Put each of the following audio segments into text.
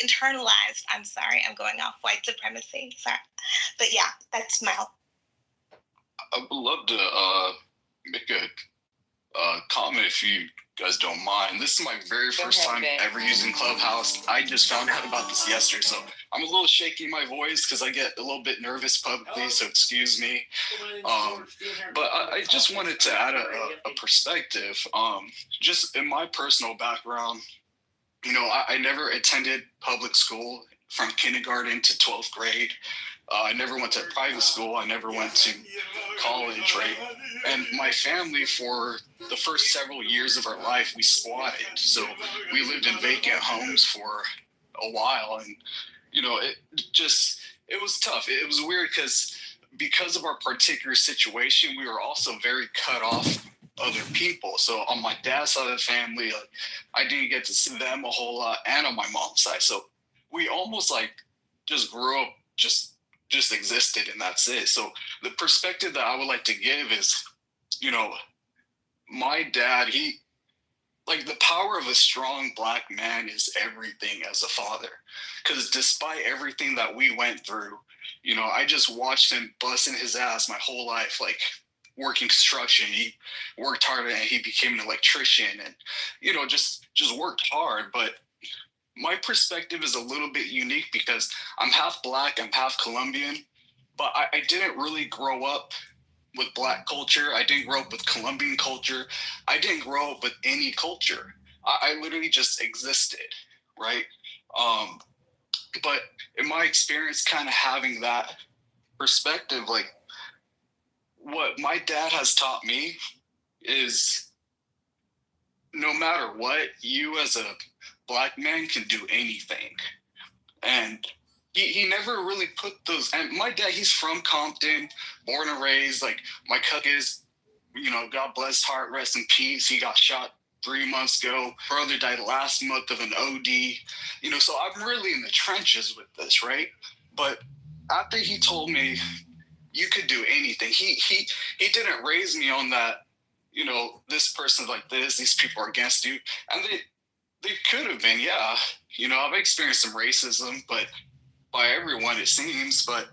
internalized. I'm sorry, I'm going off white supremacy. Sorry. But yeah, that's my whole. I would love to make a comment if you guys don't mind. This is my very first time ever using Clubhouse. I just found out about this yesterday, so I'm a little shaky in my voice because I get a little bit nervous publicly, so excuse me. But I just wanted to add a perspective. Just in my personal background, you know, I never attended public school from kindergarten to 12th grade. I never went to private school. I never went to college, right? And my family, for the first several years of our life, we squatted. So we lived in vacant homes for a while. And, you know, it was tough. It was weird because of our particular situation, we were also very cut off other people. So on my dad's side of the family, like, I didn't get to see them a whole lot, and on my mom's side. So we almost like just grew up just existed, and that's it. So the perspective that I would like to give is, you know, my dad, like, the power of a strong Black man is everything as a father. Because despite everything that we went through, you know, I just watched him busting his ass my whole life, like working construction. He worked hard and he became an electrician, and, you know, just worked hard. But my perspective is a little bit unique because I'm half Black, I'm half Colombian, but I didn't really grow up with Black culture. I didn't grow up with Colombian culture. I didn't grow up with any culture. I literally just existed, right? But in my experience, kind of having that perspective, like, what my dad has taught me is no matter what, you as a Black man can do anything. And he never really put those, and my dad, he's from Compton, born and raised. Like, my cousin is, you know, God bless heart, rest in peace. He got shot 3 months ago. Brother died last month of an OD. You know, so I'm really in the trenches with this, right? But after he told me you could do anything, he didn't raise me on that, you know, this person's like this, these people are against you. And they could have been, yeah. You know, I've experienced some racism, but by everyone, it seems. But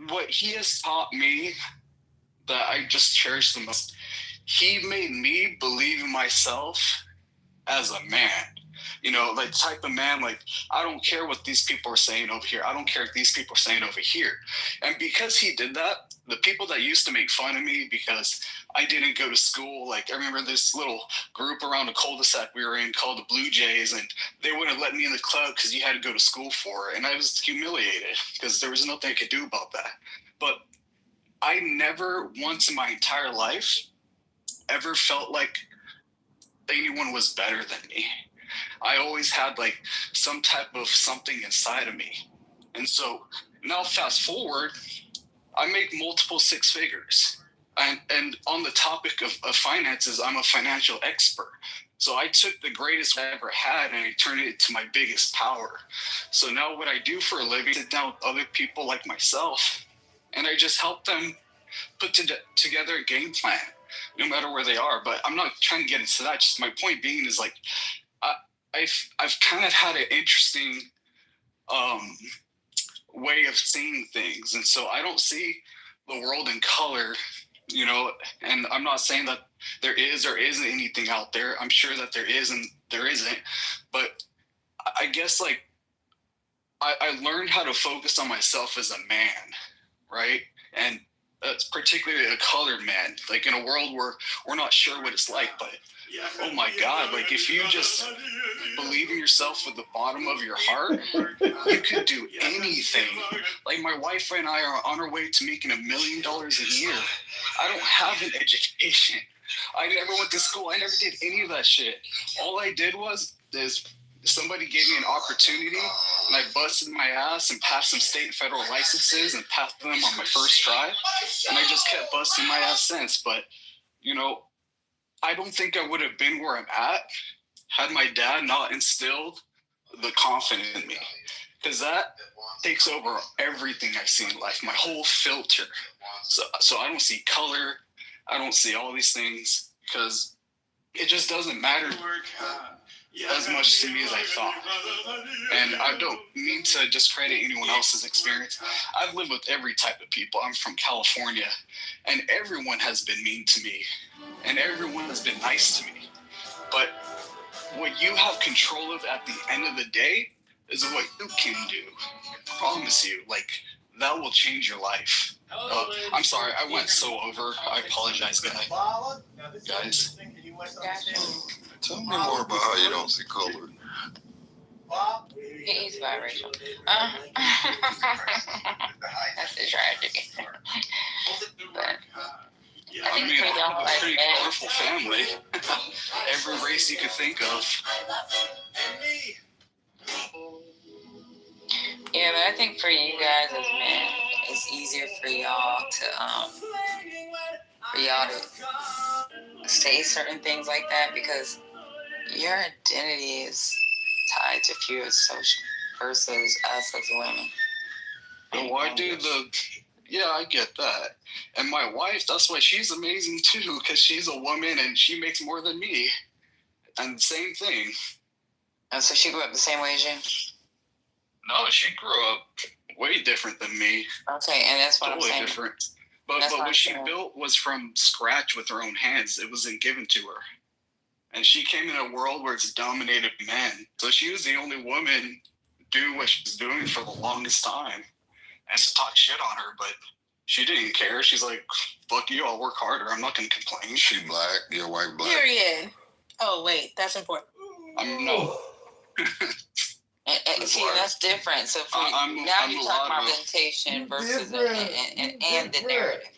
what he has taught me that I just cherish the most, he made me believe in myself as a man. You know, like, type of man, like, I don't care what these people are saying over here. I don't care what these people are saying over here. And because he did that, the people that used to make fun of me because I didn't go to school, like, I remember this little group around a cul-de-sac we were in called the Blue Jays, and they wouldn't let me in the club because you had to go to school for it. And I was humiliated because there was nothing I could do about that. But I never once in my entire life ever felt like anyone was better than me. I always had, like, some type of something inside of me. And so now fast forward, I make multiple six figures. And on the topic of finances, I'm a financial expert. So I took the greatest I ever had and I turned it into my biggest power. So now what I do for a living, sit down with other people like myself, and I just help them put together a game plan, no matter where they are. But I'm not trying to get into that. Just my point being is, like, I've kind of had an interesting way of seeing things. And so I don't see the world in color, you know, and I'm not saying that there is or isn't anything out there. I'm sure that there is and there isn't. But I guess, like, I learned how to focus on myself as a man, right? And that's particularly a colored man, like, in a world where we're not sure what it's like, but oh my God, like, if you just believe in yourself with the bottom of your heart, you could do anything. Like, my wife and I are on our way to making $1 million a year. I don't have an education. I never went to school. I never did any of that shit. All I did is somebody gave me an opportunity, and I busted my ass and passed some state and federal licenses and passed them on my first try. And I just kept busting my ass since. But, you know, I don't think I would have been where I'm at had my dad not instilled the confidence in me. Because that takes over everything I see in life, my whole filter. So I don't see color. I don't see all these things because it just doesn't matter. as much to me as I thought. And I don't mean to discredit anyone else's experience. I've lived with every type of people. I'm from California, and everyone has been mean to me, and everyone has been nice to me. But what you have control of at the end of the day is what you can do. I promise you, like, that will change your life. I'm sorry, I went so over. I apologize, guys. Tell me more about how you don't see color. He is biracial. That's a tragedy. But I mean, a pretty colorful family. Every race you could think of. yeah, but I think for you guys as men, it's easier for y'all to say certain things like that because your identity is tied to fewer social versus us as women. And why do yeah, I get that. And my wife, that's why she's amazing too, because she's a woman and she makes more than me. And same thing. And so she grew up the same way as you? No, she grew up way different than me. Okay, and that's what totally I'm saying. Different. But what she built was from scratch with her own hands. It wasn't given to her. And she came in a world where it's dominated by men. So she was the only woman doing what she was doing for the longest time. And to talk shit on her, but she didn't care. She's like, fuck you, I'll work harder. I'm not going to complain. She black, your wife black. Period. Oh, wait, that's important. No. See, that's different. So for now you're talking about representation versus and the narrative.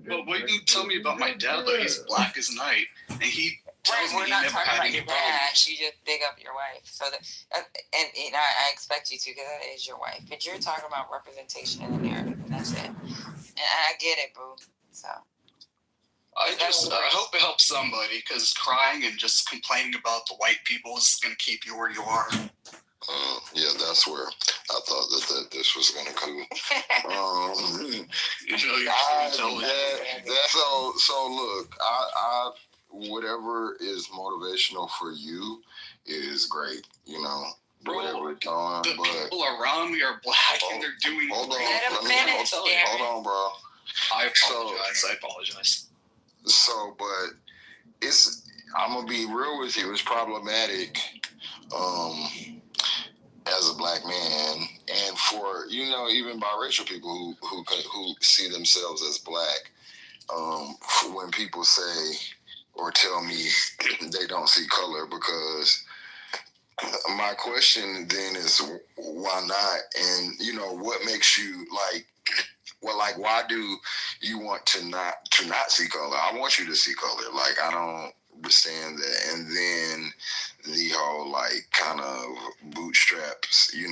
Well, what you tell me about my dad, though, he's black as night, and he tells me we're he not never talking had about any your problems. dad. You just big up your wife. So and I expect you to because that is your wife. But you're talking about representation in the narrative, and that's it. And I get it, boo. So I hope it helps somebody because crying and just complaining about the white people is going to keep you where you are. Yeah, that's where I thought that this was going to come. So look, I whatever is motivational for you is great, you know. Bro, whatever it's on, the but people around me are black and they're doing. Hold on, bro. I apologize. So, but I'm gonna be real with you. It's problematic, as a black man, and for even biracial people who see themselves as black. When people say or tell me they don't see color, because my question then is why not? And what makes you why do you want to not see color? I want you to see color. Like, I don't understand that. And then the whole kind of bootstraps, you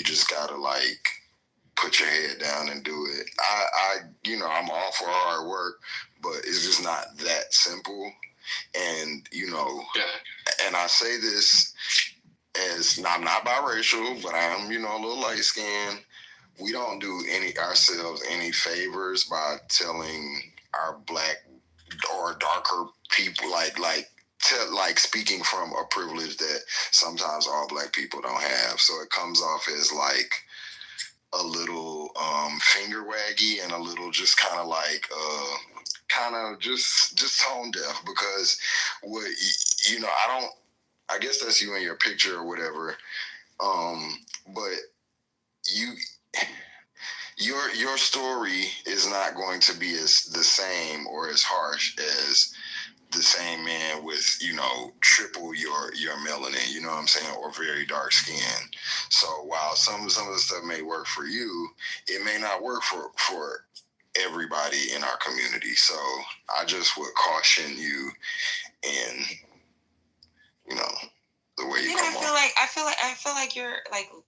just gotta put your head down and do it. I'm all for hard work, but it's just not that simple. And and I say this as I'm not biracial, but I am a little light skinned. We don't do ourselves any favors by telling our black or darker people speaking from a privilege that sometimes all black people don't have. So it comes off as a little finger waggy and a little just kind of just tone deaf, because I guess that's you in your picture or whatever. But your story is not going to be as the same or as harsh as the same man with triple your melanin, you know what I'm saying, or very dark skin. So while some of the stuff may work for you, it may not work for everybody in our community. So I just would caution you in the way you come on. I feel like you're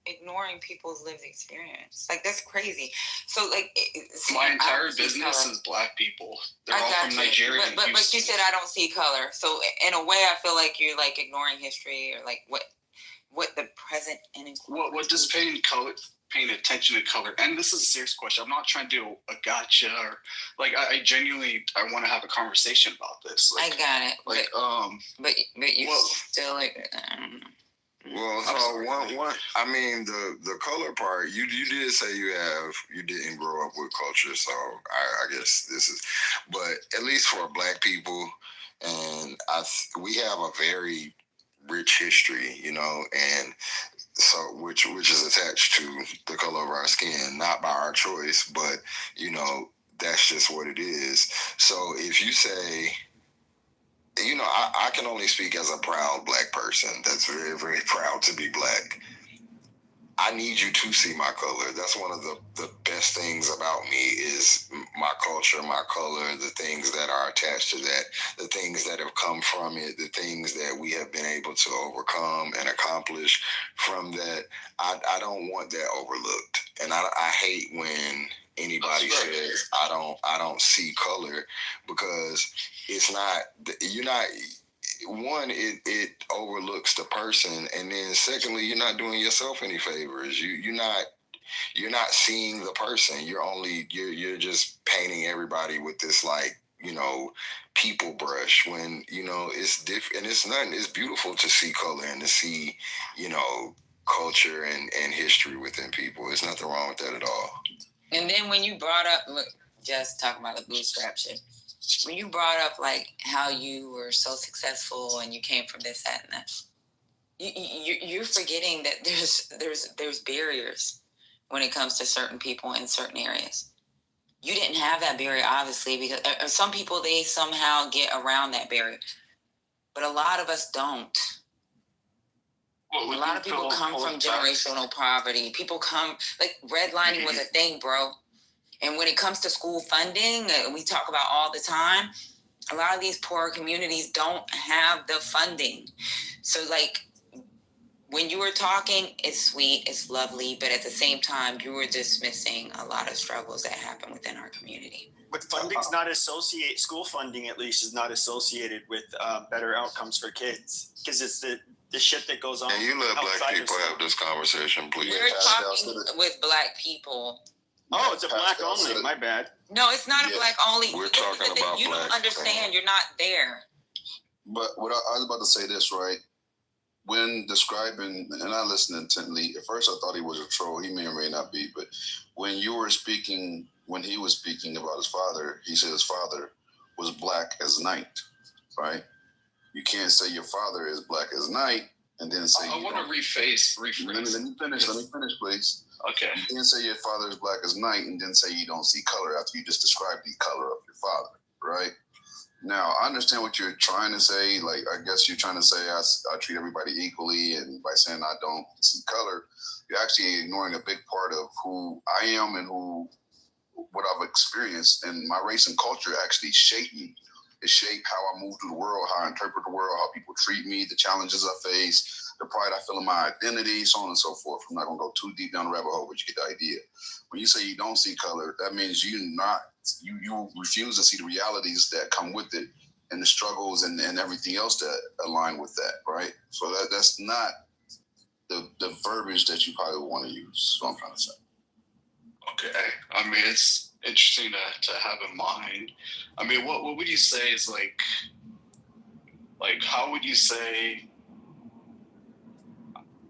ignoring people's lived experience. That's crazy. So my entire business is black people. They're all from Nigeria. But you said I don't see color. So in a way, I feel like you're ignoring history or what the present and what does paint paying attention to color. And this is a serious question. I'm not trying to do a gotcha or like I genuinely I want to have a conversation about this. Like, I got it. Like but you still like. Well, so one. I mean, the color part. You did say you didn't grow up with culture, so I guess this is. But at least for Black people, and we have a very rich history, you know, and so which is attached to the color of our skin, not by our choice, but you know that's just what it is. So if you say, you know, I can only speak as a proud Black person that's very, very proud to be Black. I need you to see my color. That's one of the best things about me is my culture, my color, the things that are attached to that, the things that have come from it, the things that we have been able to overcome and accomplish from that. I don't want that overlooked. And I hate when anybody says I don't see color, because it's not, you're not, one, it overlooks the person, and then secondly, you're not doing yourself any favors. You're not seeing the person. You're just painting everybody with this, like, you know, people brush, when, you know, it's different. And it's beautiful to see color and to see, you know, culture and history within people. There's nothing wrong with that at all. And then when you brought up, look, just talking about the bootstrap shit, when you brought up like how you were so successful and you came from this, that, and that, you're forgetting that there's barriers when it comes to certain people in certain areas. You didn't have that barrier, obviously, because some people, they somehow get around that barrier, but a lot of us don't. A lot of people come from generational poverty. People come, like, redlining was a thing, bro. And when it comes to school funding, we talk about all the time, a lot of these poor communities don't have the funding. So, like, when you were talking, it's sweet, it's lovely, but at the same time, you were dismissing a lot of struggles that happen within our community. But funding's not associated, school funding at least is not associated with better outcomes for kids, because it's the shit that goes on. And you let Black people have this conversation, please. We're talking with Black people. Oh, it's a Black only. My bad. No, it's not a Black only. We're talking about you Black. don't understand. You're not there. But what I was about to say this, right? When describing, and I listened intently, at first I thought he was a troll. He may or may not be. But when you were speaking, when he was speaking about his father, he said his father was black as night, right? You can't say your father is black as night and then say I want to rephrase. Let me finish, please. Okay. You can't say your father is black as night and then say you don't see color after you just described the color of your father, right? Now, I understand what you're trying to say. Like, I guess you're trying to say I treat everybody equally, and by saying I don't see color, you're actually ignoring a big part of who I am and what I've experienced. And my race and culture actually shape me. It shaped how I move through the world, how I interpret the world, how people treat me, the challenges I face, the pride I feel in my identity, so on and so forth. I'm not going to go too deep down the rabbit hole, but you get the idea. When you say you don't see color, that means you refuse to see the realities that come with it and the struggles and everything else that align with that, right? So that's not the verbiage that you probably want to use, is what I'm trying to say. Okay. I mean, it's interesting to have in mind. I mean, what would you say is like how would you say,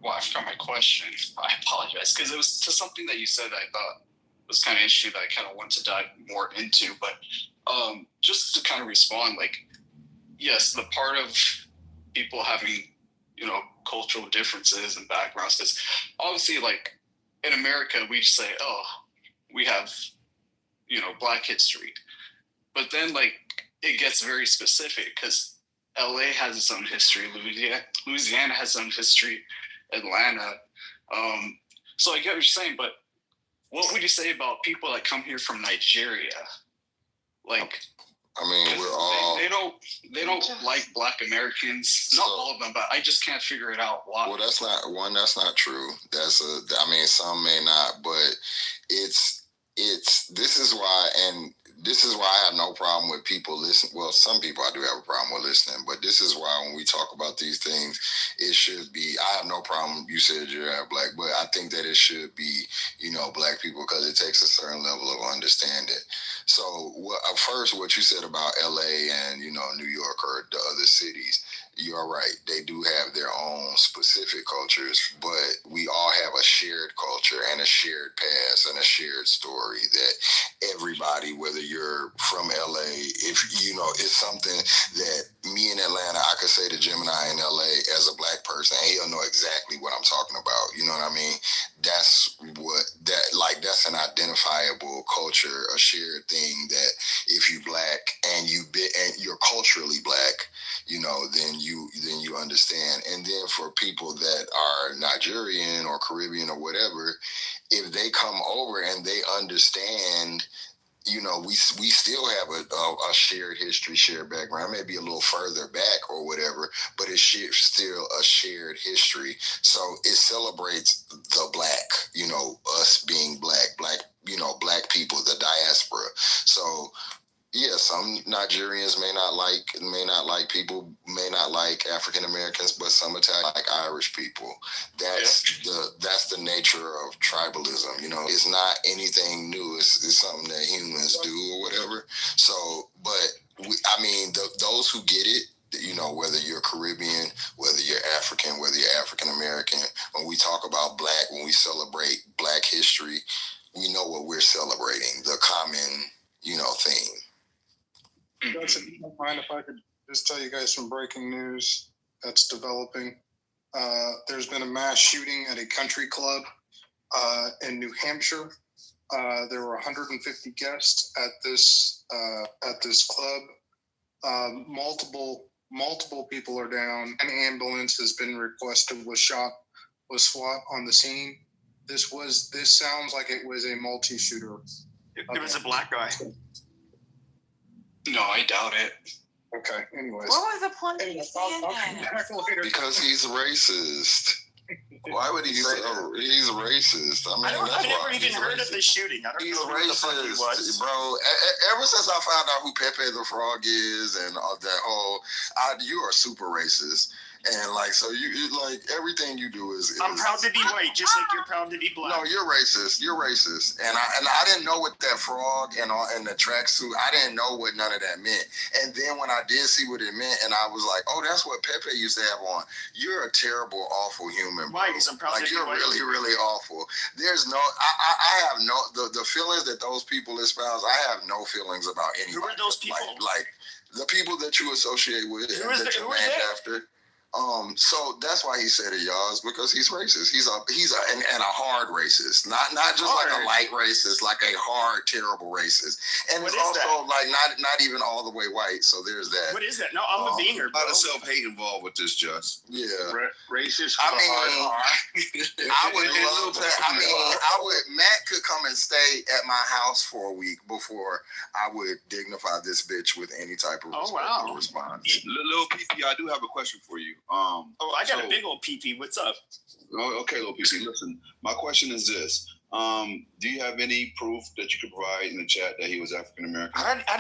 well, I forgot my question. I apologize, because it was to something that you said that I thought was kind of interesting that I kind of want to dive more into. But just to kind of respond, like, yes, the part of people having, you know, cultural differences and backgrounds, because obviously, like, in America, we just say, oh, we have, you know, Black history. But then, like, it gets very specific because LA has its own history, Louisiana has its own history, Atlanta. So I get what you're saying, but what would you say about people that come here from Nigeria? Like, I mean, we're all they don't like Black Americans. Not all of them, but I just can't figure it out why. Well, that's not true. I mean, some may not, but it's this is why, and this is why I have no problem with people listening. Well, some people I do have a problem with listening, but this is why when we talk about these things, it should be, I have no problem. You said you're black, but I think that it should be, black people, because it takes a certain level of understanding. So first, what you said about LA and, New York or the other cities, you're right. They do have their own specific cultures, but we all have a shared culture and a shared past and a shared story that everybody, whether you're from LA, if it's something that me in Atlanta, I could say to Gemini in LA as a black person, and he'll know exactly what I'm talking about. You know what I mean? That's that's an identifiable culture, a shared thing that if you black and you're culturally black, then you understand. And then for people that are Nigerian or Caribbean or whatever, if they come over and they understand, we still have a shared history, shared background, maybe a little further back or whatever, but it's still a shared history. So it celebrates the black, us being black, black people, the diaspora. So yeah, some Nigerians may not like people, may not like African Americans, but some Italian like Irish people. That's the nature of tribalism. It's not anything new. It's something that humans do or whatever. So, but those who get it, whether you're Caribbean, whether you're African, whether you're African American, when we talk about black, when we celebrate black history, we know what we're celebrating, the common, theme. Judge, if you don't mind, if I could just tell you guys some breaking news that's developing. There's been a mass shooting at a country club in New Hampshire. There were 150 guests at this club. Multiple people are down. An ambulance has been requested. Was SWAT on the scene. This sounds like it was a multi-shooter. It was a black guy. No, I doubt it. Okay. Anyways. What was the point of you saying that? Because he's racist. Why would he say he's racist? I mean, I've never even heard of this shooting. I don't he's know who the fuck he was. Bro. Ever since I found out who Pepe the Frog is and all that whole, you are super racist. And so you like everything you do is. I'm proud to be white, just like you're proud to be black. No, you're racist. You're racist. And I didn't know what that frog and the tracksuit. I didn't know what none of that meant. And then when I did see what it meant, and I was like, oh, that's what Pepe used to have on. You're a terrible, awful human. Bro. Why? Because I'm proud to be you're white. Really, really awful. There's no. I have no the feelings that those people espouse. I have no feelings about anybody. Who are those people? Like the people that you associate with and that you're named after. So that's why he said it, y'all, is because he's racist. He's a hard racist, not just hard. Like a light racist, like a hard, terrible racist. And what it's also that? not even all the way white. So there's that. What is that? No, I'm a beaner. A lot of self-hate involved with this, Just. Yeah, racist. I would love to. Matt could come and stay at my house for a week before I would dignify this bitch with any type of respectful response. Little PP, I do have a question for you. I got a big old PP. What's up? Okay, little PP. Listen, my question is this: do you have any proof that you could provide in the chat that he was African American? I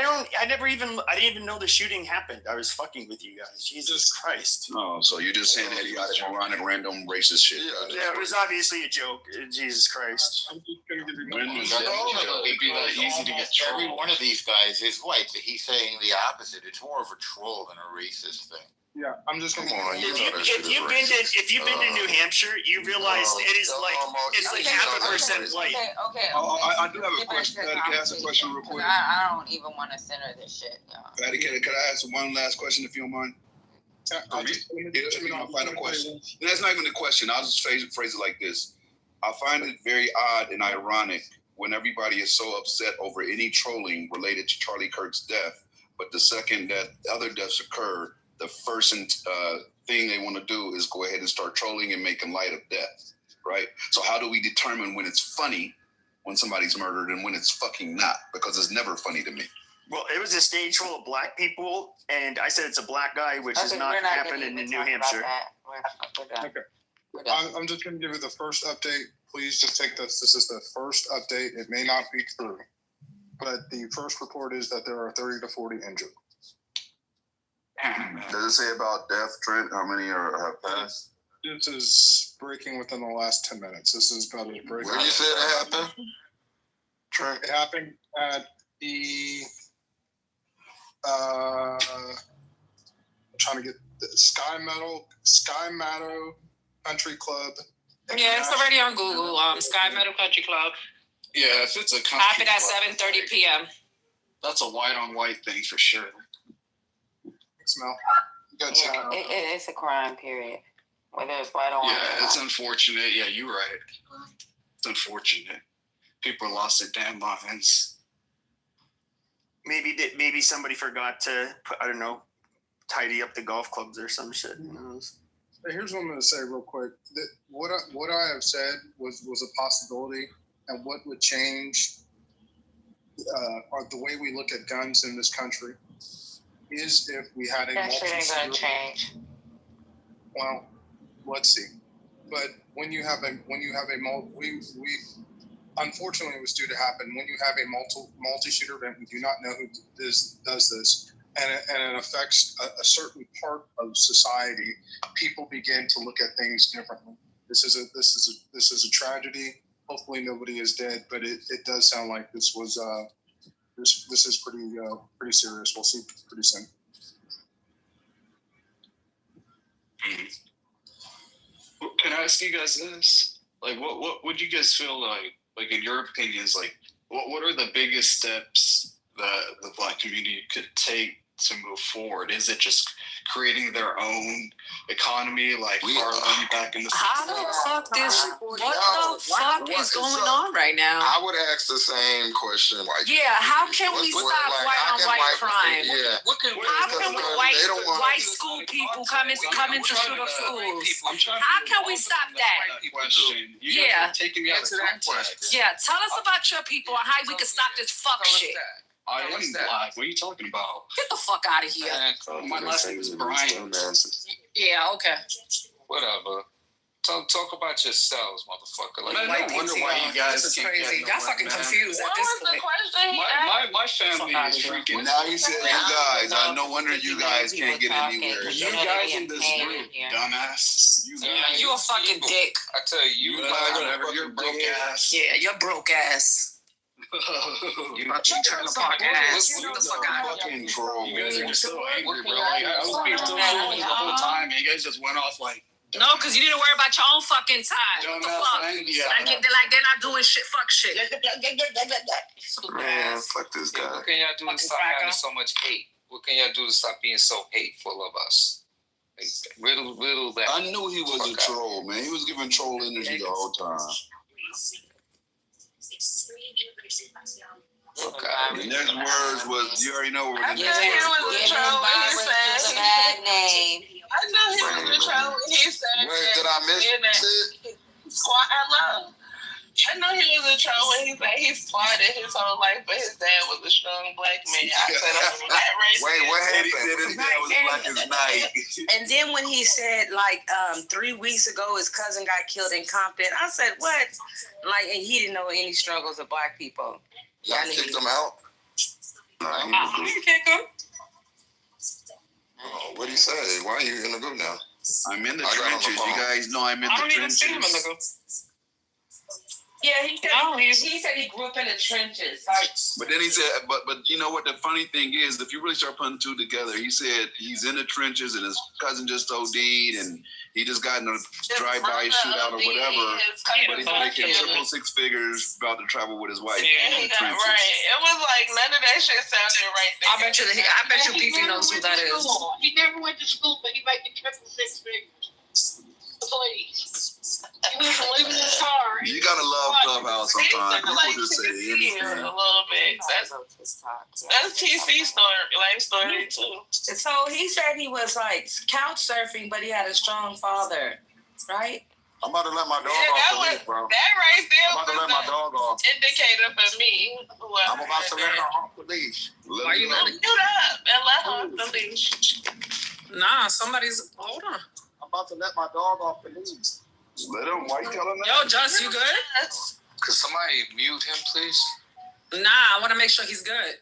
didn't even know the shooting happened. I was fucking with you guys. Jesus Christ. Oh, so you're just saying idiotic, moronic, random, racist shit? Yeah, it was obviously a joke. Jesus Christ. When was that? It'd be that easy to get trolled. Every one of these guys is white. He's saying the opposite. It's more of a troll than a racist thing. Yeah, I'm just going to. If you've been to New Hampshire, you realize it's like half a percent white. Okay. I do have a question. Patty, can I ask a question real quick? I don't even want to center this shit. Patty, can I ask one last question if you don't mind? It'll be my final question. And that's not even a question. I'll just phrase it like this. I find it very odd and ironic when everybody is so upset over any trolling related to Charlie Kirk's death, but the second that other deaths occur, the first thing they want to do is go ahead and start trolling and making light of death, right? So how do we determine when it's funny when somebody's murdered and when it's fucking not? Because it's never funny to me. Well, it was a stage full of black people, and I said it's a black guy, which is not happening in New Hampshire. Okay. I'm just going to give you the first update. Please just take this. This is the first update. It may not be true. but the first report is that there are 30 to 40 injured. Does it say about death, Trent? How many have passed? This is breaking within the last 10 minutes. This is about as breaking. Where you said it happened? Trent? It happened at the I'm trying to get the Sky Meadow Country Club. Yeah, it's already on Google. Sky Meadow Country Club. Yeah, if it's a country Happened at club, 7:30 p.m. that's a white on white thing for sure. Smell. Yeah, it's a crime, period. Whether it's white or white. Yeah, it's unfortunate. Yeah, you're right. It's unfortunate. People lost their damn minds. Maybe somebody forgot to put, I don't know, tidy up the golf clubs or some shit. Who knows? Here's what I'm going to say real quick. That what I have said was a possibility, and what would change the way we look at guns in this country is if we had a That shit ain't gonna change. Well, let's see. But when you have a unfortunately, it was due to happen. When you have a multi-shooter event, we do not know who does this, and it affects a certain part of society. People begin to look at things differently. This is a tragedy. Hopefully, nobody is dead, but it does sound like this was this is pretty serious. We'll see pretty soon. Can I ask you guys this? Like, what would you guys feel like in your opinions, like, what are the biggest steps that the Black community could take to move forward? Is it just creating their own economy, like Harlem back in the 60s? How the fuck what is going on right now? I would ask the same question. Like, Yeah, how can we stop white on white crime? Yeah. How can white school people come into shoot up schools? How can we stop that? Question. You Yeah. guys are taking me out of context. Yeah, tell us about your people and how we can stop this fuck shit. I am Black. What are you talking about? Get the fuck out of here. My last name is Brian. Yeah, okay. Whatever. Talk about yourselves, motherfucker. Like, I wonder why you guys This is can't crazy. get Y'all no fucking man. confused at this point. My family is freaking. Now he said you guys. No wonder you guys can't get anywhere. You guys in this group, dumbass. You a fucking dick. I tell you, Whatever. You're broke ass. Yeah, you're broke ass. You turn the fuck ass. Get the fuck out of here. Fucking troll. You guys are just so angry, bro. Like, I was being so trolling the whole time, and you guys just went off like. No, because you need to worry about your own fucking time. What the fuck? Like they're not doing shit. Fuck shit. Man, fuck this guy. what can y'all do to stop having so much hate? What can y'all do to stop being so hateful of us? Like, riddle that. I knew he was a troll, man. He was giving troll energy the whole time. The next words was, you already know what I knew he was a troll when he said a bad name. I knew he was a troll when he said Wait, did I miss it? I know he was a troll when he said he squatted his whole life, but his dad was a strong Black man. I said, oh, that racist. Wait, what He happened? said his dad was black as night. And then when he said, like, 3 weeks ago, his cousin got killed in Compton, I said, what? Like, and he didn't know any struggles of Black people. Y'all kicked him out? I didn't kick him. Oh, what'd he say? Why are you in the group now? I'm in the I got on the trenches. phone. You guys know I'm in I the don't even see him in the trenches. group. Yeah, he said he grew up in the trenches. Like, But then he said, but you know what the funny thing is, if you really start putting two together, he said he's in the trenches and his cousin just OD'd and he just got in a drive-by shootout or whatever. But he's making triple six figures about to travel with his wife. Yeah, in he the got trenches. right. It was like none of that shit sounded right there. I bet you PP knows who that is. He never went to school, but he making triple six figures. Please. He was leaving his car. You gotta love Clubhouse sometimes. People just say anything. A little bit. That's TC story too. so he said he was like couch surfing, but he had a strong father, right? I'm about to let my dog that off the leash, bro. That right there I'm about to let my dog off. indicator for me. I'm about to let her off the leash. Why you Mute up and let her off the leash. Nah, somebody's. Hold on. I'm about to let my dog off the leash. Let him. Why you telling that? Yo, Just, you good? Could somebody mute him, please? Nah, I want to make sure he's good.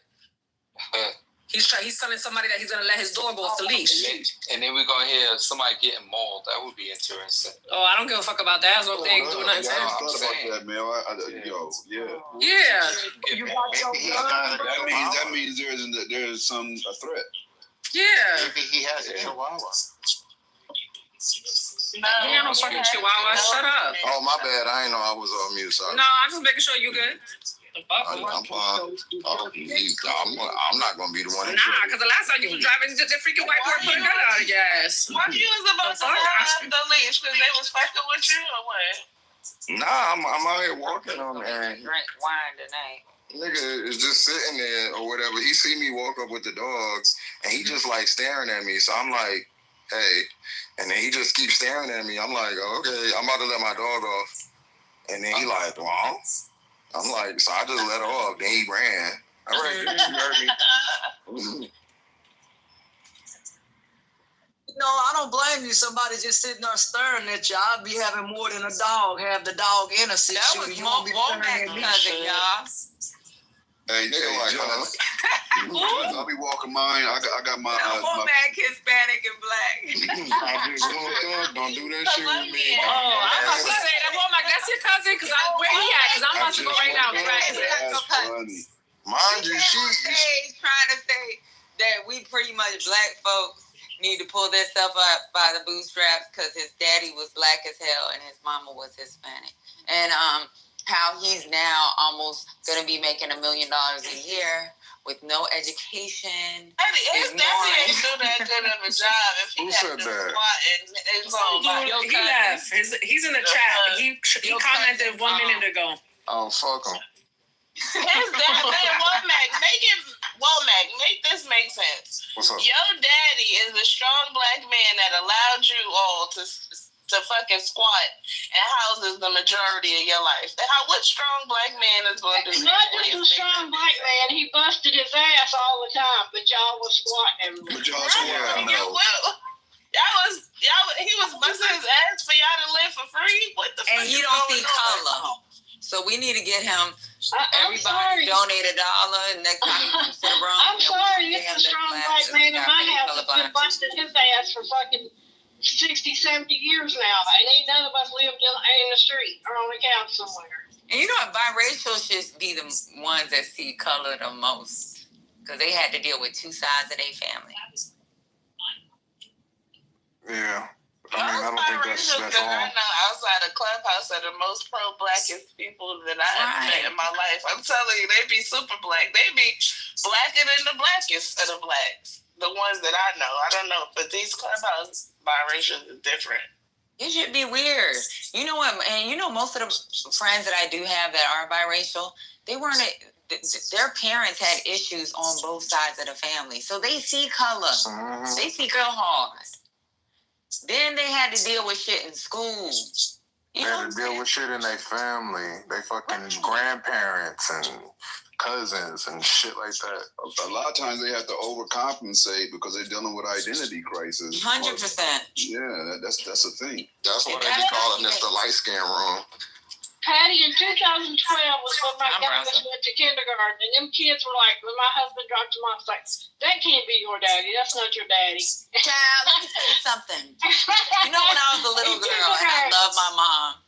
He's telling somebody that he's gonna let his dog off the leash. And then we're gonna hear somebody getting mauled. That would be interesting. Oh, I don't give a fuck about that. As long as they ain't doing nothing to him. I thought about that, man. Yeah. That means there's a threat. Yeah. Maybe he has a chihuahua. No, he ain't no fucking chihuahua. Shut up. Oh, my bad. I ain't know I was on mute. Sorry. No, I'm just making sure you good. I'm fine. I'm not gonna be the one. Nah, because the last time you was driving, the freaking white boy put a gun out of your ass. What you was about to have the leash because they was fucking with you or what? Nah, I'm out here walking on there. Drink wine tonight. Nigga is just sitting there or whatever. He see me walk up with the dogs, and he just like staring at me. So I'm like, hey, and then he just keeps staring at me. I'm like, okay, I'm about to let my dog off, and then he like, well. I'm like, so I just let her off. Then he ran. All right, you heard me. No, I don't blame you. Somebody just sitting there staring at you. I'll be having more than a dog. Have the dog in a sit That was Womack cousin, y'all. Hey, I'll be walking mine. I got my. Womack, Hispanic, and black. Don't do that shit with me. Oh, I was about to say that Womack, that's your cousin? Because where he at? Because I'm about to go right now. Funny. Mind you, she's trying to say that we pretty much black folks need to pull themselves up by the bootstraps because his daddy was black as hell and his mama was Hispanic. And how he's now almost going to be making $1 million a year with no education. His daddy ain't do that good of a job if he had to squat and his own life. He left. He's in the chat. He commented 1 minute ago. Oh, fuck him. His dad, Womack, make this make sense. What's up? Your daddy is a strong black man that allowed you all to fucking squat and houses the majority of your life. What strong black man is going to do? It's not just a strong black man. He busted his ass all the time, but y'all was squatting everywhere. But y'all squatting, no. He was busting his ass for y'all to live for free? What the fuck? And he don't see color. So we need to get him. Everybody donate $1. Next time he comes to the room. I'm sorry, it's a strong black man in my house that's been busting his ass for fucking 60, 70 years now. And ain't none of us lived in the street or on the couch somewhere. And you know what? Biracial should be the ones that see color the most. Because they had to deal with two sides of their family. Yeah. I don't think that's all. I know outside of Clubhouse are the most pro-blackest people that I ever met in my life. I'm telling you, they be super black. They be blacker than the blackest of the blacks. The ones that I know. I don't know. But these Clubhouse biracials are different. It should be weird. You know what? And you know, most of the friends that I do have that are biracial, they weren't. Their parents had issues on both sides of the family. So they see color. Mm-hmm. They see real hard. Then they had to deal with shit in school. They had to deal with shit in their family. They fucking grandparents and cousins and shit like that. A lot of times they have to overcompensate because they're dealing with identity crisis. 100%. Yeah, that's a thing. That's why they be calling this the light skin room. Patty, in 2012 was when my youngest went to kindergarten, and them kids were like, when my husband dropped them off, like, that can't be your daddy. That's not your daddy. Child, let me tell you something. You know, when I was a little girl, and I love my mom,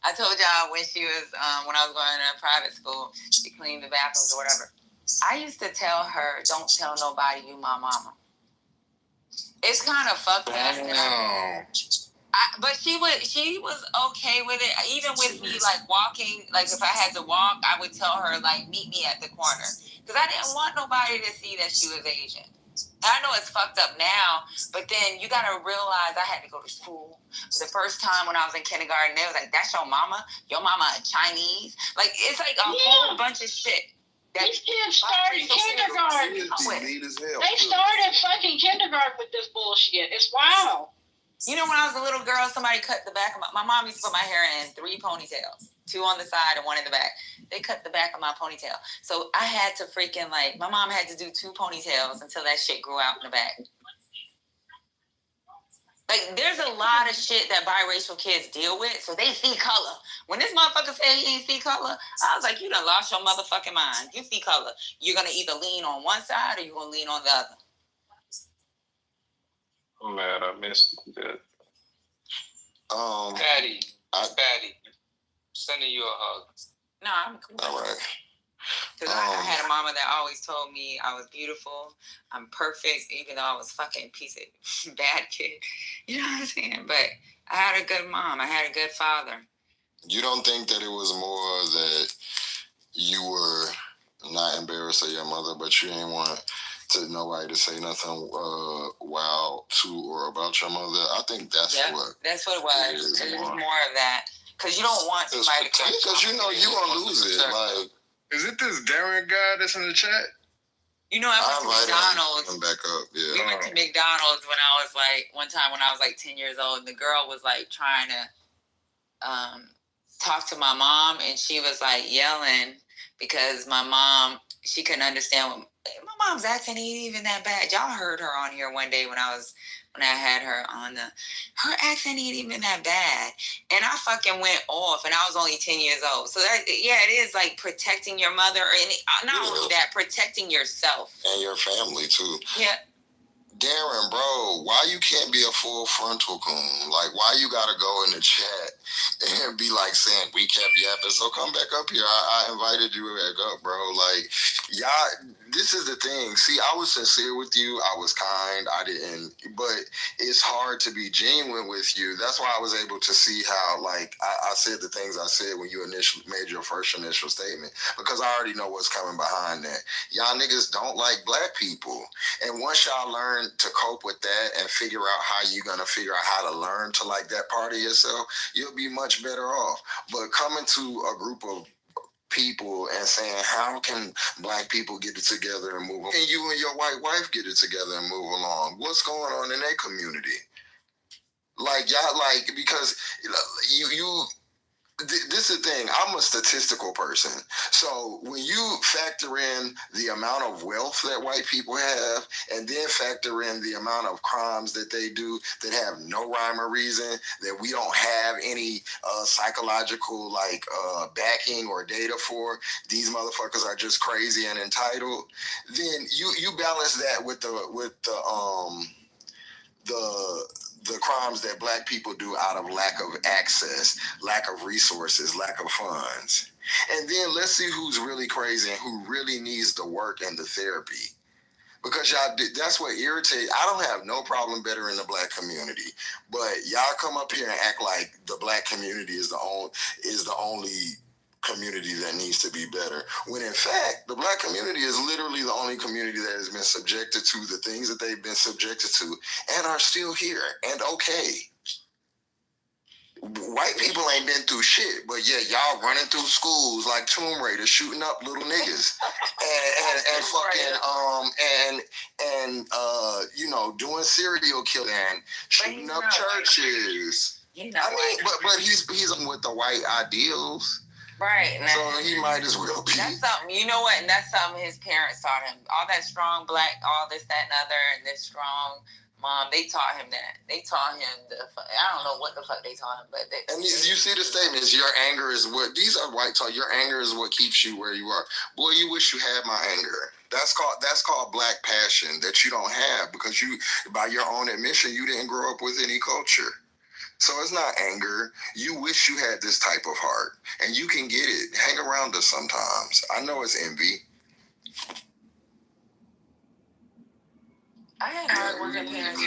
I told y'all when she was, when I was going to private school, she cleaned the bathrooms or whatever. I used to tell her, don't tell nobody you my mama. It's kind of fucked up. But she was okay with it. Even with me, like, walking, like, if I had to walk, I would tell her, like, meet me at the corner. Because I didn't want nobody to see that she was Asian. And I know it's fucked up now, but then you got to realize I had to go to school. The first time when I was in kindergarten, they was like, that's your mama? Your mama Chinese? Like, it's like a whole bunch of shit. These kids started kindergarten. They started fucking kindergarten with this bullshit. It's wild. You know, when I was a little girl, somebody cut the back of my mom used to put my hair in 3 ponytails, 2 on the side and 1 in the back. They cut the back of my ponytail. So I had to freaking, like, my mom had to do 2 ponytails until that shit grew out in the back. Like, there's a lot of shit that biracial kids deal with, so they see color. When this motherfucker said he ain't see color, I was like, you done lost your motherfucking mind. You see color. You're going to either lean on one side or you're going to lean on the other. I'm mad I missed that. Patty, sending you a hug. No, I'm cool. All right. Because I had a mama that always told me I was beautiful, I'm perfect, even though I was fucking piece of bad kid. You know what I'm saying? But I had a good mom. I had a good father. You don't think that it was more that you were not embarrassed of your mother, but you didn't want to nobody to say nothing wild to or about your mother? I think that's what it was. It was more of that. Because you don't want somebody to come. Because you know you're going to lose it. Like, is it this Darren guy that's in the chat? You know, I went to McDonald's. Him back up, yeah. We went to McDonald's when I was like, one time when I was like 10 years old, and the girl was like trying to talk to my mom, and she was like yelling because my mom, she couldn't understand what my mom's accent ain't even that bad. Y'all heard her on here one day when I had her on her accent ain't even that bad. And I fucking went off, and I was only 10 years old. So that, it is like protecting your mother, and not only that, protecting yourself. And your family too. Yeah. Darren, bro, why you can't be a full frontal coon? Like, why you gotta go in the chat and be like saying, we kept yapping, so come back up here. I invited you back up, bro. Like, y'all, this is the thing. See, I was sincere with you. I was kind. I didn't, but it's hard to be genuine with you. That's why I was able to see how, like, I said the things I said when you initially made your first initial statement, because I already know what's coming behind that. Y'all niggas don't like black people. And once y'all learn to cope with that and figure out how you're going to figure out how to learn to like that part of yourself, you'll be much better off. But coming to a group of people and saying, how can black people get it together and move along? And you and your white wife get it together and move along? What's going on in their community? Like, y'all, like, because you this is the thing. I'm a statistical person. So when you factor in the amount of wealth that white people have, and then factor in the amount of crimes that they do that have no rhyme or reason, that we don't have any psychological backing or data for, these motherfuckers are just crazy and entitled, then you balance that with the crimes that black people do out of lack of access, lack of resources, lack of funds. And then let's see who's really crazy and who really needs the work and the therapy. Because y'all, that's what irritates. I don't have no problem bettering the black community, but y'all come up here and act like the black community is the only community that needs to be better, when in fact the black community is literally the only community that has been subjected to the things that they've been subjected to and are still here and okay. White people ain't been through shit, but yet y'all running through schools like Tomb Raider, shooting up little niggas and fucking doing serial killing and shooting up churches. I mean, but he's with the white ideals. Right. So he might as well be. That's something, you know what? And that's something his parents taught him. All that strong black, all this, that, and other, and this strong mom, they taught him that. They taught him I don't know what the fuck they taught him, but and you see the statements, your anger is what, these are white talk, your anger is what keeps you where you are. Boy, you wish you had my anger. That's called black passion that you don't have because you, by your own admission, you didn't grow up with any culture. So it's not anger. You wish you had this type of heart, and you can get it. Hang around us sometimes. I know it's envy. I had hard-working parents too.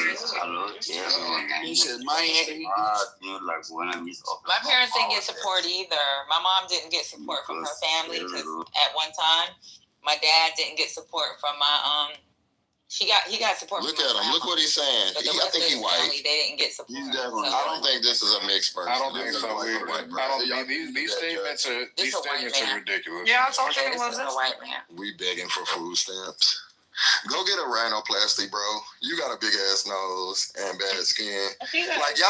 He said, my parents didn't get support either. My mom didn't get support from her family because at one time, my dad didn't get support from my he got support. Look at him. Look what he's saying. I think he's white. Family, they didn't get support. He's definitely. I don't think this is a mixed person. I don't think so. These statements are ridiculous. Yeah, I told you it was a white man. We begging for food stamps. Go get a rhinoplasty, bro. You got a big ass nose and bad skin. Like y'all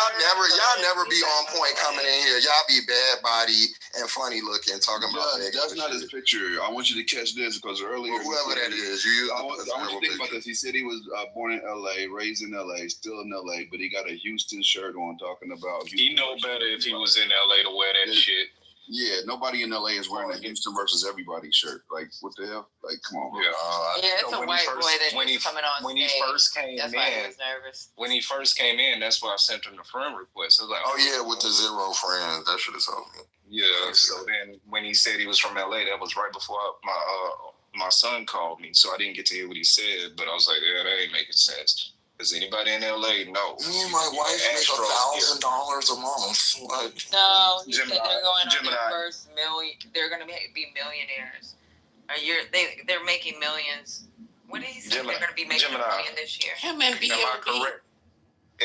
never be on point coming in here. Y'all be bad body and funny looking talking about that. That's not his picture. I want you to catch this because earlier, whoever that is, I want you to think about this. He said he was born in LA, raised in LA, still in LA, but he got a Houston shirt on talking about. He know better if he was in LA to wear that shit. Yeah, nobody in LA is wearing a Houston versus everybody shirt. Like, what the hell? Like, come on, bro. Yeah, it's a white boy that's coming on when stage. He first came that's in, why he was nervous. When he first came in, that's why I sent him the friend request. I was like, oh yeah, with the 0 friends, that should have told me. Yeah. So then when he said he was from LA, that was right before my son called me, so I didn't get to hear what he said. But I was like, yeah, that ain't making sense. Does anybody in LA know? Me and my wife make $1,000 a month. Like, no, he said they're going on their first million. They're going to be millionaires. They're making millions. What did he say? They're going to be making $1 million this year. Him and B.O.B.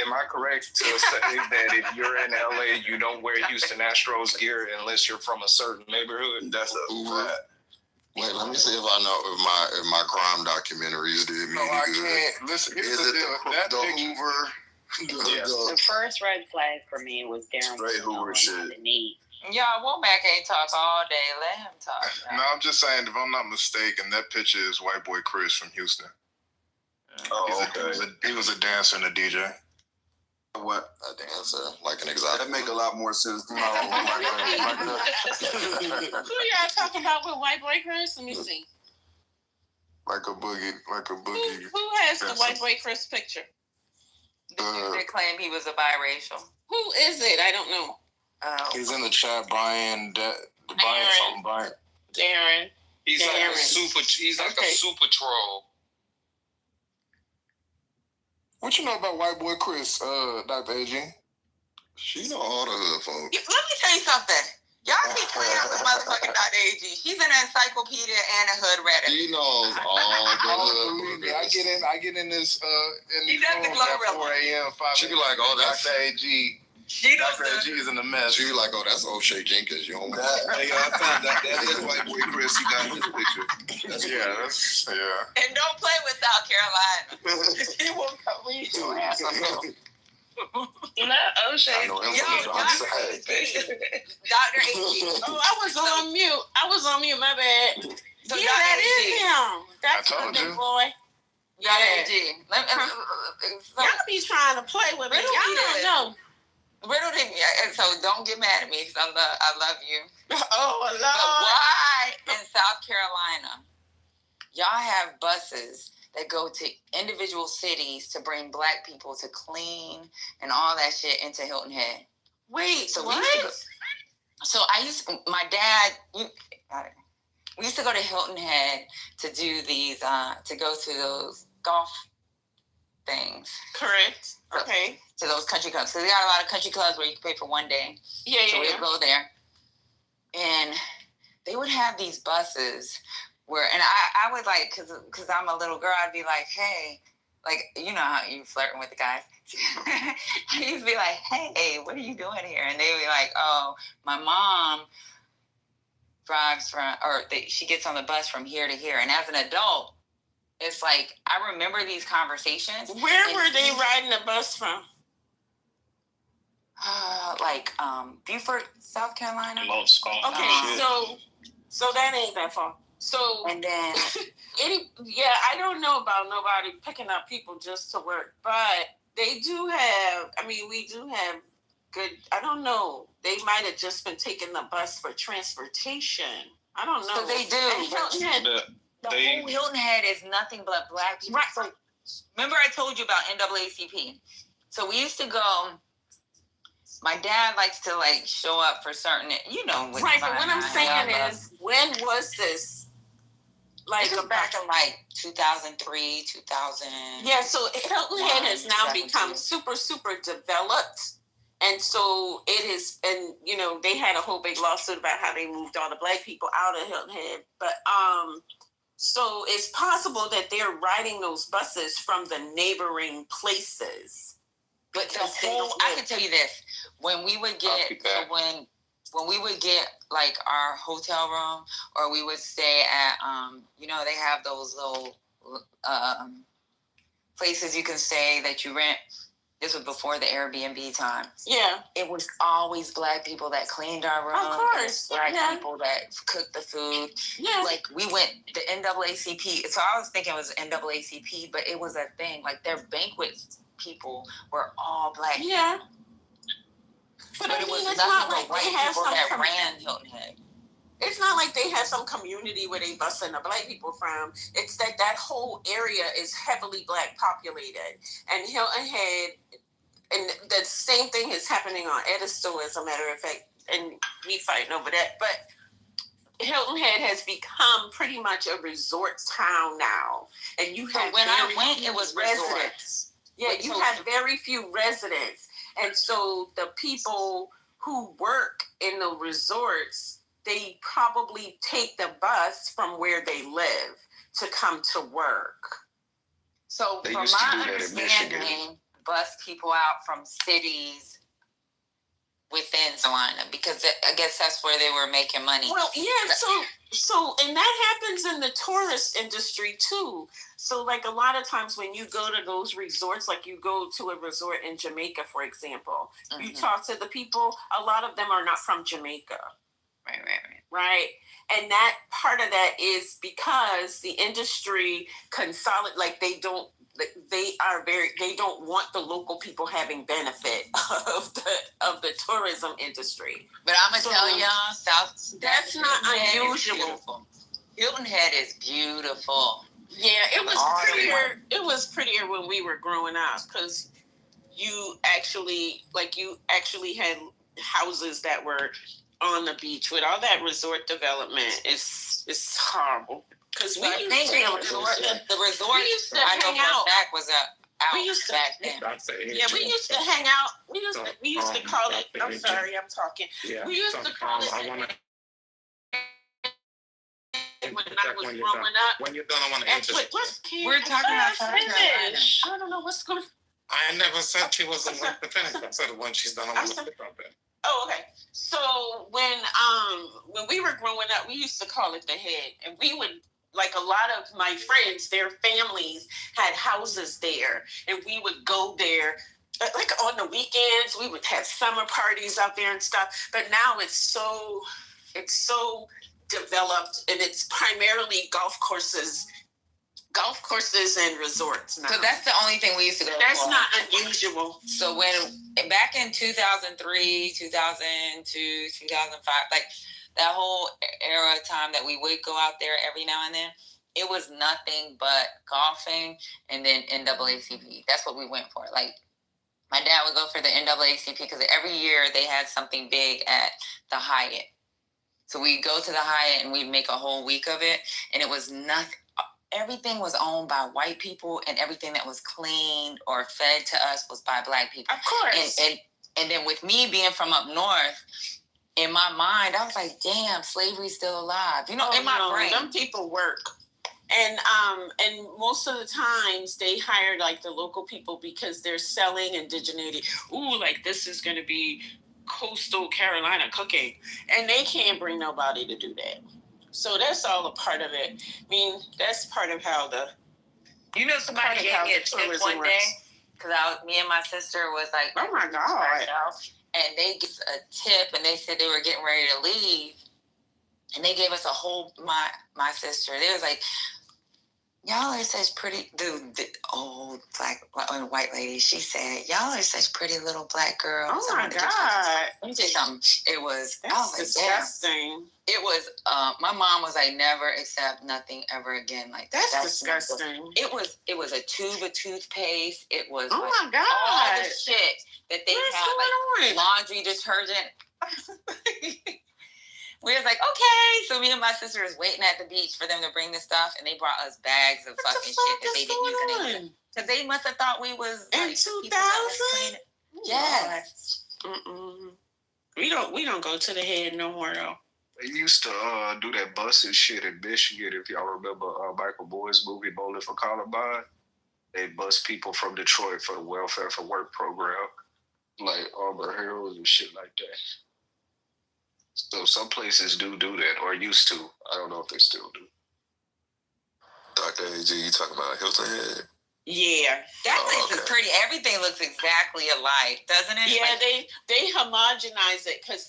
Am I correct to say that if you're in LA, you don't wear Houston Astros gear unless you're from a certain neighborhood? That's a fact. Wait, let me see if I know if my crime documentaries did me any good. Can't. Listen, is it the Hoover? The first red flag for me was Darren. Straight Hoover shit. Y'all, Womack ain't talk all day. Let him talk. No, I'm just saying, if I'm not mistaken, that picture is white boy Chris from Houston. He was a dancer and a DJ. What? A dancer, like an exotic. That make a lot more sense. Who y'all talking about with white boy Chris? Let me see. Like a boogie. Who has the white boy Chris picture? The dude that claimed he was a biracial. Who is it? I don't know. He's in the chat, Brian. Brian. Darren. He's like a super troll. What you know about white boy Chris, Dr. AG? She know all the hood folks. Let me tell you something. Y'all keep playing with motherfucking Dr. AG. She's an encyclopedia and a hood rat. She knows all the hood. I get in this in the at 4 a.m. 5 She be like, oh, that's Dr. AG. Dr. AG is in the mess. She be like, oh, that's O'Shea Jenkins. You don't know that. Hey, I found that is white boy Chris. You got his picture. And don't play with South Carolina. He will come read your ass up. Not O'Shea. Dr. AG. Oh, I was on mute. My bad. So yeah, that is him. That's I told you. Boy. Dr. AG. Y'all be trying to play with me. Y'all don't know. Riddle him, so don't get mad at me because I love you. Oh, Lord. But why in South Carolina, y'all have buses that go to individual cities to bring black people to clean and all that shit into Hilton Head? Wait, so what? My dad, we used to go to Hilton Head to do these, to go to those golf things. Correct. Okay. To those country clubs. So they got a lot of country clubs where you can pay for one day. So we'd go there. And they would have these buses where, and I would like, because I'm a little girl, I'd be like, hey, like, you know how you flirting with the guys. I used to be like, hey, what are you doing here? And they would be like, oh, my mom drives she gets on the bus from here to here. And as an adult, it's like, I remember these conversations. Where were they riding the bus from? Beaufort, South Carolina. Okay, so that ain't that far. So and then I don't know about nobody picking up people just to work, but they do have. I mean, we do have good. I don't know. They might have just been taking the bus for transportation. I don't know. So they do. The whole Hilton Head is nothing but black people. Right. So, remember I told you about NAACP? So we used to go. My dad likes to show up for certain, Right, but what I'm saying is, when was this? Back in 2003, 2000. Yeah, so Hilton Head has now become super, super developed. And so it is, and they had a whole big lawsuit about how they moved all the black people out of Hilton Head. But so it's possible that they're riding those buses from the neighboring places. But I can tell you this: when we would get when we would get our hotel room, or we would stay at they have those little places you can stay that you rent. This was before the Airbnb time. Yeah. It was always Black people that cleaned our room. Of course. Black people that cooked the food. Yeah. Like we went the NAACP. So I was thinking it was NAACP, but it was a thing. Like their banquet people were all Black. Yeah. But I it mean, was it's nothing not but like white they have people some that ran Hilton Head. It's not like they have some community where they busting the Black people from. It's that whole area is heavily Black populated. And Hilton Head, and the same thing is happening on Ediston, as a matter of fact, and we fighting over that. But Hilton Head has become pretty much a resort town now. And you have when I went, it was residents. Yeah, you have very few residents. And so the people who work in the resorts, they probably take the bus from where they live to come to work. So from my understanding, bus people out from cities within Carolina, because I guess that's where they were making money. Well, yeah, so and that happens in the tourist industry too. So like a lot of times when you go to those resorts, like you go to a resort in Jamaica, for example, you talk to the people, a lot of them are not from Jamaica. Right. And that part of that is because the industry like they don't want the local people having benefit of the tourism industry. But I'm gonna tell y'all, that's not unusual. Hilton Head is beautiful. Yeah, it was prettier. It was prettier when we were growing up because you actually had houses that were on the beach. With all that resort development, it's horrible. Because we used to hang out. We used to back then. Yeah, we used to hang out. We used to call it. I'm sorry, I'm talking. We used to call it. When I was growing up. When you're done, I want to interest. We're talking about finish. I don't know what's going on. I never said she wasn't going to finish. I said when she's done, I want to pick up it. Oh, okay. So when we were growing up, we used to call it the Head, and we would, like a lot of my friends, their families had houses there, and we would go there. Like on the weekends, we would have summer parties out there and stuff. But now it's so developed, and it's primarily golf courses and resorts now. So that's the only thing we used to go That's for. not unusual. So when back in 2003, 2002, 2005, like that whole era of time that we would go out there every now and then, it was nothing but golfing and then NAACP. That's what we went for. Like my dad would go for the NAACP because every year they had something big at the Hyatt. So we'd go to the Hyatt and we'd make a whole week of it. And it was nothing. Everything was owned by white people, and everything that was cleaned or fed to us was by Black people. Of course. And then with me being from up north, in my mind, I was like, damn, slavery's still alive. You know, in my brain. Them people work. And most of the times they hire like the local people because they're selling indigeneity. Ooh, like this is going to be coastal Carolina cooking. And they can't bring nobody to do that. So that's all a part of it. I mean, that's part of how You know, somebody gave me a tip one day because me and my sister was like, oh my God. And they gave us a tip, and they said they were getting ready to leave. And they gave us a whole, my sister, they was like, y'all are such pretty, the old Black and white lady, she said, y'all are such pretty little Black girls. Oh my God. Let me tell you something. It was, I was like, disgusting. Damn. It was, my mom was like, never accept nothing ever again. Like that's disgusting. It was a tube of toothpaste. It was my God. All the shit that they had, like laundry detergent. We was like, okay. So me and my sister was waiting at the beach for them to bring the stuff, and they brought us bags of fucking shit that they didn't use anymore. Because they must have thought we was in like, 2000. Yes. We don't go to the Head no more though. They used to do that busing shit in Michigan. If y'all remember Michael Boyd's movie Bowling for Columbine, they bust people from Detroit for the Welfare for Work program, like Arbor Hills and shit like that. So some places do that, or used to. I don't know if they still do. got that, AG? You talking about Hilton Head? Yeah, that place is pretty. Everything looks exactly alike, doesn't it? Yeah, like, they homogenize it because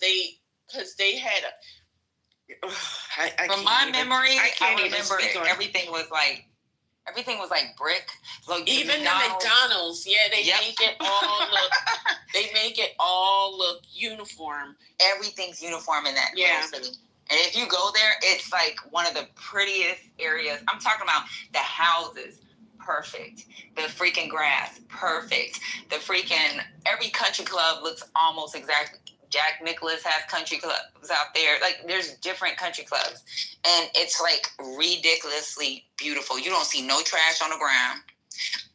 they had from my memory, I remember everything was like brick. Like even the McDonald's, yeah, they make it all look. They make it all look uniform. Everything's uniform in that little city. And if you go there, it's like one of the prettiest areas. I'm talking about the houses, perfect. The freaking grass, perfect. The freaking, every country club looks almost exactly. Jack Nicklaus has country clubs out there. Like, there's different country clubs. And it's like ridiculously beautiful. You don't see no trash on the ground.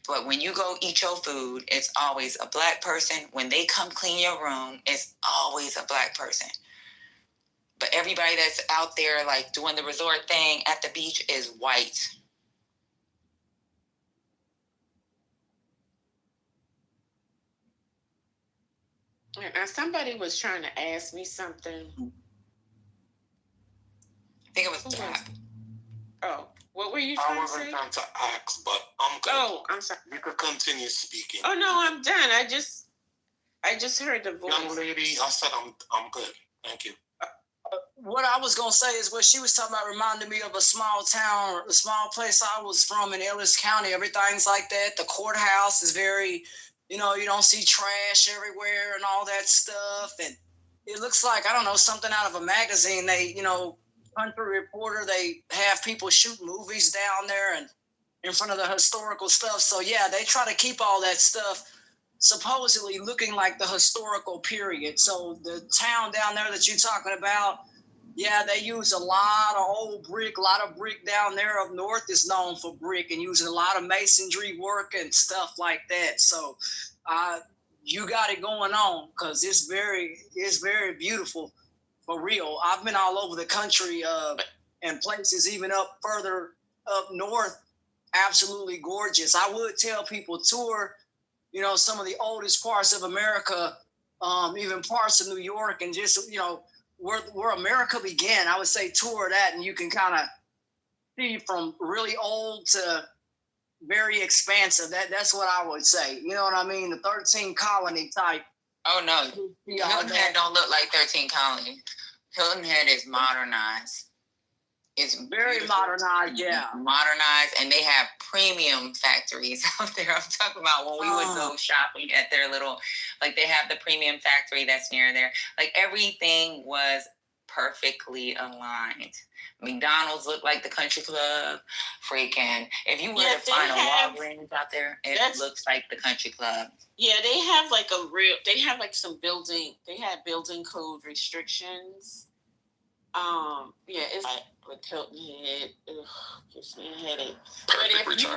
But when you go eat your food, it's always a black person. When they come clean your room, it's always a black person. But everybody that's out there, like, doing the resort thing at the beach is white. Now, somebody was trying to ask me something. I think it was Jack. Oh, what were you trying to say? I wasn't trying to ask, but I'm good. Oh, I'm sorry. You could continue speaking. Oh, no, I'm done. I just heard the voice. Young lady, I said I'm good. Thank you. What I was going to say is what she was talking about reminded me of a small town, a small place I was from in Ellis County. Everything's like that. The courthouse is very, you don't see trash everywhere and all that stuff. And it looks like, I don't know, something out of a magazine. They, Country Reporter, they have people shoot movies down there and in front of the historical stuff. So, yeah, they try to keep all that stuff supposedly looking like the historical period. So the town down there that you're talking about, yeah, they use a lot of old brick. A lot of brick down there up north is known for brick and using a lot of masonry work and stuff like that. So you got it going on because it's very beautiful for real. I've been all over the country and places even up further up north. Absolutely gorgeous. I would tell people tour, some of the oldest parts of America, even parts of New York and just, where America began. I would say tour that and you can kind of see from really old to very expansive. That's what I would say. You know what I mean? The 13 colony type. Oh, no. Hilton Head don't look like 13 colony. Hilton Head is modernized. It's very beautiful. Modernized, yeah. Modernized, and they have premium factories out there. I'm talking about when we would go shopping at their little, like they have the premium factory that's near there. Like everything was perfectly aligned. McDonald's looked like the country club. Freaking, if you were to find a Walgreens out there, it looks like the country club. Yeah, they have like some building, they have building code restrictions. It's like with Hilton Head, gives me a headache. But if you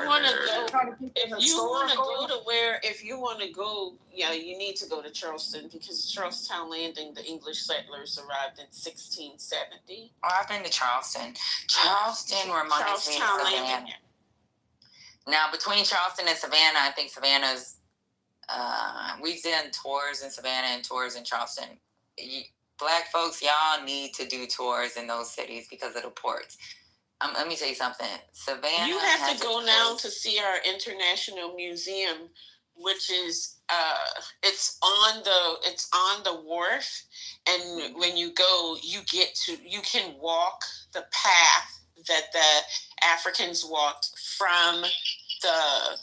want to go, you need to go to Charleston because Charlestown Landing, the English settlers arrived in 1670. Oh, I've been to Charleston. Charleston reminds me of Savannah. Now, between Charleston and Savannah, I think Savannah's, we've done tours in Savannah and tours in Charleston. Black folks, y'all need to do tours in those cities because of the ports. Let me tell you something. Savannah. You have to go now to see our International Museum, which is it's on the wharf, and when you go, you can walk the path that the Africans walked from the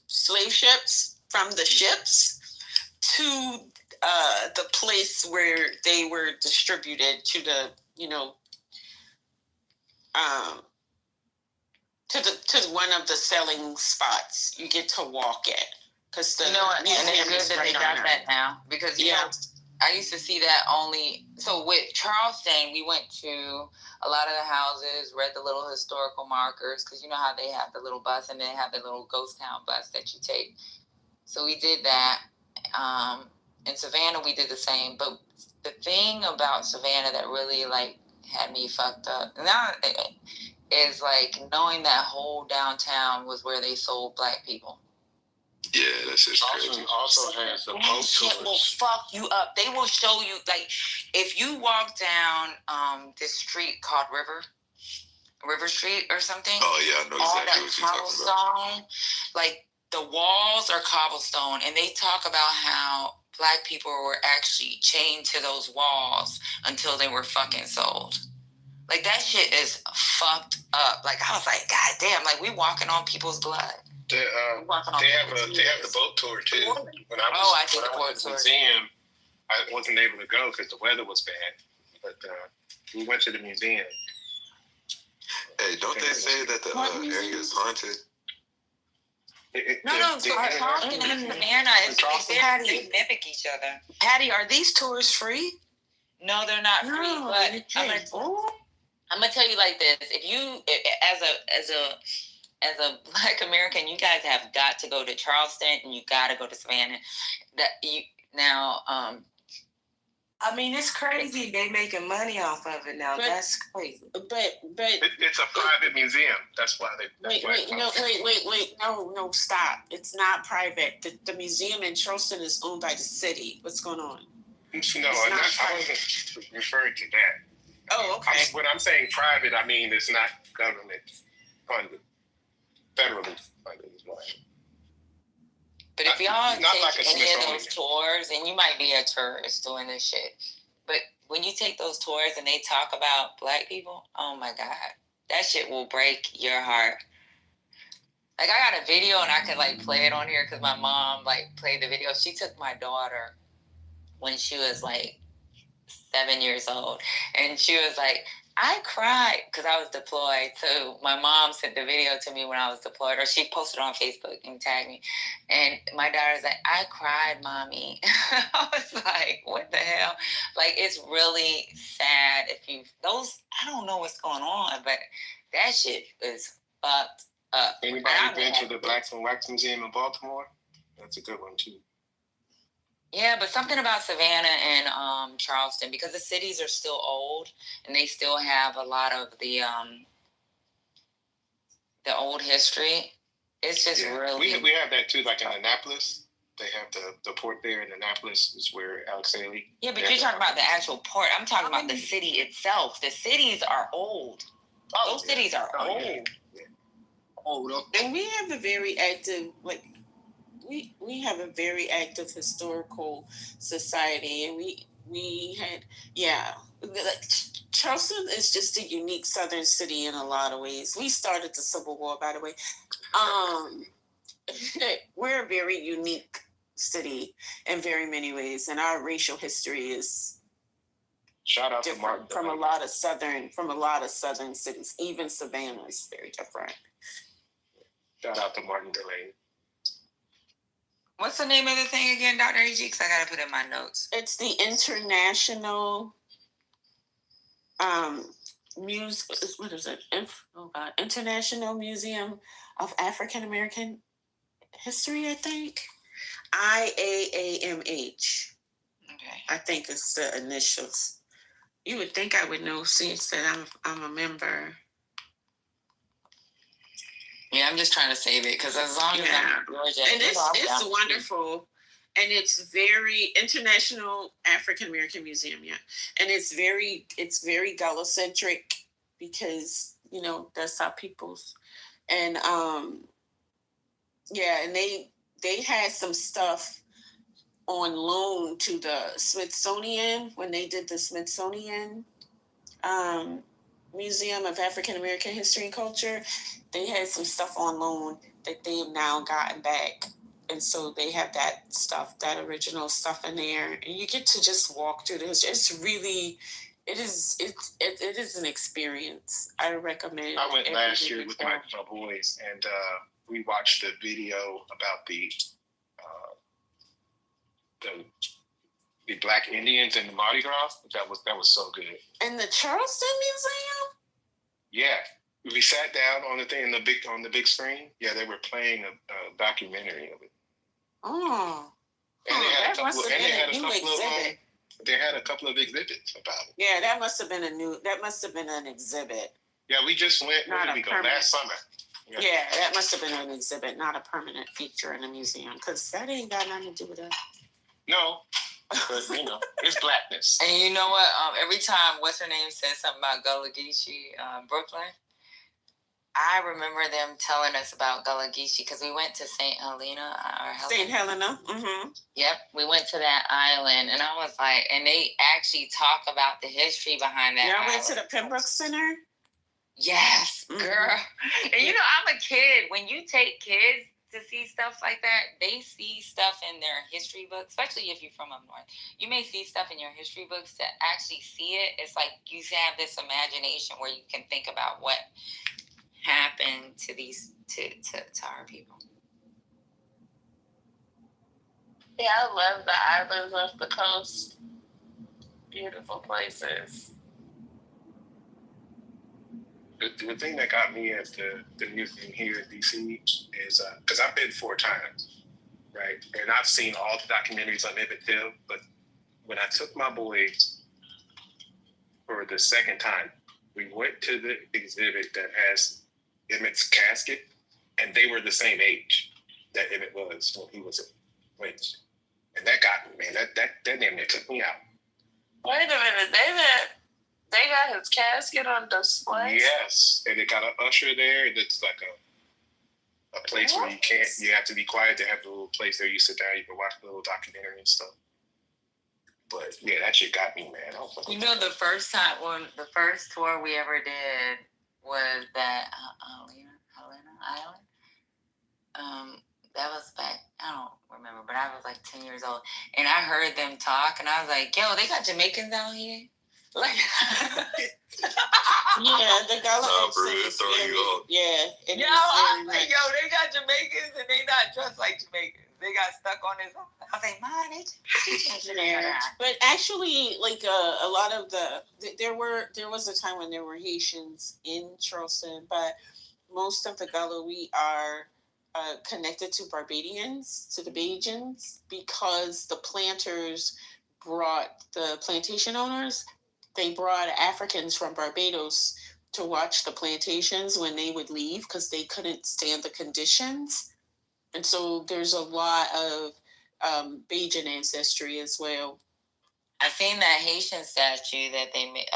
slave ships, from the ships to the place where they were distributed to the, to one of the selling spots. You get to walk it because and it's good that they got that now because I used to see that only. So with Charleston, we went to a lot of the houses, read the little historical markers because you know how they have the little bus and they have the little ghost town bus that you take. So we did that. In Savannah, we did the same. But the thing about Savannah that really, had me fucked up now is, knowing that whole downtown was where they sold black people. Yeah, that's just crazy. Also has the boat shit will fuck you up. They will show you, if you walk down this street called River Street or something. Oh yeah, I know All exactly that what you're talking about. cobblestone, like the walls are cobblestone, and they talk about how Black people were actually chained to those walls until they were fucking sold. Like that shit is fucked up. Like I was like, God damn! Like we walking on people's blood. They have the boat tour too. When I was at the museum, I wasn't able to go because the weather was bad. But we went to the museum. Hey, don't they say that the area is haunted? No. So Charleston and Savannah they mimic each other. Patty, are these tours free? No, they're not free. But I'm gonna tell you like this: if you, as a Black American, you guys have got to go to Charleston and you got to go to Savannah. I mean, it's crazy. They making money off of it now. That's crazy. But it's a private museum. That's why they. Wait. No, stop. It's not private. The museum in Charleston is owned by the city. What's going on? No, I wasn't referring to that. Oh, okay. When I'm saying private, I mean it's not government funded, federally funded as well. But if y'all take any of those tours, and you might be a tourist doing this shit, but when you take those tours and they talk about Black people, oh my God, that shit will break your heart. Like I got a video and I could like play it on here because my mom like played the video. She took my daughter when she was like 7 years old, and she was like, I cried because I was deployed. So my mom sent the video to me when I was deployed, or she posted on Facebook and tagged me. And my daughter's like, I cried, Mommy. I was like, what the hell? Like, it's really sad I don't know what's going on, but that shit is fucked up. Anybody been to the Blacks and Wax Museum in Baltimore? That's a good one too. Yeah, but something about Savannah and Charleston, because the cities are still old and they still have a lot of the old history. It's just really. We have that too, like in Annapolis. They have the port there in Annapolis is where Alex Haley. Yeah, but you're talking about the actual port. I'm talking about the city itself. The cities are old. Those cities are old. Yeah. Old. And we have a very active, we have a very active historical society, and we had Charleston is just a unique southern city in a lot of ways. We started the Civil War, by the way. We're a very unique city in very many ways, and our racial history is shout out different to Martin from a lot of southern cities. Even Savannah is very different. Shout out to Martin Delane. What's the name of the thing again, Dr. AG? Because I got to put it in my notes. It's the International what is it? International Museum of African American History, I think. IAAMH. Okay. I think it's the initials. You would think I would know since that I'm a member. Yeah, I'm just trying to save it because as long as I'm in Georgia, and it's wonderful, and it's very International African American Museum, and it's very Gullah-centric because that's how people's and and they had some stuff on loan to the Smithsonian when they did the Smithsonian Museum of African American History and Culture. They had some stuff on loan that they have now gotten back. And so they have that stuff, that original stuff in there. And you get to just walk through the history. It's really, it is an experience. I recommend. I went last year with my boys, and we watched a video about the Black Indians and the Mardi Gras. That was so good. In the Charleston Museum? Yeah. We sat down on the thing on the big screen. Yeah, they were playing a documentary of it. Oh. And they had that must have been a new exhibit. They had a couple of exhibits about it. Yeah, that must have been an exhibit. Yeah, we just went last summer. Yeah, that must have been an exhibit, not a permanent feature in a museum, because that ain't got nothing to do with us. No, but it's blackness. And you know what? Every time what's her name says something about Gullah Geechee, Brooklyn, I remember them telling us about Gullah Geechee because we went to St. Helena. St. Helena. Mm-hmm. Yep, we went to that island, and I was like, and they actually talk about the history behind that. Y'all went to the Pembroke Center? Yes, girl. And you know, I'm a kid. When you take kids to see stuff like that, they see stuff in their history books, especially if you're from up north. You may see stuff in your history books. To actually see it, it's like you have this imagination where you can think about what happened to these to our people. Yeah, I love the islands off the coast. Beautiful places. The thing that got me at the museum here in DC is because I've been 4 times, right? And I've seen all the documentaries on Emmett Till, but when I took my boys for the second time, we went to the exhibit that has Emmett's casket, and they were the same age that Emmett was when he was lynched. And that got me, man. That damn near took me out. Wait a minute, they got his casket on display? Yes, and it got an usher there. That's like a place where you have to be quiet. They have a little place there. You sit down, you can watch a little documentary and stuff. But yeah, that shit got me, man. I was like, you know, the first tour we ever did was that Helena Island. That was back, I don't remember, but I was like 10 years old. And I heard them talk, and I was like, yo, they got Jamaicans out here? Like, yeah, the Gullah accent. Yeah. Yo, I was like, yo, they got Jamaicans, and they not dressed like Jamaicans. They got stuck on this. I was like, man, yeah. But actually, like a lot of there was a time when there were Haitians in Charleston, but most of the Gullah, we are connected to Barbadians, to the Bajans, because the planters brought the plantation owners. They brought Africans from Barbados to watch the plantations when they would leave because they couldn't stand the conditions. And so there's a lot of Bajan ancestry as well. I've seen that Haitian statue that they made.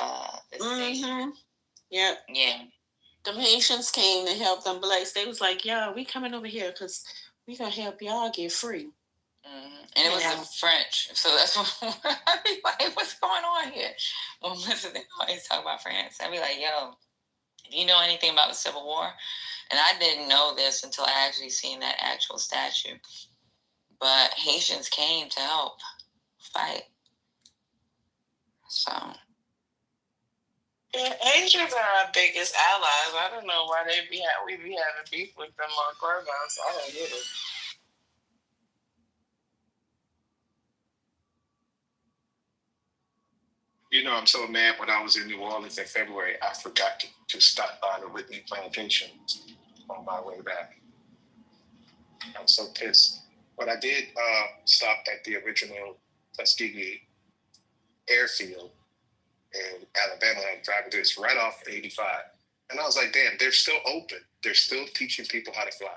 Yep. Yeah. The Haitians came to help them blacks. They was like, yeah, we coming over here because we going to help y'all get free. And it was the French. So that's what I'd be like, what's going on here? Well, listen, they always talk about France. I'd be like, yo, do you know anything about the Civil War? And I didn't know this until I actually seen that actual statue. But Haitians came to help fight. So. Yeah, Asians are our biggest allies. I don't know why we be having beef with them on Clubhouse. I don't get it. You know, I'm so mad when I was in New Orleans in February, I forgot to stop by the Whitney Plantation on my way back. I'm so pissed. But I did stop at the original Tuskegee airfield in Alabama. I'm driving through, it's right off 85. And I was like, damn, they're still open. They're still teaching people how to fly.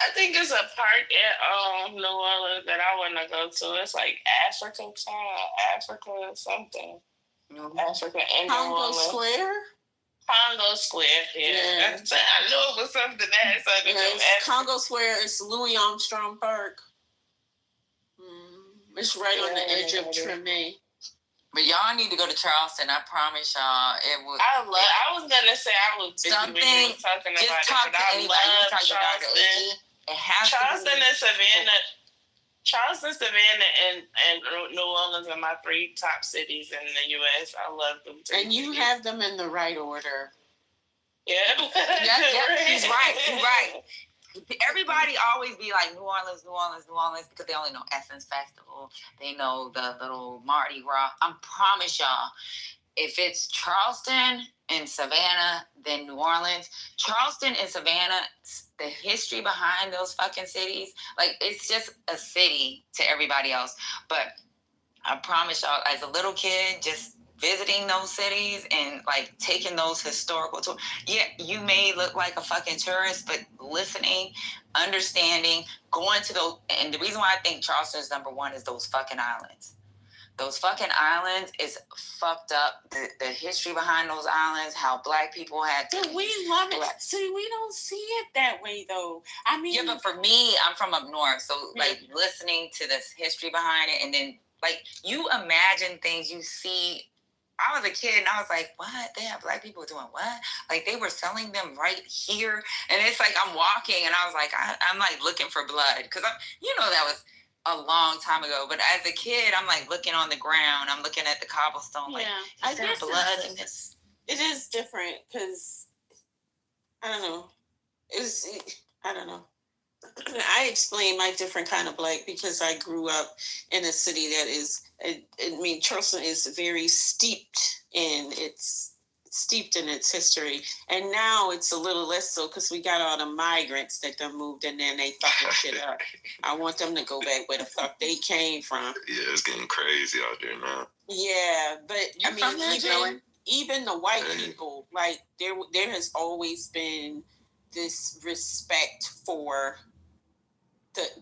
I think it's a park at New Orleans that I want to go to. It's like Africa something. Africa and Congo Square? Congo Square, yeah. I knew it was something that Congo Square is Louis Armstrong Park. It's right on the edge of Treme. But y'all need to go to Charleston. I promise y'all, it would. I was gonna say I was something. Talking just about talk it, to anybody. You talk to Dr. AG. It has Charleston to be and Savannah. Charleston, Savannah, and New Orleans are my 3 top cities in the U.S. I love them. And you have them in the right order. Yeah. Yep. He's right. Everybody always be like New Orleans, because they only know Essence Festival. They know the little Mardi Gras. I promise y'all, if it's Charleston and Savannah, then New Orleans. Charleston and Savannah, the history behind those fucking cities, like it's just a city to everybody else. But I promise y'all, as a little kid, just visiting those cities and like taking those historical tours. Yeah, you may look like a fucking tourist, but listening, understanding, going to those. And the reason why I think Charleston is number 1 is those fucking islands. those fucking islands is fucked up. The history behind those islands, how black people had to. But we love it. See, we don't see it that way though. I mean, yeah, but for me, I'm from up north, so like listening to this history behind it, and then like you imagine things you see. I was a kid and I was like, what? They have black people doing what? Like they were selling them right here. And it's like I'm walking and I was like, I'm like looking for blood. Because that was a long time ago. But as a kid, I'm like looking on the ground. I'm looking at the cobblestone. Like, is there blood in this? It is different because, I don't know. I don't know. I explain my different kind of black because I grew up in a city that is, Charleston is very steeped in its history. And now it's a little less so because we got all the migrants that done moved in there and they fucking shit up. I want them to go back where the fuck they came from. Yeah, it's getting crazy out there now. Yeah, but even the white people, like there has always been this respect for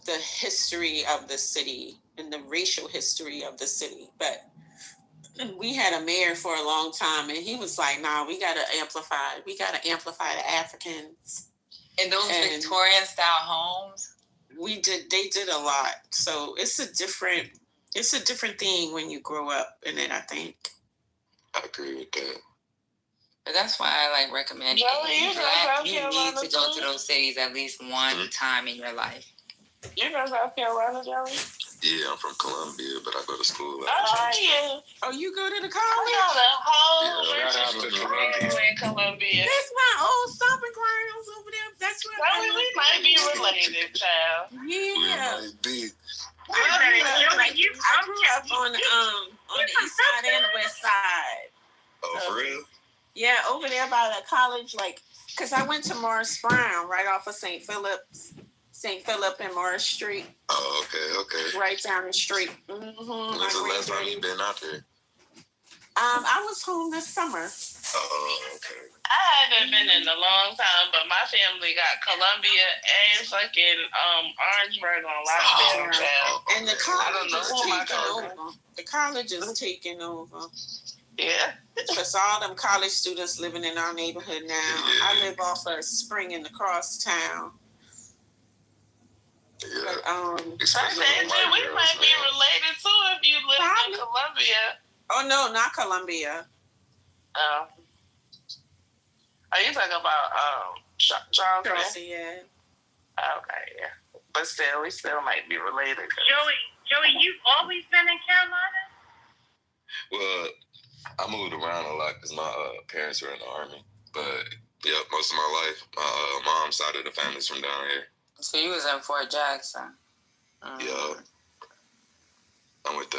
the history of the city and the racial history of the city. But we had a mayor for a long time and he was like, nah, we gotta amplify the Africans. And those Victorian style homes? They did a lot. So it's a different thing when you grow up in it, I think. I agree with that. But that's why I like recommend you need to go to those cities at least one time in your life. You're from South Carolina, Joey? Yeah, I'm from Columbia, but I go to school. Oh, you go to the college? I got a whole in Columbia. That's my old stomping grounds over there. That's where we might be related, child. Yeah. We might be. I grew up on the east side and the west side. Oh, for real? Yeah, over there by the college, because I went to Morris Brown right off of St. Philip and Morris Street. Oh, okay. Right down the street. When's the last time you been out there? I was home this summer. Oh, okay. I haven't been in a long time, but my family got Columbia and fucking Orangeburg on lockdown. And the college is taking over. The college is taking over. Yeah. Because all them college students living in our neighborhood now. Yeah. I live off of Spring in the Crosstown. Yeah. But, we might be related too if you live in Columbia. Oh no, not Columbia. Oh. Are you talking about Charleston? Yeah. Okay, yeah. But still, we still might be related. Joey, you've always been in Carolina? Well, I moved around a lot because my parents were in the Army. But, yeah, most of my life, my mom's side of the family's from down here. So you was in Fort Jackson? Yeah. I went to,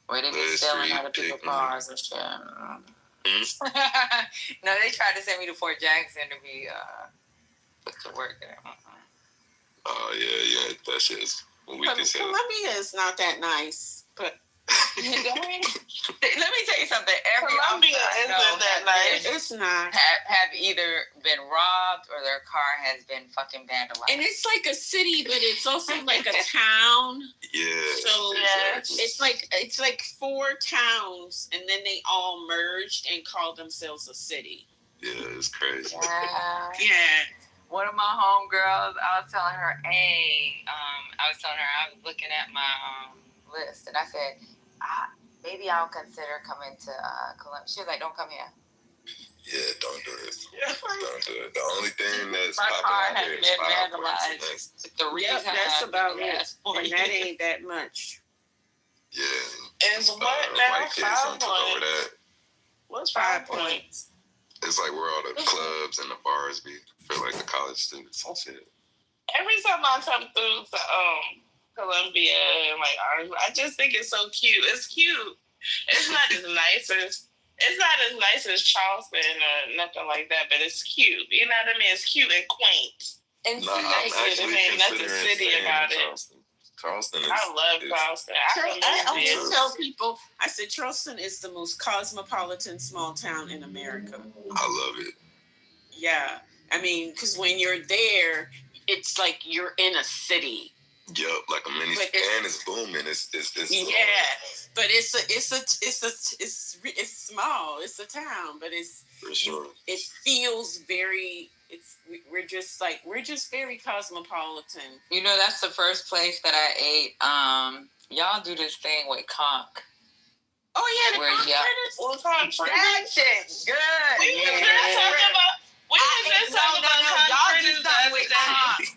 where they be stealing other people's cars and shit. No, they tried to send me to Fort Jackson to be, put to work there. Oh, yeah, that shit is Columbia is not that nice, but let me tell you something. Columbia isn't that nice. It's not. Have either been robbed or their car has been fucking vandalized. And it's like a city, but it's also like a town. Yeah. So exactly. it's like 4 towns, and then they all merged and called themselves a city. Yeah, it's crazy. Yeah. One of my homegirls, I was telling her, I was looking at my list, and I said, maybe I'll consider coming to Columbia. She was like, don't come here. Yeah, don't do it. Don't do it. The only thing that's my car popping out has here been is vandalized. That's about it. And that ain't that much. Yeah. It's what now? White kids took over that. What's 5 points? It's like where all the clubs and the bars be for like the college students and shit. Every time I come through to Columbia and like Orange, I just think it's so cute. It's cute. It's not as nice as Charleston or nothing like that, but it's cute. You know what I mean? It's cute and quaint. And I'm nothing city about it. Charleston is, I love Charleston. I always tell people, I said Charleston is the most cosmopolitan small town in America. I love it. Yeah. I mean, because when you're there, it's like you're in a city. Yep, like a mini, and it's booming. It's but it's small. It's a town, but it's for sure. It feels very. We're just very cosmopolitan. You know, that's the first place that I ate. Y'all do this thing with conch. Oh yeah, the conch fritters. Well, conch fritters. That shit's good. We was just talking about. Y'all do something with conch.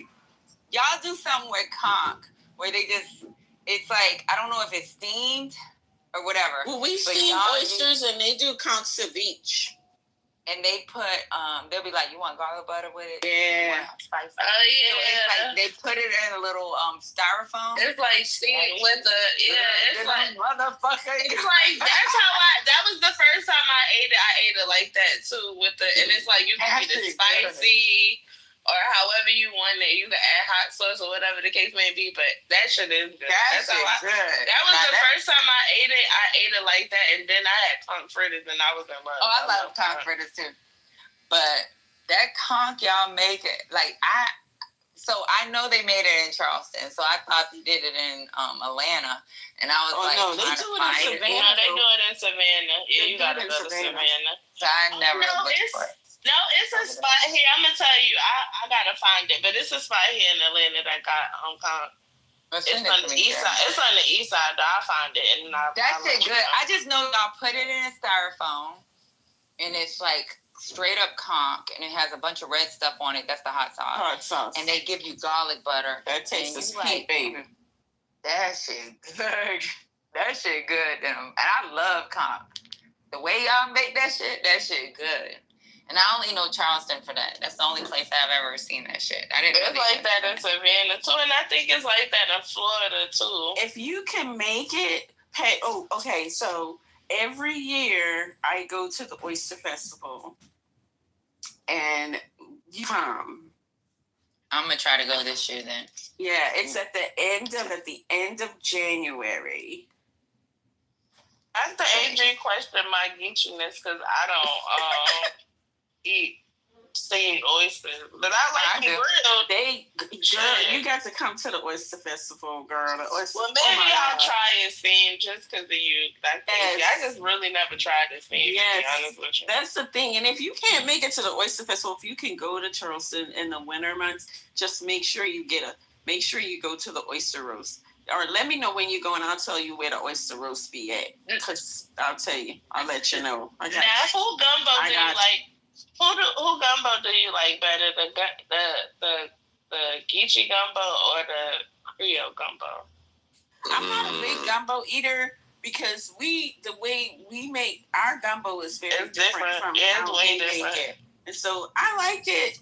Y'all do something with conch where they just. It's like, I don't know if it's steamed or whatever. Well, we steam oysters and they do conch ceviche. And they put, they'll be like, you want garlic butter with it? Yeah. Spicy. Oh, yeah. So it's like they put it in a little styrofoam. It's like steamed with the, it's like, motherfucker. It's like, that was the first time I ate it. I ate it like that too with the, and it's like, you can get it spicy. Or however you want it, you can add hot sauce or whatever the case may be. But that shit is good. That's good. That was the first time I ate it. I ate it like that, and then I had conch fritters, and I was in love. Oh, I love conch fritters too. But that conch y'all make it So I know they made it in Charleston, so I thought they did it in Atlanta, and I was no, they do it in Savannah. No, they do it in Savannah. Yeah, you gotta go to Savannah. So I never looked for it. No, it's a spot here. I'm gonna tell you, I gotta find it, but it's a spot here in Atlanta that got conch. It's on the east side. It's on the east side. Though. I find it, and that shit good. I just know y'all put it in a styrofoam, and it's like straight up conch, and it has a bunch of red stuff on it. That's the hot sauce. Hot sauce. And they give you garlic butter. That tastes sweet, baby. That shit good. That shit good. And I love conch. The way y'all make that shit good. And I only know Charleston for that. That's the only place I've ever seen that shit. I didn't. It's like that in Savannah too, and I think it's like that in Florida too. If you can make it, pay. Oh, okay. So every year I go to the Oyster Festival, and you come. I'm gonna try to go this year then. Yeah, it's at the end of January. I have to AJ question my geechiness because I don't eat steamed oysters, but I like them grilled. You got to come to the Oyster Festival, girl. Well, maybe I'll try it steamed just because of you. I just really never tried it steamed. To be honest with you. That's the thing. And if you can't make it to the Oyster Festival, if you can go to Charleston in the winter months, just make sure you go to the oyster roast. Or let me know when you go, and I'll tell you where the oyster roast be at. Because I'll tell you. I'll let you know. Who gumbo do you like? Who gumbo do you like better? The Geechee gumbo or the Creole gumbo? I'm not a big gumbo eater because the way we make our gumbo is very different from how we make it. And so I like it,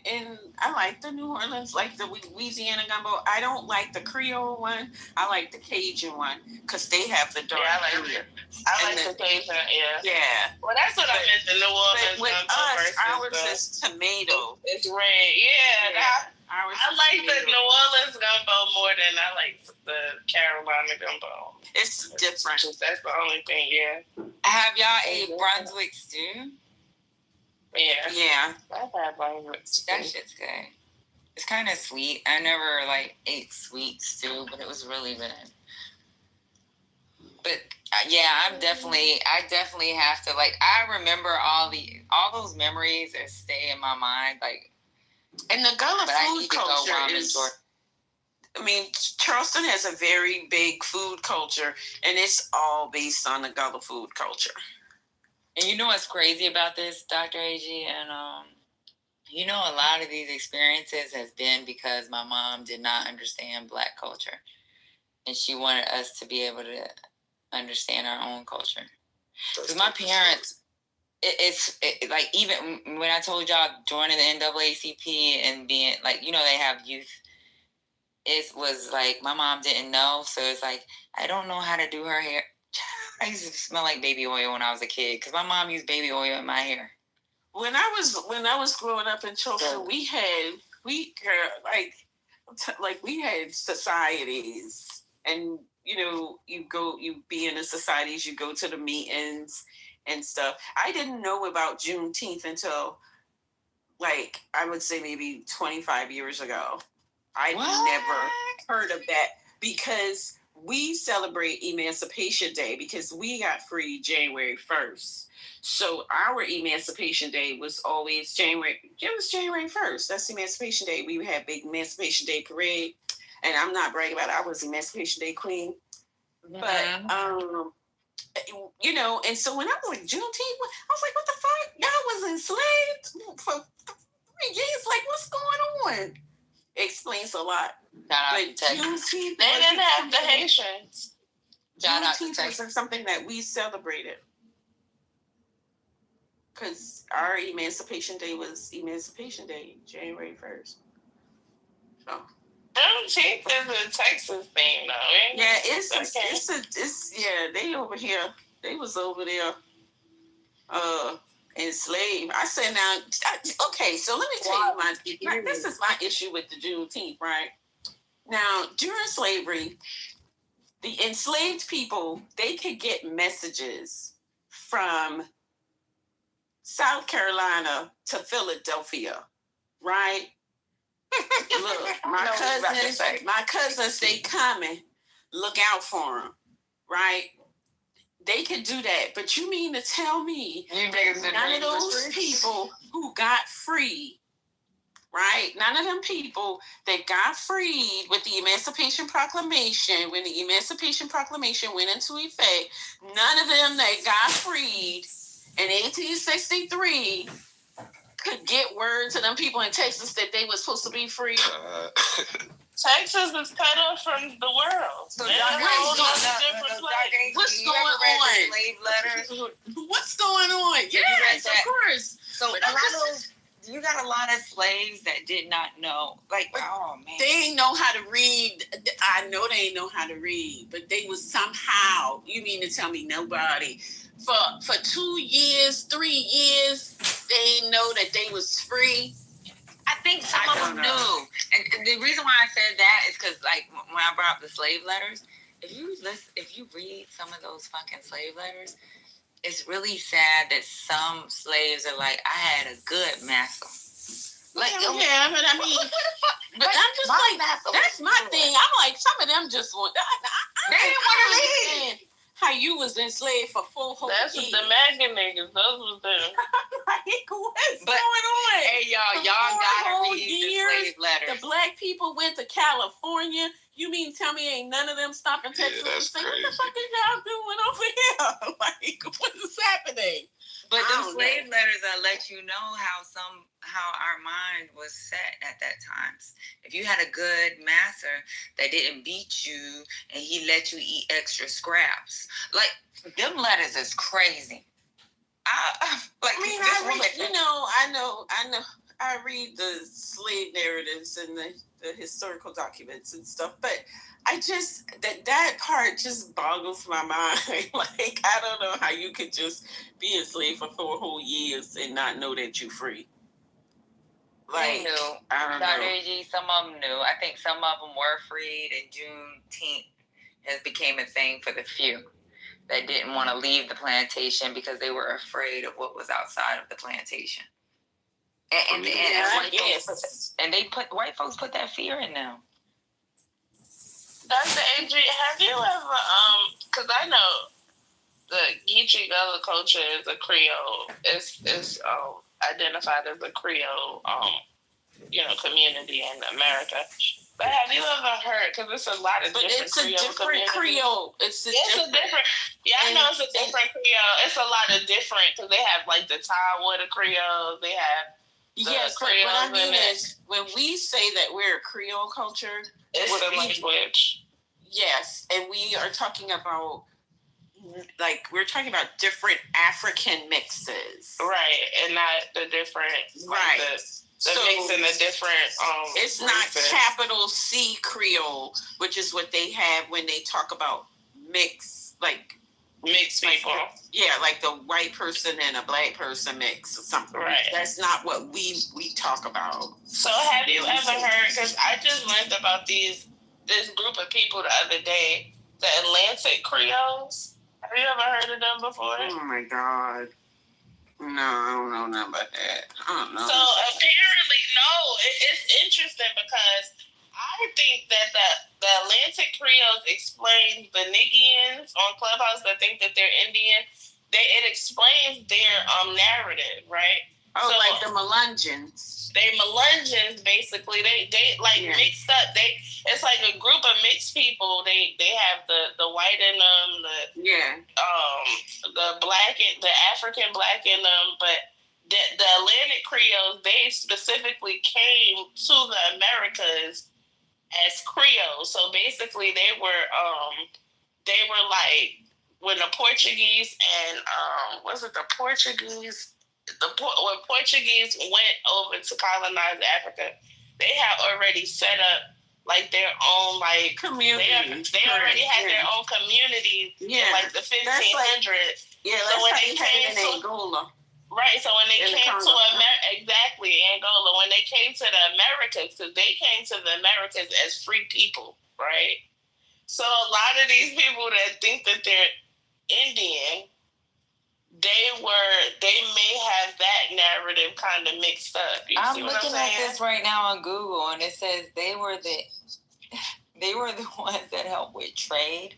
and I like the New Orleans, like the Louisiana gumbo. I don't like the Creole one. I like the Cajun one because they have the dark. Yeah, I like the Cajun. Yeah. Yeah. Well, that's what I meant. The New Orleans with gumbo us, versus ours is tomato. It's red. Yeah. I like the New Orleans gumbo more than I like the Carolina gumbo. It's different. That's the only thing. Yeah. Have y'all ate Brunswick stew? Yeah. I've had Brunswick stew. That shit's good. It's kind of sweet. I never ate sweet stew, but it was really good. But I definitely have to I remember all those memories that stay in my mind. And the Gullah food culture is. I mean, Charleston has a very big food culture, and it's all based on the Gullah food culture. And you know what's crazy about this, Dr. AG? And a lot of these experiences has been because my mom did not understand Black culture, and she wanted us to be able to understand our own culture. Because my parents, even when I told y'all joining the NAACP and being they have youth. It was like my mom didn't know, so it's like I don't know how to do her hair. I used to smell like baby oil when I was a kid because my mom used baby oil in my hair. When I was growing up in Charleston, we had societies, and you be in the societies, you go to the meetings and stuff. I didn't know about Juneteenth until I would say maybe 25 years ago. I've never heard of that because we celebrate Emancipation Day because we got free January 1st. So our Emancipation Day was always January 1st. That's Emancipation Day. We had big Emancipation Day parade. And I'm not bragging about it. I was Emancipation Day queen. But, and so when I was like Juneteenth, I was like, what the fuck? Y'all was enslaved for 3 years. Like, what's going on? Explains a lot. But Juneteenth, they didn't have the Haitians. Juneteenth was something that we celebrated. Because our Emancipation Day was Emancipation Day, January 1st. So. Juneteenth is a Texas thing, though. Yeah, it's they over here. They was over there enslaved. I said now, okay, so let me tell you this is my issue with the Juneteenth, right? Now, during slavery, the enslaved people, they could get messages from South Carolina to Philadelphia, right? Look, my cousins, they coming. Look out for them, right? They could do that, but you mean to tell me none of those people who got free, right? None of them people that got freed with the Emancipation Proclamation, when the Emancipation Proclamation went into effect, none of them that got freed in 1863 could get word to them people in Texas that they were supposed to be free. Texas is cut off from the world. So what's going on? Slave letters. What's going on? Yes, of course. So you got a lot of slaves that did not know. Like, oh man, they didn't know how to read. I know they didn't know how to read, but they was somehow. You mean to tell me nobody? For 2 years, 3 years, they didn't know that they was free. I think some of them knew. And the reason why I said that is because, like, when I brought up the slave letters, if you read some of those fucking slave letters, it's really sad that some slaves are like, I had a good master. Like, but I mean, but I'm just like, that's my thing. I'm like, some of them just want. They didn't want to leave. How you was enslaved for 4 whole years. That's what the MAGA niggas. Those was them. Like, what's going on? Hey, y'all gotta read the slave letters. The black people went to California. You mean tell me ain't none of them stopping Texas and saying, what the fuck is y'all doing over here? Like, what is happening? But those slave letters let you know how our mind was set at that time. If you had a good master that didn't beat you and he let you eat extra scraps, like them letters is crazy. I read the slave narratives and the historical documents and stuff, but I just that part just boggles my mind. Like, I don't know how you could just be enslaved for 4 whole years and not know that you're free. Like, knew. I don't know. Some of them knew. I think some of them were freed, and Juneteenth has became a thing for the few that didn't want to leave the plantation because they were afraid of what was outside of the plantation. And white folks put that fear in them. Dr. Adrian, have you ever, because I know the Geechee Gullah culture is a Creole, is identified as a Creole, community in America. But have you ever heard, because it's a lot of different Creole. It's a different, I know it's a different Creole. It's a lot of different, because they have like the Taiwan Creole, they have Creole. What I mean is, when we say that we're a Creole culture, it's a language. Yes, and we are talking about, we're talking about different African mixes. Right, and not the different, right. The mix and the different, it's not races. Capital C Creole, which is what they have when they talk about mixed people. Like the white person and a black person mix or something. Right. That's not what we talk about. So have you ever heard, because I just learned about this group of people the other day, the Atlantic Creoles. Have you ever heard of them before? Oh my God. No, I don't know nothing about that. I don't know. So apparently, no. It's interesting because I think that the Atlantic Creoles explains the Nigians on Clubhouse that think that they're Indian. It explains their narrative, right? Oh, so, like the Melungeons. They Melungeons basically. They mixed up. It's like a group of mixed people. They have the white in them, the black and the African black in them, but the Atlantic Creoles, they specifically came to the Americas as Creoles. So basically they were like when the Portuguese and when Portuguese went over to colonize Africa, they had already set up like their own like community. They already had their own community in like the 1500s. So when they came to Angola. Right, so when they came to Angola, when they came to the Americas, because they came to the Americas as free people, right? So a lot of these people that think that they're Indian, they may have that narrative kind of mixed up. I'm looking at this right now on Google, and it says they were the ones that helped with trade,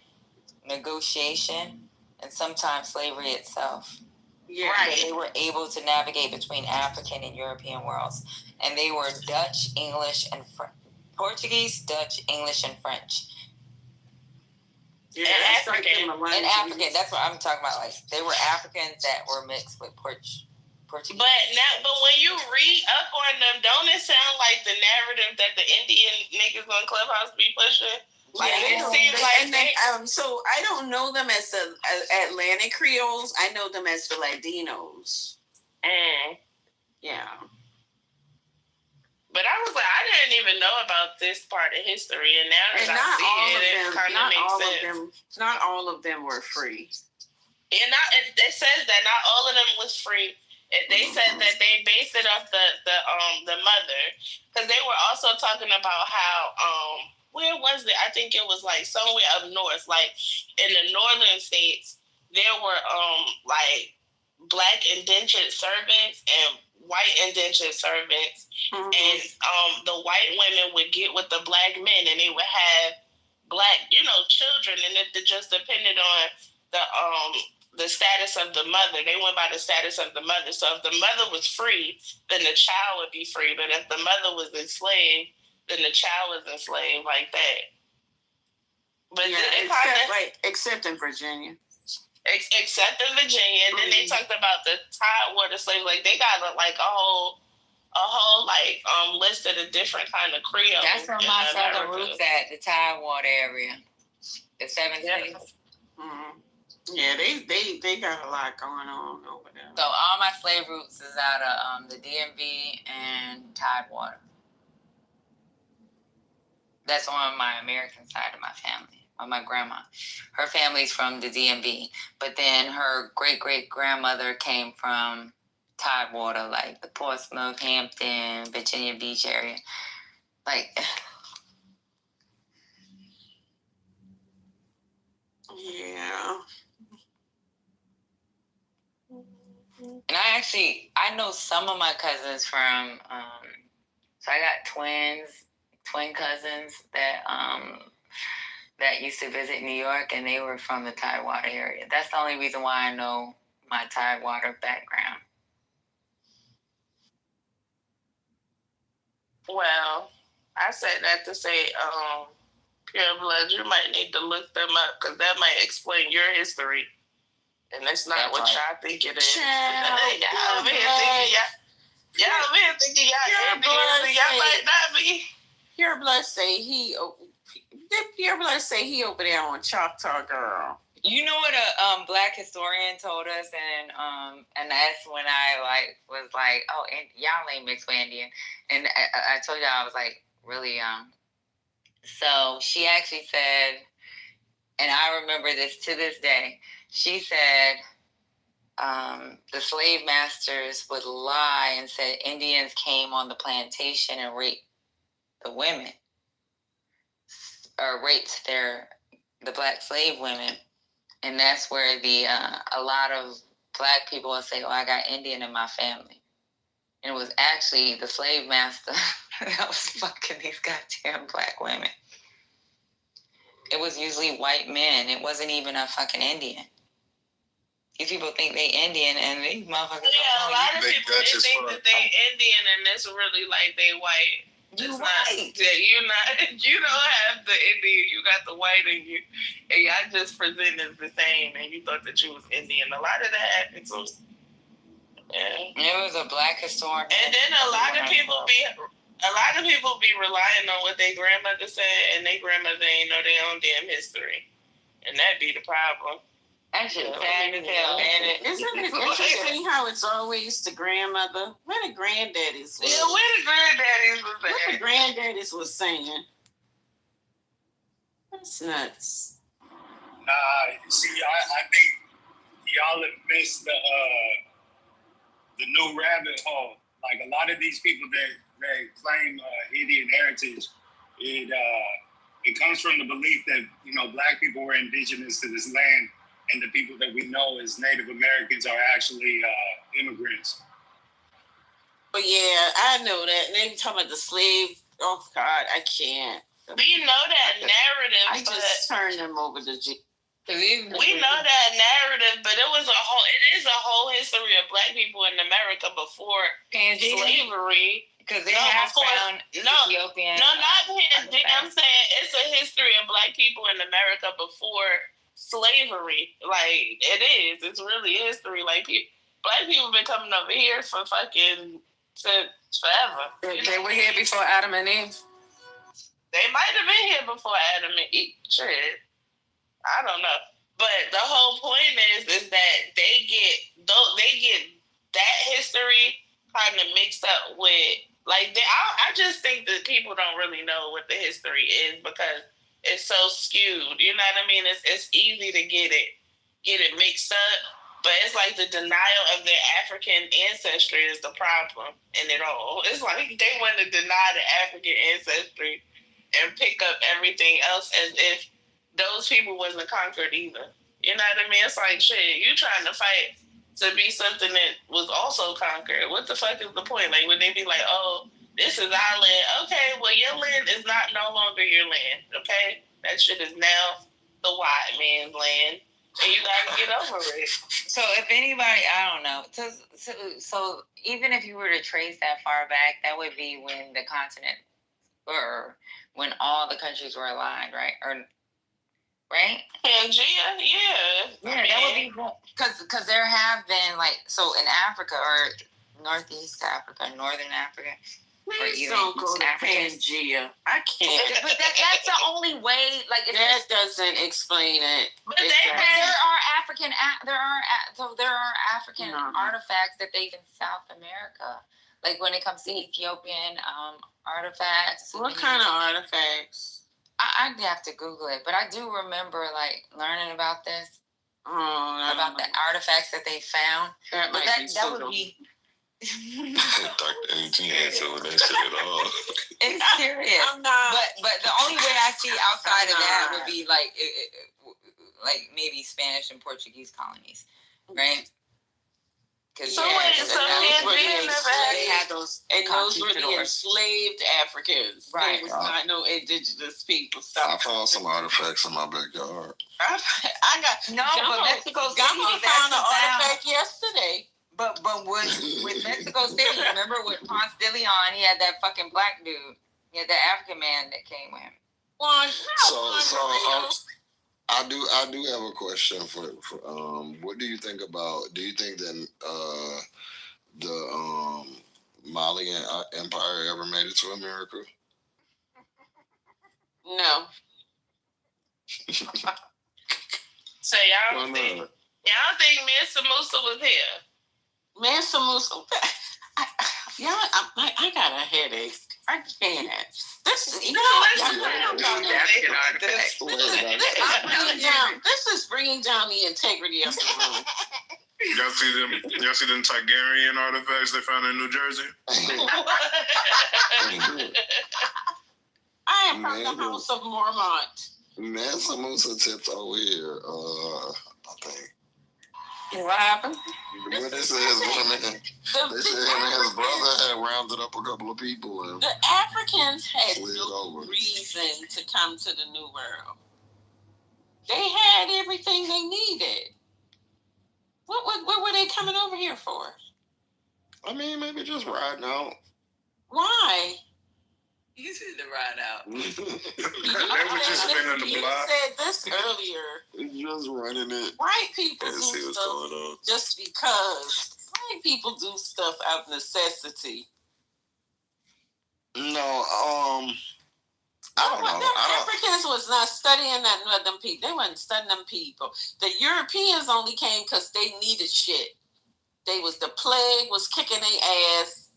negotiation, and sometimes slavery itself. Yeah. Right. They were able to navigate between African and European worlds, and they were Dutch, English, and Portuguese, Dutch, English, and French. Yeah, and African. That's what I'm talking about. Like they were Africans that were mixed with Portuguese. But when you read up on them, don't it sound like the narrative that the Indian niggas on Clubhouse be pushing? Like it seems like so I don't know them as the Atlantic Creoles. I know them as the Latinos. Yeah. But I was like, I didn't even know about this part of history, and now that I see it kind of makes sense. Not all of them were free. And it says that not all of them was free. They said that they based it off the mother, because they were also talking about how where was it? I think it was like somewhere up north, like in the northern states, there were like black indentured servants and white indentured servants, and the white women would get with the black men, and they would have black, children, and it just depended on the status of the mother. They went by the status of the mother. So if the mother was free, then the child would be free. But if the mother was enslaved, then the child was enslaved, like that. But except in Virginia. Except in Virginia, and then they talked about the Tidewater slaves. Like they got like a whole list of the different kind of Creoles. That's where my southern roots at, the Tidewater area, the 7 states. Yeah, they got a lot going on over there. So all my slave roots is out of the DMV and Tidewater. That's on my American side of my family, on my grandma. Her family's from the DMV, but then her great-great-grandmother came from Tidewater, like the Portsmouth, Hampton, Virginia Beach area. Like, yeah. And I know some of my cousins from, so I got twin cousins that used to visit New York, and they were from the Tidewater area. That's the only reason why I know my Tidewater background. Well, I said that to say, Pure Blood, you might need to look them up, because that might explain your history. And that's not what y'all think it is. Y'all over here thinking y'all Indians, y'all might not be. Pure Blood say he over there on Choctaw Girl. You know what a black historian told us, and that's when I was like, oh, and y'all ain't mixed with Indian, and I told y'all I was like really young. So she actually said, and I remember this to this day. She said the slave masters would lie and said Indians came on the plantation and raped the women, or raped the black slave women. And that's where a lot of black people will say, "Oh, I got Indian in my family," And it was actually the slave master that was fucking these goddamn black women. It was usually white men. It wasn't even a fucking Indian. These people think they Indian, and these motherfuckers. Yeah, a lot of people think that they Indian, and it's really like they white. You it's white. Not, yeah, you're not. You don't have the Indian. You got the white in you, and y'all just present as the same. And you thought that you was Indian. A lot of that happened. So, yeah. It was a black historian. And then a lot of people be relying on what their grandmother said, and their grandmother ain't know their own damn history, and that be the problem. Actually, sad as hell. Isn't it interesting how it's always the grandmother? Where the granddaddies was. Yeah, where the granddaddies was at. What the granddaddies was saying. That's nuts. Nah, see, I think y'all have missed the new rabbit hole. Like a lot of these people that claim Indian heritage, it comes from the belief that, you know, black people were indigenous to this land, and the people that we know as Native Americans are actually immigrants. But yeah, I know that. And they talking about the slave. Oh God, I can't. We know that narrative. I just turned them over to G. We know that narrative, but it is a whole history of black people in America before slavery. Because they have found Ethiopian. No, not Pangea. I'm saying it's a history of black people in America before slavery. Like, it is. It's really history. Like, black people been coming over here for fucking forever. They were here before Adam and Eve. They might have been here before Adam and Eve. Shit. I don't know. But the whole point is that they get that history kind of mixed up with, like, I just think that people don't really know what the history is because it's so skewed. You know what I mean? It's easy to get it mixed up, but it's like the denial of their African ancestry is the problem in it all. It's like they want to deny the African ancestry and pick up everything else as if those people wasn't conquered either. You know what I mean? It's like, shit, you trying to fight to be something that was also conquered. What the fuck is the point? Like, would they be like, oh, this is our land. Okay, well, your land is no longer your land, okay? That shit is now the white man's land, and you gotta get over it. So if anybody, I don't know. So even if you were to trace that far back, that would be when the continent, or when all the countries were aligned, right? Right? Pangea, yeah. That would be because there have been, like, so in Africa or Northeast Africa, Northern Africa, Please don't go to Pangea. I can't. But that's the only way. Like, that doesn't explain it. But there are African artifacts that they in South America. Like when it comes to Ethiopian artifacts. What kind of artifacts? I'd have to Google it, but I do remember like learning about this, about the artifacts that they found. That would be. Dr. Angie ain't telling that shit at all. It's serious. I'm not. But the only way I see outside of that would be like maybe Spanish and Portuguese colonies, right? So Pangea never had those, and those were the enslaved Africans. Right. It was not no indigenous people. I found some artifacts in my backyard. I got but Mexico City Gumbo found an artifact yesterday. But with Mexico City, remember with Ponce de Leon, he had that fucking black dude. He had that African man that came with him. I do have a question for what do you think about? Do you think that the Malian Empire ever made it to America? No. So y'all don't think Mansa Musa was here? Mansa Musa. I got a headache. I can't. This is bringing down the integrity of the room. Y'all see them Tigerian artifacts they found in New Jersey? I am from the House of Mormont. Mansa Musa tips over here. I think. What happened? What this is, woman. They said him and his brother had rounded up a couple of people and the Africans had slid no over. reason to come to the New World. They had everything they needed. What were they coming over here for? I mean, maybe just riding out. Why? You said to ride out. They were just spinning the block. You said this earlier. Just running it. White people and do see what's stuff going on. just because. White people do stuff out of necessity. No, I don't know. Africans was not studying that with them people. They wasn't studying them people. The Europeans only came because they needed shit. The plague was kicking their ass.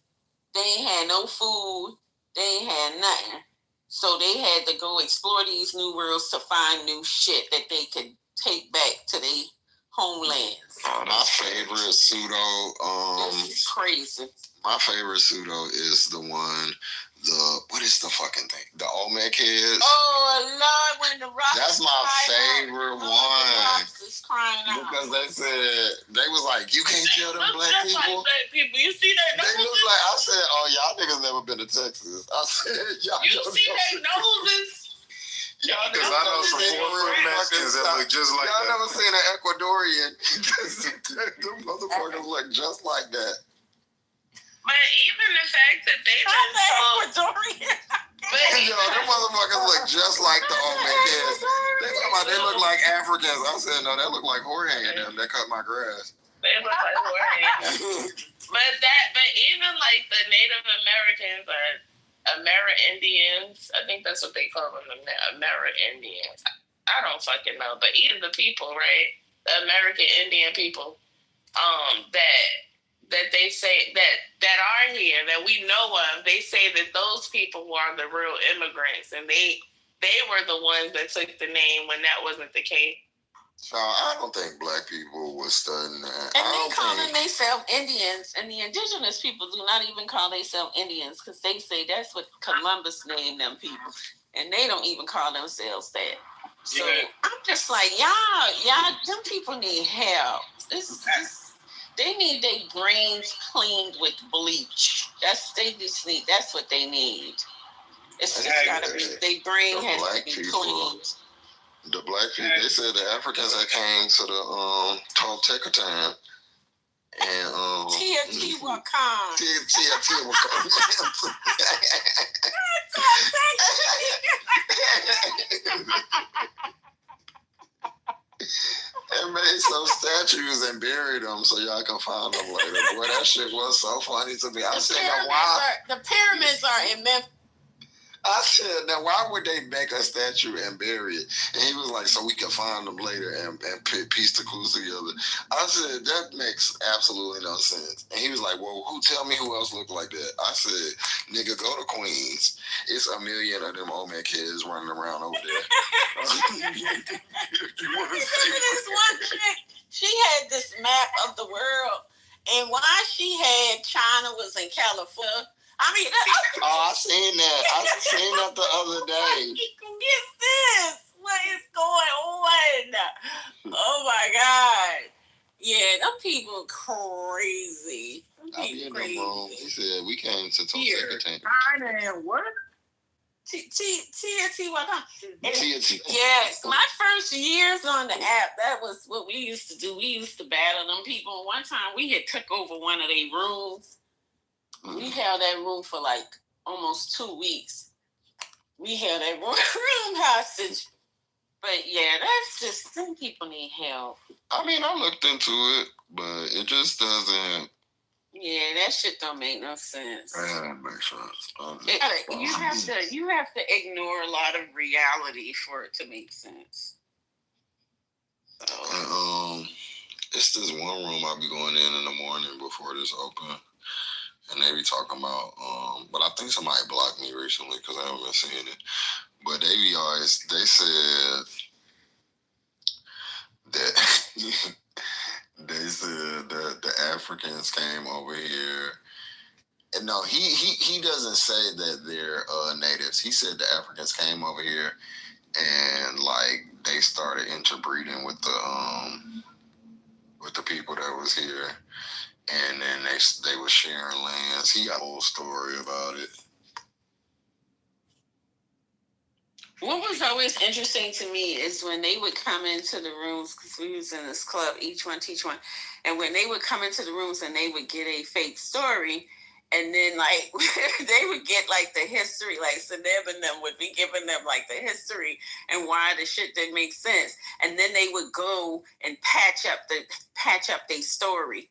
They ain't had no food. They ain't had nothing. So they had to go explore these new worlds to find new shit that they could take back to their homelands. My favorite pseudo, this is crazy. My favorite pseudo is the one, what is the fucking thing? The Olmec heads. Oh Lord, when the rocks. That's my favorite one. The rocks is crying out. Because they said, they was like, you can't kill them black people. Like black people. You see their noses? They look like, I said, oh, y'all niggas never been to Texas. I said, y'all You see their noses? Y'all Because I know some 4-foot Mexicans that look just like y'all that. never seen an Ecuadorian. Them motherfuckers look just like that. But even the fact that they been Ecuadorian. Yo, them motherfuckers look just like the Olmec heads. They talking about they look like Africans. I said, no, they look like Jorge and them that cut my grass. They look like Jorge. But even like the Native Americans or Amerindians, I think that's what they call them, Amerindians. I don't fucking know, but even the people, right? The American Indian people, that they say that are here that we know of, they say that those people are the real immigrants, and they were the ones that took the name when that wasn't the case. So I don't think black people was studying that. And they calling themselves Indians, and the indigenous people do not even call themselves Indians because they say that's what Columbus named them people, and they don't even call themselves that. So I'm just like, y'all, them people need help. They need their brains cleaned with bleach. That's what they need. It's just gotta be, their brain has to be cleaned. The black people, they said the Africans that came to the Teotihuacan and Teotihuacan. And made some statues and buried them so y'all can find them later. Boy, that shit was so funny to me. I said, the pyramids are in Memphis. I said, now why would they make a statue and bury it? And he was like, so we can find them later and piece the clues together. I said, that makes absolutely no sense. And he was like, well, tell me who else looked like that? I said, nigga, go to Queens. It's a million of them Olmec kids running around over there. This one chick, she had this map of the world, and why she had China was in California. I mean, I seen that. I seen that the other day. Get this. What is going on? Oh my God. Yeah, them people crazy. Crazy. He said we came to Teotihuacan. And what? Yes, my first years on the app, that was what we used to do. We used to battle them people. One time we had took over one of their rooms. We held that room for like almost 2 weeks. We held that room hostage. But yeah, that's just, some people need help. I mean, I looked into it, but it just doesn't. Yeah, that shit don't make no sense. Yeah, that makes sense. You have to ignore a lot of reality for it to make sense. So. It's this one room I'll be going in the morning before this open. And they be talking about, but I think somebody blocked me recently because I haven't been seeing it. But they said that the Africans came over here. And no, he doesn't say that they're natives. He said the Africans came over here and like they started interbreeding with the people that was here. and then they were sharing lands. He got a whole story about it. What was always interesting to me is when they would come into the rooms, because we was in this club, each one teach one, and when they would come into the rooms and they would get a fake story, and then like they would get like the history, like Seneb and them would be giving them like the history and why the shit didn't make sense, and then they would go and patch up their story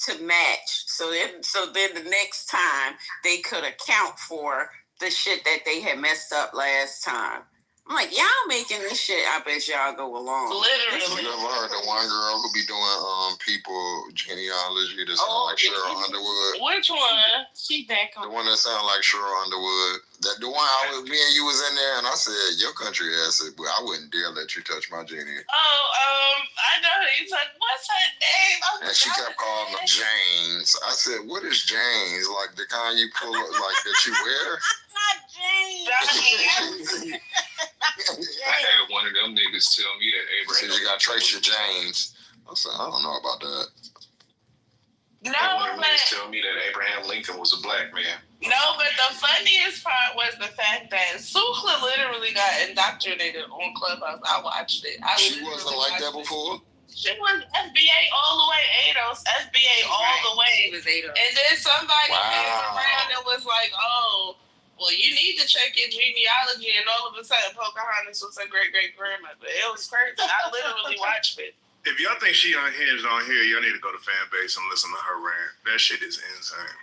to match. So then the next time they could account for the shit that they had messed up last time. I'm like, y'all making this shit. I bet y'all go along. Literally. You ever heard the one girl who be doing people genealogy that sound like Cheryl Underwood? Which one? She back on. The one that sound like Cheryl Underwood. The one me and you was in there, and I said, your country ass said, well, I wouldn't dare let you touch my Jenny. I know who you said. What's her name? And she kept calling them James. I said, what is James? Like the kind you pull up, like that you wear? Not James. I had one of them niggas tell me that Abraham. You got to trace your James. I said, I don't know about that. No, one of them niggas tell me that Abraham Lincoln was a black man. No, but the funniest part was the fact that Sukla literally got indoctrinated on Clubhouse. I watched it. She wasn't like that before? She was FBA all the way, ADOS, FBA all the way. She was ADOS. And then somebody came around and was like, oh, well, you need to check your genealogy. And all of a sudden, Pocahontas was her great-great-grandmother. It was crazy. I literally watched it. If y'all think she unhinged on here, y'all need to go to fan base and listen to her rant. That shit is insane.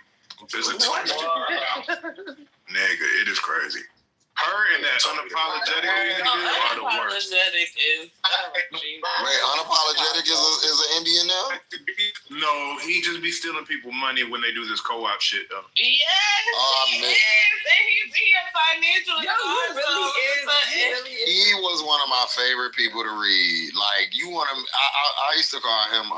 Nigga, it is crazy. Her and that unapologetic are the worst. Unapologetic is. Wait, unapologetic is an Indian now? No, he just be stealing people money when they do this co-op shit though. Yes, he is. And he a financial He was one of my favorite people to read. Like you want to, I used to call him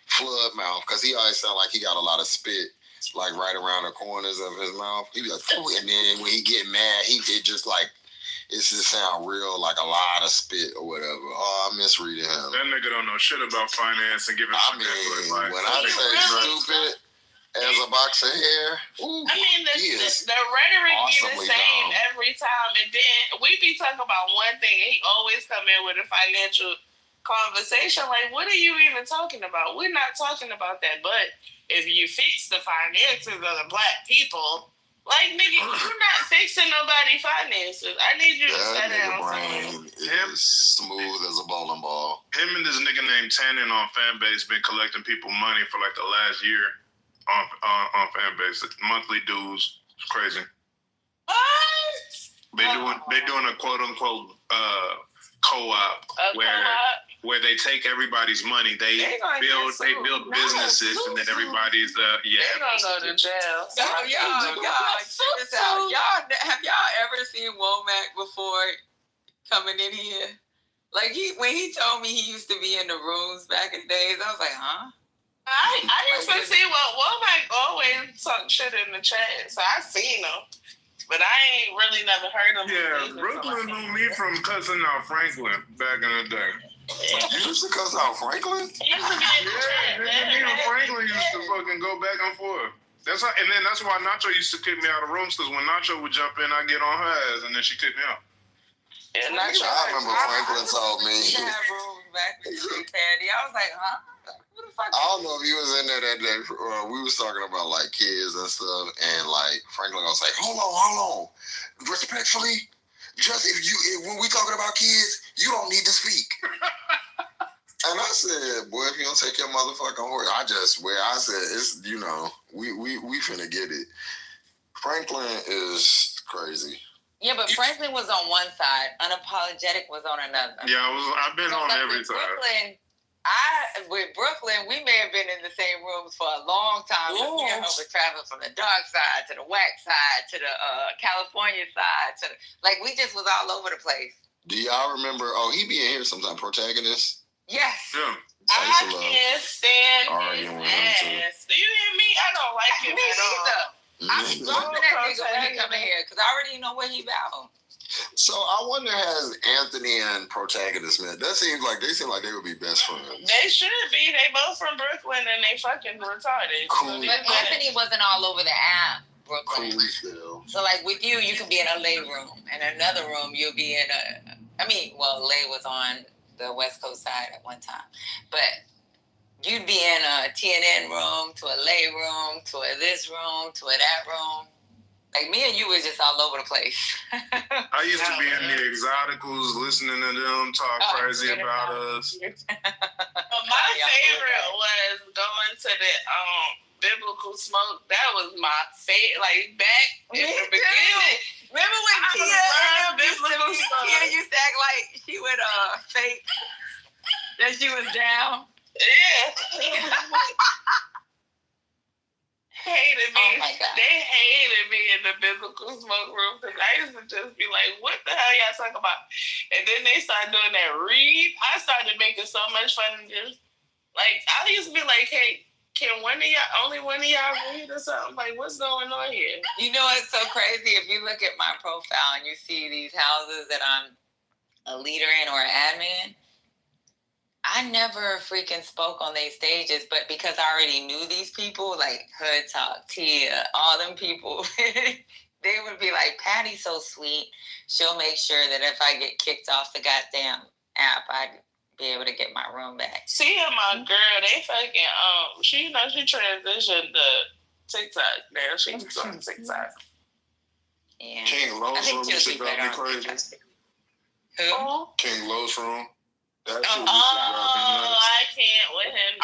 Flood Mouth because he always sounded like he got a lot of spit. Like right around the corners of his mouth, he'd be like, and then when he get mad, it just sound real, like a lot of spit or whatever. Oh, I miss reading him. That nigga don't know shit about finance and giving. When I say stupid as a box of hair, ooh, I mean, the rhetoric be the same every time, and then we be talking about one thing, and he always come in with a financial conversation. Like, what are you even talking about? We're not talking about that, but if you fix the finances of the black people, like, nigga, you're not fixing nobody's finances. I need you to sit down. Brain is smooth as a bowling ball. Him and this nigga named Tannen on Fanbase been collecting people money for like the last year on Fanbase. Monthly dues. It's crazy. What? They doing a quote unquote co-op where they take everybody's money. They build businesses, and then everybody's They're gonna go to jail. Y'all, check this out. Have y'all ever seen Womack before coming in here? Like when he told me he used to be in the rooms back in days, I was like, huh? I used to see Womack always talk shit in the chat, so I seen him. But I ain't really never heard him. Yeah, Brooklyn knew me from cussing out Franklin back in the day. You used to cuss out Franklin? Me and Franklin used to fucking go back and forth. That's why Nacho used to kick me out of rooms, because when Nacho would jump in, I'd get on her ass, and then she kicked me out. Yeah, Nacho, I remember Franklin told me. Back with Patty. I was like, huh? I don't know if you was in there that day. We was talking about like kids and stuff, and like Franklin was like, "Hold on, respectfully, just when we talking about kids, you don't need to speak." And I said, "Boy, if you don't take your motherfucking horse," I said, "It's we finna get it." Franklin is crazy. Yeah, but Franklin was on one side, unapologetic was on another. Yeah, I've been on every side. With Brooklyn, we may have been in the same rooms for a long time. But me and her were traveling from the dark side to the whack side to the California side we just was all over the place. Do y'all remember? Oh, he be in here sometimes. Protagonist. Yes. Yeah. I can't stand his ass. Do you hear me? I don't like him at all. I'm bumping that nigga when he come in here because I already know what he about. So I wonder, has Anthony and Protagonist met? That seems like they would be best friends. They should be. They both from Brooklyn and they fucking retarded. Cool. But Anthony wasn't all over the app, Brooklyn. Cool still. So like with you can be in a lay room. In another room, you'll be in Lay was on the West Coast side at one time. But you'd be in a TNN room, to a lay room, to a this room, to a that room. Like me and you was just all over the place. I used to be in the Exoticals, listening to them talk crazy about us. My favorite was going to the Biblical Smoke. That was my favorite. Like back in the beginning. Remember when Tia used to act like she would fake that she was down? Yeah. Hated me. Oh my God. They hated me in the Biblical Smoke room because I used to just be like, what the hell y'all talking about? And then they started doing that read. I started making so much fun of this. Like, I used to be like, hey, can only one of y'all read or something? Like, what's going on here? You know what's so crazy? If you look at my profile and you see these houses that I'm a leader in or an admin, I never freaking spoke on these stages, but because I already knew these people, like Hood Talk, Tia, all them people, they would be like, Patty's so sweet. She'll make sure that if I get kicked off the goddamn app, I'd be able to get my room back. See, my girl, they fucking, she transitioned to TikTok now. She's on TikTok. Yeah. King Lowe's room used to drive me crazy. Who? King Lowe's room. That shit used to drive me Oh, nuts. I can't with him.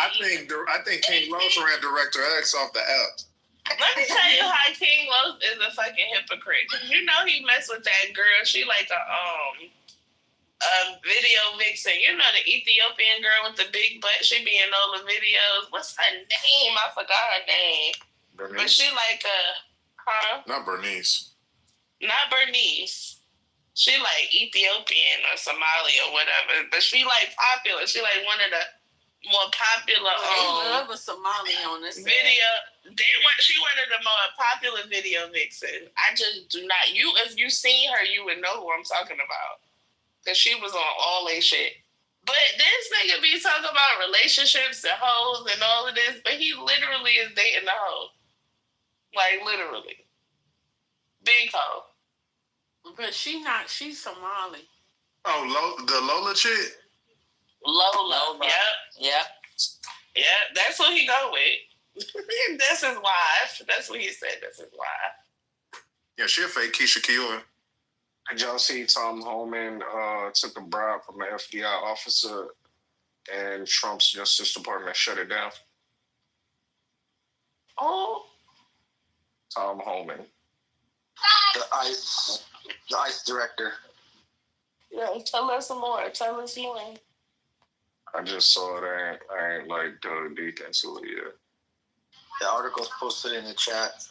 I think King Lowe's ran Director X off the app. Let me tell you how King Los is a fucking hypocrite. You know he messed with that girl. She like a video vixen. You know the Ethiopian girl with the big butt. She be in all the videos. What's her name? I forgot her name. Bernice? But she like Not Bernice. Not Bernice. She like Ethiopian or Somali or whatever. But she like popular. She like one of the more popular. They love a Somali on this video. She one of the more popular video vixens. I just do not. If you seen her, you would know who I'm talking about. Cause she was on all that shit. But this nigga be talking about relationships and hoes and all of this, but he literally is dating a hoe. Like literally. Big hoe. But she's Somali. Oh, the Lola chick? Lola. Yep. That's what he go with. That's his wife. That's what he said. That's his wife. Yeah, she a fake Keisha Kior. Did y'all see Tom Homan took a bribe from an FBI officer and Trump's Justice Department shut it down? Oh. Tom Homan. The ICE director. Yeah, tell us more. I just saw that. I ain't like dug deep into it yet. The article's posted in the chat.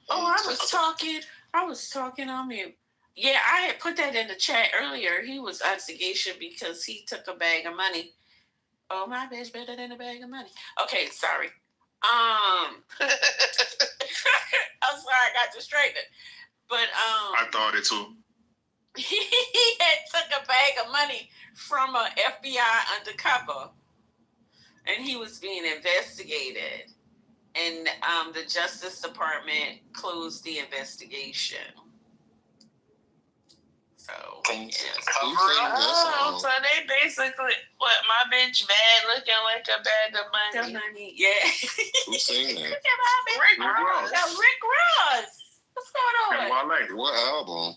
Oh, I was talking on mute. Yeah, I had put that in the chat earlier. He was instigation because he took a bag of money. Oh, my bitch better than a bag of money. Okay, sorry. I'm sorry, I got distracted. But I thought it too. He had took a bag of money from a FBI undercover, and he was being investigated. And the Justice Department closed the investigation. So, so they basically, my bitch bad looking like a bag of money. Yeah. Who's saying that? Rick Ross. Rick Ross. What's going on? And What album?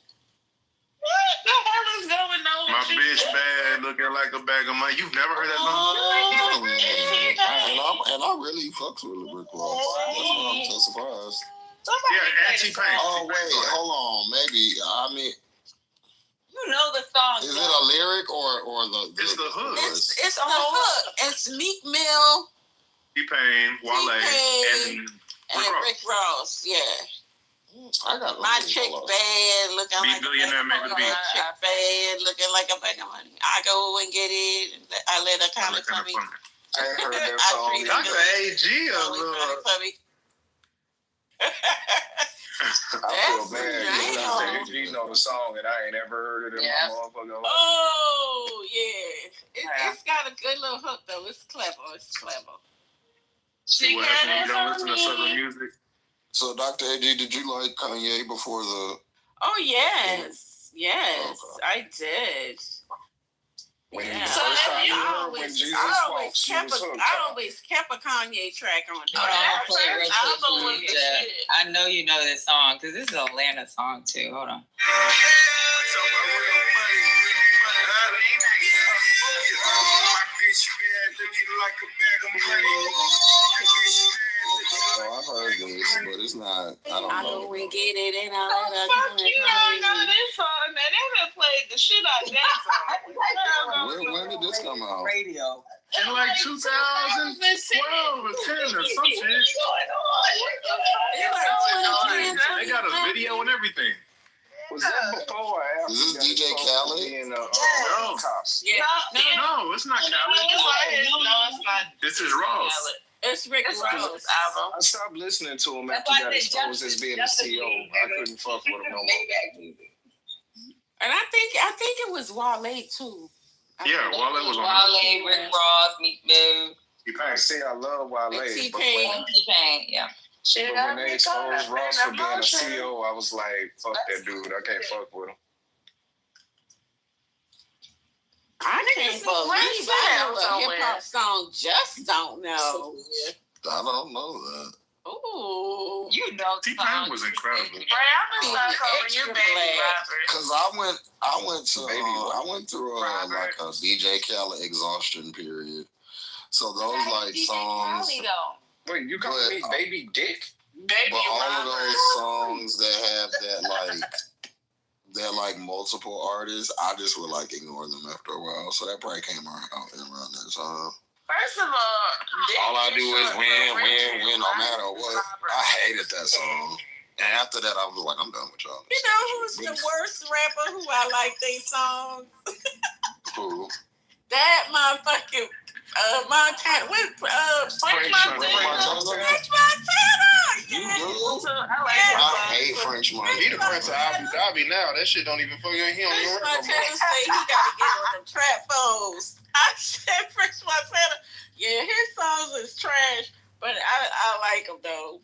What the hell is going on? My bitch bad looking like a bag of money. You've never heard that song? And I really fucks with Rick Ross. That's why I'm so surprised. Yeah, Anti-Pain. Oh, wait, hold on. Maybe, I mean... You know the song. Is it a lyric or the It's the hook. It's a whole hook. It's Meek Mill. T-Pain, Wale, and Rick Ross. Yeah. I got my chick bad looking like billionaire, maybe my chick bad looking like a bag of money. I go and get it. I let her come for me. I ain't heard that song. Dr. AG a little. I feel bad. You know the song and I ain't ever heard it in my motherfucking life. Oh yeah, it's got a good little hook though. It's clever. See what happens when you don't listen to Southern music. So, Dr. AG, did you like Kanye before the? Oh yes, I did. When yeah. the first time you heard when Jesus walks, you was hooked. I always kept a Kanye track on. I know you know this song because this is an Atlanta song too. Hold on. Oh, I heard this, but it's not. I don't know. We get it in our fuck you don't know this song. Man, they done played the shit out of that song. When did this come out? Radio. In like 2012 or 10 or some shit. They got a video and everything. Was that before or after? Is this DJ Khaled? No, it's not Khaled. No, it's not. This is Ross. It's Rick Ross album. I stopped listening to him after he got exposed as being a CO. I couldn't fuck with him no more. And I think it was Wale too. Yeah, Wale was on Wale, Rick Ross, Meek Mill. I see, I love Wale. T-Pain, yeah. But when they exposed Ross for being a CO, I was like, fuck that dude. I can't fuck with him. I can't believe I know a hip hop song. Just don't know. I don't know that. Ooh, you know, T-Pain was incredible. I'm gonna start calling you Baby Robert. Cause I went through like a DJ Khaled exhaustion period. So those like songs. Wait, you call me Baby Dick? Baby But all Robert. of those songs that have that multiple artists, I just would like ignore them after a while. So that probably came around that time. First of all I do is win, no matter what. I hated that song. And after that, I was like, I'm done with y'all. You know who's the worst rapper who I like these songs? Who? That motherfucking Montana with French Montana. I hate French Montana. He the Prince of Abu Dhabi now. That shit don't even fucking he don't even French work no Montana more. say he gotta get on them trap phones. I said French Montana. Yeah, his songs is trash, but I like them though.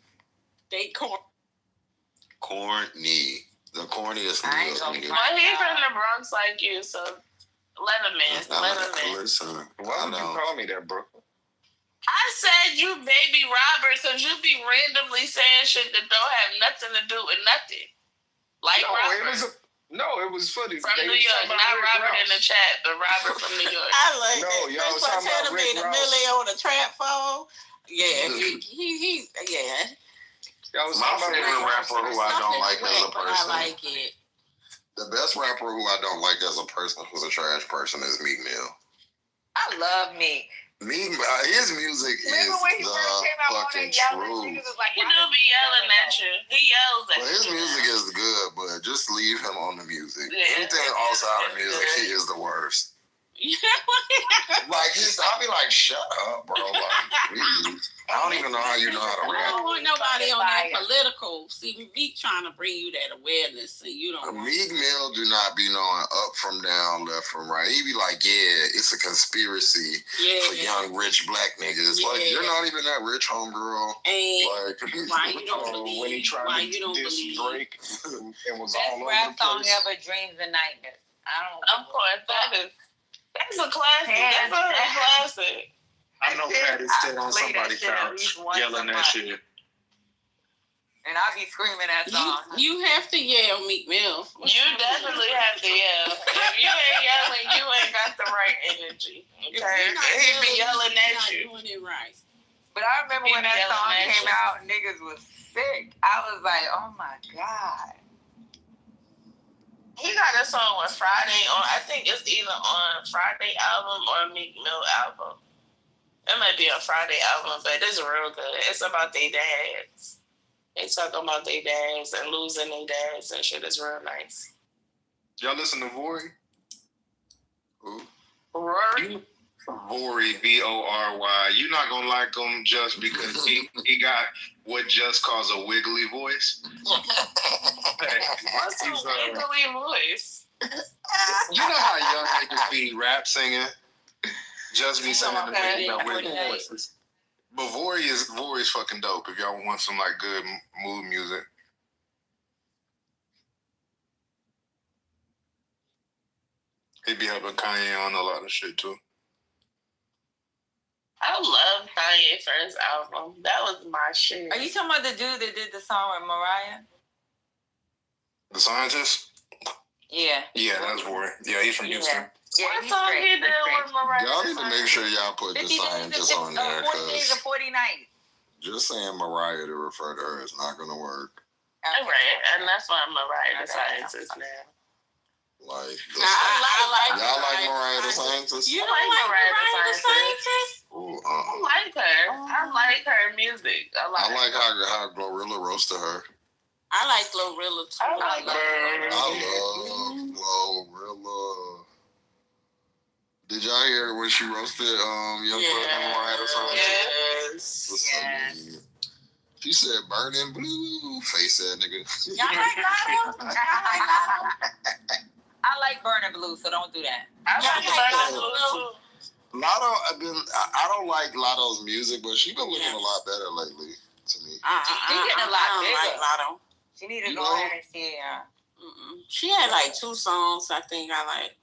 They corny. The corniest Well, he's from the Bronx like you, so let him in. Listen, why would you call me that, bro? I said you Baby Robert because you be randomly saying shit that don't have nothing to do with nothing. Like Robert. It was funny. From New York, not Robert in the chat, but Robert from New York. I like No, that. y'all was French talking about Montana made Rick a Ross. million on a trap phone. Yeah, he yeah. My favorite rapper who I don't like as a person. I like it. The best rapper who I don't like as a person who's a trash person is Meek Mill. I love Meek. His music is the fucking truth. He do be yelling at you. He yells at you. Well, his music is good, but just leave him on the music. Anything outside of music, he is the worst. I'll be like, shut up, bro. Like, please. I don't even know how you know how to I rap. don't want nobody on that political. See, Meek trying to bring you that awareness, and you don't. Meek Mill do not be knowing up from down, left from right. He be like, yeah, it's a conspiracy for young rich black niggas. Like, you're not even that rich, homegirl. Like, why you don't believe? When he tried Why to you don't diss believe? Drake, it was Best all over rap the song place. ever, Dreams and Nightmares. Of course, that's a classic. That's a classic. I know Patty's still on somebody's couch yelling that shit. And I be screaming that song. You have to yell, Meek Mill. You definitely have to yell. If you ain't yelling, you ain't got the right energy. Okay? He be yelling at you. Doing it right. But I remember when that song came out, niggas was sick. I was like, oh my God. He got a song with Friday on, I think it's either on Friday album or Meek Mill album. It might be a Friday album, but it's real good. It's about their dads. They talk about their dads and losing their dads and shit. It's real nice. Y'all listen to Rory? Who? Rory? Vory, Vory. You're not gonna like him just because he got what just calls a wiggly voice. What's a wiggly voice? You know how young niggas be rap singing? Just be singing the wiggly voices. But Vory is fucking dope if y'all want some like good mood music. He be helping Kanye on a lot of shit too. I love Kanye's first album. That was my shit. Are you talking about the dude that did the song with Mariah? The Scientist? Yeah. Yeah, that's Vory. Yeah, he's from Houston. Yeah, what song he did with Mariah? Y'all need to make sure y'all put the Scientist on there. 40 Days of 40 Nights. Just saying Mariah to refer to her is not going to work. Right, and that's why Mariah the Scientist now. Like, y'all like Mariah the Scientist? You don't like Mariah the Scientist? Ooh, I like her. I like her music. I like how Glorilla roasted her. I like Glorilla too. I love Glorilla. Did y'all hear when she roasted Young Thug and Mariah the Scientist? Yes. She said burning blue. Face that nigga. Y'all like Lotto? I like Burning Blue, so don't do that. I like Burning Blue. Lotto, I don't like Lotto's music, but she's been looking a lot better lately to me. She's getting a lot bigger. Like Lotto. She need to go ahead and see She had like 2 songs I think I like.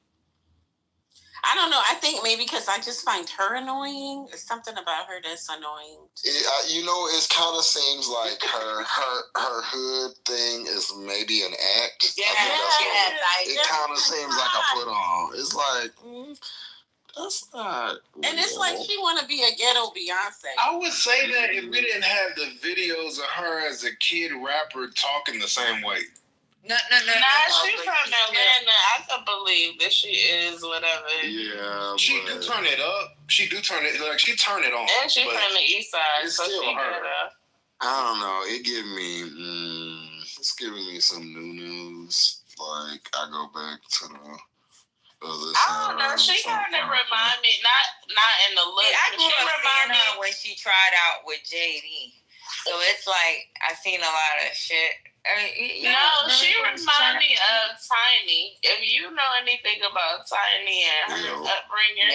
I don't know. I think maybe because I just find her annoying. There's something about her that's annoying. It kind of seems like her hood thing is maybe an act. Yeah, it kind of seems like a put on. It's like that's not. And it's like she want to be a ghetto Beyonce. I would say that if we didn't have the videos of her as a kid rapper talking the same way. No, she's from Atlanta. I can believe that she is whatever. Yeah, she do turn it up. She turn it on. And she's from the east side, it's so still she I her. don't know. It's giving me some new news. Like I go back to the. I don't know. She kind of remind me, not in the look. I grew up seeing her when she tried out with JD. So it's like I seen a lot of shit. She remind me of Tiny. If you know anything about Tiny and her upbringing,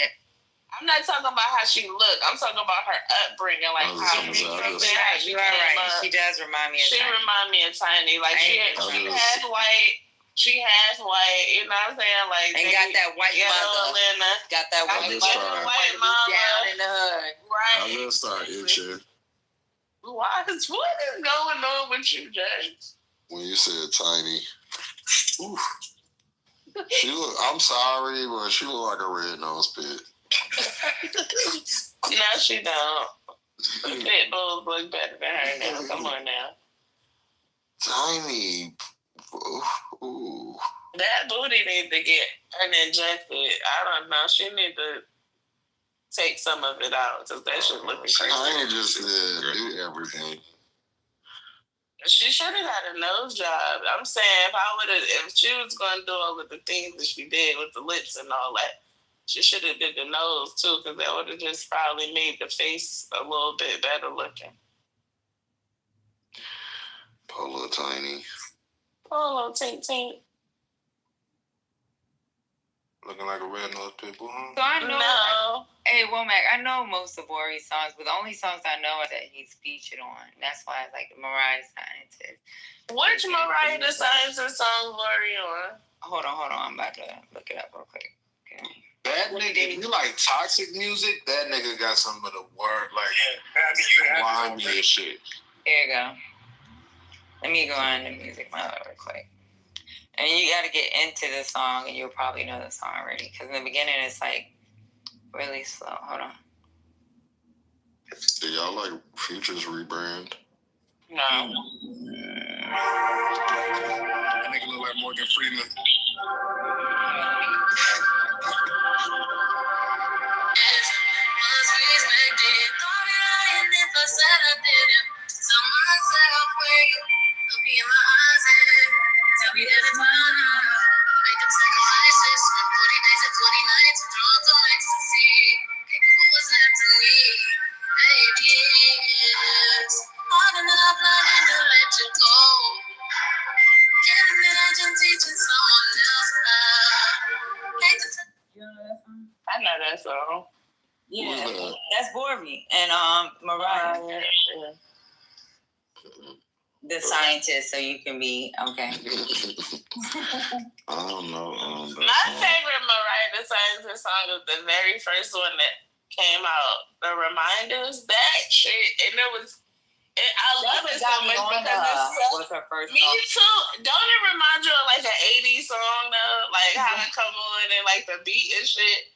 I'm not talking about how she looked. I'm talking about her upbringing, like how she You are right. She does remind me of Tiny. She remind me of Tiny. Like she has white. She has white. You know what I'm saying? Like and got that white mother. Got that white mama down in the hood. Right. I just start itching. What is going on with you, James? When you said Tiny, oof. I'm sorry, but she look like a red nose pit. No, she don't. The pit bulls look better than her now. Come on now. Tiny. Ooh. That booty need to get uninjected. I don't know. She need to take some of it out because that shit looking crazy. Tiny just do everything. She should have had a nose job. I'm saying if she was gonna do all of the things that she did with the lips and all that, she should have did the nose too, because that would have just probably made the face a little bit better looking. Polo Tiny. Polo Tink Tink. Looking like a red nose pitbull, huh? So I know. No. Hey, Womack, I know most of Vory's songs, but the only songs I know are that he's featured on. That's why I like Mariah Scientist. Which Mariah the Scientist song were you on? Hold on. I'm about to look it up real quick. Okay. That nigga, if you like toxic music, that nigga got some of the word, like, whiny shit. Here you go. Let me go on to Music Mode real quick. And you got to get into the song, and you'll probably know the song already. Because in the beginning, it's like really slow. Hold on. Do y'all like Future's rebrand? No. That nigga look like Morgan Freeman. Tell me that it's mine. Make them sacrifices. 40 days and 40 nights. Drugs of ecstasy. It's hard enough learning to let you go. Can't imagine teaching someone else how. I know that song. Yeah, that's Borby and Mariah. Yeah. The scientist, so you can be okay. I don't know. My favorite Mariah the Scientist song is the very first one that came out. The Reminders, that shit, and I love it so much because it's so. What's her first Me song? too. Don't it remind you of like an '80s song though? Like how it come on and like the beat and shit.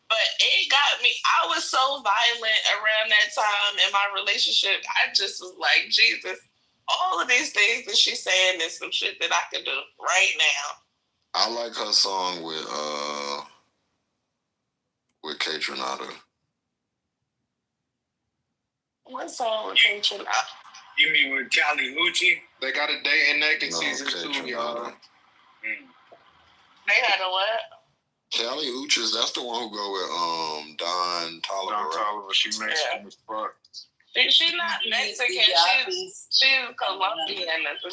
But it got me. I was so violent around that time in my relationship. I just was like, Jesus, all of these things that she's saying is some shit that I could do right now. I like her song with Kate Renata. What song with Kate Renata? You mean with Callie Hoochie? They got a day and naked No, season Kate 2, y'all. Renata. They had a what? Callie Uchis, that's the one who go with Don Toliver. Don Toliver, she Mexican as fuck. She's not Mexican. She's Colombian.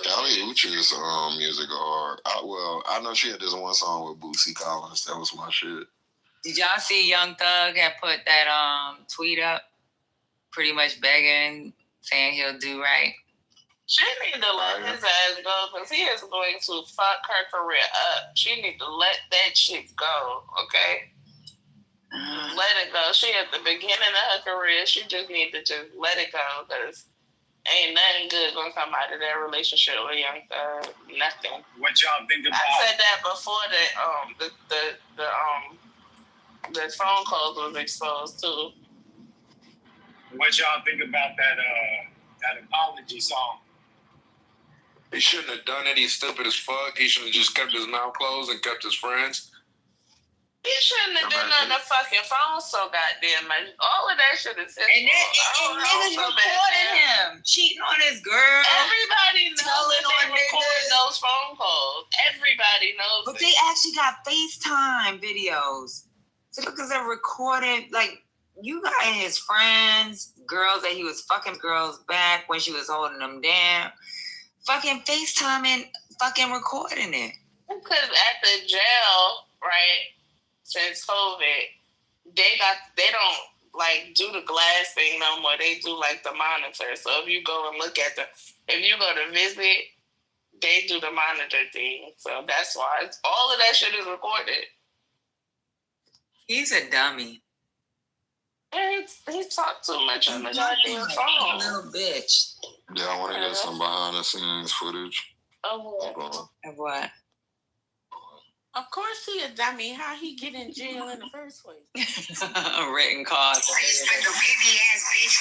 Callie Uchis music hard. I know she had this one song with Bootsy Collins. That was my shit. Did y'all see Young Thug had put that tweet up, pretty much begging, saying he'll do right? She need to let his ass go because he is going to fuck her career up. She need to let that shit go, okay? Let it go. She at the beginning of her career. She just need to just let it go because ain't nothing good gonna come out of that relationship with Young Thug. Nothing. What y'all think about? I said that before the phone calls was exposed too. What y'all think about that apology song? He shouldn't have done it. He's stupid as fuck. He should have just kept his mouth closed and kept his friends. He shouldn't have been on the fucking phone so goddamn much. All of that shit is his fault. And niggas recording him cheating on his girl. Everybody knows that they record those phone calls. Everybody knows. But they actually got FaceTime videos. So because they're recorded, like you got his friends, girls that he was fucking girls back when she was holding them down. Fucking FaceTiming, fucking recording it. Because at the jail, right, since COVID, they don't like do the glass thing no more. They do like the monitor. So if you go and look at if you go to visit, they do the monitor thing. So that's why all of that shit is recorded. He's a dummy. He talked too much on the goddamn phone. Little bitch. Yeah, I want to get some behind the scenes footage. Of what? Of course he a dummy. How he get in jail in the first place? A written cause. Bring the baby ass bitch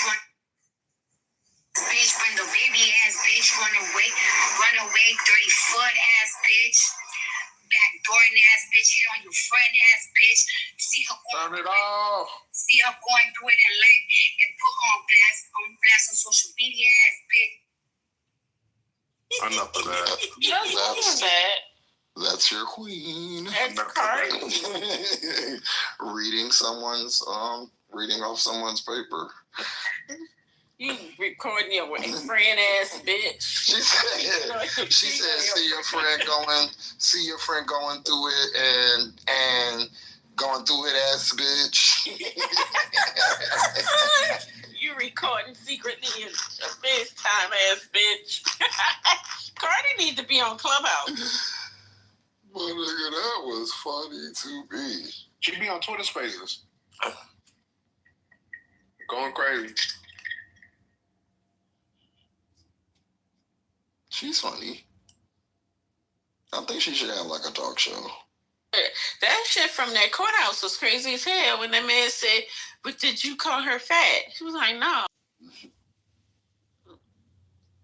bring the baby ass bitch run away 30-foot ass bitch. Backdooring ass bitch, hit on your friend ass bitch. See her going through it in life and put her on blast on social media ass bitch. Enough of that. That's your queen. That's crazy. reading off someone's paper. You recording your friend ass bitch. She said, see your friend going through it and going through it ass bitch. You recording secretly a FaceTime ass bitch. Cardi need to be on Clubhouse. My nigga, that was funny to me. She be on Twitter Spaces. Going crazy. She's funny. I think she should have like a talk show. That shit from that courthouse was crazy as hell when that man said, "But did you call her fat?" She was like, "No."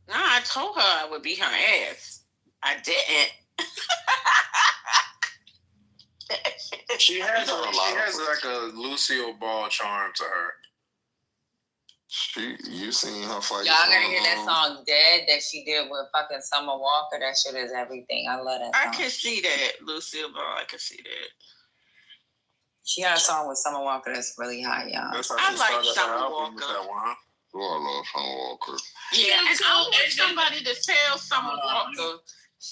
No, I told her I would beat her ass. I didn't. She has like a Lucille Ball charm to her. You seen her fight? Y'all gotta hear that song "Dead" that she did with fucking Summer Walker. That shit is everything. I love that song. I can see that, Lucille Ball. I can see that. She had a song with Summer Walker that's really hot, y'all. I like Summer Walker. Oh, I love Summer Walker. Yeah, and I want somebody to tell Summer Walker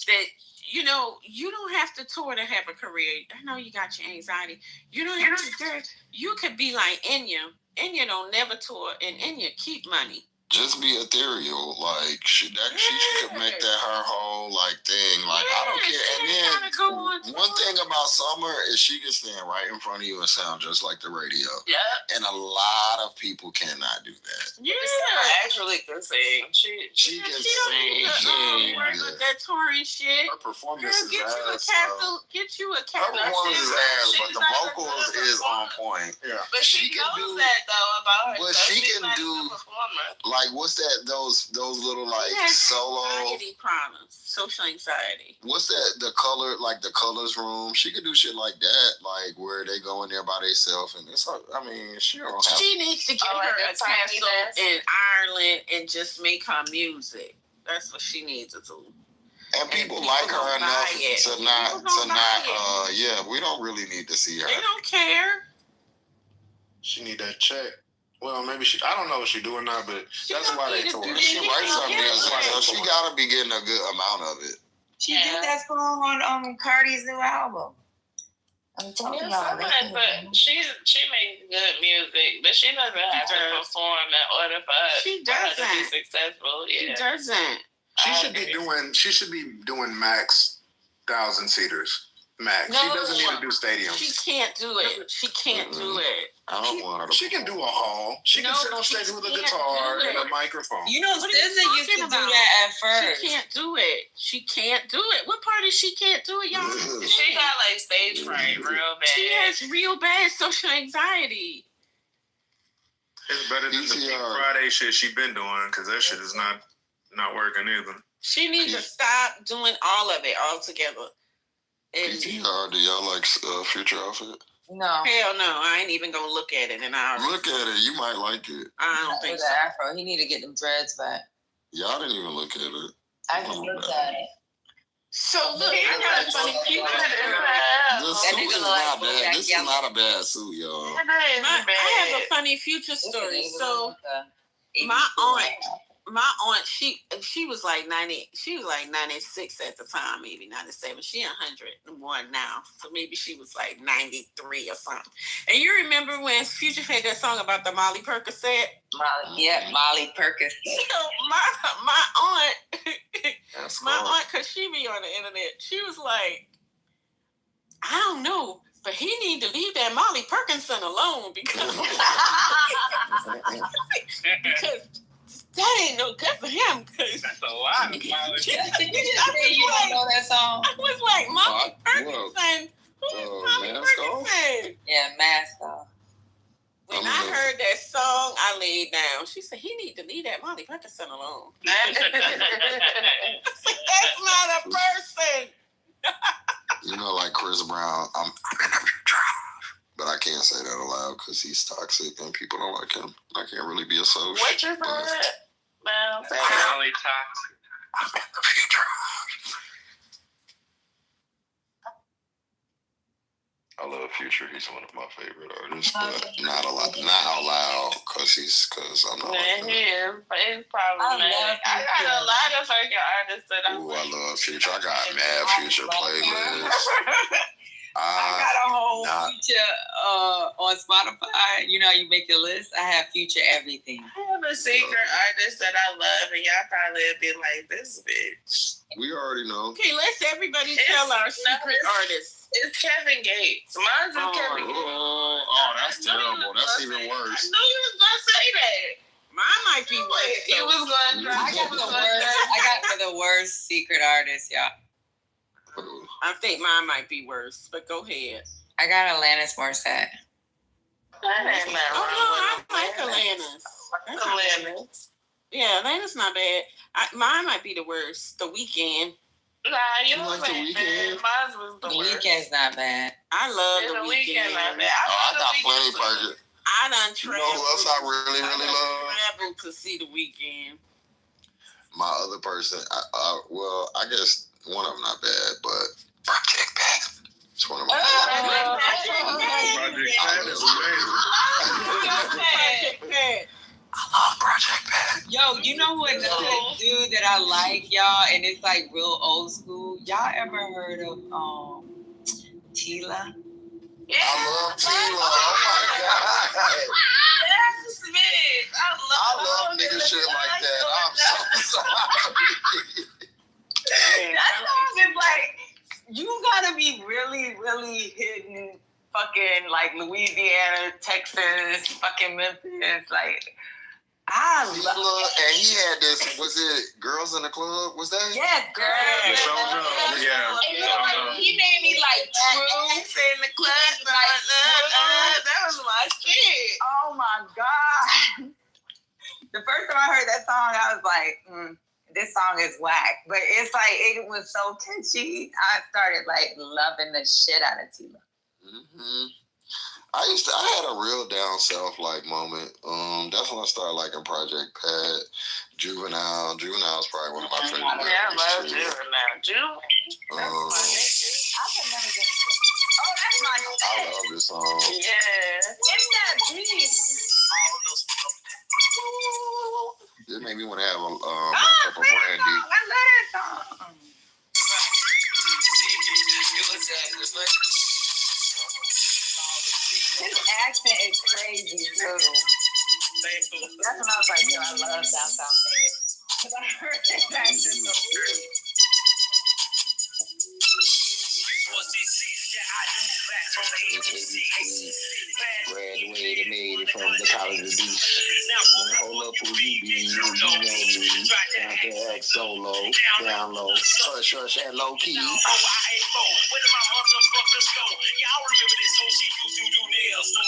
that, you don't have to tour to have a career. I know you got your anxiety. You don't have to. You could be like Enya. Enya don't never tour, and Enya keep money. Just be ethereal, like she could make that her whole thing. Like I don't care. And then one thing about Summer is she can stand right in front of you and sound just like the radio. Yeah. And a lot of people cannot do that. Yeah. Actually can sing. She can sing. With that touring shit. Her performance is Get you a Her performance is ass, but the vocals is on point. Yeah. But she knows that though about her. But she can do like what's that? Those little solo anxiety problems, social anxiety. What's that? The colors room. She could do shit like that, like where they go in there by themselves, and it's. She don't have. She needs to get her a castle in Ireland and just make her music. That's what she needs to do. And people like her enough to not. We don't really need to see her. They don't care. She need that check. Well, maybe I don't know what she's doing now, but that's why they told her. She writes some music, so she gotta be getting a good amount of it. She did that song on Cardi's new album. I'm telling y'all. But she makes good music, but she doesn't have to perform in order for her to be successful. Yeah. She doesn't. She should be doing max 1,000-seaters. Max. No, she doesn't need to do stadiums. She can't do it. She can't do it. I don't want her to. She can do a hall. She can sit on stage with a guitar and a microphone. SZA used to do that at first. She can't do it. She can't do it. What part is she can't do it, y'all? She got stage fright real bad. She has real bad social anxiety. It's better than the Big Friday shit she been doing, because that shit is not working either. She needs to stop doing all of it altogether. PTR, do y'all like Future outfit? No. Hell no. I ain't even gonna look at it. And look at it. You might like it. I don't think so. Afro. He need to get them dreads back. Y'all didn't even look at it. I just looked at it. So look, I got a funny future. The suit is not bad. This is not a bad suit, y'all. I have a funny future story. So my aunt, she was like 90. She was like 96 at the time, maybe 97. She 101 now, so maybe she was like 93 or something. And you remember when Future had that song about the Molly Percocet? Molly Percocet. So my aunt, cause she be on the internet, she was like, I don't know, but he need to leave that Molly Perkinson alone because that ain't no good for him. That's a lot of mileage. You just say you don't know that song. I was like, Molly Perkinson. Who's Molly Perkinson? Yeah, Mask Off. When I heard that song, I laid down. She said, he need to leave that Molly Perkinson alone. I said, that's not a person. Like Chris Brown, I'm in the future. But I can't say that aloud because he's toxic and people don't like him. I can't really be a social. What you said? Well, really toxic. I'm in the future. I love Future. He's one of my favorite artists, but not out loud because I'm not. Yeah, he is. It's problematic. I got a lot of fucking artists that I love Future. I got mad Future playlists. I got a whole Future on Spotify. You know, you make your list. I have Future everything. I have a secret artist that I love, and y'all probably would be like, this bitch. We already know. Okay, let's everybody tell our secret artist. It's Kevin Gates. Mine's is Kevin Gates. Oh, that's terrible. That's even worse. I knew you was gonna say that. Mine might be worse. It was going to I got the worst secret artist, y'all. I think mine might be worse, but go ahead. I got Alanis Morissette. I like Alanis. Yeah, Alanis not bad. Mine might be the worst. The Weeknd. Nah, you don't like The Weeknd? Mine was the worst. Weeknd's not bad. I love The Weeknd. Not bad. I got plenty perfect. I done traveled. You know who else I really love? Traveled to see The Weeknd. My other person, I guess one of them not bad, but Project Pat. It's one of my Project Pat is amazing. I love Project Pat. Yo, you know who another dude that I like, y'all, and it's like real old school. Y'all ever heard of Tila? I love Tila. Oh my god. Yes, bitch. I love nigga shit like that. I'm so sorry. That song is like, you gotta be really, really hitting fucking like Louisiana, Texas, fucking Memphis. Like, I love Tila, and he had this, was it Girls in the Club? Was that? Yes, girl. Yeah. He made me like Truth in the club. That was my shit. Oh my God. The first time I heard that song, I was like, this song is whack. But it's like, it was so catchy. I started like loving the shit out of Tila. Mm-hmm. I had a real down south like moment. That's when I started liking Project Pat, Juvenile. Juvenile is probably one of my favorite rappers. Yeah, I love Juvenile. That's my nigga. I can never get into it. Oh, that's my shit. I love this song. Yeah. It's that beat. It made me want to have a cup of brandy. I love that song. His accent is crazy too. That's when I was like, yo, I love down south niggas. Because I heard his accent so crazy. Graduated, made it from the college of beach. Hold up who you be, you know me. Down to X solo, down low, hush, hush, and low key. Where did my motherfuckers go? Y'all remember this whole shit used to do nails, so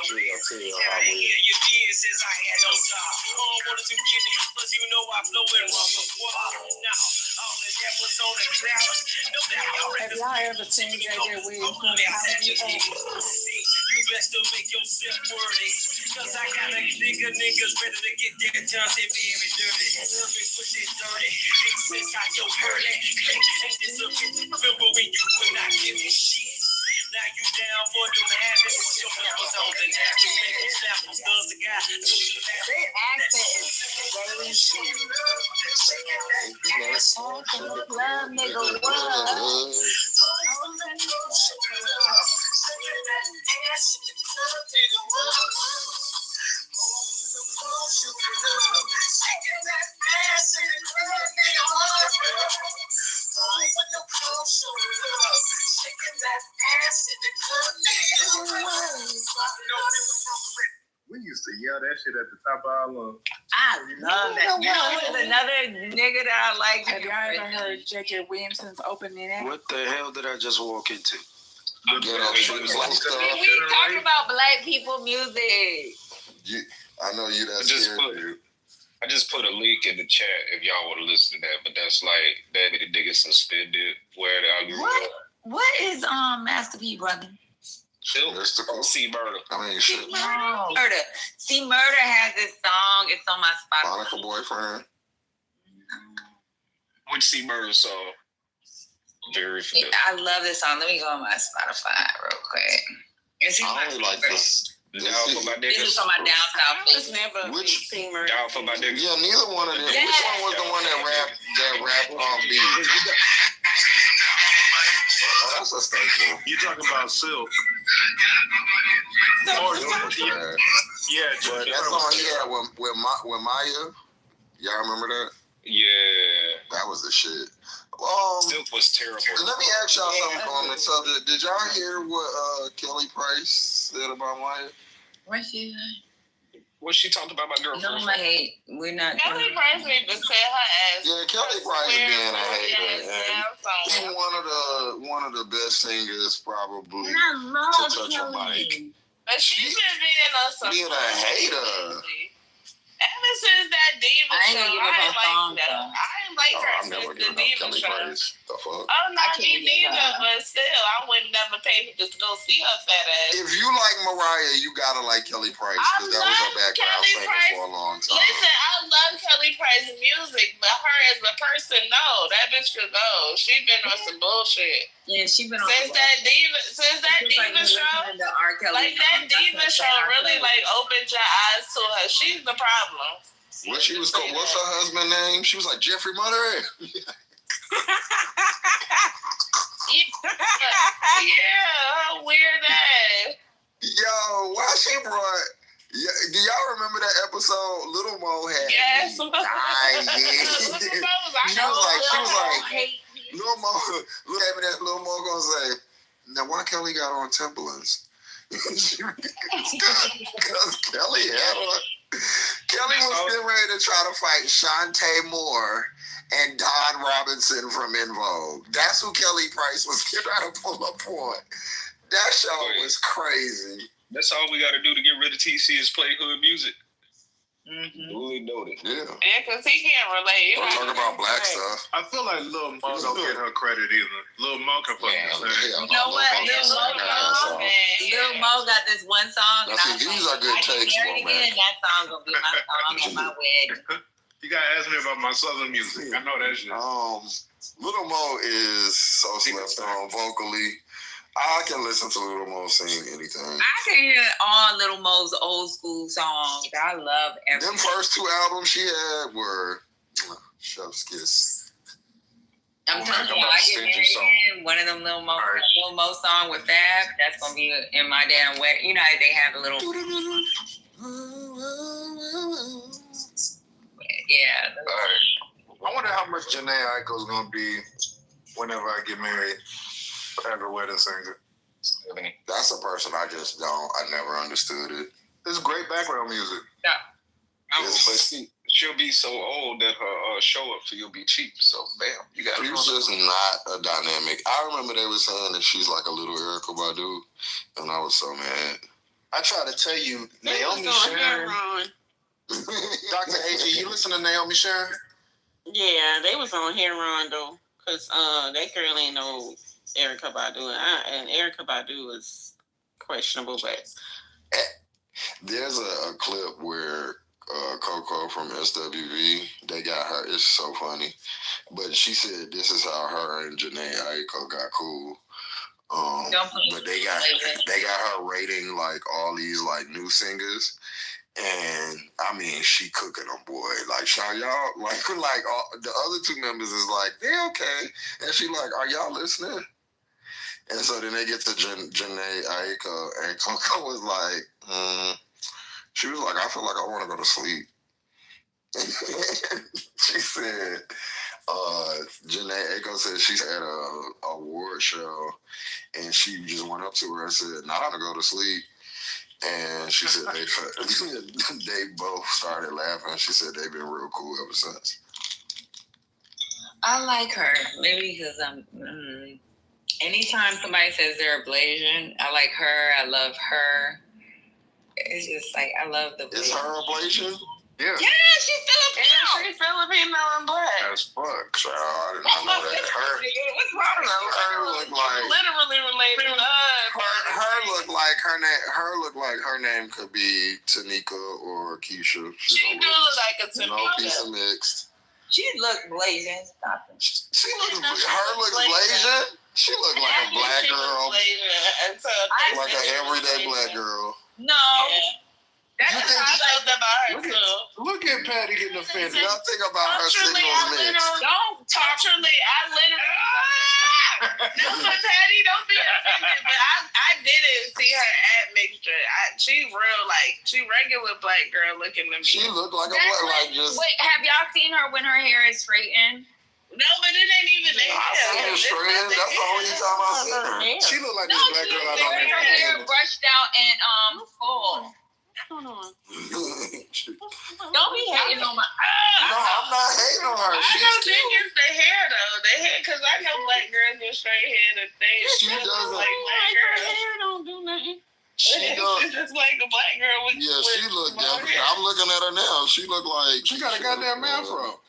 Tell how we. your kids since I had no job. All wanted to give me, plus you know I flow in rough as well. Now, all the devils on the clouds. No doubt y'all Have y'all ever seen JJ Williams? You best to make yourself worthy. Cause I got a niggas ready to get their Johnson very dirty. Urban push it dirty. Big sis got your hurry. Ain't this a remember when you could not give me shit? Now you down for the habits. Put your numbers on the napkins. Make them snap them studs the guy. Their accent is crazy. Off in the club, nigga, what? We used to yell that shit at the top of our lungs. I love that. You know who's another nigga that I like? Have y'all ever heard JJ Williamson's opening act? What the hell did I just walk into? We talk about black people music. I know you. That's I just put a link in the chat if y'all want to listen to that, but that's like that nigga suspended where I grew up. What is Master P, brother? C Murder. I mean, shit. Murder. C Murder has this song. It's on my Spotify. Monica Boyfriend. Which C Murder song? Very familiar. I love this song. Let me go on my Spotify real quick. I only like this. Down for my niggas. This is on my down south. I was never Down for my niggas. Yeah, neither one of them. Which one was the one that rap beat? Oh, that's a staple. You talking about Silk? Yeah, but that song he had with Maya. Y'all remember that? Yeah. That was the shit. Silk was terrible. Let me ask y'all something on the subject. Did y'all hear what Kelly Price said about Maya? What's she? What she talked about my girlfriend? No, hey, we're not. Kelly Price need to set her ass. Yeah, Kelly Price is being a hater. She's one of the best singers probably to touch a mic. But she's been being on some being a hater. Ever since that Diva show, I ain't like her I'm since never the giving up Diva Kelly show. Price. The fuck? Oh, not me neither, but still, I would never pay to just go see her fat ass. If you like Mariah, you gotta like Kelly Price because that was her background singer for a long time. Listen, I love Kelly Price's music, but her as a person, no, that bitch could go. She been on some bullshit. Yeah, she been on since that diva show. Like that diva show really like opened your eyes to her. She's the problem. What she was called? What's her husband name? She was like Jeffrey Monterey. Yeah, weird ass. Yo, why she brought? Yeah, do y'all remember that episode? Little Mo had yes. me dying. She was like, Little Mo, look at me. That Little Mo gonna say, now why Kelly got on Timberlands? Because Kelly had on. Kelly was getting ready to try to fight Shantae Moore and Don Robinson from En Vogue. That's who Kelly Price was trying to pull up on. That show was crazy. That's all we got to do to get rid of TC is play hood music. Duly noted. Yeah. Yeah, because he can't relate. Don't talk about black stuff. I feel like Lil Mo don't get her credit either. Lil Mo can fucking say. You know what? Lil Mo got this one song. These are good takes, man. That song gonna be my song at my wedding. You gotta ask me about my southern music. I know that shit. Little Mo is so slept on vocally. I can listen to Little Mo sing anything. I can hear all Little Mo's old school songs. I love everything. Them first two albums she had were Chef's Kiss. I'm telling you, I get married again. One of them Little Mo song with Fab. That's gonna be in my damn wedding. You know how they have a little. Yeah. All right. I wonder how much Janae Aiko's gonna be whenever I get married. As a wedding singer. That's a person I never understood it. It's great background music. Yeah. But see, she'll be so old that her show up for you'll be cheap. So bam, you got. She's just not a dynamic. I remember they were saying that she's like a little Erykah Badu, and I was so mad. I try to tell you, Naomi Sharon. Dr. AG, you listen to Naomi Sharon? Yeah, they was on Heron though, cause that girl ain't no Erykah Badu, and Erykah Badu is questionable, but there's a clip where Coco from SWV, they got her. It's so funny, but she said this is how her and Janae Aiko got cool. But they got her rating like all these like new singers, and I mean she cooking them, boy. Like y'all like all, the other two members is like they're okay, and she like, are y'all listening? And so then they get to Janae Aiko, and Coco was like, she was like, I feel like I want to go to sleep. She said, Janae Aiko said she's at a award show, and she just went up to her and said, "Not to go to sleep." And she said they both started laughing. She said they've been real cool ever since. I like her, maybe because I'm. Anytime somebody says they're a Blasian, I like her. I love her. It's just like I love the. Is her a Blasian? Yeah. Yeah, she's Filipino. Yeah, she's Filipino and black. As fuck, child. I did not know that. What's wrong with her? Her look like literally related to us. Her look like her name. Her look like her name could be Tanika or Keisha. She do look like a Tanika. No piece of mixed. She look Blasian. Stop it. She looks. Her looks Blasian. She look like a black girl. Like an everyday black girl. No. Yeah. That's look at Patty getting offended. Y'all think about her signals mixed. Don't talk to me. No, Patty, don't be offended. But I didn't see her at mixture. She regular black girl looking to me. She looked like a black, like just. Wait, have y'all seen her when her hair is straightened? No, but it ain't even there. I seen her straightened. That's the only time I seen her. She looked like this black girl I know. Her hair brushed out and full. Hold on. Don't be hating on my. No, I'm not hating on her. I don't think it's the hair though. The hair, because I know black girls with straight hair. The thing. She doesn't. Like black girls. Hair don't do nothing. She does. She's just like a black girl with. Yeah, she look definitely. I'm looking at her now. She look like she got a goddamn afro.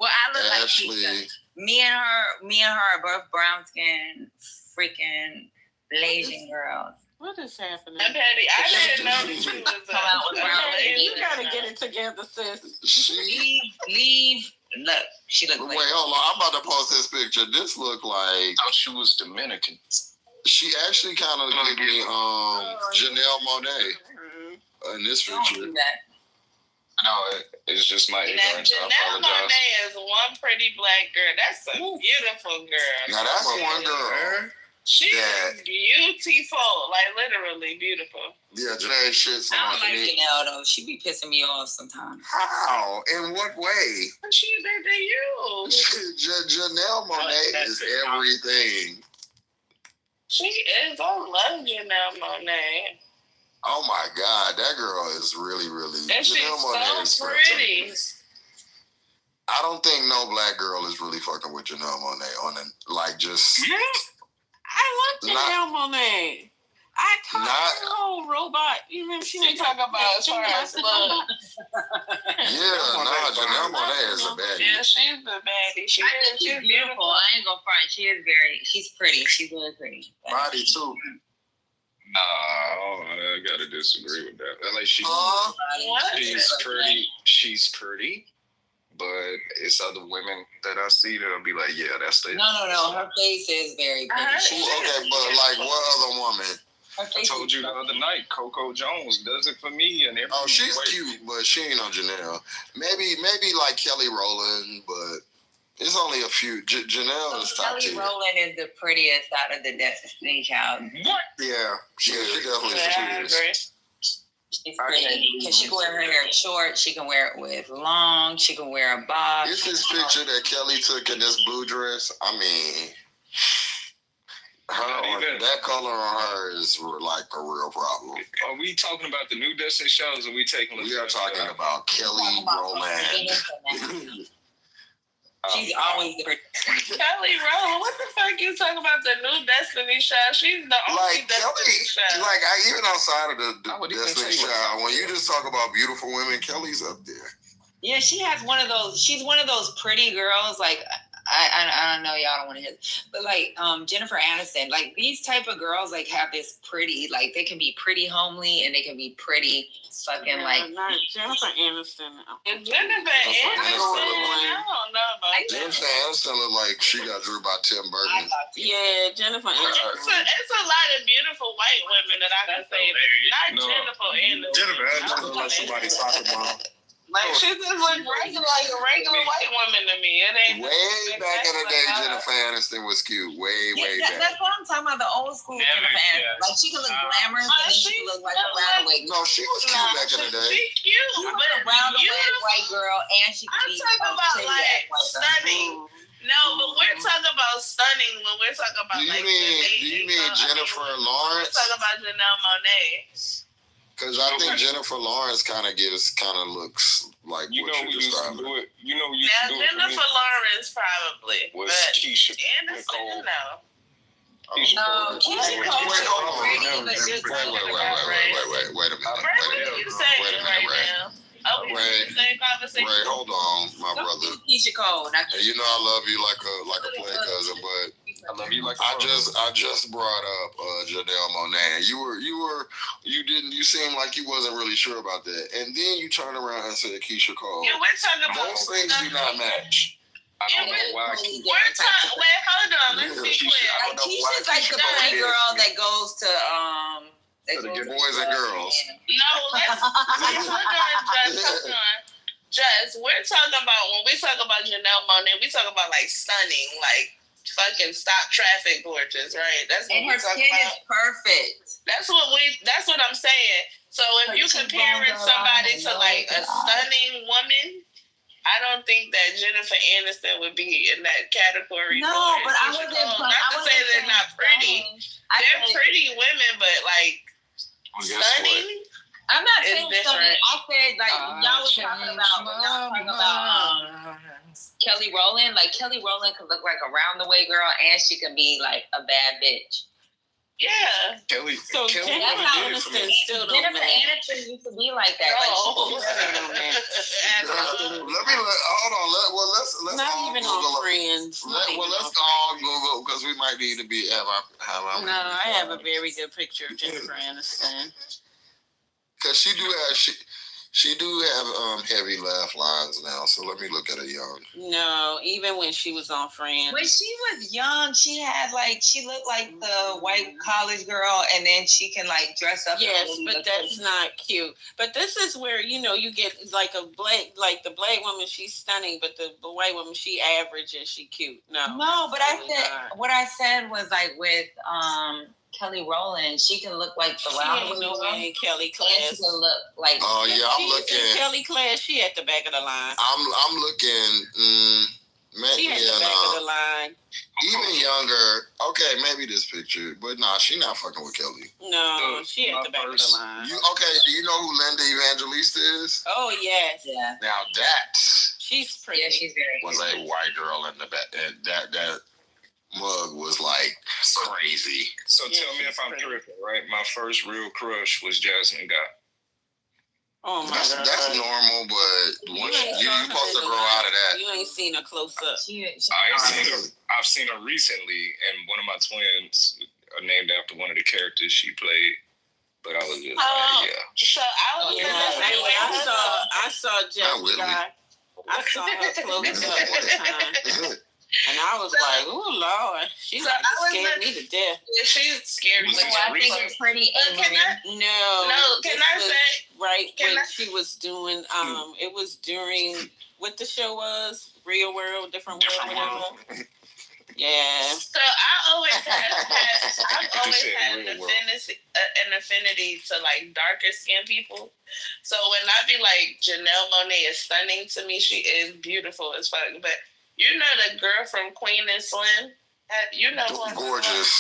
Well, I look Ashley. like Keisha. Me and her are both brown skin, freaking Blasian girls. What is happening? Patty, I didn't know that you was come out with brown ladies. You gotta get it together, sis. Leave Look, she looked like. Wait, hold on. I'm about to post this picture. This looked like. I thought she was Dominican. She actually kind of gave me Janelle Monáe in this picture. No, it's just my ignorance. I Janelle apologize. Monáe is one pretty black girl. That's a beautiful girl. Now that's one girl. She is beautiful, like literally beautiful. Yeah, Janelle shit's on. I don't like Janelle though. She be pissing me off sometimes. How? In what way? She did to you. Janelle Monáe is everything. She is. I love Janelle Monáe. Oh my God, that girl is really, really. And Janelle Monáe she's so pretty. I don't think no black girl is really fucking with Janelle Monáe on it. Like just. I love Janelle Monáe. I talk her whole robot. You remember she talk about as far as look. Janelle Monáe is a baddie. Yeah, she's the baddie. She's beautiful. I ain't gonna front. She's pretty. She's really pretty. Body too. I gotta disagree with that. Like she's pretty. She's pretty. But it's other women that I see that'll be like, yeah, that's the. No. Her face is very pretty. Okay, but like what other woman? I told you the other night, Coco Jones does it for me, and every she's cute, but she ain't no Janelle. Maybe like Kelly Rowland, but it's only a few. Janelle is top tier. Kelly Rowland is the prettiest out of the Destiny Child. What? Yeah, she definitely is the cutest. She's pretty because she can wear her hair short. She can wear it with long. She can wear a bob. It's this picture that Kelly took in this blue dress. I mean, that color on her is like a real problem. Are we talking about the new Destiny Child, or are we taking? We are talking about Kelly Rowland. She's always the prettiest. Kelly Rowland, what the fuck you talking about the new Destiny Child? She's the only Destiny Child. Like even outside of the Destiny Child, when you just talk about beautiful women, Kelly's up there. Yeah, she has one of those. She's one of those pretty girls. Like I don't know, y'all don't want to hear this, but like Jennifer Aniston, like these type of girls like have this pretty, like they can be pretty homely and they can be pretty fucking like. Not Jennifer Aniston. Jennifer Aniston, I don't know about Jennifer Aniston look like she got drew by Tim Burton. Yeah, Jennifer Aniston. It's a lot of beautiful white women that I can say, but not Jennifer Aniston. Jennifer Aniston look like somebody's soccer mom. Like she just look like a regular white woman to me. It ain't way back in the day. Jennifer Aniston was cute. Way back. That's what I'm talking about. The old school Jennifer Aniston. Like she could look glamorous, and then she could look like a roundaway. No, she was cute back in the day. She cute, she was a roundaway white girl, and she could be. I'm talking about like stunning. No, but we're talking about stunning when we're talking about do you mean Jennifer Lawrence? We're talking about Janelle Monáe. Because I think Jennifer Lawrence kind of looks like you what you described. You know, Jennifer Lawrence probably, was but Keisha Anderson, no. Keisha Cole. Wait a minute. Wait, hold on, my brother. Keisha Cole. You know I love you like a play cousin, but I love you like I just brought up Janelle Monáe. You seemed like you wasn't really sure about that, and then you turn around and said Keisha Cole. Yeah, we're talking about those things do not match. I don't know why. Wait, hold on. Let's be clear. Like Keisha's like the pretty girl that goes to boys and girls. No, hold on. Just we're talking about when we talk about Janelle Monáe, we talk about like stunning, like fucking stop traffic portraits, right? That's what and her skin is perfect. That's what I'm saying. So if you comparing somebody to like a stunning woman, I don't think that Jennifer Aniston would be in that category. No, but I wasn't. Not to say they're not pretty. They're pretty women, but like stunning. I'm not saying stunning. I said like y'all was talking about Kelly Rowland. Like Kelly Rowland could look like a round-the-way girl, and she can be like a bad bitch. Yeah. Kelly Jennifer Aniston still don't Jennifer Aniston used to be like that. No. Let's not all even Google on Friends. Let's all Google because we might need to have our. No, I have a very good picture of Jennifer Aniston. Because she do have She do have heavy laugh lines now, so let me look at her young. No, even when she was on Friends. When she was young, she looked like the white college girl, and then she can like dress up. Yes, but that's not cute. But this is where you get like the black woman, she's stunning, but the white woman, she average and she cute. No, but what I said was like with Kelly Rowland, she can look like the She ain't no way in Kelly class. And she can look like. Oh yeah, I'm looking. Kelly class, she at the back of the line. I'm looking. She at the back of the line. Even younger. Okay, maybe this picture, but nah, she not fucking with Kelly. No, she at the back of the line. Do you know who Linda Evangelista is? Oh yes. Yeah. Now that she's pretty. Yeah, she's very. Was a white girl in the back, and that mug was like crazy. So tell me if I'm tripping, right? My first real crush was Jasmine Guy. Oh my God. That's normal, but once you supposed to grow out of that. You ain't seen her close up. I've seen her recently, and one of my twins are named after one of the characters she played. But I was just So I was I saw Jasmine Guy. I saw her close up one time. And I was like, "Oh Lord, she scared me to death." Yeah, she's scared me. I think it's pretty. No. Can I say right when she was doing? It was during what the show was, Real World, Different World, whatever. Yeah. So I've always had an affinity to like darker skinned people. So when I be like Janelle Monáe is stunning to me, she is beautiful as fuck, but. You know the girl from Queen and Slim? You know who gorgeous.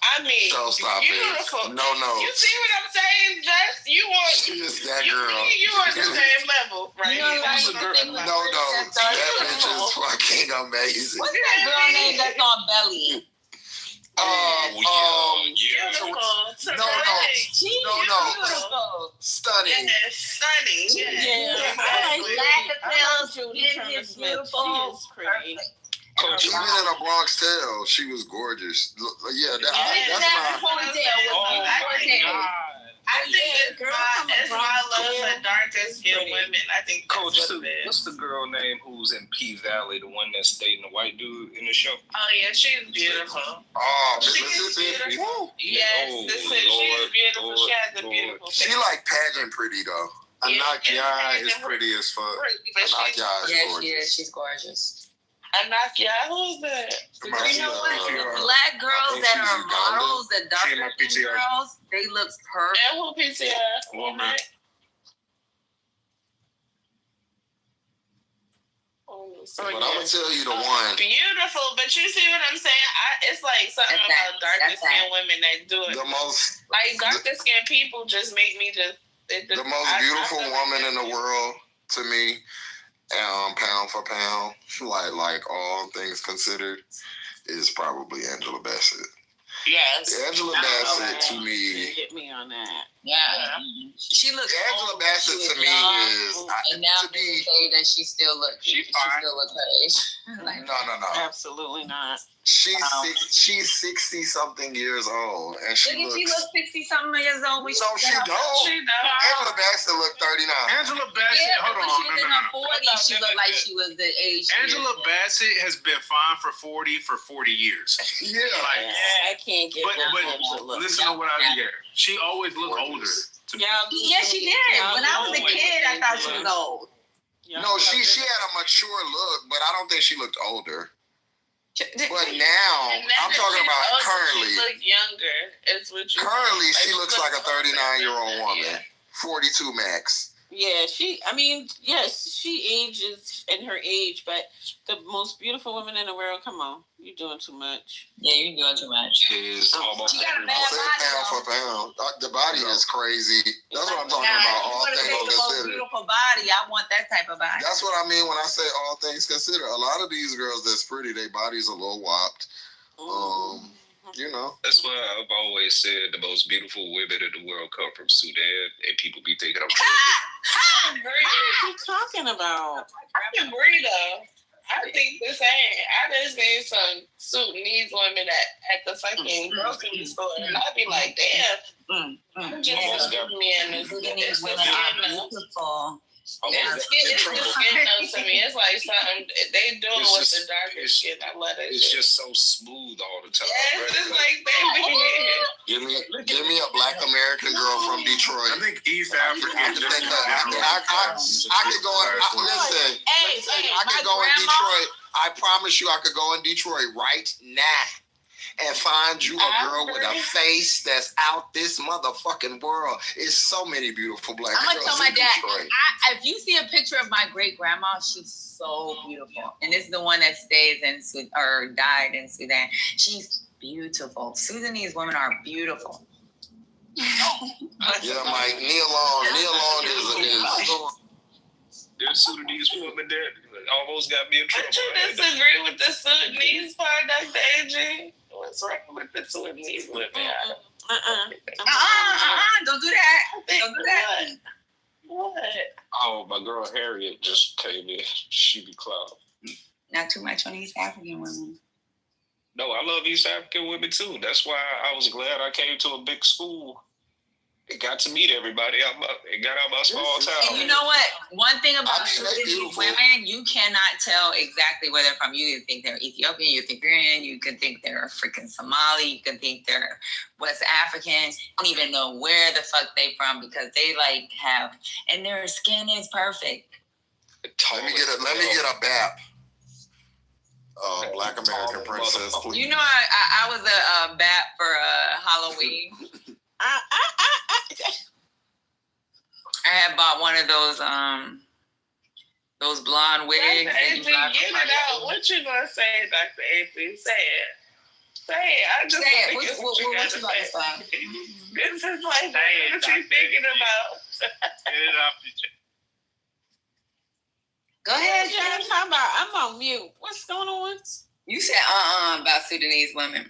I mean, beautiful. No. You see what I'm saying, Jess? She is that girl. You on the same level, right? No. That bitch is fucking amazing. What's that girl name that's on Belly? Beautiful. No. Stunning. Yeah, stunning. Yeah. Judy beautiful. She is pretty. Even in a Bronx Tale, she was gorgeous. Yeah, that's my. I think it's my love for darker skinned women. I think Coach, what's the girl name who's in P Valley, the one that's dating the white dude in the show? Oh yeah, she's beautiful. Oh, she's beautiful. Yes, she's beautiful. She has a beautiful face. She like pageant pretty though. Anakia is pretty as fuck. Anakia is gorgeous. She is. She's gorgeous. Anakia, who's that? You know what? Black girls that are models, the darker girls, they look perfect. And who PTR? Woman. But I'm gonna tell you the one. Beautiful, but you see what I'm saying? It's like something about darker skinned women that do it. The most like darker skinned people just make me just. The most beautiful woman in the world to me. Pound for pound, like all things considered, is probably Angela Bassett. Yes, Angela Bassett to me. Get me on that. Yeah, she looks. Angela Bassett to me is. And now they say that she still looks. She still looks her age. No. Absolutely not. She's 60 something years old, and she looks. She looks 60 something years old. No, she don't. Angela Bassett looked 39. Angela Bassett, hold on. She was in her 40s. She looked like she was the age. Angela Bassett has been fine for 40 years. Yeah, I can't get. But listen to what I hear. She always looked older. Yeah, she did. When I was a kid, I thought she was old. No, she had a mature look, but I don't think she looked older. But now, I'm talking about currently. She looks younger. Is what you currently, she looks like a 39-year-old woman. 42 max. Yeah, she ages in her age, but the most beautiful woman in the world, come on, you're doing too much. Yeah, you're doing too much. Is almost she got a bad body, pound for pound. The body is crazy. That's what I'm talking about. All things considered. Beautiful body. I want that type of body. That's what I mean when I say all things considered. A lot of these girls that's pretty, their bodies a little whopped. You know. That's why I've always said the most beautiful women in the world come from Sudan, and people be thinking I'm crazy. What are you talking about? I can agree though. I think the same. I just seen some Sudanese women at the fucking grocery store, and I'd be like, damn. I'm just looking me in this. Sudanese women are beautiful. It's the skin though to me. It's like something they doing with the darker skin. I love it. It's just so smooth all the time. Yes, it's like baby. Give me a black American girl from Detroit. I think East Africa. I could go in. Listen, I could go in Detroit. I promise you, I could go in Detroit right now and find you a girl with a face that's out this motherfucking world. It's so many beautiful black girls. I'm gonna tell my in dad. Detroit. If you see a picture of my great grandma, she's so beautiful, and this is the one that stays in or died in Sudan. She's beautiful. Sudanese women are beautiful. Yeah, Mike. Neil Long is. There's Sudanese women there almost got me in trouble. Don't you disagree with the Sudanese part, Dr. AJ? What's wrong with the Sudanese women? Don't do that. Don't do that. What? Oh, my girl Harriet just came in. She be cloud. Not too much on East African women. No, I love East African women too. That's why I was glad I came to a big school. It got to meet everybody. It got out my small town. And you know what? One thing about Sudanese women, you cannot tell exactly where they're from. You can think they're Ethiopian, you think they're Indian, you can think they're freaking Somali, you can think they're West African. You don't even know where the fuck they from because they have, and their skin is perfect. Let me get a BAP. Black American Princess. Please. You know, I was a BAP for Halloween. I had bought one of those blonde wigs. Dr. AP, get it out. What you gonna say, Dr. AP? Say it. Say it. I just say it. What you about to say? This is like what you thinking about. Get it off your chest. Go ahead, Jen. How about I'm on mute? What's going on? You said about Sudanese women.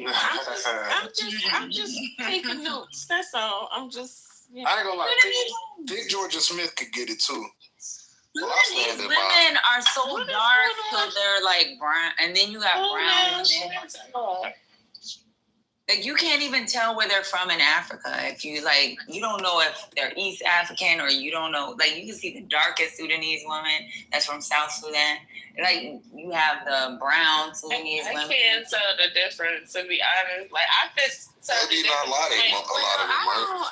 I'm just taking notes. That's all. I'm just. Yeah. I ain't gonna lie. Think Georgia Smith could get it too. Sudanese women are so dark, so they're brown, and then you got brown women. You can't even tell where they're from in Africa. If you you don't know if they're East African or you don't know. You can see the darkest Sudanese woman that's from South Sudan. You have the brown Sudanese women. I can't tell the difference, to be honest. I could tell the difference. A lot of them.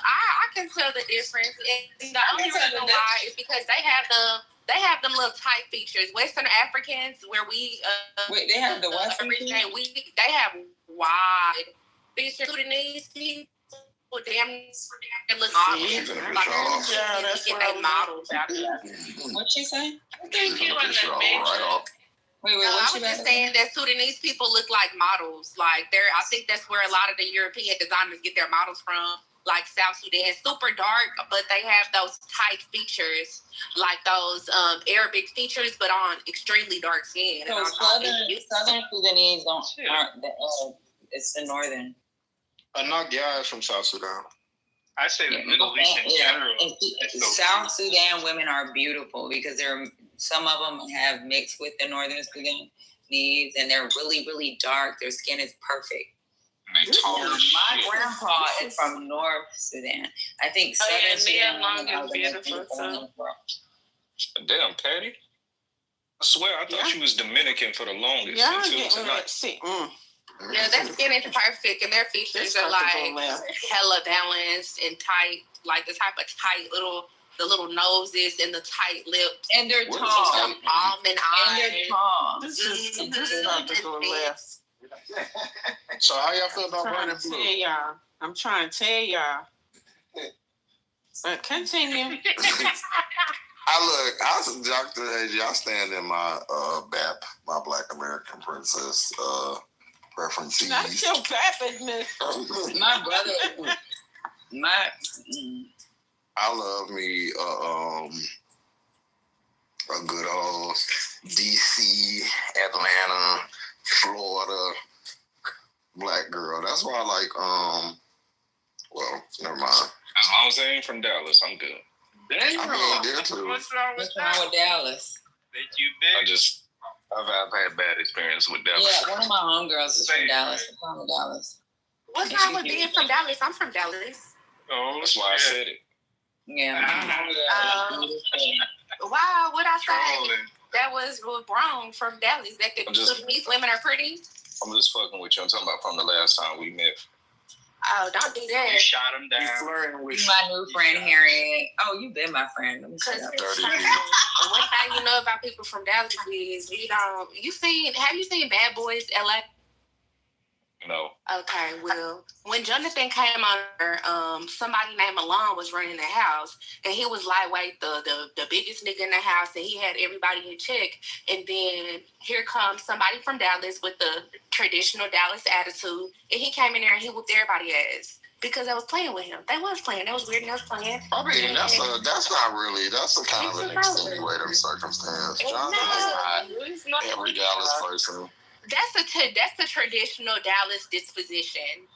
I can tell the difference. And the only reason why is because they have them little tight features. Western Africans, where we wait, they have the what? They have wide features. Sudanese people, damn, it looks models. Yeah, that's what they models out there. What she say? I think you on the major. Wait, no, I was just saying that Sudanese people look like models. I think that's where a lot of the European designers get their models from. South Sudan, super dark, but they have those tight features, those Arabic features, but on extremely dark skin. So Southern Sudanese aren't it's the northern. Anak Yah is from South Sudan. I say the Middle East in general. South Sudan women are beautiful because some of them have mixed with the northern Sudanese, and they're really, really dark. Their skin is perfect. My grandpa is from North Sudan. I think Southern Sudan are the beautiful in the world. Damn, Patty. I swear, I thought you was Dominican for the longest. Yeah, Yeah, their skin is perfect, and their features are hella balanced and tight, the type of tight the little noses and the tight lips, and they're tall. Almond eyes. And they're tall. This is about to go left. So how y'all feel about red and blue? I'm trying to tell y'all. But continue. I was Dr. AJ. I stand in my BAP, my Black American Princess preferences. Not your BAP, my brother. I love me a good old DC, Atlanta, Florida black girl. That's why I like well, never mind. As long as they ain't from Dallas, I'm good. I mean, there too. What's wrong with Dallas? I've had bad experience with Dallas. Yeah, one of my homegirls is from Dallas. I'm from Dallas. What's wrong with being from Dallas? I'm from Dallas. Oh, that's why I said it. Yeah. Wow, what I say? That was wrong from Dallas. That the Sudanese women are pretty. I'm just fucking with you. I'm talking about from the last time we met. Oh, don't do that. You shot him down. You my new friend, Harriet. Oh, you been my friend. Let me see. One thing you know about people from Dallas is have you seen Bad Boys LA? No. Okay, well, when Jonathan came on there, somebody named Milan was running the house, and he was lightweight, the biggest nigga in the house, and he had everybody in check. And then here comes somebody from Dallas with the traditional Dallas attitude, and he came in there and he whooped everybody's ass because I was playing with him. They was playing. That was weird. And I was playing. I mean, that's not really. That's a kind of an extenuating circumstance. Jonathan is not every Dallas person. That's a traditional Dallas disposition.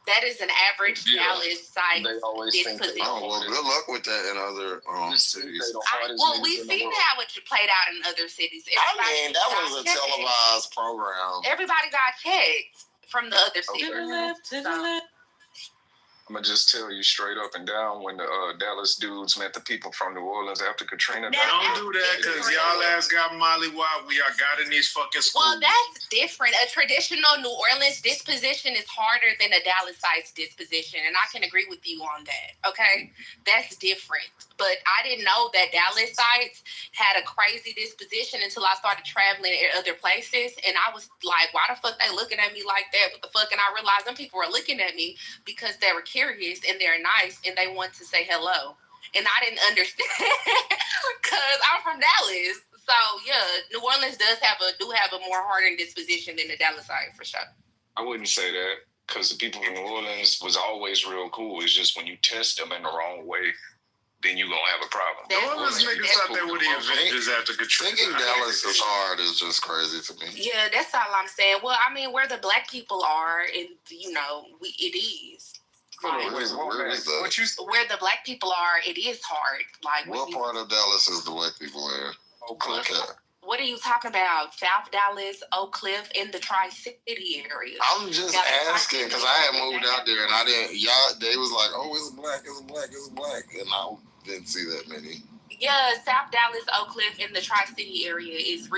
That is an average Dallas site disposition. Well, good luck with that in other cities. We've seen how it played out in other cities. That was a televised program. Everybody got checked from the other cities. To the left. I'm gonna just tell you straight up and down when the Dallas dudes met the people from New Orleans after Katrina. Don't do that because y'all ass got mollywopped. We are got in these fucking schools. Well, that's different. A traditional New Orleans disposition is harder than a Dallas site's disposition, and I can agree with you on that. Okay, that's different. But I didn't know that Dallas sites had a crazy disposition until I started traveling at other places, and I was like, "Why the fuck they looking at me like that? What the fuck?" And I realized them people were looking at me because they were curious and they're nice and they want to say hello. And I didn't understand because I'm from Dallas. So yeah, New Orleans does have a more hardened disposition than the Dallas side for sure. I wouldn't say that because the people from New Orleans was always real cool. It's just when you test them in the wrong way, then you're gonna have a problem. New Orleans niggas out there with the Avengers after Katrina. Thinking Dallas is hard is just crazy to me. Yeah, that's all I'm saying. Well, I mean, where the black people are, and it is. Where is that? Where the black people are, it is hard. Like, what part of Dallas is the black people in? Okay. What are you talking about? South Dallas, Oak Cliff, in the Tri-City area. I'm just asking because I had moved out there and I didn't. They was like, "Oh, it's black, and I didn't see that many. Yeah, South Dallas, Oak Cliff, in the Tri-City area is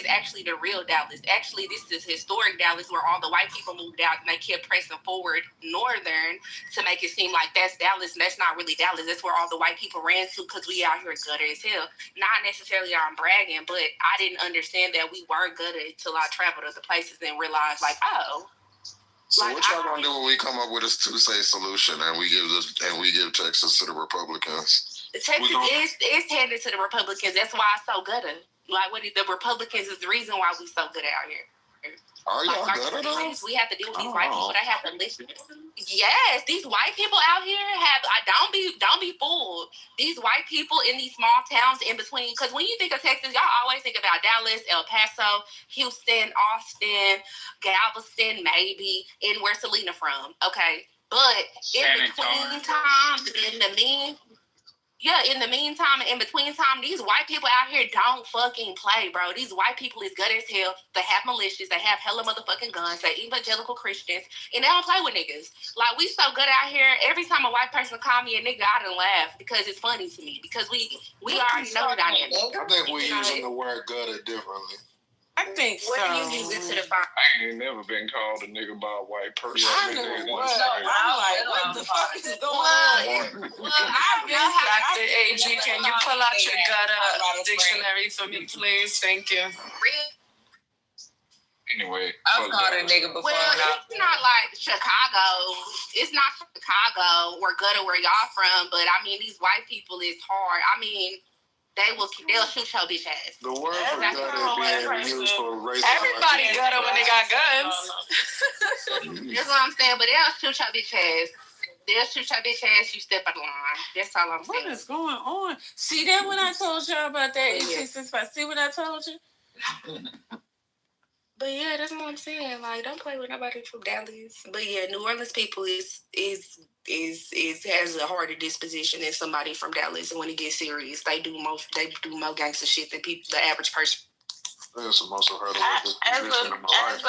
actually the real Dallas. Actually, this is historic Dallas where all the white people moved out and they kept pressing forward northern to make it seem like that's Dallas, and that's not really Dallas. That's where all the white people ran to because we out here gutter as hell. Not necessarily I'm bragging, but I didn't understand that we were gutter until I traveled other places and realized, like, oh. So what y'all gonna do when we come up with a two-state solution and we give Texas to the Republicans? Texas is headed to the Republicans. That's why it's so good. Like, the Republicans is the reason why we so good out here. Are y'all good at those? We have to deal with these white people. They have to listen. Yes, these white people out here don't be fooled. These white people in these small towns in between, because when you think of Texas, y'all always think about Dallas, El Paso, Houston, Austin, Galveston, maybe, and where Selena from. Okay, but in between time, in the meantime, in between time, these white people out here don't fucking play, bro. These white people is good as hell. They have militias. They have hella motherfucking guns. They evangelical Christians. And they don't play with niggas. Like, we so good out here. Every time a white person call me a nigga, I done laugh because it's funny to me. Because we already know the dynamic. I think we're using the word gutter differently. I think so. What do you use it to define? I ain't never been called a nigga by a white person. I know what. I'm like, what the fuck is going on? Dr. AG, can you pull out your gutter dictionary for me, please? Thank you. Anyway, I've called a nigga before. Well, it's not like Chicago. It's not Chicago or gutter where y'all from, but I mean, these white people is hard. I mean, they'll shoot your bitch ass. The word for gutter being used for racial. Everybody gutter when they got guns. That's what I'm saying, but they'll shoot your bitch ass. They'll shoot your bitch ass, you step out of line. That's all I'm saying. What is going on? See that when I told y'all about that 8665? See what I told you? But yeah, that's what I'm saying. Like, don't play with nobody from Dallas. But yeah, New Orleans people is has a harder disposition than somebody from Dallas. And when it gets serious, they do more gangster shit than the average person. That's the most I've heard of disposition in my life.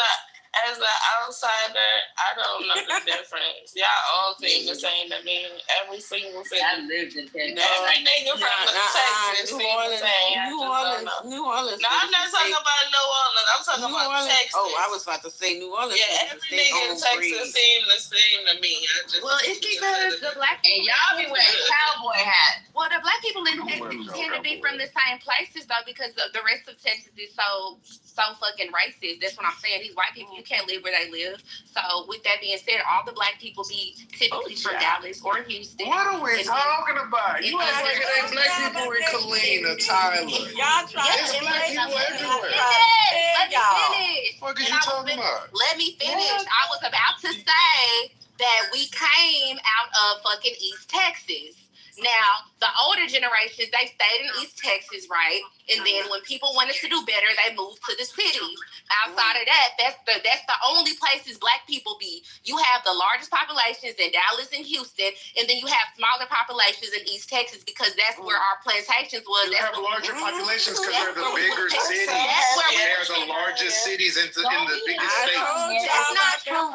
As an outsider, I don't know the difference. Y'all all seem the same to me. Every single thing. I lived in Texas. Every nigga from Texas New seem the Orleans, same. New Orleans. No, I'm not talking about New Orleans. I'm talking about Texas. Oh, I was about to say New Orleans. Yeah, every nigga in Texas seem the same to me. Well, it's because the black people. And y'all be wearing cowboy hats. Well, the black people in Texas tend to be from the same places, though, because the rest of Texas is so fucking racist. That's what I'm saying. These white people, you can't live where they live. So, with that being said, all the black people be typically from Dallas or Houston. What are we talking about? You act like it ain't black people in Killeen or Tyler. Y'all try There's black people everywhere. Let me finish. What are you talking about? Let me finish. I was about to say that we came out of fucking East Texas. Now, the older generations, they stayed in East Texas, right? And then when people wanted to do better, they moved to the city. Outside of that, that's the only places black people be. You have the largest populations in Dallas and Houston, and then you have smaller populations in East Texas because that's where our plantations was. You have larger populations because they're the bigger cities. They're the largest cities in the biggest states. That's not true.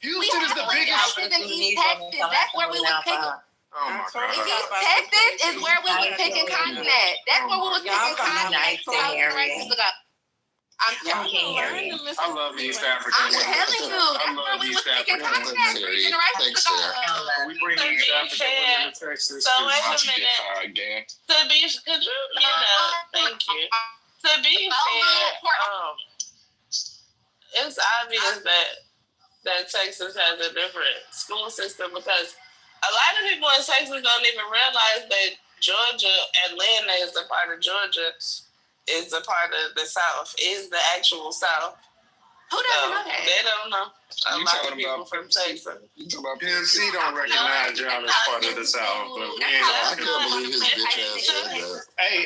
Houston is the biggest. In East Texas, that's where we was picking. Oh my God. East Texas is where we was picking cotton at. That's where we was picking cotton at 2,000 years ago. I'm telling you. I love East Africa. I'm telling you. That's where we was picking cotton at 3 generations ago. We bring East Africa into Texas. So wait a minute. To be, could you, thank you. To be fair, it's obvious that Texas has a different school system because a lot of people in Texas don't even realize that Georgia, Atlanta is a part of Georgia, is a part of the South, is the actual South. Who doesn't know that? They don't know. A You lot talking of people about from Texas. PNC don't recognize y'all as part of the South, but we ain't I can't believe his bitch ass said that. Hey.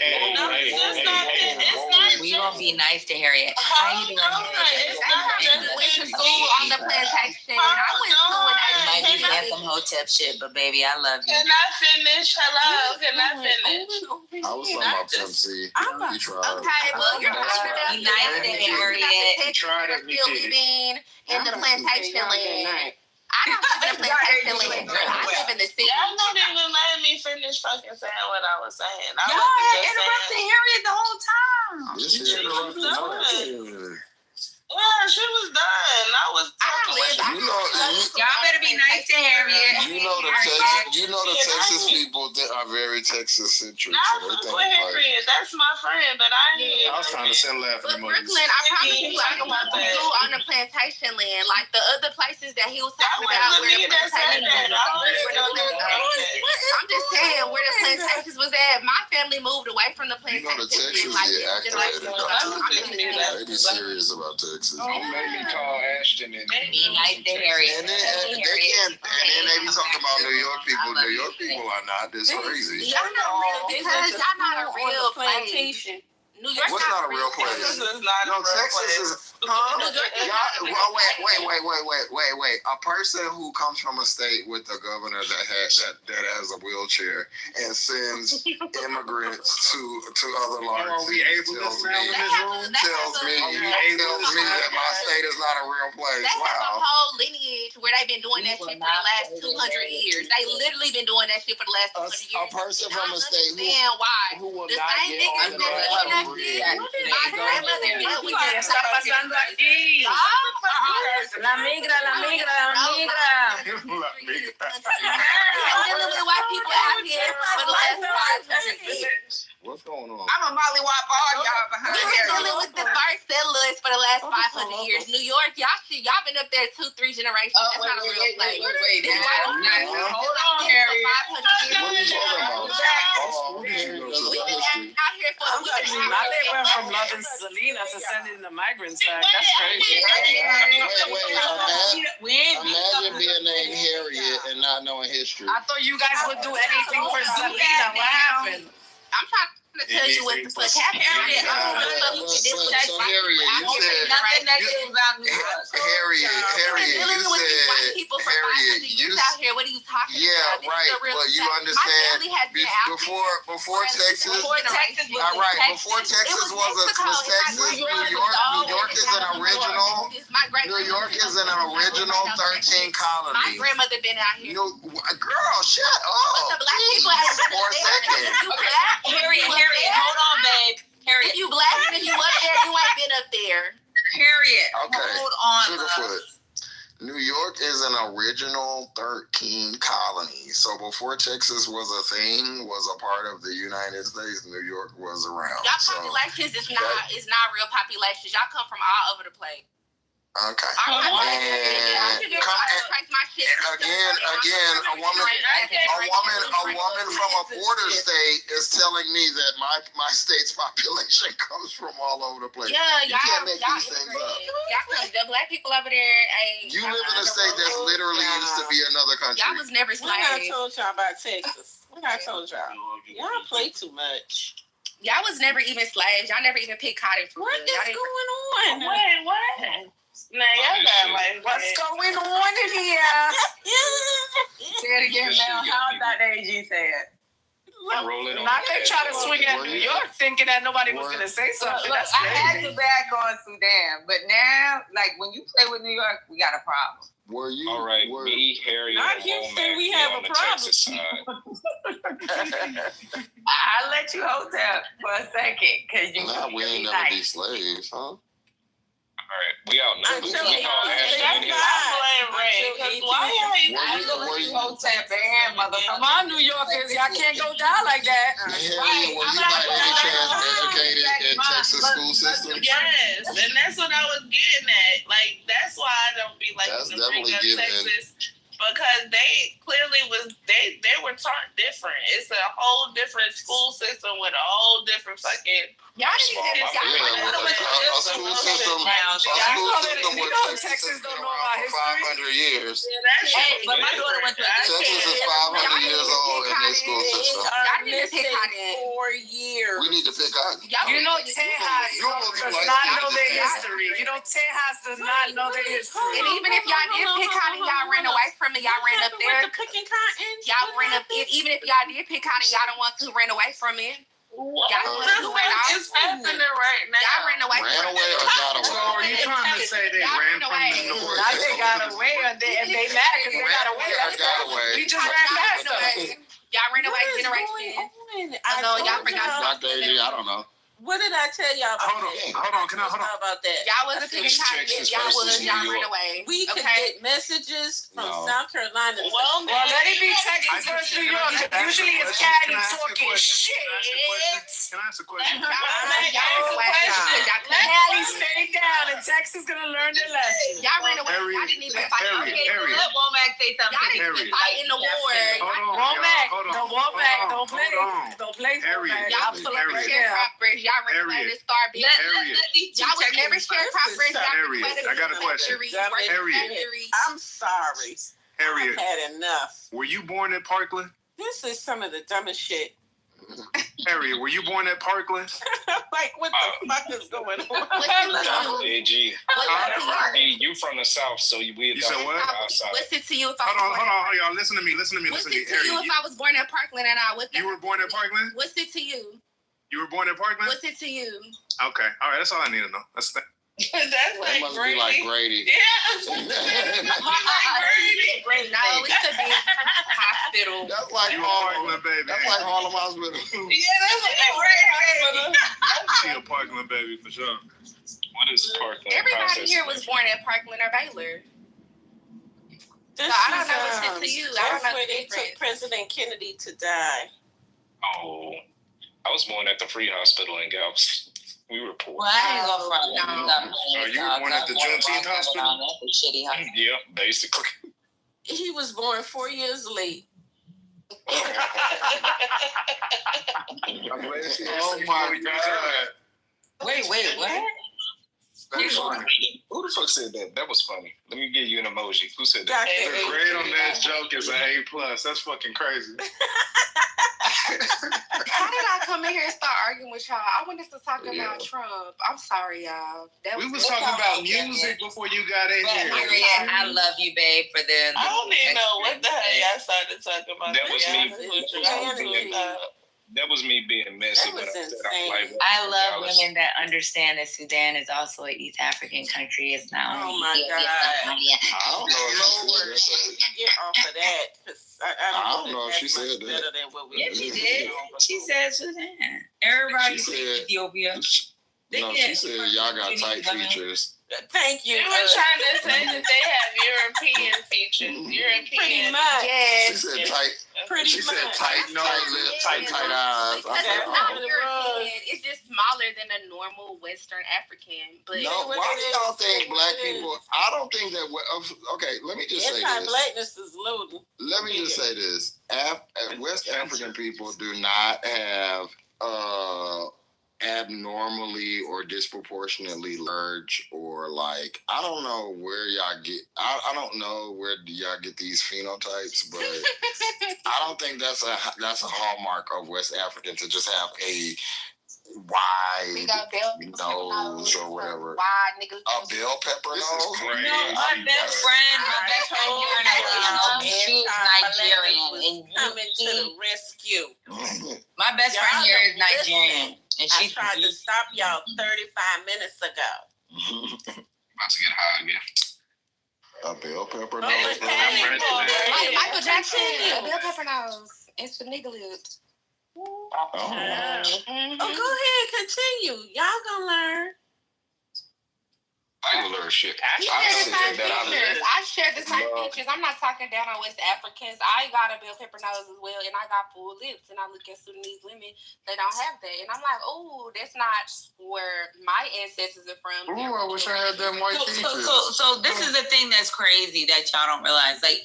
We gonna be nice to Harriet. How you doing? It's not just school on the plantation. I went to school You might be saying some hotep shit, but baby, I love you. Can I finish? Hello, can I finish? I was talking about Pimp C. You tried. Okay, well, you're Be nice to Harriet. tried it, we did it. In the plantation land. I don't live in the plantation land. I live in the city. Y'all don't even let me finish fucking saying what I was saying. Y'all had interrupted Harriet the whole time. Yeah, she was done. I was talking. Y'all better be nice to Harriet. You know the Texas people that are very Texas centric. So they think Harriet, that's my friend, but I ain't. I was trying to send laughing emojis. Brooklyn, I promise you, I can walk you on the plantation land. Like the other places that he was talking about. Where the plantation I'm just saying where the plantations was at. My family moved away from the plantation. You know the Texans get activated. They be serious about Texas. Don't make me call Ashton and Be nice to Harriet. And then they be talking about New York people. New York people are not this crazy. Y'all not real because y'all not a real plantation. New York. What's not a real place? Texas is not a real Texas is. Wait. A person who comes from a state with a governor that has a wheelchair and sends immigrants to other large cities tells me that my state is not a real place. They have a whole lineage where they've been doing that shit for the last 200 years. They literally been doing that shit for the last 200 years. A person from a state who will not get on the my grandmother dealt with that. Está pasando aquí. La migra. Dealing with white people out here for the last 500 years. What's going on? I'm a mollywop all y'all behind We've been dealing with the first settlers for the last 500 years. New York, y'all been up there 2-3 generations. That's not a real place. Hold on, Harry. What are you talking about? We've been out here for a they went from loving Salinas to sending the migrants back. That's crazy. Imagine being named Harriet and not knowing history. I thought you guys would do anything for Selena. What happened? I'm trying to tell you what the fuck happened. Harriet, you said Harriet, you out here. What are you talking about? Yeah, right. But you understand before Texas. All right, before Texas was Texas. New York is an original. New York is an original 13 colony. My grandmother been out here. Girl, shut up. But the black people for a second. Harriet, hold on, babe. Harriet, if you black and if you up there, you ain't been up there. Harriet, hold on. Sugarfoot. New York is an original 13 colony. So before Texas was a thing, was a part of the United States, New York was around. Y'all populations is not real populations. Y'all come from all over the place. Okay. Again, a woman from a border state is telling me that my state's population comes from all over the place. Yeah, you can't make these things up. The black people over there. You live in a state that's literally used to be another country. Y'all was never slaves. I told y'all about Texas. I told y'all. Y'all play too much. Y'all was never even slaves. Y'all never even picked cotton for What is going on? Wait, what? Now y'all got like what's going on in here? Say it again now. How that AG said? Not they try to swing at New York thinking that nobody was going to say something. Look, I had to back on Sudan, but now, like, when you play with New York, we got a problem. Were you? All right, me, Harry, not and Houston, we have a problem. I'll let you hold that for a second, because you know we ain't never be slaves, huh? All right, we out now. Why y'all Come on, New Yorkers, y'all can't go down like that. Right. Were you by any chance educated in Texas school system? Yes, and that's what I was getting at. Like, that's why I don't be like that's to bring up given. Texas, because they clearly they were taught different. It's a whole different school system with a whole different fucking. A school system with Texas don't know about history. 500 years. Hey, but my daughter went to Texas is 500 years old in their school system. Y'all need to pick on 4 years. We need to pick on. You know, Tejas does not know their history. You know, Tejas does not know their history. And even if y'all did pick cotton, y'all ran away from it. Y'all ran up there. Y'all ran up. Even if y'all did pick cotton, y'all don't want to run away from it. What the fuck is happening right now? Y'all ran away. Ran away or got away? So are you trying to say they ran from the North? Now they got away, and they mad because they got away. Got away. We just ran past them. Y'all ran away generation. Although y'all forgot. I don't know. What did I tell y'all about Hold on. Can I hold on? How about that? Y'all wasn't picking cotton. Y'all ran away. We could get messages from South Carolina. Well, let it be Texas versus New York. Usually it's Caddy talking shit. Can I ask a question? Caddy stayed down, and Texas gonna learn their lesson. Y'all ran away. Y'all didn't even fight. Let Womack say something. Y'all didn't even fight in the war. Womack, don't play. Don't play. Y'all pull up and share properties. Y'all ran away to start being. Y'all would never share properties. I got a question. I'm sorry. Harriet, I've had enough. Were you born in Parkland? This is some of the dumbest shit. Harriet, were you born at Parkland? Like, what the fuck is going on? AG. You from the South, so you said what? What's it to you if I Hold on, y'all. Listen to me. What's it to you if I was born in Parkland and I would? You were born in Parkland? What's it to you? You were born in Parkland? What's it to you? Okay. All right. That's all I need to know. That's that. That's like must Grady. be like Grady. Yeah. No, we could be hospital. That's like Harlem, baby. That's like Harlem Hospital. Yeah, that's like Grady. She a Parkland baby for sure. What is Parkland? Everybody here was born at Parkland or Baylor. So I don't know what's it to you. I don't know where they took President Kennedy to die. Oh, I was born at the Free Hospital in Galveston. We were poor. Well, I ain't go front. So you were born at the Juneteenth Hospital? Yeah, basically. He was born 4 years late. Oh my God. Wait, what? Who the fuck said that? That was funny. Let me give you an emoji. Who said that? Dr. The grade on that joke is an A+. That's fucking crazy. How did I come in here and start arguing with y'all? I wanted to talk about Trump. I'm sorry, y'all. We was talking about music before you got in here. I love you, babe, for the. I don't even know what the hell y'all started talking about. That was me being messy. But I love women that understand that Sudan is also an East African country. It's not only Ethiopia, Somalia. I don't know if Get off of that. I don't know if she said that. Better than what we Yeah, she did. She said Sudan. Everybody said Ethiopia. No, she said y'all got tight features. Thank you. You were trying to say that they have European features. Pretty much. She said tight. Pretty She much. said tight nose, tight eyes. Because it's not European. It's just smaller than a normal Western African. But No, why do y'all think black people? I don't think that. Okay, let me just say this. Anti-blackness is loaded. Let me just say this: West African people do not have abnormally or disproportionately large or like I don't know where y'all get. I don't know where y'all get these phenotypes, but I don't think that's a hallmark of West African to just have a wide nose or whatever. Wide nigga. A bell pepper nose? No, my best friend, she's Nigerian, and coming to the rescue. My best friend here is Nigerian, and she tried to stop y'all 35 minutes ago. About to get high again. A bell pepper nose? Like Michael Jackson, a bell pepper nose. It's the nigga lips. Oh, go ahead, continue. Y'all gonna learn. I learn shit. I share the same features. I'm not talking down on West Africans. I got a bell pepper nose as well, and I got full lips. And I look at Sudanese women, they don't have that. And I'm like, oh, that's not where my ancestors are from. Ooh, I wish I had them white features. So this is the thing that's crazy that y'all don't realize. Like,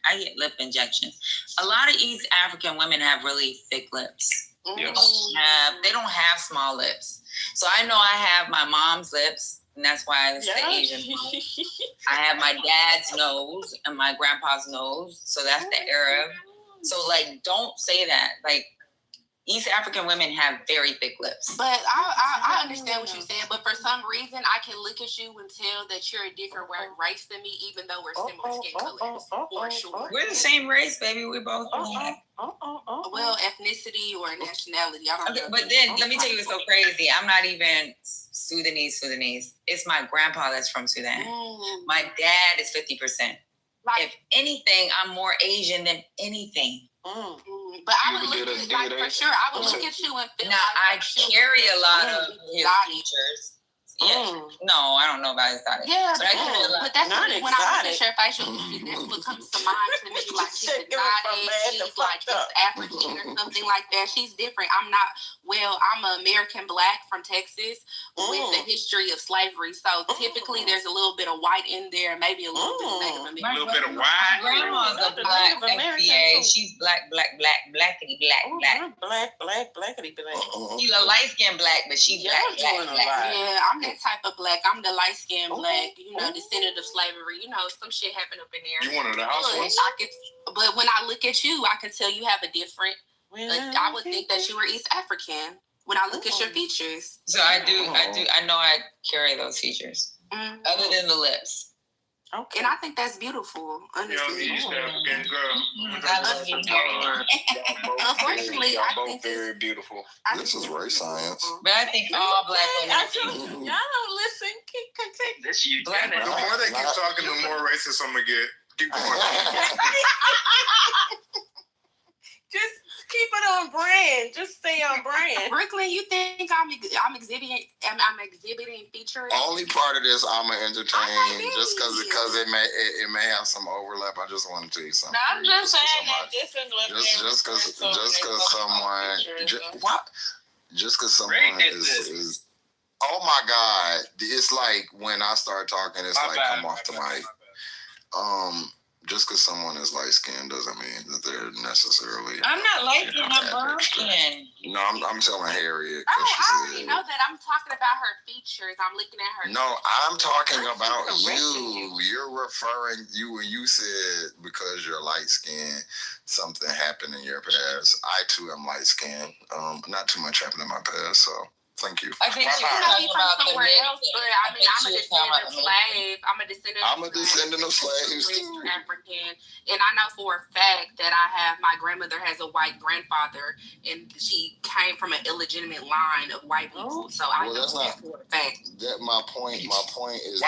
I get lip injections. A lot of East African women have really thick lips. They don't have small lips. So I know I have my mom's lips. And that's why it's the Asian. I have my dad's nose and my grandpa's nose. So that's the Arab. So, like, don't say that. Like, East African women have very thick lips. But I understand what you're saying. But for some reason, I can look at you and tell that you're a different race than me, even though we're similar skin colors. For sure. We're the same race, baby. We both black. Well, ethnicity or nationality, I don't know. But then, let me tell you what's so crazy. I'm not even Sudanese. It's my grandpa that's from Sudan. My dad is 50%. If anything, I'm more Asian than anything. But I would look at, like, for sure, I would look at you and feel I carry a lot of his features. Yeah. No, I don't know about exotic. Yeah, but I carry a lot. But that's when I look at your facial features, that's what comes to mind to me. Like, she's exotic, she's like East African or something like that. She's different. I'm an American black from Texas with the history of slavery. So typically there's a little bit of white in there, maybe a little bit of Native American. A little bit of white. Grandma's a black FBA. She's blackity black. She's a light skinned black, but she's black. Yeah, I'm that type of black. I'm the light skinned black, descendant of slavery. Some shit happened up in there. You one of the house ones? But when I look at you, I can tell you have a different. I would think that you were East African when I look at your features. So I know I carry those features, other than the lips. Okay. And I think that's beautiful. Honestly. East African girl. Unfortunately, I think very beautiful. This is race science. But I think all black women. Y'all don't listen. Continue. This you. The more they keep talking, the more racist I'm gonna get. Keep going. Just keep it on brand. Just stay on brand. Brooklyn, you think I'm exhibiting features? Only part of this I'm gonna entertain just because it may have some overlap. I just want to tell you something. No, I'm just saying that this is what just because someone is oh my God, it's like when I start talking, it's like come off the mic. just because someone is light skinned doesn't mean that they're necessarily. I'm not light skinned, I'm brown skinned. No, I'm telling Harriet. Oh, I already know that. I'm talking about her features. I'm looking at her. No, I'm talking about you. You're referring when you said because you're light skinned, something happened in your past. I too am light skinned. Not too much happened in my past, so. Thank you. I think she's talking about somewhere else, but I mean, I'm a descendant of slaves. I'm a descendant of slaves. African, and I know for a fact that my grandmother has a white grandfather, and she came from an illegitimate line of white people. So I know that for a fact. That my point is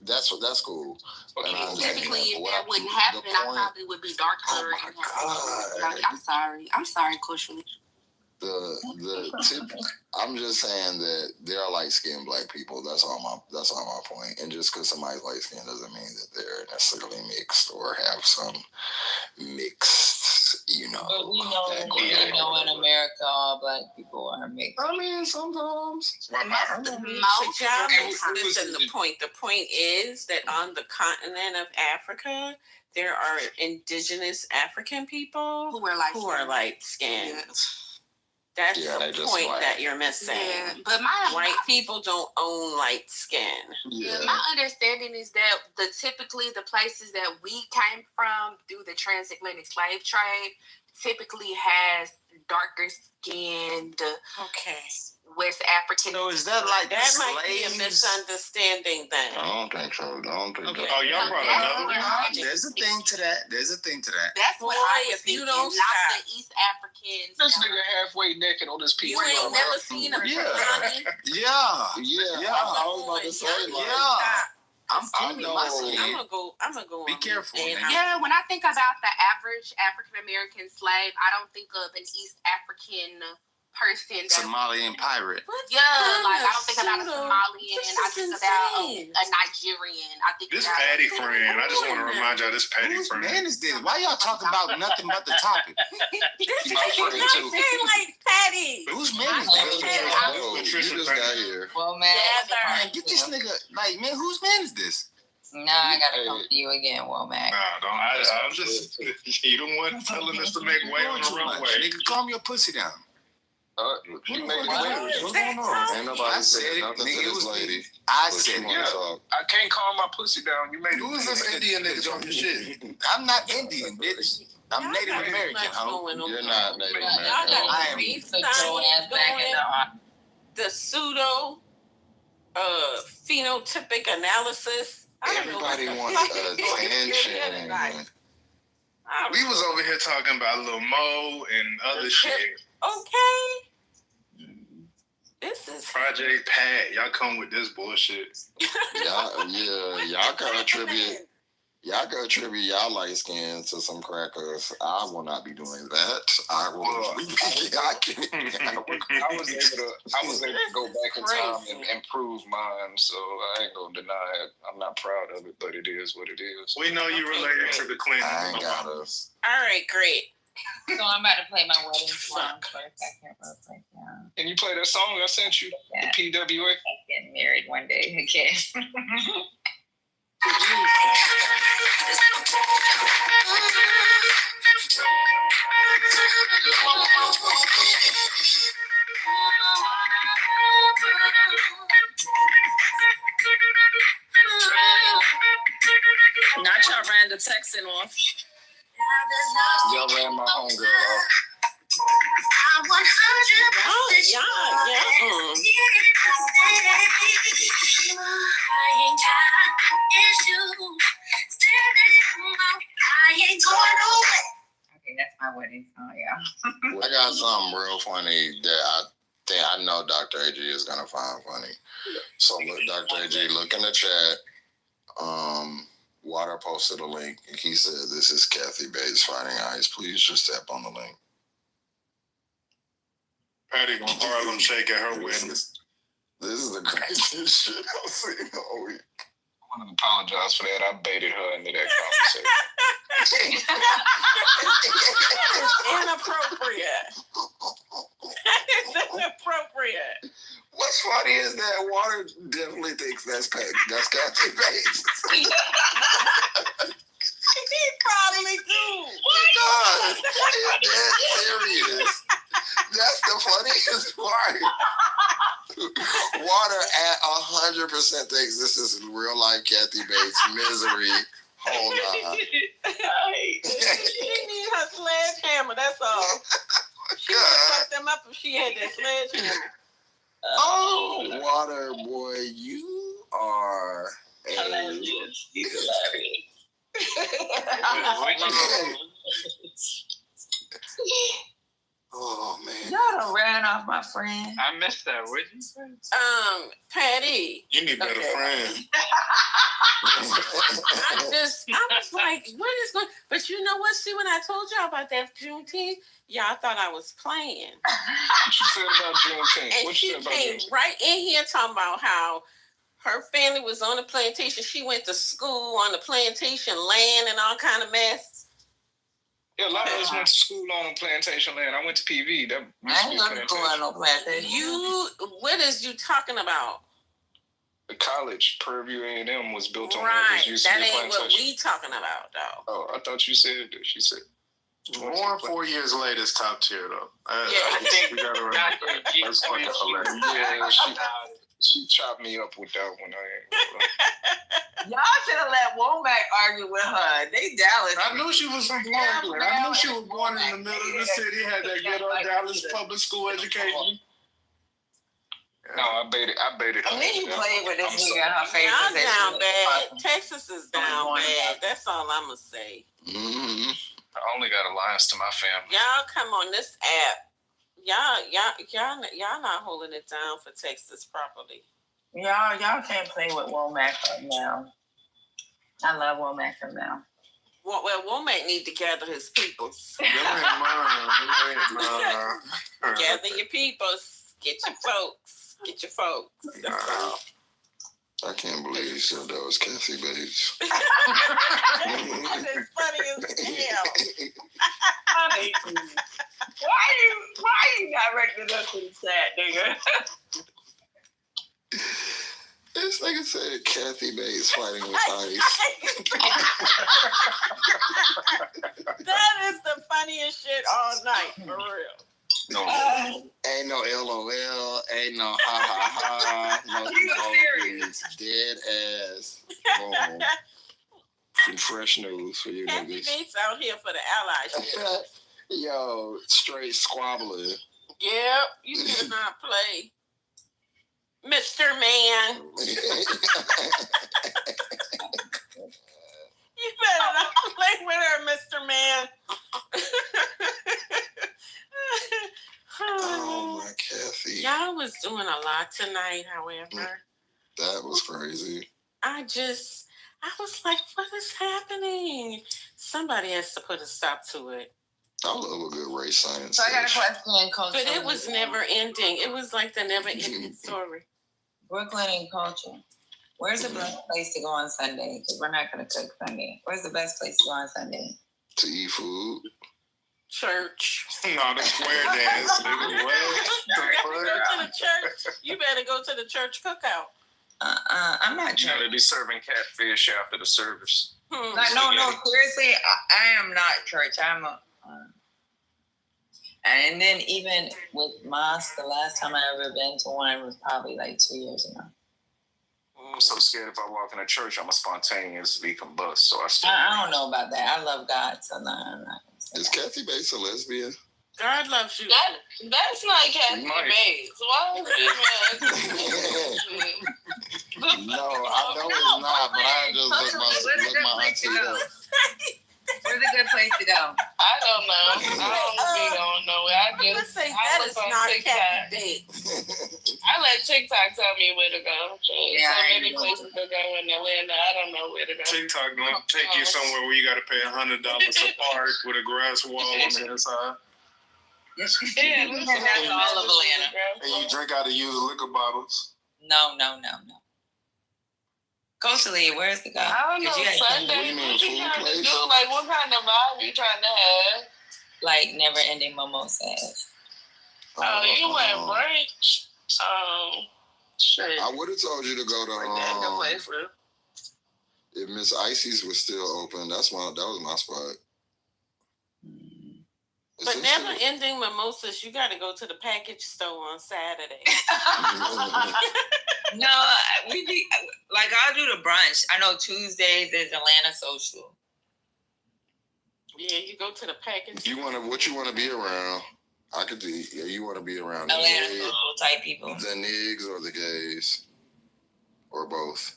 that's cool. Typically, if that wouldn't happen, I probably would be darker. Oh my God. I'm sorry, Kushman. I'm just saying that there are light skinned black people. That's all my point. And just because somebody's light skinned doesn't mean that they're necessarily mixed or have some mixed, But we know in America all black people are mixed. I mean, sometimes. Listen, the point is that on the continent of Africa, there are indigenous African people who are light skinned. That's the point that you're missing. Yeah, but white people don't own light skin. Yeah. My understanding is that typically the places that we came from through the transatlantic slave trade typically has darker skinned. Okay. West African. So is that like that might be a misunderstanding then? I don't think so. Okay. Oh, y'all brought another one. There's a thing to that. That's what I was thinking. Not the East Africans. This nigga halfway naked on this piece. You ain't never seen him. Yeah. I was about to say I'm gonna go. Be careful. Yeah, when I think about the average African American slave, I don't think of an East African person. Somalian pirate. Yeah, like I don't think about a Somalian. I think about a Nigerian. I think this Patty friend. I just want to remind y'all this Patty Whose friend. man is this? Why y'all talking about nothing but the topic? This is not like Patty. Whose man is this? Patricia just got here. Well, man, get this nigga. Like, man, whose man is this? No, I gotta come to you again, Womack. Nah, don't. I'm just you the one telling us to make way on the runway. Nigga, calm your pussy down. He made it clear. What's going on? Ain't nobody said nothing to this lady. I said it. I can't calm my pussy down. You made it. Who is this Indian nigga talking shit? I'm not Indian, bitch. I'm Native American, ho. You're not Native American. I am. The pseudo phenotypic analysis. Everybody wants attention. We was over here talking about Lil Mo and other shit. Okay. This is Project Pat. Y'all come with this bullshit. Y'all gotta attribute y'all light skin to some crackers. I will not be doing that. I will. I was able to go back in time and improve mine, so I ain't gonna deny it. I'm not proud of it, but it is what it is. We know you related to the Clintons. I ain't got us. all right, great. So I'm about to play my wedding song for a second, real quick. Can you play that song I sent you? Yeah. The PWA? I'm getting married one day. Okay. Not y'all ran the Texan off. Y'all ran my homegirl off. Okay, that's my wedding song, y'all. I got something real funny that I know Dr. AG is gonna find funny. So look, Dr. AG, look in the chat. Water posted a link. He said, "This is Kathy Bates Fighting Ice. Please just tap on the link." Patty gonna Harlem shake at her wedding. This is the craziest shit I've seen all week. I want to apologize for that. I baited her into that conversation. Inappropriate. That is inappropriate. What's funny is that Water definitely thinks that's Kathy Bates. serious. That's the funniest part. Water at 100% thinks this is real life Kathy Bates misery. Hold on. She need her sledgehammer. That's all. She would have fucked them up if she had that sledgehammer. Oh, Water boy, you are hilarious. He's hilarious. Oh man. Y'all done ran off my friend. I missed that. What'd you say? Patty. You need better friends. I was like, what is going? But you know what? See, when I told y'all about that Juneteenth, y'all thought I was playing. What you said about Juneteenth? And she came right in here talking about how her family was on the plantation. She went to school on the plantation land and all kind of mess. Yeah, a lot of us went to school on a plantation land. I went to PV. That I ain't going to school on no plantation. What is you talking about? The college, Purview A&M, was built on right. That used That to be a ain't what plantation. we talking about, though. Oh, I thought you said that. She said. Born 4 years later is top tier, though. I think we gotta remember. That's fucking hilarious. Yeah, she chopped me up with that one. Y'all should have let Womack argue with her. They Dallas. I knew she was from Brooklyn. I knew she was born in the middle of the city, had that ghetto Dallas public school education. No, I baited her. And then you played with this nigga in her face. Y'all down bad. Texas is down bad. That's all I'm going to say. Mm-hmm. I only got alliance to my family. Y'all come on this app. Y'all not holding it down for Texas properly. Y'all can't play with Womack right now. I love Womack from now. Well, Womack need to gather his peoples. Gather your peoples. Get your folks. That's all. I can't believe you said that was Kathy Bates. It's funny as hell. Why you not recognizing us to the sad nigga? This nigga said Kathy Bates fighting with ice. That is the funniest shit all night, for real. No, ain't no LOL, ain't no ha ha ha, no emojis, dead ass. Boom. Some fresh news for you Kathy niggas. Bates out here for the allies. Yo, straight squabbling. Yep, you better not play. Mr. Man. You better not play with her, Mr. Man. Oh, my Kathy. Y'all was doing a lot tonight, however. That was crazy. I was like, what is happening? Somebody has to put a stop to it. I love a good race science. So I got a question, Coach. But it was never ending. It was like the never ending story. Brooklyn and culture. Where's the best place to go on Sunday? Because we're not going to cook Sunday. Where's the best place to go on Sunday? To eat food. Church. No, the square dance. You better go to the church cookout. I'm not You know, they be serving catfish after the service. No, seriously, I am not church. I'm a... and then even with mosque, the last time I ever been to one was probably like 2 years ago. I'm so scared if I walk in a church, I'm a spontaneously combust. So I don't know about that. I love God, so no, I'm not. Is Kathy Bates a lesbian? God loves you. That's not Kathy Bates. Why is No, I know it's not, but I just look my auntie up. Where's a good place to go? I don't know. I don't be going nowhere. I that is not Kathy Bates. I let TikTok tell me where to go. So many places to go in Atlanta. I don't know where to go. TikTok gonna take you somewhere where you got to pay $100 a park with a grass wall on the inside. That's all of Atlanta. And you drink out of used liquor bottles. No. Coach Lee, where's the guy? I don't know. Sunday, what you trying to do? Like, what kind of vibe you trying to have? Like never-ending mimosas. Oh, you went brunch? Shit. I would have told you to go to if Miss Icy's was still open. That was my spot. But never ending mimosas, you got to go to the package store on Saturday. No, we be like I'll do the brunch. I know Tuesdays is Atlanta social. Yeah, you go to the package. What you want to be around? I could do. Yeah, you want to be around Atlanta social type people. The niggas or the gays, or both.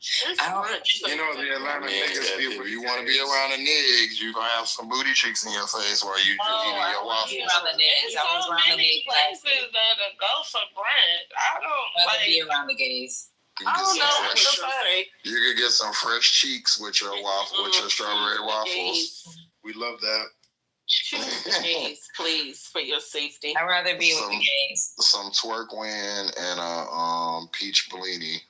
You know, the Atlanta niggas. If you want to be around the niggas, you gonna have some booty cheeks in your face while you eating your waffles. There's so many places to go for brunch. I don't like be around the gays. I don't know what to say. You could get some fresh cheeks with your waffle, with your strawberry waffles. We love that. Choose the gays, please, for your safety. I'd rather be with the gays. Some twerk win and a peach Bellini.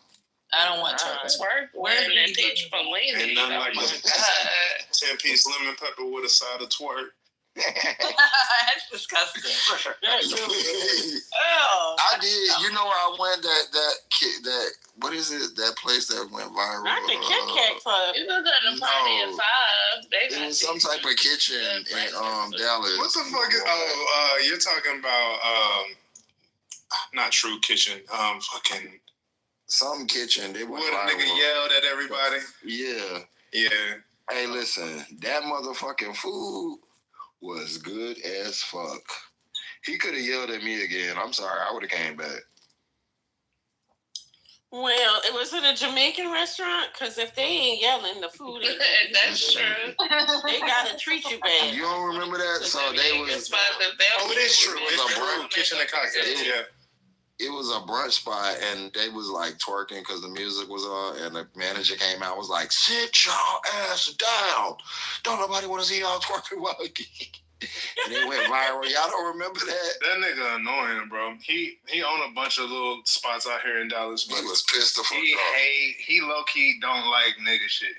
I don't want twerk win and peach Bellini. And nothing like a 10-piece lemon pepper with a side of twerk. That's disgusting. I did. You know where I went? That what is it? That place that went viral. Not the Kit Kat Club. You go to the party at 5. It was some type of kitchen in Dallas. What the fuck is? You're talking about not True Kitchen. Fucking some kitchen. They went viral. What a nigga yelled at everybody. Yeah. Yeah. Hey, listen, that motherfucking food was good as fuck. He could have yelled at me again. I'm sorry, I would have came back. Well, it was in a Jamaican restaurant, because if they ain't yelling, the food ain't. That's true. They gotta treat you bad. You don't remember that? So they was. Oh, it is true. It's true. Kitchen and cocktails. Yeah. It was a brunch spot, and they was like twerking because the music was on, and the manager came out and was like, "Sit your ass down. Don't nobody want to see y'all twerking while and it went viral. Y'all don't remember that? That nigga annoying, bro. He owned a bunch of little spots out here in Dallas. He was pissed the fuck off. He low key don't like nigga shit,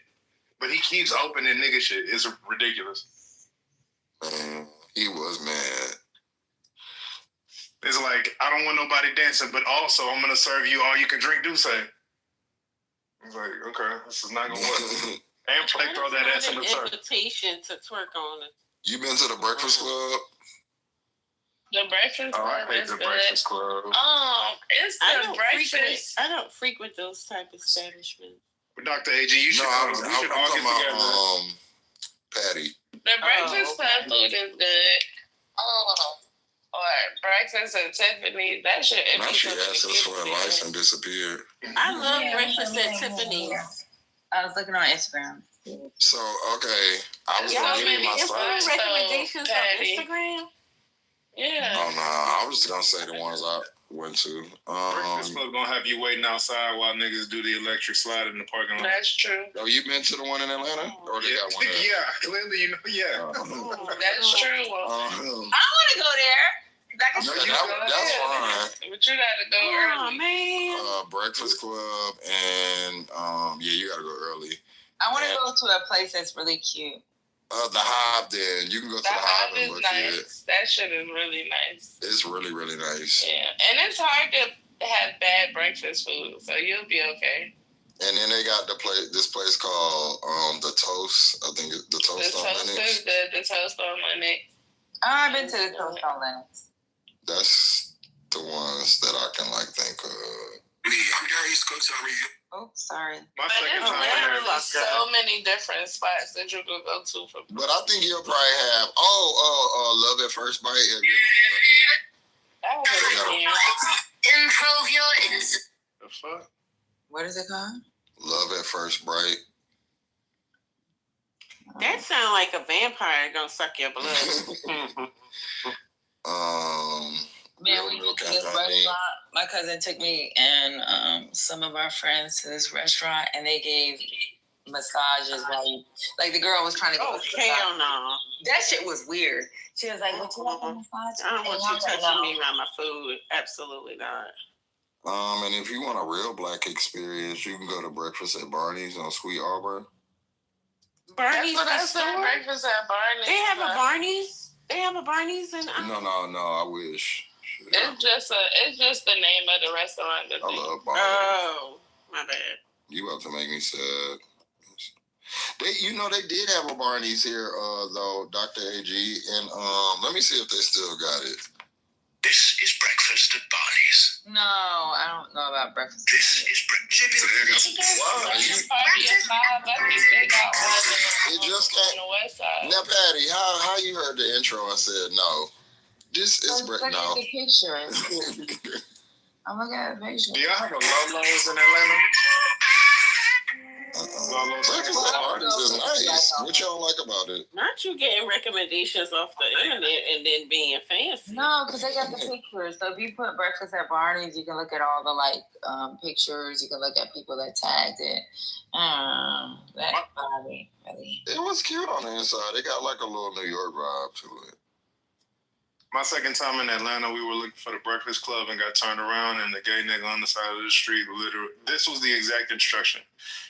but he keeps opening nigga shit. It's ridiculous. Man, he was mad. It's like, I don't want nobody dancing, but also I'm gonna serve you all you can drink Douce. It's like, okay, this is not gonna work. And play throw that ass in the turn. Invitation to twerk on it. You been to the Breakfast Club? The Breakfast Club is the good. Breakfast Club. It's the breakfast. I don't frequent those type of establishments. But Dr. AG, you should all get together. Patty. The Breakfast Club food is good. Or Breakfast at Tiffany's. That shit. Now she asked us for advice and disappeared. I love Breakfast at Tiffany's. I was looking on Instagram. So, okay. I was going to give you my site. Recommendations on Instagram? Yeah. Oh, no. I was going to say the ones I went to. Breakfast Club going to have you waiting outside while niggas do the electric slide in the parking lot. That's true. Oh, you been to the one in Atlanta? Or they got one there? Yeah, clearly, you know, yeah. That's true. I want to go there. That's fine. But you gotta go early. Man. Breakfast Club and yeah, you gotta go early. I want to go to a place that's really cute. The Hive. Then you can go to the Hive and look nice. That shit is really nice. It's really, really nice. Yeah, and it's hard to have bad breakfast food, so you'll be okay. And then they got this place called the Toast. I think the Toast on Lennox. The Toast is good. The Toast on Lennox. I've been to the Toast on Lennox. That's the ones that I can think of. Me, I'm Gary's coach. Oh, sorry. But it's literally so many different spots that you could go to for. But I think you'll probably have Love at First Bite. Improve your The fuck? What is it called? Love at First Bite. That sounds like a vampire gonna suck your blood. Man, we went to this restaurant. My cousin took me and some of our friends to this restaurant, and they gave massages while you, the girl was trying to. Oh hell no! That shit was weird. She was like, "Would you like a massage?" I don't want you touching me around my food. Absolutely not. And if you want a real black experience, you can go to Breakfast at Barney's on Sweet Arbor. Barney's. That's what I said. Breakfast at Barney's. They have a Barney's. They have a Barney's in. No. I wish. It's just the name of the restaurant. I love Barney's. Oh, my bad. You about to make me sad. They did have a Barney's here, though, Dr. AG, and let me see if they still got it. This is breakfast at Barney's. No, I don't know about breakfast. This is breakfast. It just came. On the west side. Now, Patty, how you heard the intro? I said no. This is Look at no. the picture. I'm looking at the picture. Do y'all have a Lolo's in Atlanta? Breakfast at Barney's is nice. What y'all like about it? Not you getting recommendations off the internet and then being fancy. No, because they got the pictures. So if you put breakfast at Barney's, you can look at all the pictures. You can look at people that tagged it. That's funny, really. It was cute on the inside. It got like a little New York vibe to it. My second time in Atlanta, we were looking for the Breakfast Club and got turned around, and the gay nigga on the side of the street, literally, this was the exact instruction.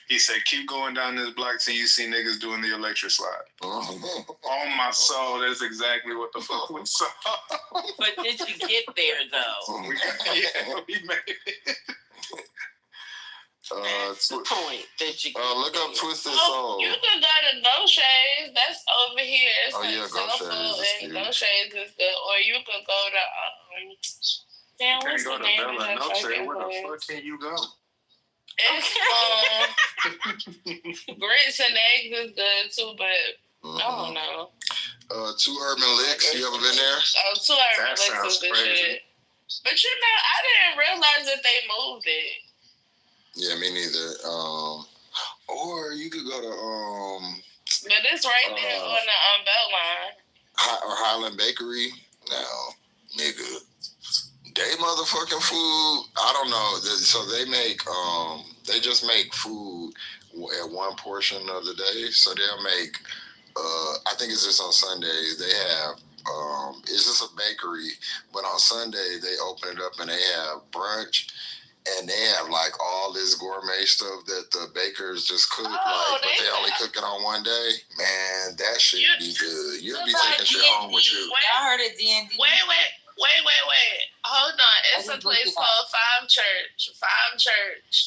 He said, keep going down this block till you see niggas doing the electric slide. Oh my soul, that's exactly what the fuck we saw. But did you get there, though? we made it. That's the point. Did you look up Twisted Soul. You can go to No Shades. That's over here. It's Go Shades. No Shades is good. Or you could go to damn, what's the name of that fucking Where the place? fuck can you go? It's Grits and Eggs is good too, but I don't know. Two Urban Licks. You ever been there? Two Urban Licks is the shit. But I didn't realize that they moved it. Yeah, me neither. Or you could go to But it's right there on the Beltline. or Highland Bakery. Now, nigga, they motherfucking food. I don't know. So they just make food at one portion of the day. So they'll make. I think it's just on Sundays. They have. It's just a bakery, but on Sunday they open it up and they have brunch. And they have like all this gourmet stuff that the bakers just cook, but they only cook it on one day. Man, that shit be good. You'll be taking shit home with you. I heard it D&D. Wait. Hold on. It's a place called Five Church.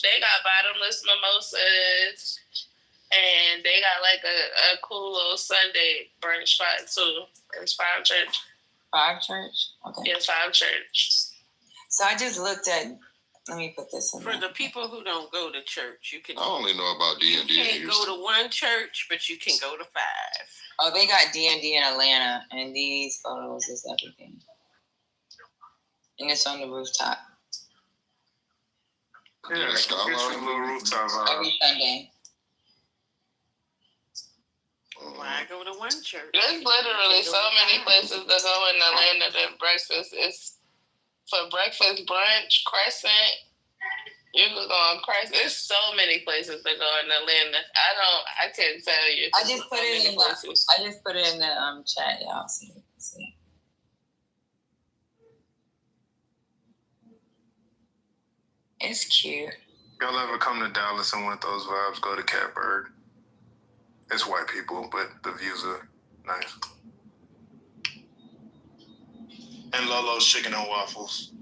They got bottomless mimosas. And they got like a cool little Sunday brunch spot too. It's Five Church. Five Church? Okay. Yeah, Five Church. So I just looked at. Let me put this in. For the people who don't go to church, you can. I only know about D&D. You can't go to one church, but you can go to 5. Oh, they got D&D in Atlanta, and these photos is everything. And it's on the rooftop. Yeah, it's a little rooftop. Every Sunday. Why go to one church? There's literally so many places to go in Atlanta that breakfast is. For breakfast, brunch, Crescent, you can go on Crescent. There's so many places to go in Atlanta. I can't tell you. I just put it in the chat, y'all. See. It's cute. Y'all ever come to Dallas and want those vibes? Go to Catbird. It's white people, but the views are nice. And Lolo's Chicken and Waffles.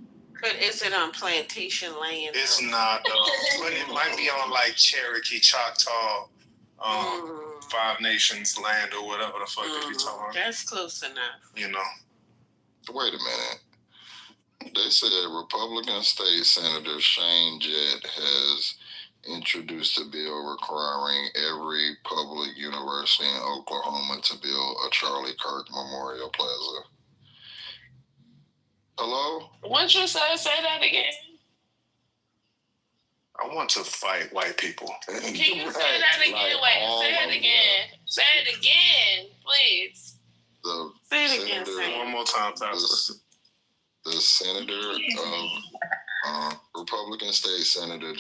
But is it on plantation land? It's not, though. But it might be on like Cherokee, Choctaw, Five Nations land or whatever the fuck they be talking about. That's close enough. You know. Wait a minute. They said Republican State Senator Shane Jett has introduced a bill requiring every public university in Oklahoma to build a Charlie Kirk Memorial Plaza. Hello? What you say? Say that again. I want to fight white people. Can you say that again? Say it again. Say it again, please. Say it again. One more time, the senator of Republican State Senator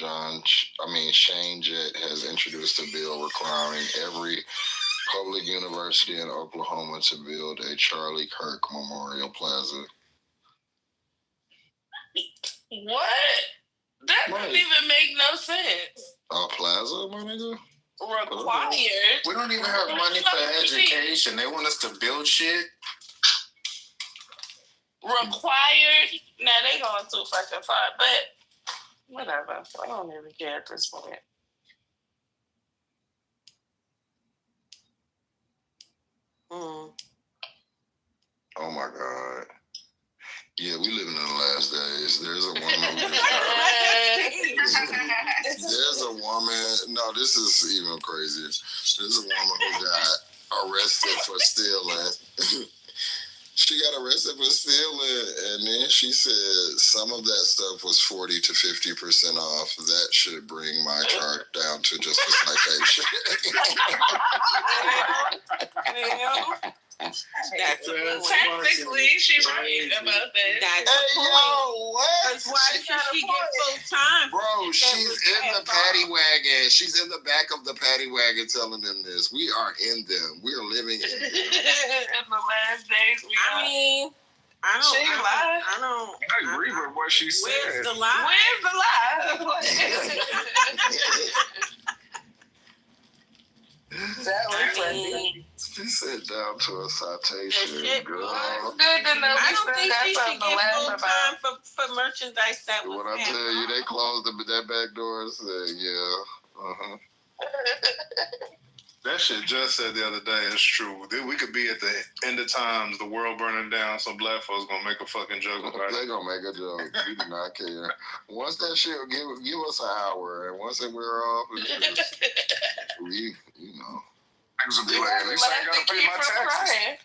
Shane Jett has introduced a bill requiring every public university in Oklahoma to build a Charlie Kirk Memorial Plaza. What? That doesn't even make no sense. A plaza, my nigga? Required. We don't even have money for education. They want us to build shit. Required. Now they going too fucking far, but whatever. I don't even care at this point. Mm. Oh my God. Yeah, we living in the last days. There's a woman who there's a woman. No, this is even crazier. There's a woman who got arrested for stealing. She got arrested for stealing, and then she said some of that stuff was 40 to 50% off. That should bring my charge down to just a citation. Technically, she's right about that. Hey, yo, what? Because why should she get full time? Bro, she's in the paddy wagon. She's in the back of the paddy wagon telling them this. We are in them. We are living in them. In the last days, I mean, I agree with what she said. Where's the lie? Where's the lie? She said down to a citation, girl. Good to know. I don't think she should get full time for merchandise that was. When I tell you, they closed that back door and said, yeah. That shit just said the other day. It's true. We could be at the end of times, the world burning down. Some black folks gonna make a fucking joke about it. They gonna make a joke. We do not care. Once that shit give us an hour, and once it wear off, it's just, we, Niggas will be like, at least I ain't gotta pay my taxes.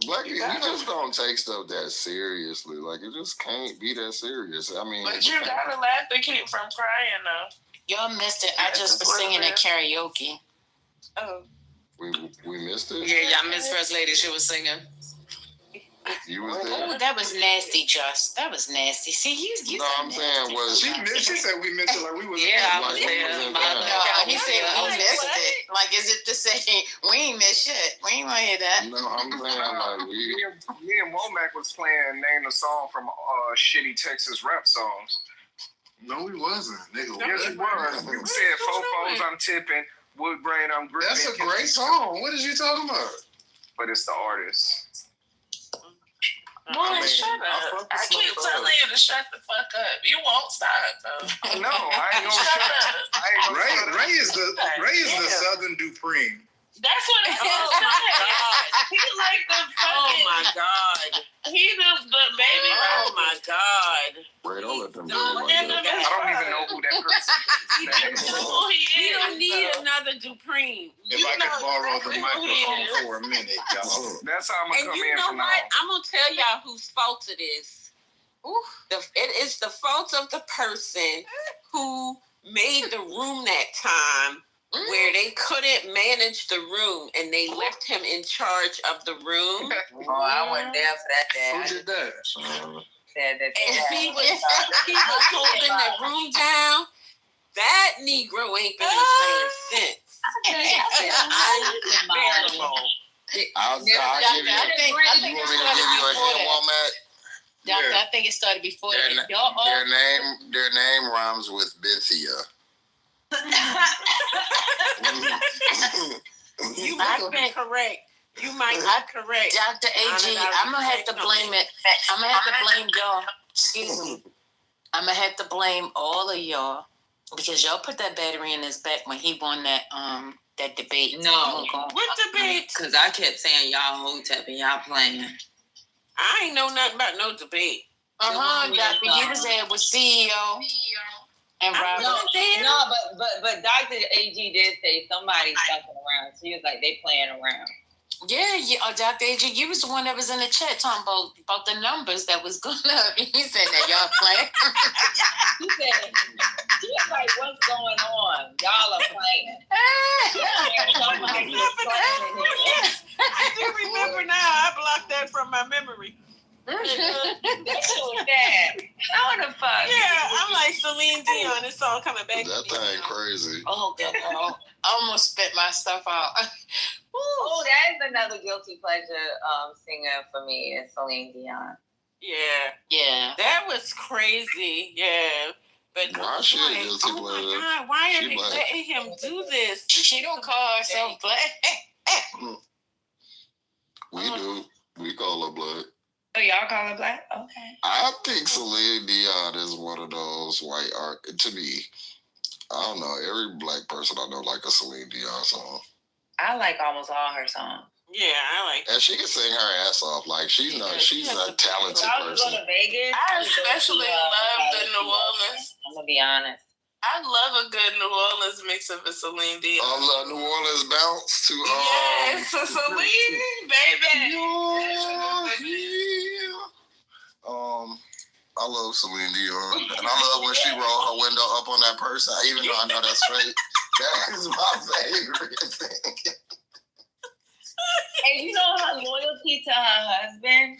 Black people, we just don't take stuff that seriously. Like, it just can't be that serious. I mean, But you gotta laugh to keep from crying, though. Y'all missed it. I just was singing at karaoke. Oh. We missed it? Yeah, y'all missed First Lady. She was singing. You was there? Oh, that was nasty, Josh. That was nasty. See, you no, I'm saying was she missed. She said we missed it like we was. Yeah, I like was there. No, he said we missed it. Like, is it the same? We ain't missed shit. We ain't want to hear that. No, I'm saying like me and Womack was playing Name a Song from shitty Texas rap songs. No, we wasn't, nigga. Yes, we was. We said Fofos, I'm tipping. Woodbrain, I'm gripping. That's a great song. What is you talking about? But it's the artist. Boy, shut up. I keep telling you to shut the fuck up. You won't stop, though. No, I ain't gonna shut up. Ray is the Southern Dupree. That's what it is. He like the fucking. Oh my God. He the baby. Oh my God. Ray, don't let them do I don't even know who that person is. He don't need another Dupree. If I could borrow the microphone for a minute, y'all. That's how I'm gonna come you in know from what? now. I'm gonna tell y'all whose fault it is. It is the fault of the person who made the room that time where they couldn't manage the room and they left him in charge of the room. Oh, I wasn't there for that day. Who did that? Said that And he was holding the room down. That Negro ain't been the same since. Unbearable. I'll give you. You want me to give you a hint, Womack? Doctor, I think it started before that. Their name rhymes with Bithia. You might be correct. You might be correct. Dr. AG, I'm going to have to blame it. I'm going to have to blame y'all. Excuse me. I'm going to have to blame all of y'all because y'all put that battery in his back when he won that debate. No. What debate? Because I kept saying y'all hotep and y'all playing. I ain't know nothing about no debate. Doctor, you was there with CEO and Robert. No, but Dr. AG did say somebody's fucking around. She was like, they playing around. Yeah, Dr. AG, you was the one that was in the chat talking about the numbers that was going up. He said that y'all playing. She was like, what's going on? Y'all are playing. I do remember now. I blocked that from my memory. That shit was bad. How the fuck? Yeah, I'm like Celine Dion. It's all coming back. That thing crazy. Oh, God. I almost spit my stuff out. Oh, that is another guilty pleasure singer for me is Celine Dion. Yeah. That was crazy. Yeah. But why she a guilty pleasure? Oh my God, why are they letting him do this? She don't call herself black. We do. We call her black. Oh, y'all call her black? Okay. I think Celine Dion is one of those white art. To me, I don't know. Every black person I know like a Celine Dion song. I like almost all her songs. Yeah, I like. And she can sing her ass off. Like she's a talented person. Go to Vegas. I especially love the New Orleans. I'm gonna be honest. I love a good New Orleans mix of a Celine Dion. New Orleans bounce to yes, Celine, baby. I love Celine Dion, and I love when she rolled her window up on that person. Even though I know that's fake, that is my favorite thing. And you know her loyalty to her husband.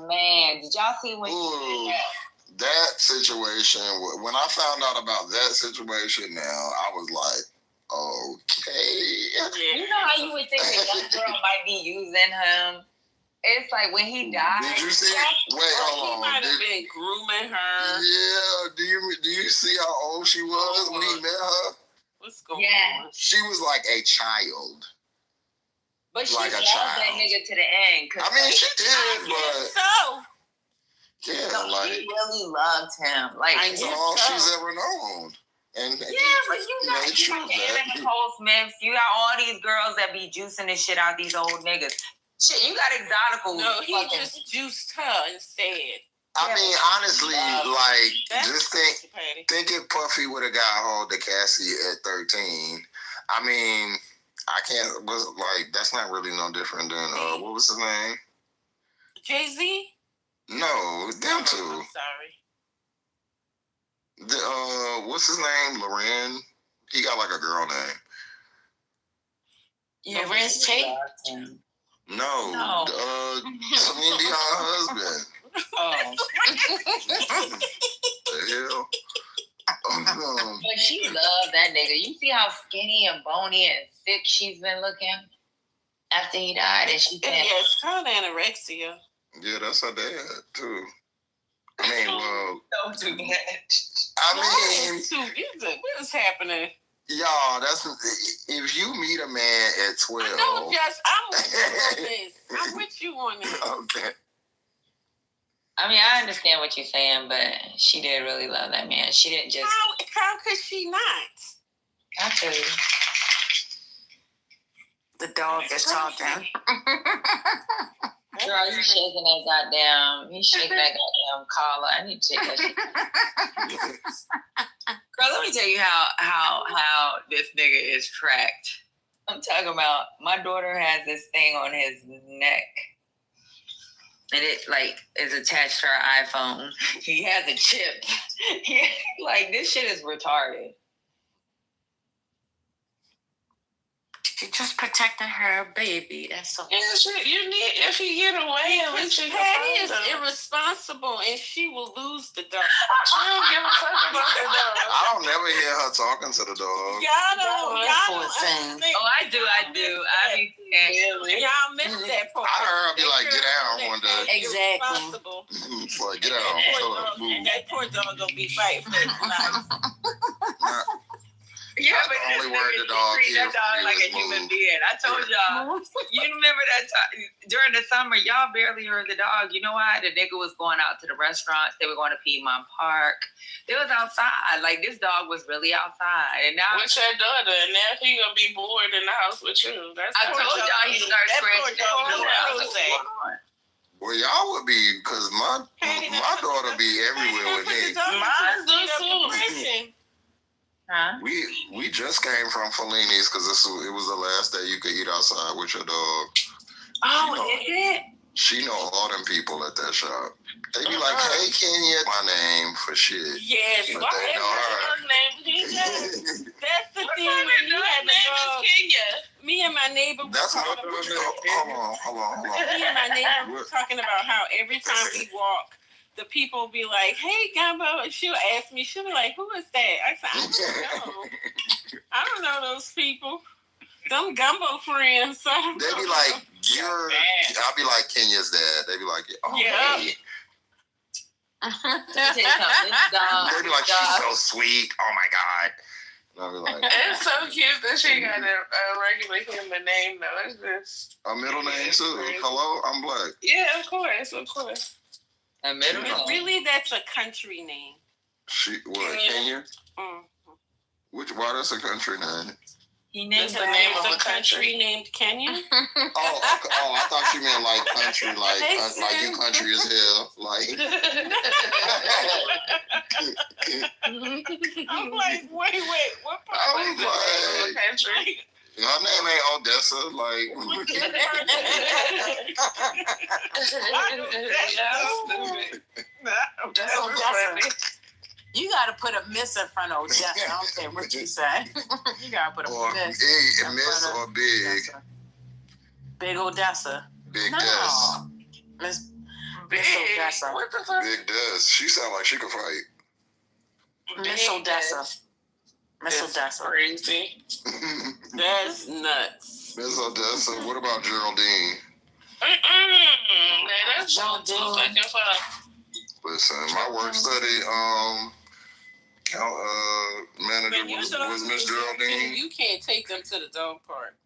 Man, did y'all see when she did that situation? When I found out about that situation, now I was like, okay. You know how you would think a young girl might be using him. It's like when he died. Did you see? Wait, hold on. He might have been grooming her. Yeah. Do you see how old she was when he met her? What's going on? She was like a child. But she like loved a child. that nigga to the end. I mean, she did, but yeah, so, like she really loved him. Like that's all she's ever known. And but you got Anna Nicole Smith. You got all these girls that be juicing the shit out these old niggas. Shit, you got exotical. No, he just juiced her instead. I mean, honestly, like, just think if Puffy would have got hold of Cassie at 13. I mean, that's not really no different than, what was his name? Jay-Z? No, them two. I'm sorry. What's his name? Loren. He got like a girl name. Yeah, Lorenz Tate? No. Celine Dion's husband. Oh. The hell? But she loved that nigga. You see how skinny and bony and sick she's been looking after he died, and she's been. Yeah, it's called anorexia. Yeah, that's her dad too. I mean, well, don't do that. I mean, what is happening? Y'all, if you meet a man at 12. No, just I'm with you on this. I'm with you on this. Okay. I mean, I understand what you're saying, but she did really love that man. She didn't just. How could she not? I tell you. The dog is talking. Girl, you shaking that goddamn. You shaking that goddamn collar. I need to check that shit. Girl, let me tell you how this nigga is tracked. I'm talking about my daughter has this thing on his neck. And it is attached to her iPhone. He has a chip. This shit is retarded. She's just protecting her baby. That's all. Yeah, you need if you get away, Patty is irresponsible, and she will lose the dog. She don't give a fuck about the dog. I don't never hear her talking to the dog. Y'all don't understand. Oh, I do. Y'all missed that part. I heard her be like, "Get down," one day. Exactly. It's like, get out. And that poor dog gonna be fighting for his life. Yeah, that's but the only word the dog treat that dog like a human being. I told y'all. You remember that time during the summer, y'all barely heard the dog. You know why? The nigga was going out to the restaurants. They were going to Piedmont Park. They was outside. This dog was really outside. And now with your daughter, and now he gonna be bored in the house with you. I told y'all he started scratching that. Well, y'all would be, because my daughter be everywhere with me. Mine do too. Huh? We just came from Fellini's because it was the last day you could eat outside with your dog. Oh, is it? She know all them people at that shop. They be like, "Hey, Kenya," my name for shit. Yes, but why they know her. Name Kenya? That's the thing. When you had name is Kenya. Me and my neighbor were talking about. Hold on. Me and my neighbor were talking about how every time we walk, the people be like, "Hey, Gumbo," and she'll ask me, she'll be like, "Who is that?" I said, "I don't know. I don't know those people. Them Gumbo friends." So they be like, I'll be like, "Kenya's dad." They be like, "Oh, yeah." Hey. They be like, "She's so sweet. Oh my God." And I'll be like, it's so cute that she got a regular human name though. It's just a middle name too. Hello, I'm black. Yeah, of course. A middle name. Really, that's a country name. Kenya? Mm-hmm. Why that's a country name? He named the name of a country named Kenya. Oh, I thought you meant like country, like you country as hell, like. I'm like, wait, what part? I was like, country? Her name ain't Odessa, like. That's Odessa. You gotta put a miss in front of Odessa. I don't care what you say. You gotta put a miss. Miss or big. Odessa. Big Odessa. Big no. Des. Miss Odessa. What the fuck? Big Des. She sound like she could fight. Miss Odessa. Miss Odessa. Crazy. That's nuts. Miss Odessa. What about Geraldine? That's so fucking fun. Listen, my work study manager was Miss Geraldine. You can't take them to the dog park.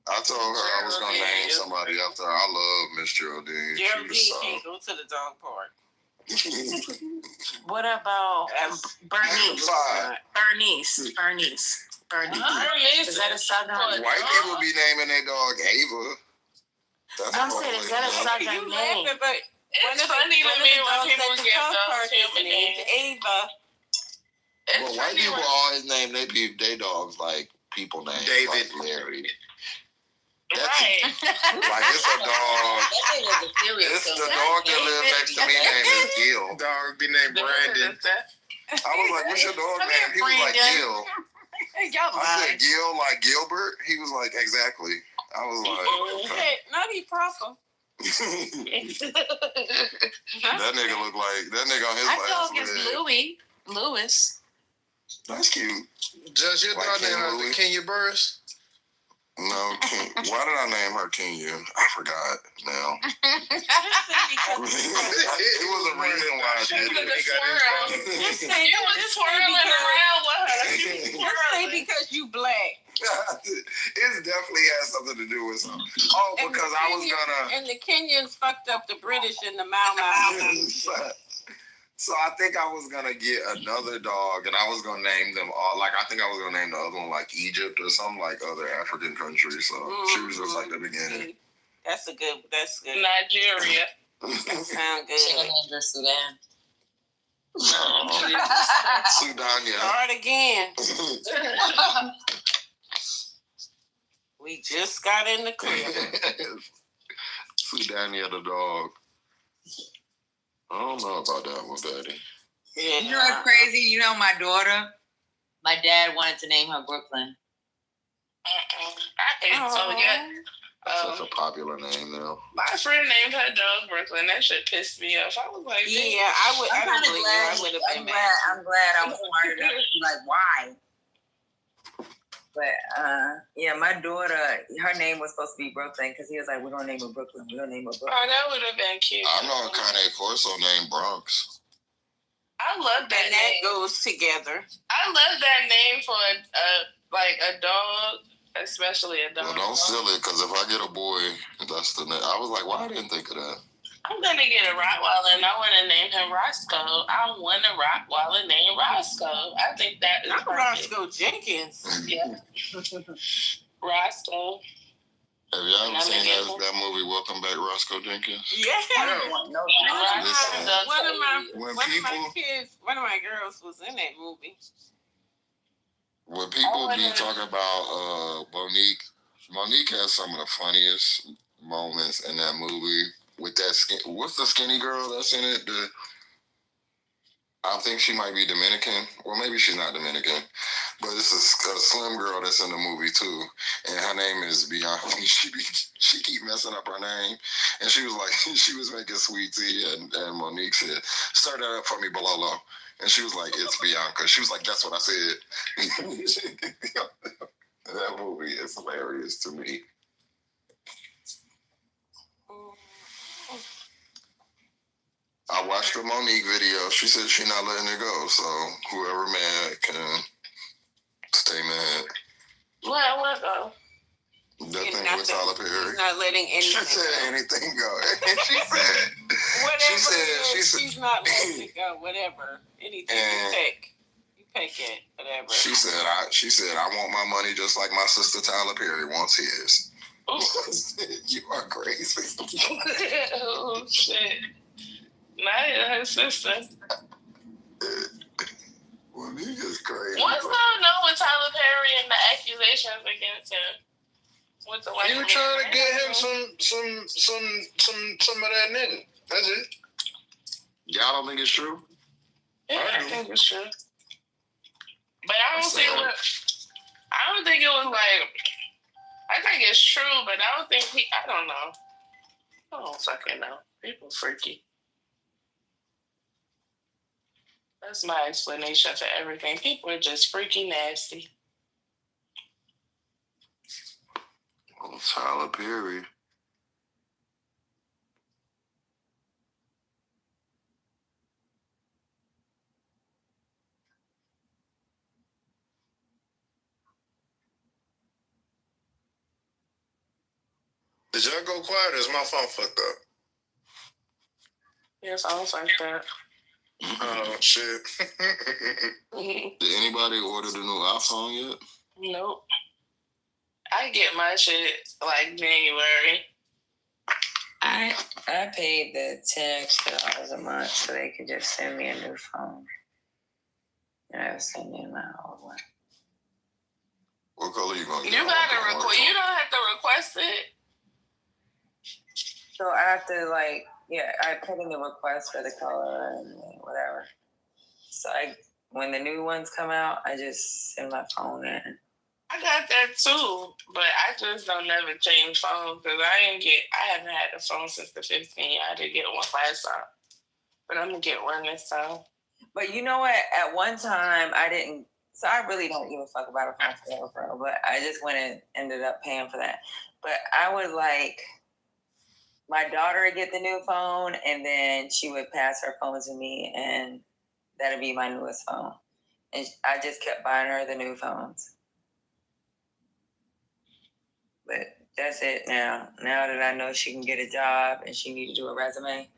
I told her I was gonna name somebody after her. I love Miss Geraldine. Geraldine can't go to the dog park. What about Bernice? Bernice. Is that a southern? White people be naming their dog Ava. That's I'm saying, is that a southern name? It's funny to me when people give those human names. Ava. Well, white people always name their dogs like people names. David. Like Larry. Right. Like it's a dog. It's the dog that lives next to me named is Gil. Dog be named Brandon. I was like, what's your dog name? He was like Gil. I said Gil, like Gilbert. He was like, exactly. I was like, okay. Not he proper. That nigga look like that nigga on his My last dog is leg. Louis. That's cute. Judge, your dog named Kenya Burris? No, why did I name her Kenya? I forgot now. It was a reason why I did it. You was twirling around with her. Just say because you black. It definitely has something to do with something. Oh, because I was gonna. And the Kenyans fucked up the British and the Mau. So I think I was gonna get another dog, and I was gonna name them all. Like I think I was gonna name the other one like Egypt or something like other African countries. So she was just like the beginning. That's good. Nigeria. That sound good. She named her Sudan. Sudan, yeah. Start again. We just got in the crib. Sudania the dog. I don't know about that one, Betty. Yeah. You know what's crazy? You know my daughter? My dad wanted to name her Brooklyn. I ain't told yet. Such a popular name now. My friend named her dog Brooklyn. That shit pissed me off. I was like, yeah, I would. I'm I believe I would have been mad. I'm glad I was smart enough to be like, why? But yeah, my daughter, her name was supposed to be Brooklyn because he was like, we're gonna name her Brooklyn. We're gonna name her Brooklyn. Oh, that would have been cute. I know a Kanye Corso named Bronx. I love that And name. that goes together. I love that name for a dog, especially a dog. Well, don't steal it, because if I get a boy, that's the name. I was like, why I didn't think of that? I'm gonna get a Rottweiler, and I want to name him Roscoe. I want a Rottweiler named Roscoe. I think that is not Roscoe Jenkins. Yeah, Roscoe. Have y'all ever seen that movie, Welcome Back, Roscoe Jenkins? Yeah. Listen, One of my girls was in that movie. When people be talking about Monique has some of the funniest moments in that movie with that what's the skinny girl that's in it? I think she might be Dominican, or maybe she's not Dominican, but it's a slim girl that's in the movie too, and her name is Bianca. She keep messing up her name, and she was like, she was making sweet tea, and Monique said, "Stir that up for me, Bololo," and she was like, "It's Bianca." She was like, "That's what I said." That movie is hilarious to me. I watched the Monique video. She said she's not letting it go. So whoever mad can stay mad. What go? That thing with Tyler Perry. She's not letting anything. She said anything go. And she said, whatever. She said she's not letting it go. Whatever. Anything you pick. You Pickett, whatever. She said I want my money just like my sister Tyler Perry wants his. You are crazy. Oh shit! Not her sister. Well, you just crazy. What's going on with Tyler Perry and the accusations against him? With the white You were trying to get him some of that nigga. That's it. Y'all don't think it's true? Yeah, I think it's true. But I don't think it was like. I think it's true, but I don't think I don't know. I don't fucking know. People freaky. That's my explanation for everything. People are just freaky nasty. Oh, Tyler Perry. Did y'all go quiet or is my phone fucked up? Your phone's like that. Oh, shit. Did anybody order the new iPhone yet? Nope. I get my shit like January. I paid the $10 extra a month so they could just send me a new phone. And I was sending my old one. What color you gonna get? You gotta request. You don't have to request it. So I have to I put in the request for the color and whatever. So when the new ones come out, I just send my phone in. I got that too, but I just don't never change phones because I haven't had a phone since the 15. I did get one last time, but I'm gonna get one this time. But you know what? At one time, I didn't. So I really don't even fuck about a phone forever, but I just went and ended up paying for that. But I would like my daughter to get the new phone, and then she would pass her phone to me, and that'd be my newest phone. And I just kept buying her the new phones. But that's it now. Now that I know she can get a job and she need to do a resume,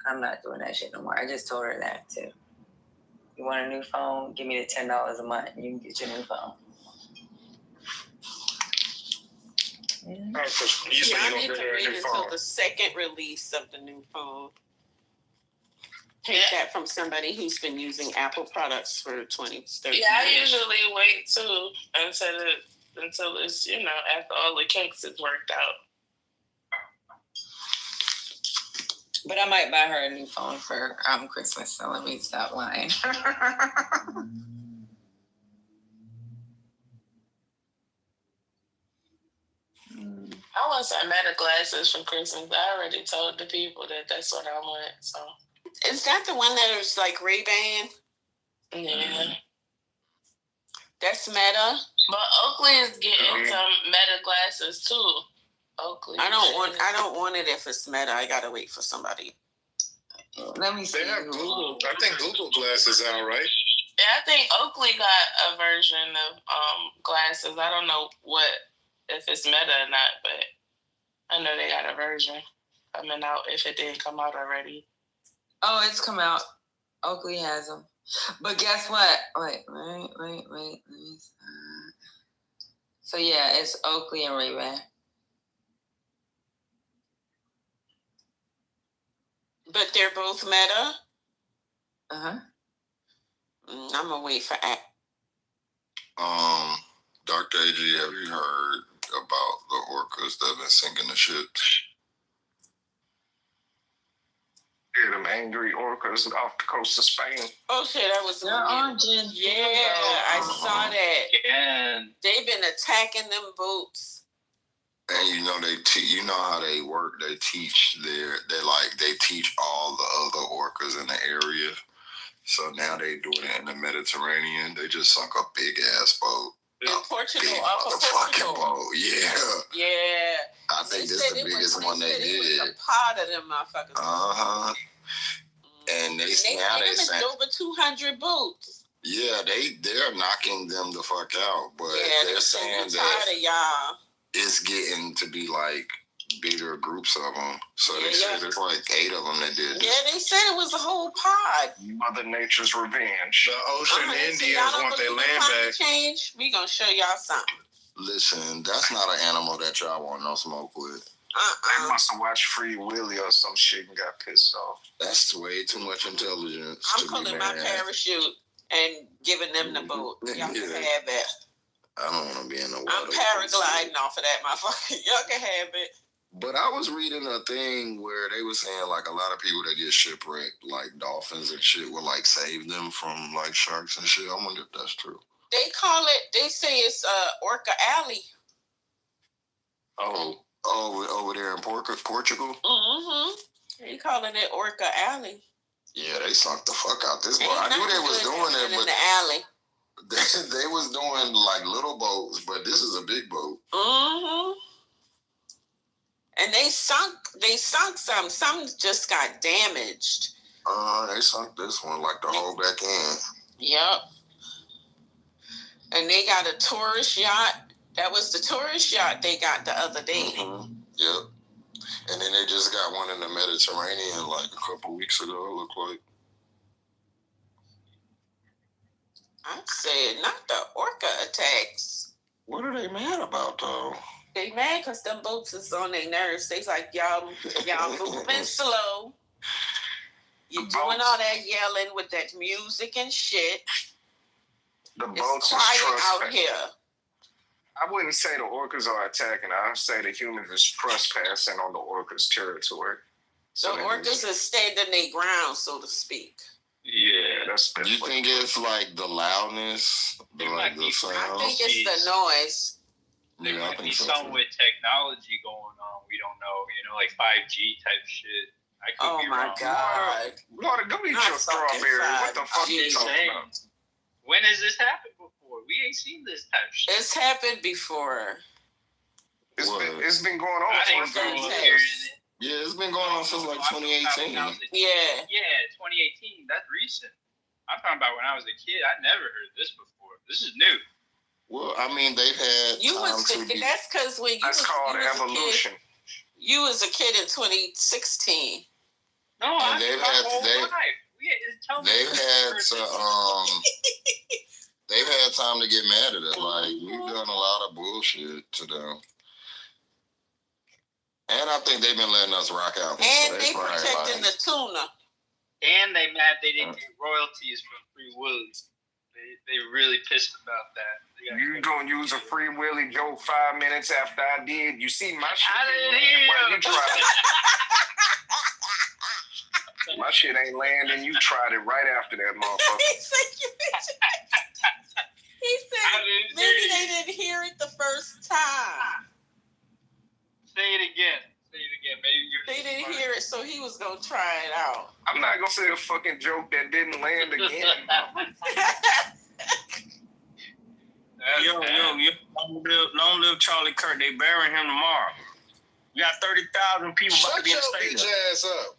I'm not doing that shit no more. I just told her that too. You want a new phone? Give me the $10 a month and you can get your new phone. Y'all need to wait until the second release of the new phone. Take that from somebody who's been using Apple products for 20, 30 years. Yeah, I usually wait too until it's, after all the kinks is worked out. But I might buy her a new phone for Christmas, so let me stop lying. I want some Meta glasses for Christmas. I already told the people that that's what I want. So is that the one that is like Ray-Ban? Yeah. That's Meta. But Oakley is getting some Meta glasses too. Oakley. I don't want it if it's Meta. I gotta wait for somebody. Let me see. They have Google. I think Google glasses out, right? Yeah, I think Oakley got a version of glasses. I don't know if it's Meta or not, but I know they got a version coming out if it didn't come out already. Oh, it's come out. Oakley has them. But guess what? Wait. So yeah, it's Oakley and Ray-Ban. But they're both Meta? Uh-huh. I'm gonna wait for that. Dr. AG, have you heard about the orcas that have been sinking the ships? Yeah, them angry orcas off the coast of Spain. Oh shit, that was I saw that. Yeah. They've been attacking them boats. And you know how they work. They teach they teach all the other orcas in the area. So now they doing it in the Mediterranean. They just sunk a big ass boat. Portugal, fucking boat. Yeah. Yeah. I think this is the biggest one they did. A pot of them motherfuckers. Uh-huh. And they saying over 200 boats. Yeah, they're knocking them the fuck out, but they're saying that y'all. It's getting to be like bigger groups of them. So they said there's like 8 of them that did this. Yeah, they said it was a whole pod. Mother Nature's revenge. The ocean Indians want their land back. Change. We gonna show y'all something. Listen, that's not an animal that y'all want no smoke with. They must have watched Free Willy or some shit and got pissed off. That's way too much intelligence. I'm pulling my parachute and giving them the boat. Y'all can have it. I don't want to be in the water. I'm paragliding off of that motherfucker. Y'all can have it. But I was reading a thing where they were saying like a lot of people that get shipwrecked, like dolphins and shit, will like save them from like sharks and shit. I wonder if that's true. They call it. They say it's Orca Alley. Oh, over there in Portugal. They calling it Orca Alley. Yeah, they sunk the fuck out this boat. I knew they was doing it, but in the alley. They was doing like little boats, but this is a big boat. And they sunk some. Some just got damaged. They sunk this one, like the whole back end. Yep. And they got a tourist yacht. That was the tourist yacht they got the other day. Yep. And then they just got one in the Mediterranean like a couple weeks ago, it looked like. I'm saying not the orca attacks. What are they mad about though? They mad because them boats is on their nerves. They like, y'all moving slow. You doing all that yelling with that music and shit. The it's boats quiet is out here. I wouldn't say the orcas are attacking. I'd say the humans is trespassing on the orcas' territory. So the orcas are standing their ground, so to speak. Yeah, that's. You think it's like the loudness, like the sound? I think it's the noise. There might be something with technology going on. We don't know, like 5G type shit. I could be wrong. God. Water, go eat your strawberry. What the fuck are you talking about? When has this happened before? We ain't seen this type of shit. It's happened before. It's been going on. Yeah, it's been going on since like 2018. Yeah. Yeah, 2018. That's recent. I'm talking about when I was a kid. I never heard this before. This is new. Well, I mean, they've had that's because when you that's called evolution. You was a kid in 2016. No, and they've had time to get mad at it. Like we've done a lot of bullshit to them. And I think they've been letting us rock out. And so they protecting the tuna. And they mad they didn't get royalties from Free Willy. They really pissed about that. You gonna use a Free Willy joke 5 minutes after I did? You see my shit? I didn't hear you. Why you tried it? My shit ain't landing. You tried it right after that motherfucker. He said maybe they didn't hear it the first time. Say it again. Maybe they didn't hear it, so he was gonna try it out. I'm not gonna say a fucking joke that didn't land again. Yo, long live Charlie Kirk. They burying him tomorrow. We got 30,000 people about to be in the stadium. Shut your bitch ass up,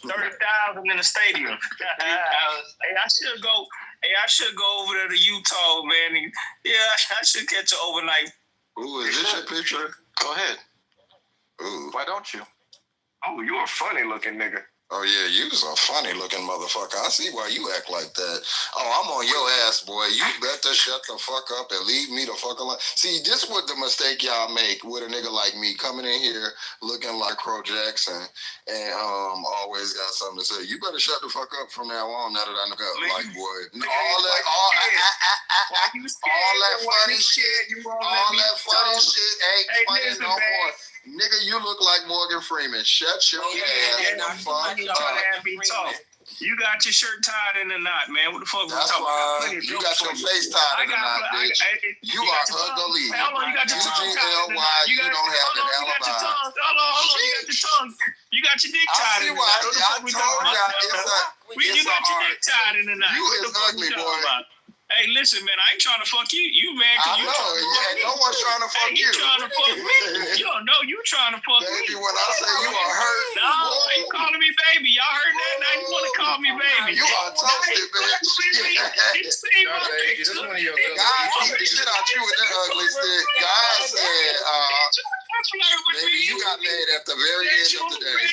cuz. 30,000 in the stadium. I should go over there to Utah, man. Yeah, I should catch an overnight. Ooh, is this your picture? Go ahead. Ooh. Why don't you? Oh, you a funny looking nigga. Oh, yeah, you's a funny-looking motherfucker. I see why you act like that. Oh, I'm on your ass, boy. You better shut the fuck up and leave me the fuck alone. See, this was the mistake y'all make with a nigga like me coming in here looking like Crow Jackson and always got something to say. You better shut the fuck up from now on, now that I know. Like, boy, all that funny shit ain't funny no more. Nigga, you look like Morgan Freeman. Shut your ass the fuck up. You got your shirt tied in a knot, man. What the fuck? That's why you got your face tied in a knot, bitch. You are ugly. Hold on, you got your tongue tied in a knot. You don't have an alibi. Hold on, you got your tongue. You got your dick tied in a knot. I told y'all you got your dick tied in a knot. You is ugly, boy. Hey, listen, man, I ain't trying to fuck you. You, man, I know. Yeah, no one's trying to fuck you. You trying to fuck me. You don't know you trying to fuck me. Baby, when I say you are hurt. No, you calling me baby. Y'all heard that? Now you want to call me baby. You are toasted, bitch. You see my picture. This one of your God beat the shit out you with that ugly stick. God said, baby, you got made at the very end of the day.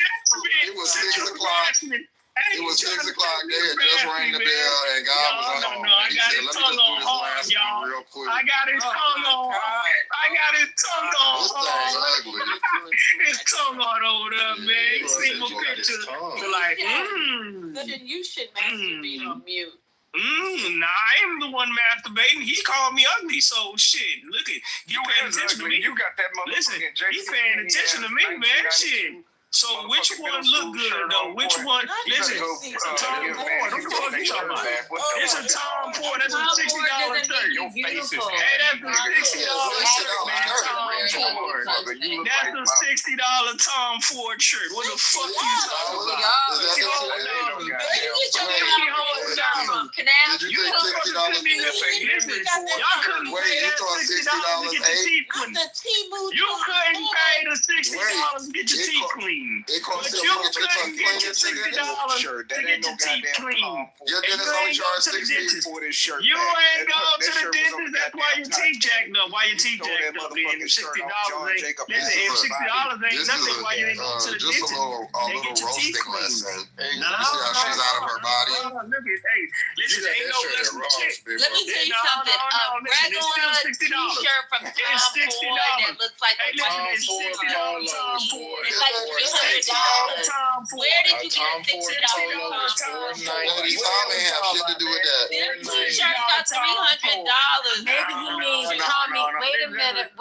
It was 6 o'clock. It was 6 o'clock. They had just rang the bell, and God was on. No, I got his tongue on hard, y'all. Real quick. I got his tongue on. I got his tongue on. This thing's ugly. His tongue on over there, man. You see my picture. You're like, But then you should masturbate on mute. Nah, I am the one masturbating. He called me ugly, so shit. Look at you paying attention to me. You got that motherfucking Listen, he paying attention to me, man. Shit. So which one look good though? Which one? Listen, it's a Tom Ford. What the fuck you talking about? It's a Tom Ford. That's a $60 shirt. Your face is Hey, that's a $60 shirt, man. Tom Ford. That's a $60 Tom Ford shirt. What the fuck you talking about? Did you think $60? Y'all couldn't pay that $60 to get your teeth cleaned. You couldn't pay the $60 to get your teeth cleaned. It costs But you couldn't get your $60 to get your teeth cleaned. Your dentist only charge $60 for this shirt. You ain't go to the dentist. That's why your teeth jacked up. Why your teeth jacked up? Then $60 ain't. Listen, if $60 ain't nothing, why you ain't go to the just dentist? a little roasting lesson. You see No, how she's out of her body. Look at, hey, listen, ain't no lesson shit. Let me tell you something. A regular T-shirt from Tom Ford that looks like a Tom Ford. It's like $300. Where did you get $60 from? Tommy have shit to do with that. Them T-shirts are $300. Maybe he means Tommy. Wait a minute.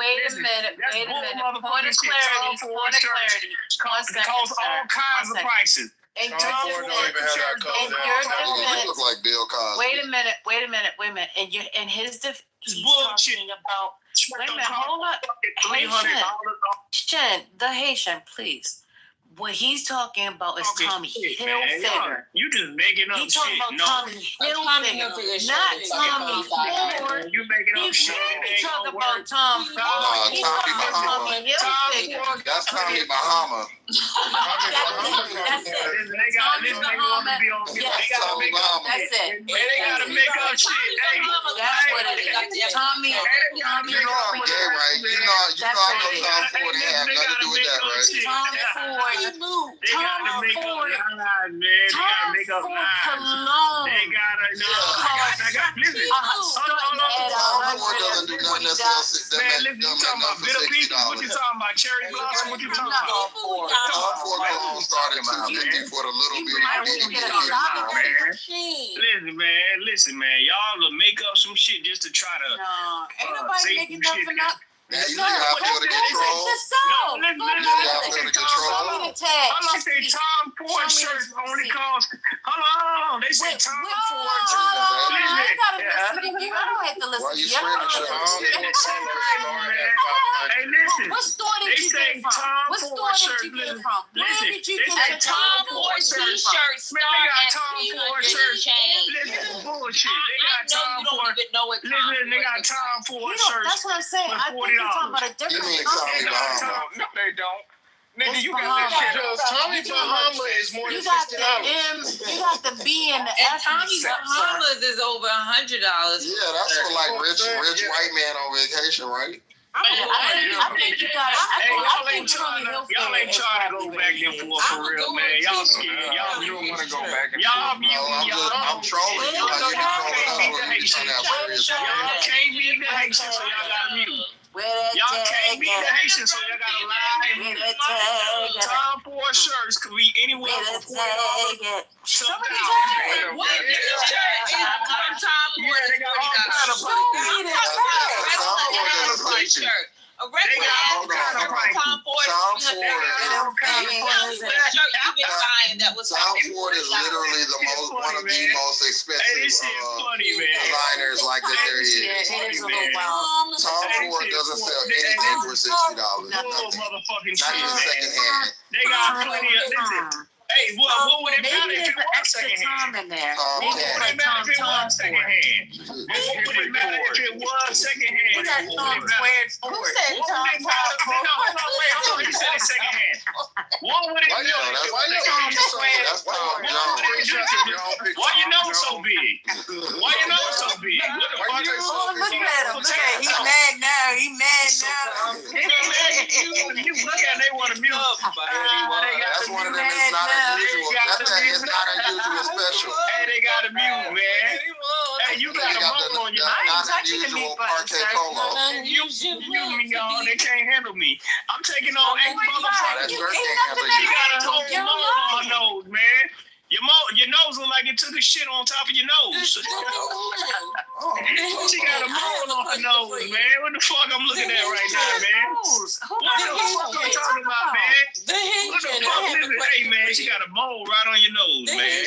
Point of clarity. Costs all kinds of prices. In your Tom Ford don't even have that color. You look like Bill Cosby. Wait a minute. In his defense, he's bullshit talking about. Wait a minute, hold up. Haitian, the Haitian, please. What he's talking about is Tommy Hilfiger. You just making up shit. He's talking about Tommy Hilfiger, not Tommy Ford. You making up shit. He talking about Tom Ford. He's talking about Tommy Hilfiger. That's Tommy Bahama. That's it. They gotta make up shit. That's what it is. Tommy. You know I'm gay, right? You know I know Tom Ford ain't have nothing to do with that, right? Tom Ford. Tom Ford cologne. They gotta listen. Tom Ford doesn't do nothing that sells it. Man, listen, you talking about bitter peaches? What you talking about? Cherry blossom? What you talking about? Tom Ford cologne started $250 for the little bit. Listen, man. Y'all will make up some shit just to try to. No, ain't nobody making nothing up. Man, you have to go to control. No, listen. You have to go to control. How long say Tom Ford shirts only cost? Hold on. They say Tom Ford. I gotta listen to you. I don't have to listen to you. Hey, listen. What store did you get from? What store did you get from? Where did you get your Tom Ford T-shirts start at $300 change. Listen, bullshit. They got I know Tom you Ford. don't even know what Tom Listen, they got Tom Ford shirts. That's what I'm saying. I think you're talking about a different company. No, they don't. Nigga, you got Bahama. that shit. Tommy Bahama is more than You got $60. the M, you got the B and the And F. Tommy Bahamas is over $100. Yeah, that's for like rich white man on vacation, right? I think you got. Y'all ain't trying to go back and forth for real, man. Y'all scared. Y'all don't want to go back and Y'all I'm trolling you. Like y'all can't be the Haitian, so y'all got to mute. Y'all can't be the Haitian, so y'all got to lie. Tom Ford shirts could be anywhere for $40. Somebody tell me. What T-shirt is from Tom Ford? They got all kind of T-shirt. A regular Tom Ford. Tom Ford is literally one of the most expensive designers like that there is. Tom Ford doesn't sell anything for $60. Nothing. Not even secondhand. They got plenty of listen. Hey, what would it matter if it was secondhand? Tom in there. What would it matter if it was secondhand? What would it matter if it was secondhand? We got Tom squared for it. Who said Tom Hold on. He said it's secondhand. What would it do? Why your nose so big? Why your nose so big? What the fuck? Look at him. He mad now. You look at they want to mute. That's one of them. It's not unusual. It's not unusual special. Hey, they got a mute, man. Hey, you got a mole on your not unusual parquet polo. You me, y'all. They can't handle me. I'm taking on X motherfuckers. You got a whole mole on her nose, man. Your nose look like it took a shit on top of your nose. She got a mole on her nose, man. What the fuck I'm looking at right now, man? What the fuck I'm talking about, man? What the fuck is it? Hey, man, she got a mole right on your nose, man.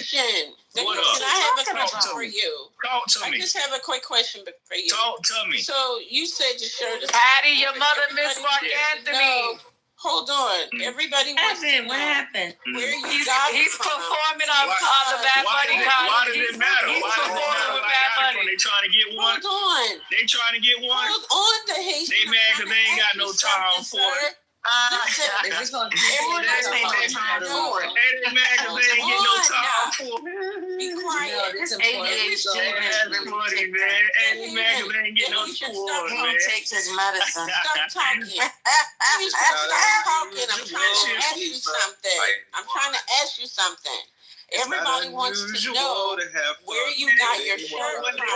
What up? I have a question for you. Talk to me. I just have a quick question for you. Talk to me. So you said your shirt is... Patty, your mother, Miss Mark Anthony. No. Hold on. Everybody wants to know. What happened? Where you got He's performing on the Bad Bunny concert. Why does it matter? He's Why does it performing matter? with Bad Bunny. They trying to get one? Hold on. They trying to get one? Hold on, the Haitian. They mad because they ain't got no time for it. Is this going to be They mad because they ain't get no time for it. Be quiet. This ADHD That's funny, man. They mad because they ain't get no support, man. He takes his medicine. Stop talking. Please stop talking. I'm trying to ask you something. Everybody wants to know where you got your shirt from. They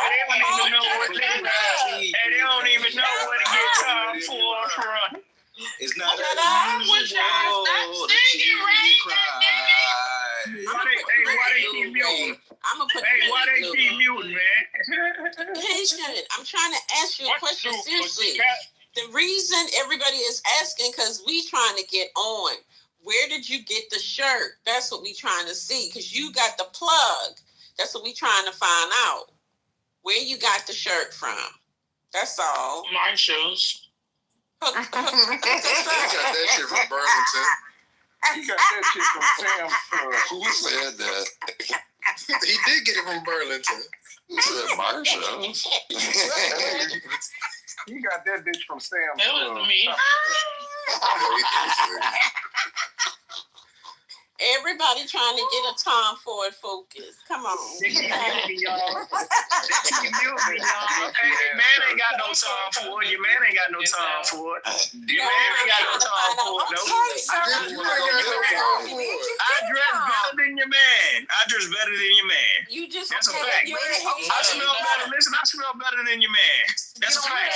don't even know what to get time for. It's not unusual to see you cry. Why they keep muting? I'm gonna put why they keep muting, man? Haitian, I'm trying to ask you a question seriously. The reason everybody is asking because we trying to get on. Where did you get the shirt? That's what we trying to see. Because you got the plug. That's what we trying to find out. Where you got the shirt from. That's all. My shoes. He got that shit from Burlington. He got that shit from Sam's. Who said that? He did get it from Burlington. He said Marshalls. He got that bitch from Sam's. That was me. Everybody trying to get a Tom Ford Focus. Come on. They keep muting, y'all. Hey, man ain't got no time for it. Your man ain't got no time for it. Your man ain't got no time for it. I dress better than your man. You just That's a fact. I smell better. Listen, I smell better than your man. That's a fact.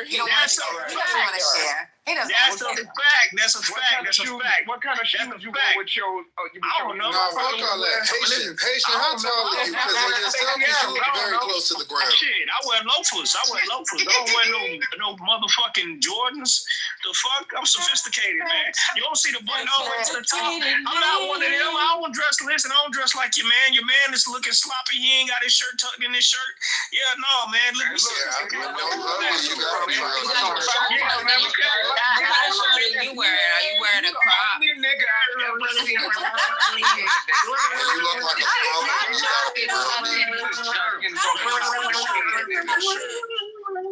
That's a fact. That's a fact. That's a fact. That's a fact. What kind of shoes you wear with your? I don't know. No, fuck all that. Haitian, how tall are you? Because when you're selfish, you look very close to the ground. Shit, I wear loafers. I don't wear no motherfucking Jordans. The fuck? I'm sophisticated, man. You don't see the button all the way to the top. I'm not one of them. I don't dress. Listen, I don't dress like your man. Your man is looking sloppy. He ain't got his shirt tucked in his shirt. Yeah, no, man. Look, What shirt are you wearing? Are you wearing a crop? You look like a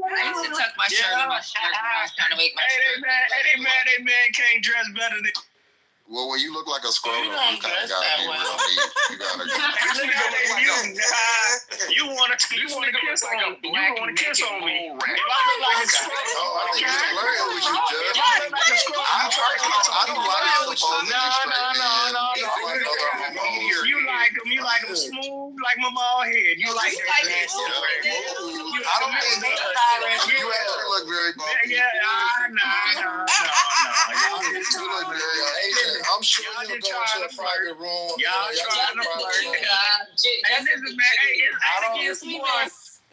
I used to tuck my shirt in my shirt when I was trying to make my shirt. They mad can't dress better than. Well, when you look like a scroll, you kind of got to be real neat. You got to You want to kiss on me. You want to kiss on me. If I look like a scroll, I'm just flirting with you, Judge. I don't like supposed to be straight, man. You like them smooth like my bald head. You like that. I don't think you actually look very bald. Yeah, no. You look very Asian. I'm sure you'll go to a private room. Y'all trying to flirt. And this is, man, hey, it's 8 against 1.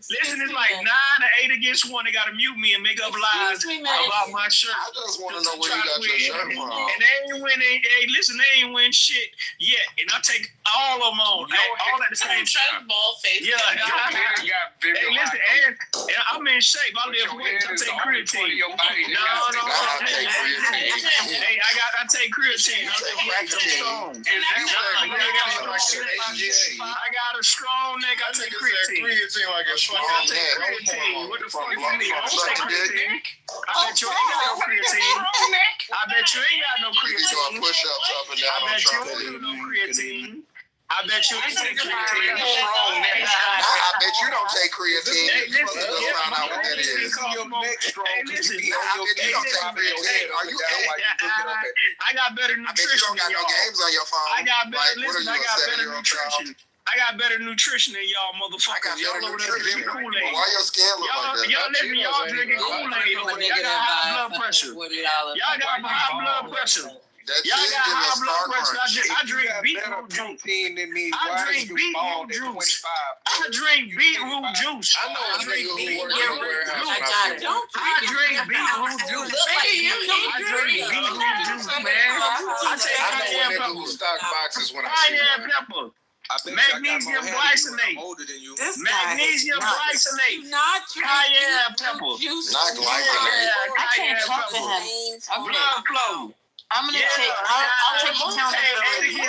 Listen, it's like 9 or 8 against 1. They got to mute me and make up lies about my shirt. I just want to know where you got your shirt from. And they ain't win. Hey, listen, they ain't win shit yet. And I take all of them on. All at the same time. Yeah. Hey, listen, and I'm in shape. I lift weights. I take creatine. No. Hey, I take creatine. I lift weights. I'm strong. I got a strong neck. I take creatine. Creatine like a I take creatine. What the fuck you mean? I don't take creatine. I bet you ain't got no creatine. I bet you ain't got no creatine. Push-ups up and down. I bet you don't do no creatine. I bet you ain't take creatine. I bet you don't take creatine. Let's find out what that is. Your neck strong. Hey, listen. I bet you don't take creatine. Are you? I got better nutrition. I bet you don't got no games on your phone. I got better. Listen, I got better nutrition. I got better nutrition than y'all motherfuckers. Y'all over there drinking Kool-Aid. Why your skin look like that? Y'all drinking Kool-Aid over there. Y'all got high blood pressure. Y'all got high blood pressure. Y'all got high blood pressure. I drink beetroot juice. I drink beetroot juice. I drink beetroot juice. I know a nigga who works in the warehouse. I drink beetroot juice. I drink beetroot juice, man. I take cayenne know a nigga who stock boxes when I see cayenne one. pepper. Magnesium glycinate. Magnesium glycinate. Not cayenne pepper. Not glycinate. I can't talk to him. Blood flow. I'm gonna take. I'll take accountability.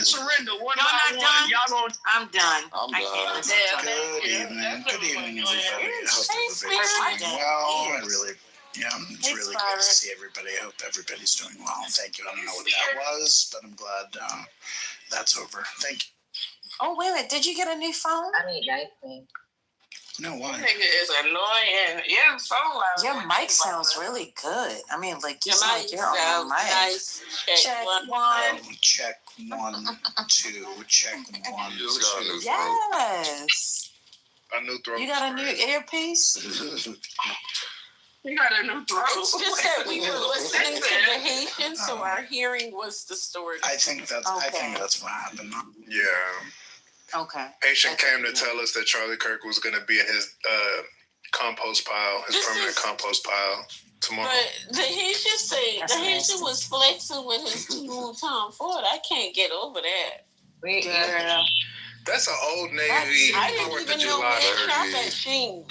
Surrender. One no, by one. Y'all gonna. I'm done. I'm I done. can't Good evening. Good evening, everybody. I hope everybody's doing well. I really, it's really great to see everybody. I hope everybody's doing well. Thank you. I don't know what that was, but I'm glad that's over. Thank you. Oh, wait a minute. Did you get a new phone? I need anything. No, why? Nigga is annoying. Yeah, phone line. Your mic sounds really good. I mean, like you sound like you're on the mic. Nice. Check one. Check 1, 2. Check 1, 2. Yes. A new throat. You got a new earpiece? You got a new throat. It's just that we were listening to the Haitian, so our hearing was distorted. I think that's what happened. Yeah. Okay. Patient came to tell us that Charlie Kirk was going to be in his compost pile, his permanent compost pile tomorrow. But the Haitian say the Haitian was flexing with his new Tom Ford. I can't get over that. Girl. That's an old Navy. I didn't even know they shop at Sheen.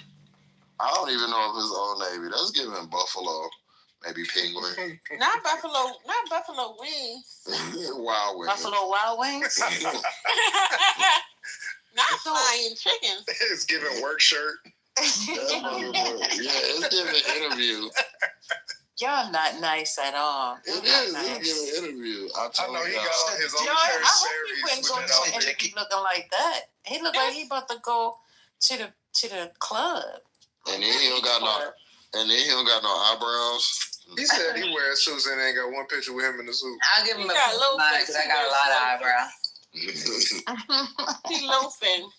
I don't even know if it's Old Navy. That's giving Buffalo, maybe Penguin. Not Buffalo Wings. Wild Wings. Buffalo Wild Wings? Not flying chickens. It's giving work shirt. It's giving interview. Y'all not nice at all. It is. It's giving interview. I know he got on his own Joy, I hope he wouldn't go to an interview looking like that. He looked like he about to go to the club. And then he don't got no eyebrows. He said he wears suits and ain't got one picture with him in the suit. I'll give him a line because I got a lot of eyebrows. He loafing.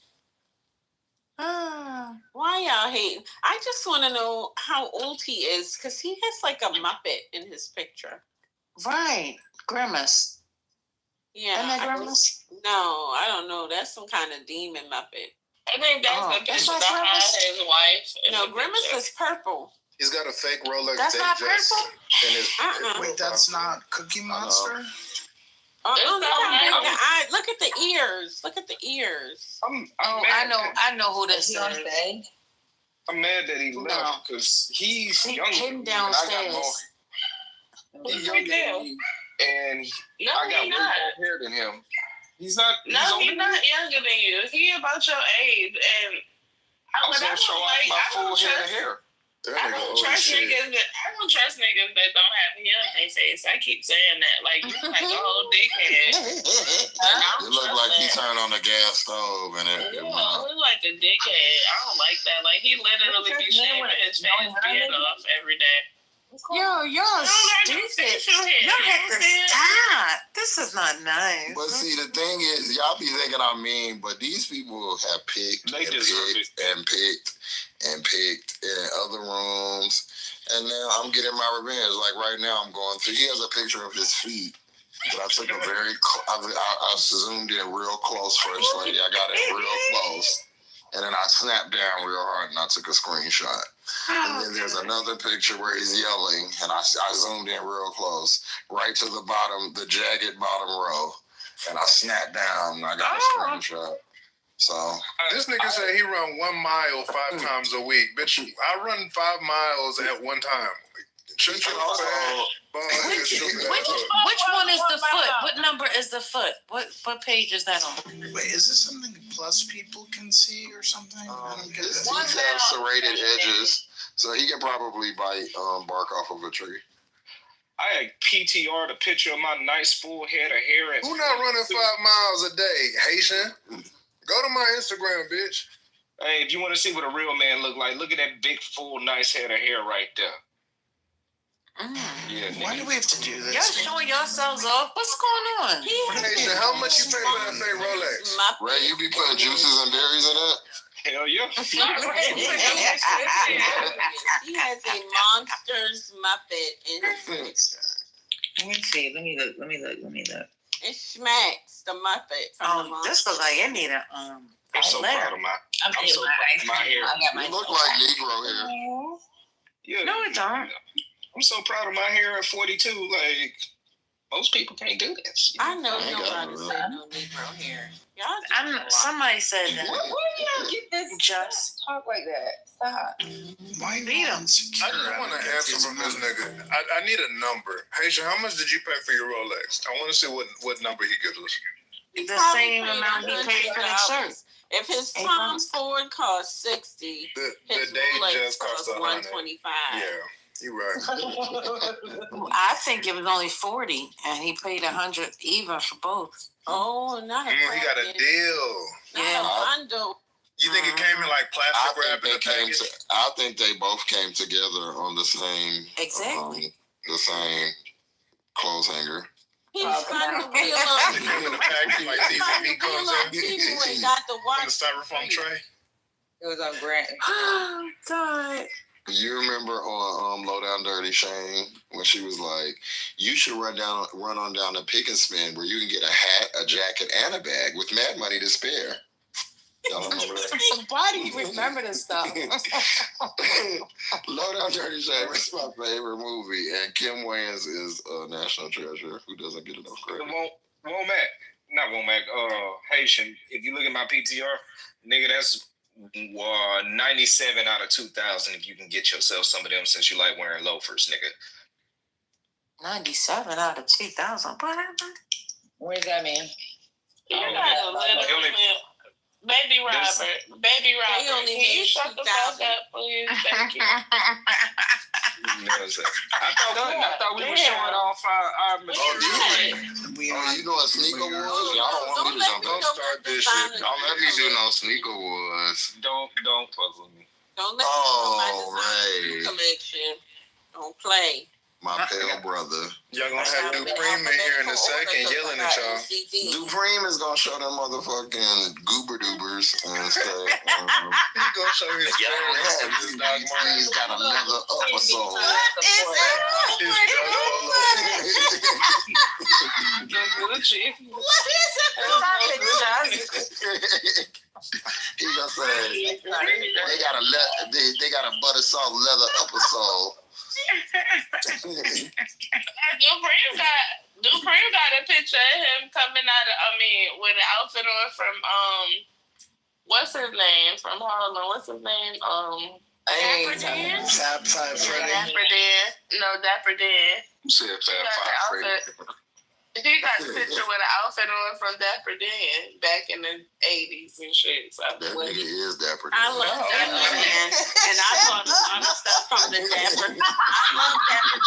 Why y'all hating? I just want to know how old he is because he has like a Muppet in his picture. Right. Grimace. Yeah. Isn't that Grimace? No, I don't know. That's some kind of demon Muppet. I think that's the picture behind his wife. No, Grimace is purple. He's got a fake Rolex. That's not purple? Wait, that's not Cookie Monster? Look at the ears. Look at the ears. I know who this is. I'm mad that he left because he's younger. Hidden downstairs. He's younger than me, and I got way more hair than him. He's not. He's not younger than you. He about your age, and I was gonna show off my full head of hair. I don't trust niggas that don't have hair in their face. I keep saying that. Like, you like a whole dickhead. It look like he turned on the gas stove and it. Yeah, look like a dickhead. I don't like that. Like, he literally be shaving his face beard off every day. Yo, y'all stupid. Y'all have to stop. This is not nice. But see, the thing is, y'all be thinking I'm mean, but these people have picked and picked in other rooms, and now I'm getting my revenge. Like right now, I'm going through. He has a picture of his feet, but I took a I zoomed in real close, First Lady. I got it real close, and then I snapped down real hard, and I took a screenshot. And then there's another picture where he's yelling, and I zoomed in real close, right to the bottom, the jagged bottom row, and I snapped down, and I got a screenshot. So this nigga said he run 1 mile 5 times a week. Bitch, I run 5 miles at one time. Which one is the foot? What number is the foot? What page is that on? Wait, is this something plus people can see or something? I don't get His it. teeth have serrated edges, so he can probably bite bark off of a tree. I had PTR the picture of my nice full head of hair. Who not running 5 miles a day, Haitian? Go to my Instagram, bitch. Hey, if you want to see what a real man look like, look at that big, full, nice head of hair right there. Yeah, why do we have to do this? Y'all showing yourselves off? What's going on? Haitian, how much you pay for that fake Rolex? Ray, you be putting juices and berries in that? Hell yeah. He has a monster's Muppet in his face. Let me see. Let me look. It smacks the Muppet from the this looks like it need a I'm so proud of my hair. You look like Negro hair. Yeah. No, it don't. I'm so proud of my hair at 42. Like, most people can't do this. I know nobody said no Negro hair. Somebody said that. Where do y'all get this? Just talk like that. Stop. Why beat him. I just want an answer from this nigga. I need a number. Haitian, how much did you pay for your Rolex? I want to see what number he gives us. The same amount he paid for the shirt. If his Tom Ford cost $60, his day Rolex just cost $125. Yeah, you're right. I think it was only 40, and he paid 100 even for both. Oh, not a he got a deal. Not a bundle. You think it came in like plastic wrap in the package? I think they both came together on the same. Exactly. The same clothes hanger. He spun the wheel up. They came in the package like these meat comes in. He got the watch. On the styrofoam tray. It was on Grant. Oh, God. You remember on Low Down Dirty Shane when she was like, "You should run on down to Pick and Spin where you can get a hat, a jacket, and a bag with mad money to spare." Y'all remember that? Why do you remember this stuff? Low Down Dirty Shame is my favorite movie, and Kim Wayans is a national treasure who doesn't get enough credit. Haitian. If you look at my PTR, nigga, that's 97 out of 2,000. If you can get yourself some of them, since you like wearing loafers, nigga. 97 out of 2,000. What happened? What does that mean? You got a little clip. Baby Robert. He only Can you made shut the fuck 2,000. up, please? Thank you. I thought we were showing off our material. You know what sneaker was? Y'all don't want me to jump. Don't start this shit. Don't let me do no sneaker wars. Don't puzzle me. Don't let me know my collection. Don't play. My pale brother. Y'all gonna have Dupreme in here in a second yelling at y'all. Dupreme is gonna show them motherfucking goober doobers and say, he's gonna show his He's got a leather upper sole. What is it? He gonna say they got a butter soft leather upper sole. Dupreme got a picture of him coming out of, with an outfit on from, what's his name from Harlem? What's his name? Dapper Dan? Dapper Dan. No, Dapper Dan. Who said Fab Five Freddy? He got a picture with an outfit on from Dapper Dan back in the 80s and shit. So that nigga is Dapper Dan. I love Dapper Dan. And I bought a lot of stuff from the Dapper. I love Dapper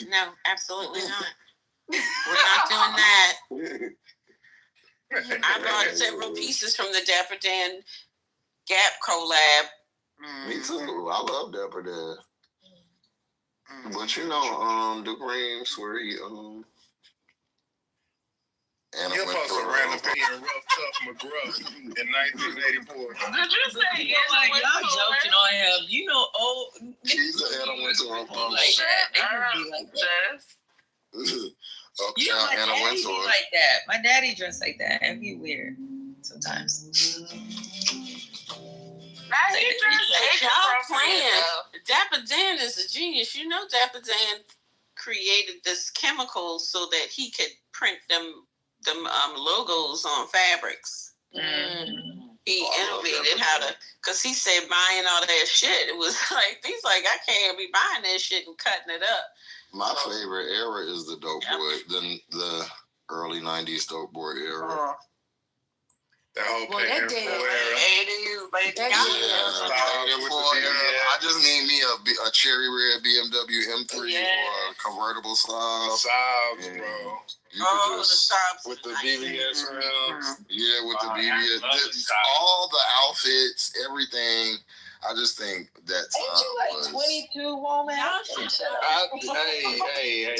Dan. No, absolutely not. We're not doing that. I bought several pieces from the Dapper Dan Gap collab. Me too. I love Dapper Dan. But you know, Dupreme swear he He'll post a random picture of Rough Tough McGruff in 1984. Did you say y'all joking on him? You know, she's an Anna Wintour on phone. Like that. They can be like that. You know, my daddy be like that. My daddy dressed like that. It'd be weird sometimes. Y'all playing. Dapper Dan is a genius. You know, Dapper Dan created this chemical so that he could print them logos on fabrics. he innovated how to, because he said buying all that shit. It was like, he's like, I can't be buying that shit and cutting it up. My favorite era is the Dope Boy, the early 90s Dope Boy era. That whole Well, that did. 80s, late Yeah, I just need me a cherry red BMW M3 or a convertible Saab. Bro. You could just, with the BBS rims. Yeah, with the BBS. All the outfits, everything. I just think that time Ain't you like 22, woman? Hey.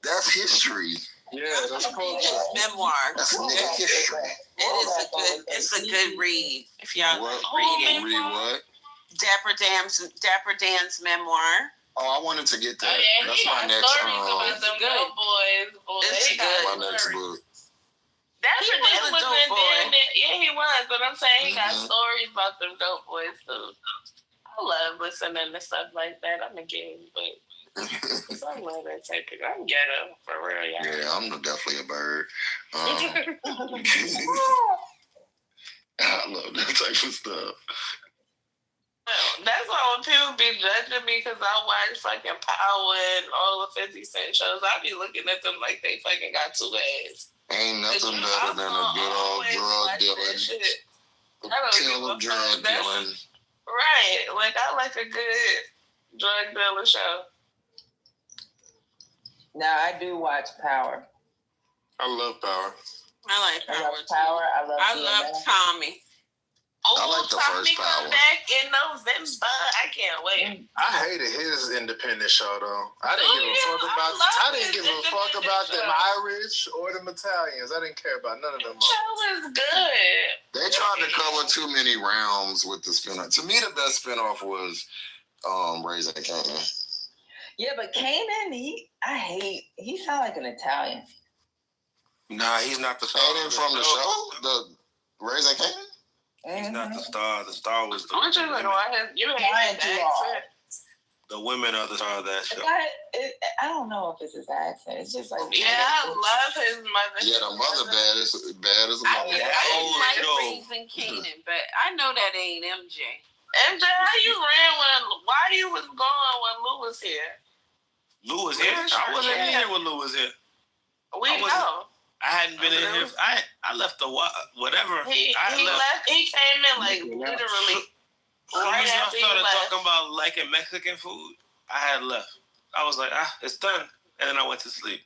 That's history. Yeah, that's culture. Memoir. That's history. It's a good read. If y'all read it. Read what? Dapper Dan's memoir. Oh, I wanted to get that. That's he my got next stories about them dope boys. Boy, It's good. My next book. Dapper Dan was a dope in boy. there. Yeah, he was. But I'm saying he got stories about them dope boys too. I love listening to stuff like that. I'm a gay, but I love that type of. I'm ghetto for real, y'all. Yeah, I'm definitely a bird. I love that type of stuff. That's why when people be judging me because I watch fucking Power and all the 50 Cent shows, I be looking at them like they fucking got two heads. Ain't nothing better than a good old drug dealing. Killer drug dealing. Right. Like, I like a good drug dealer show. Now, I do watch Power. I love Power. I like Power. I love Tommy. I like the first Tommy Power. come back in November. I can't wait. I hated his independent show though. I didn't give a fuck about them Irish or them Italians. I didn't care about none of them. The show was good. They tried to cover too many realms with the spinoff. To me, the best spinoff was Raising Kanan. Yeah, but Kanan, he sound like an Italian. Nah, he's not the star. Kanan from the show? The Raising Kanan? He's not the star. The star was the What you women. The women are the star of that show. I don't know if it's his accent. It's just like I love his mother. Yeah, the mother bad as a mother. I like Raising Kanan, but I know that ain't MJ. MJ, how you ran why you was gone when Lou was here? Lou was here? I wasn't here when Lou was here. We know. I hadn't been in here. I left whatever. He left. He came in like literally. Right after y'all started talking about liking Mexican food, I had left. I was like, it's done. And then I went to sleep.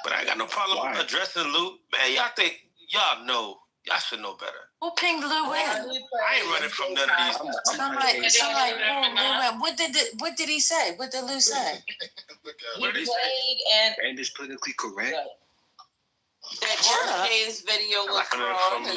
But I ain't got no problem addressing Lou. Man, y'all should know better. Who pinged Lou in? I ain't running from none of these. What did he say? What did Lou say? He played and it's politically correct. That James video was wrong.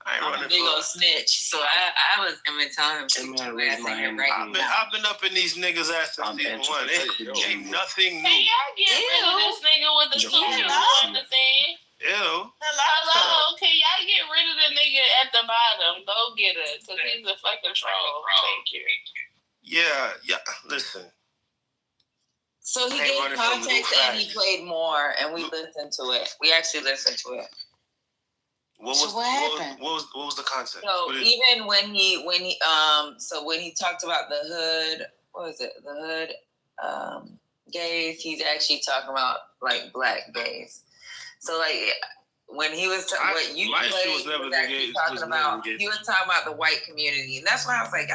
I ain't running big old snitch. So I was telling him I've been up in these niggas' ass since season 1. It ain't nothing new. Can y'all get rid of this nigga with the 2 people on the thing? Ew. Hello? Can y'all get rid of the nigga at the bottom? Go get her, because he's a fucking troll. Thank you. Yeah. Listen. So he gave context and he played more, and we listened to it. We actually listened to it. What happened? What was the concept? So even when he talked about the hood, the hood gays, he's actually talking about like black gays. So like when he was what you played, he was actually talking about the white community, and that's why I was like,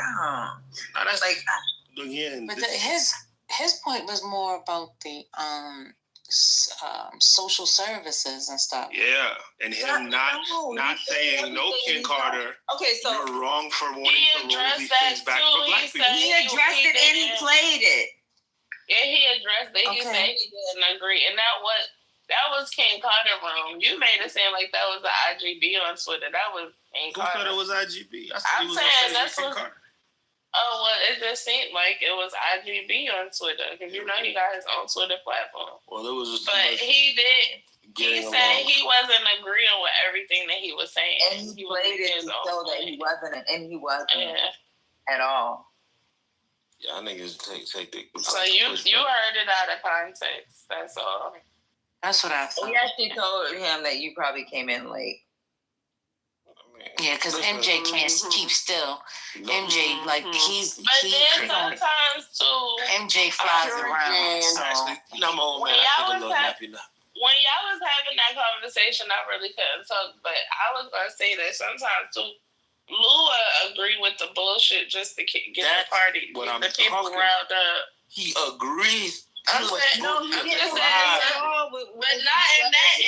that's like again. But his point was more about the social services and stuff. Yeah, and him not saying no, Ken Carter. Okay, so you're wrong for wanting to roll these things back for black people. He addressed it and he played it. Yeah, he addressed it. He said he didn't agree, and that was Ken Carter wrong. You made it seem like that was the IGB on Twitter. That was Ken Carter. Who said it was IGB? I'm saying that's what. Oh, well, it just seemed like it was IGB on Twitter because he got his own Twitter platform. Well, it was just. But he did. He said he wasn't agreeing with everything that he was saying. And he played it to show that he wasn't, at all. Y'all niggas take the. So you heard it out of context. That's all. That's what I thought. We actually told him that you probably came in late. Yeah, because MJ can't keep still. MJ, like, he's... But then sometimes, too... MJ flies around, so... When y'all was having that conversation, I really couldn't talk, but I was going to say that sometimes, too, Lou agree with the bullshit just to get the party, get the people riled up. He agrees. But not in that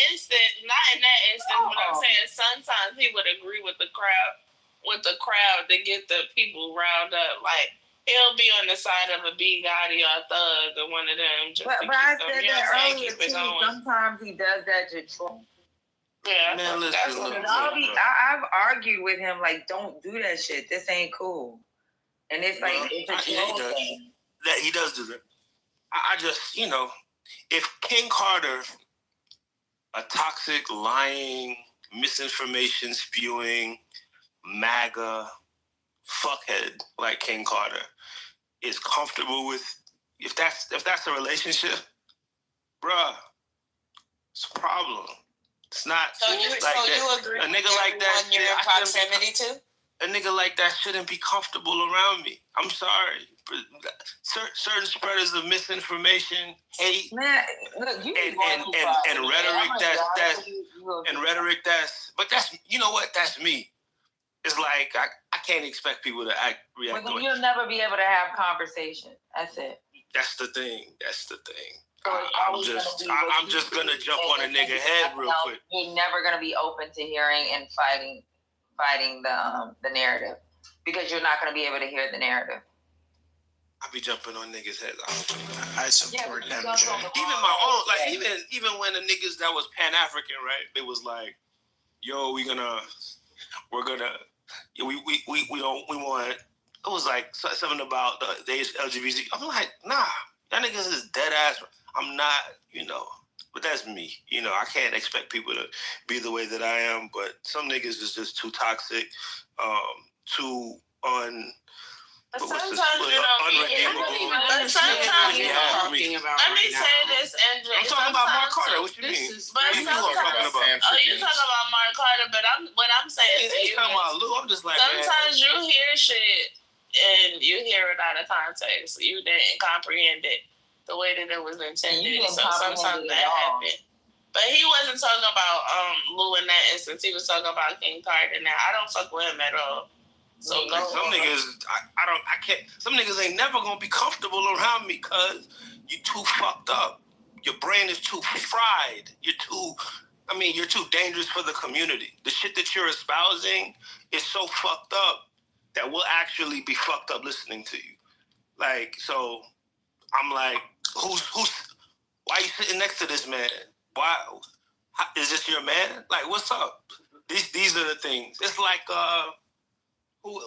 instant. But I'm saying sometimes he would agree with the crowd to get the people riled up. Like he'll be on the side of a B Gotti or a Thug or one of them. Just but I said that earlier too. Sometimes he does that to troll. Yeah, man, I've argued with him like, don't do that shit. This ain't cool. And it's like it's a troll thing. That he does do that. I just, if King Carter, a toxic, lying, misinformation spewing, MAGA fuckhead like King Carter is comfortable with, if that's a relationship, bruh, it's a problem. It's not. So you agree? A nigga like that. You're in proximity to? A nigga like that shouldn't be comfortable around me. I'm sorry. Certain spreaders of misinformation, hate, man, look, and rhetoric that's but that's, you know what, that's me. It's like I can't expect people to react. Well, you'll never be able to have conversation. That's it. That's the thing. I'm just gonna jump on a nigga head real quick. You're never gonna be open to hearing and fighting the narrative because you're not gonna be able to hear the narrative. I be jumping on niggas' heads. I support MJ. Even my own, like even when the niggas that was Pan-African, right? It was like, yo, we want. It was like something about the LGBT. I'm like, nah, that niggas is dead ass. I'm not, but that's me. I can't expect people to be the way that I am. But some niggas is just too toxic, too But sometimes you don't. But sometimes you don't. Let me say this, Andrew. I'm talking about Mark Carter. What you mean? But you talking about Mark Carter. But what I'm saying to you, talking about Lou. I'm just like, sometimes you hear shit and you hear it out of context. You didn't comprehend it the way that it was intended. So sometimes that happened. But he wasn't talking about Lou in that instance. He was talking about King Carter. Now I don't fuck with him at all. So some niggas, I can't. Some niggas ain't never gonna be comfortable around me because you too fucked up. Your brain is too fried. You're too dangerous for the community. The shit that you're espousing is so fucked up that we'll actually be fucked up listening to you. Like, so I'm like, why are you sitting next to this man? Why is this your man? Like, what's up? These are the things. It's like who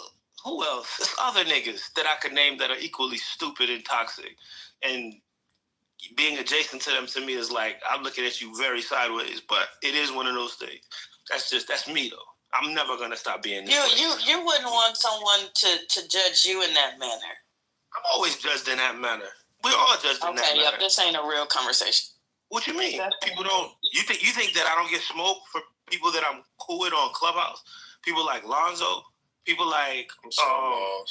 else? There's other niggas that I could name that are equally stupid and toxic. And being adjacent to them to me is like, I'm looking at you very sideways, but it is one of those things. That's me though. I'm never gonna stop being this way. You wouldn't want someone to judge you in that manner. I'm always judged in that manner. We're all judged in that manner. Okay, this ain't a real conversation. What you mean? People don't. You think that I don't get smoke for people that I'm cool with on Clubhouse? People like Lonzo. People like people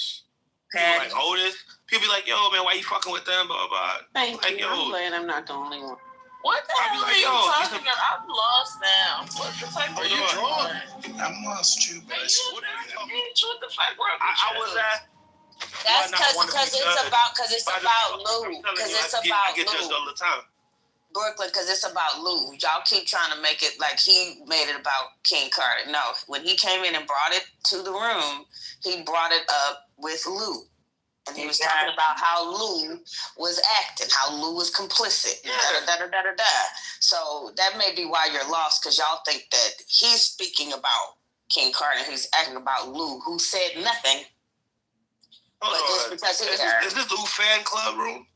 like Otis. People be like, yo, man, why you fucking with them? Blah, blah. Thank you. I'm glad I'm not the only one. What the hell are you talking about? I'm lost now. What the fuck are you drawing? I'm lost too, boys. What the fuck wrong with I was at. That's because it's about Lou. Because it's about Lou. I get judged all the time. Brooklyn, because it's about Lou. Y'all keep trying to make it like he made it about King Carter. No, when he came in and brought it to the room, he brought it up with Lou. And he was talking about how Lou was acting, how Lou was complicit. Da. So that may be why you're lost, because y'all think that he's speaking about King Carter. He's acting about Lou, who said nothing. Hold on. Is this Lou fan club room?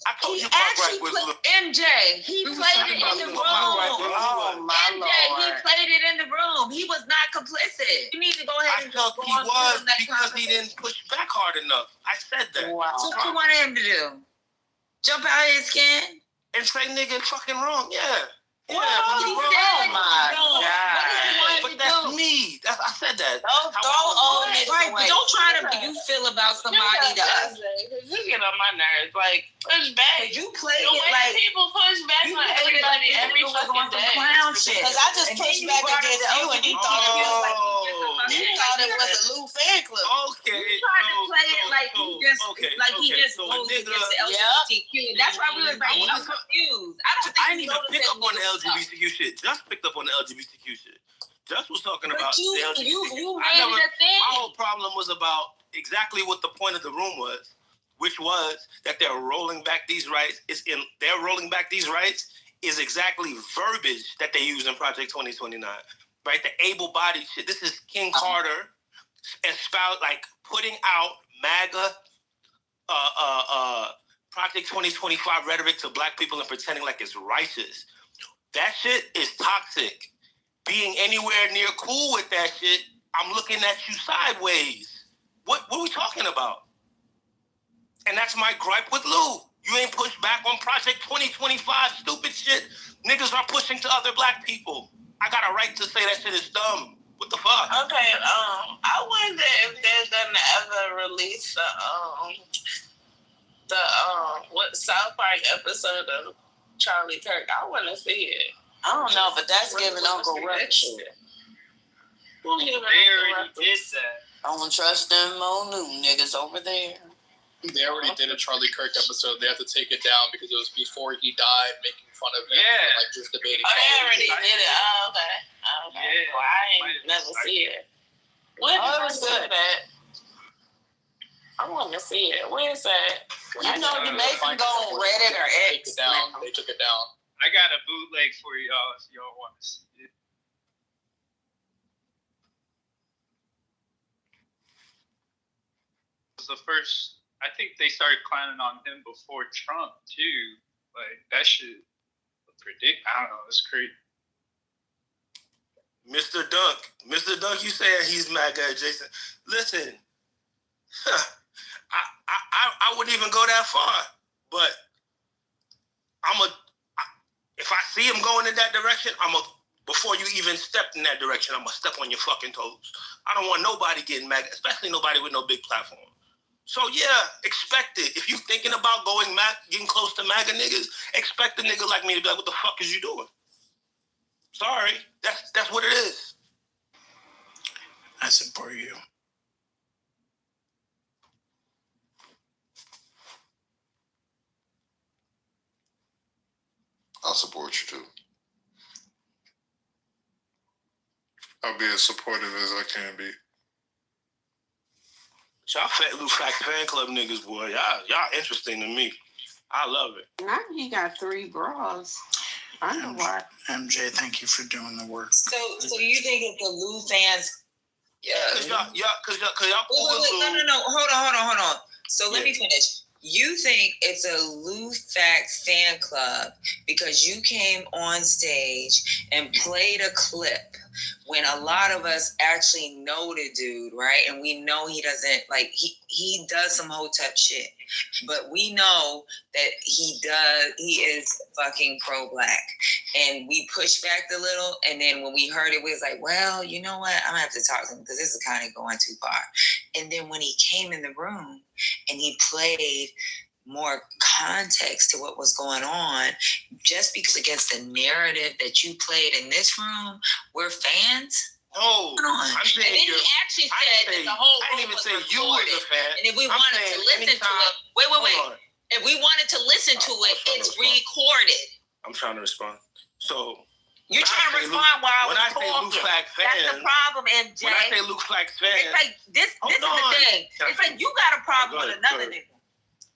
I told you actually played MJ. He played it in the room. Oh my MJ, Lord. he played it in the room. He was not complicit. You need to go ahead and felt he was because he didn't push back hard enough. I said that. Wow. So what you wanted him to do? Jump out of his skin? And say nigga fucking wrong. Yeah. Oh my God. But that's me. me. I said that. Don't throw old niggas Right, but away. don't try to you feel about somebody to us. You get on my nerves. Like, push back. You play the it way like people push back on everybody every fucking day. Clown shit. Because I just And pushed then back you brought against up you, and you thought it was like you thought it was a Lou fan club. Okay. You tried to play it like he just he just goes against the LGBTQ. That's why we was like, I'm confused. I don't think I didn't even pick up on the LGBTQ shit. Just picked up on the LGBTQ shit. Just was talking about the LGBTQ. You made it a thing. My whole problem was about exactly what the point of the room was, which was that they're rolling back these rights. They're rolling back these rights is exactly verbiage that they use in Project 2029. Right? The able-bodied shit. This is King Carter espoused, like putting out MAGA Project 2025 rhetoric to black people and pretending like it's righteous. That shit is toxic. Being anywhere near cool with that shit, I'm looking at you sideways. What are we talking about? And that's my gripe with Lou. You ain't pushed back on Project 2025 stupid shit niggas are pushing to other black people. I got a right to say that shit is dumb. What the fuck? Okay, I wonder if they're gonna ever release the what South Park episode of Charlie Kirk. I want to see it. I don't know, but that's giving Uncle Ruck shit. They already did that. I don't trust them old new niggas over there. They already did a Charlie Kirk episode. They have to take it down because it was before he died, making fun of him for like just debating. Oh, they already did it. Oh, okay. Yeah. Well, I ain't never see it. When it was good at? I want to see it. Where is that? You know, you make them go on Reddit or X. They took it down. I got a bootleg for y'all if y'all want to see it. It was the first. I think they started clowning on him before Trump too. Like that shit predict. I don't know. It's crazy. Mr. Dunk, you saying he's MAGA adjacent. Listen, I wouldn't even go that far, but if I see him going in that direction, before you even stepped in that direction, I'm gonna step on your fucking toes. I don't want nobody getting MAGA, especially nobody with no big platform. So yeah, expect it. If you thinking about getting close to MAGA niggas, expect a nigga like me to be like, what the fuck is you doing? Sorry, that's what it is. I support you. I'll support you too. I'll be as supportive as I can be. Y'all Fat Lou Fact fan club niggas, boy. Y'all interesting to me. I love it. Now he got 3 bras. I know why. MJ, thank you for doing the work. So you think if the Lou fans? Yeah, cause y'all cool with Lou. No. Hold on. So let me finish. You think it's a Lou Facts fan club because you came on stage and played a clip when a lot of us actually know the dude, right? And we know he doesn't, like, he does some hotep shit. But we know that he is fucking pro-black. And we pushed back a little, and then when we heard it, we was like, well, you know what? I'm gonna have to talk to him because this is kind of going too far. And then when he came in the room and he played more context to what was going on, just because against the narrative that you played in this room, we're fans. No, I'm saying and then he actually said that the whole I didn't even say you was a fan. And if we wanted to listen to it, wait. If we wanted to listen to it, it's recorded. I'm trying to respond. So you're trying to respond while I was talking. When I say Luke Flack fans, that's the problem, MJ. When I say Luke Flack fans, it's like this is the thing. It's like you got a problem with another nigga.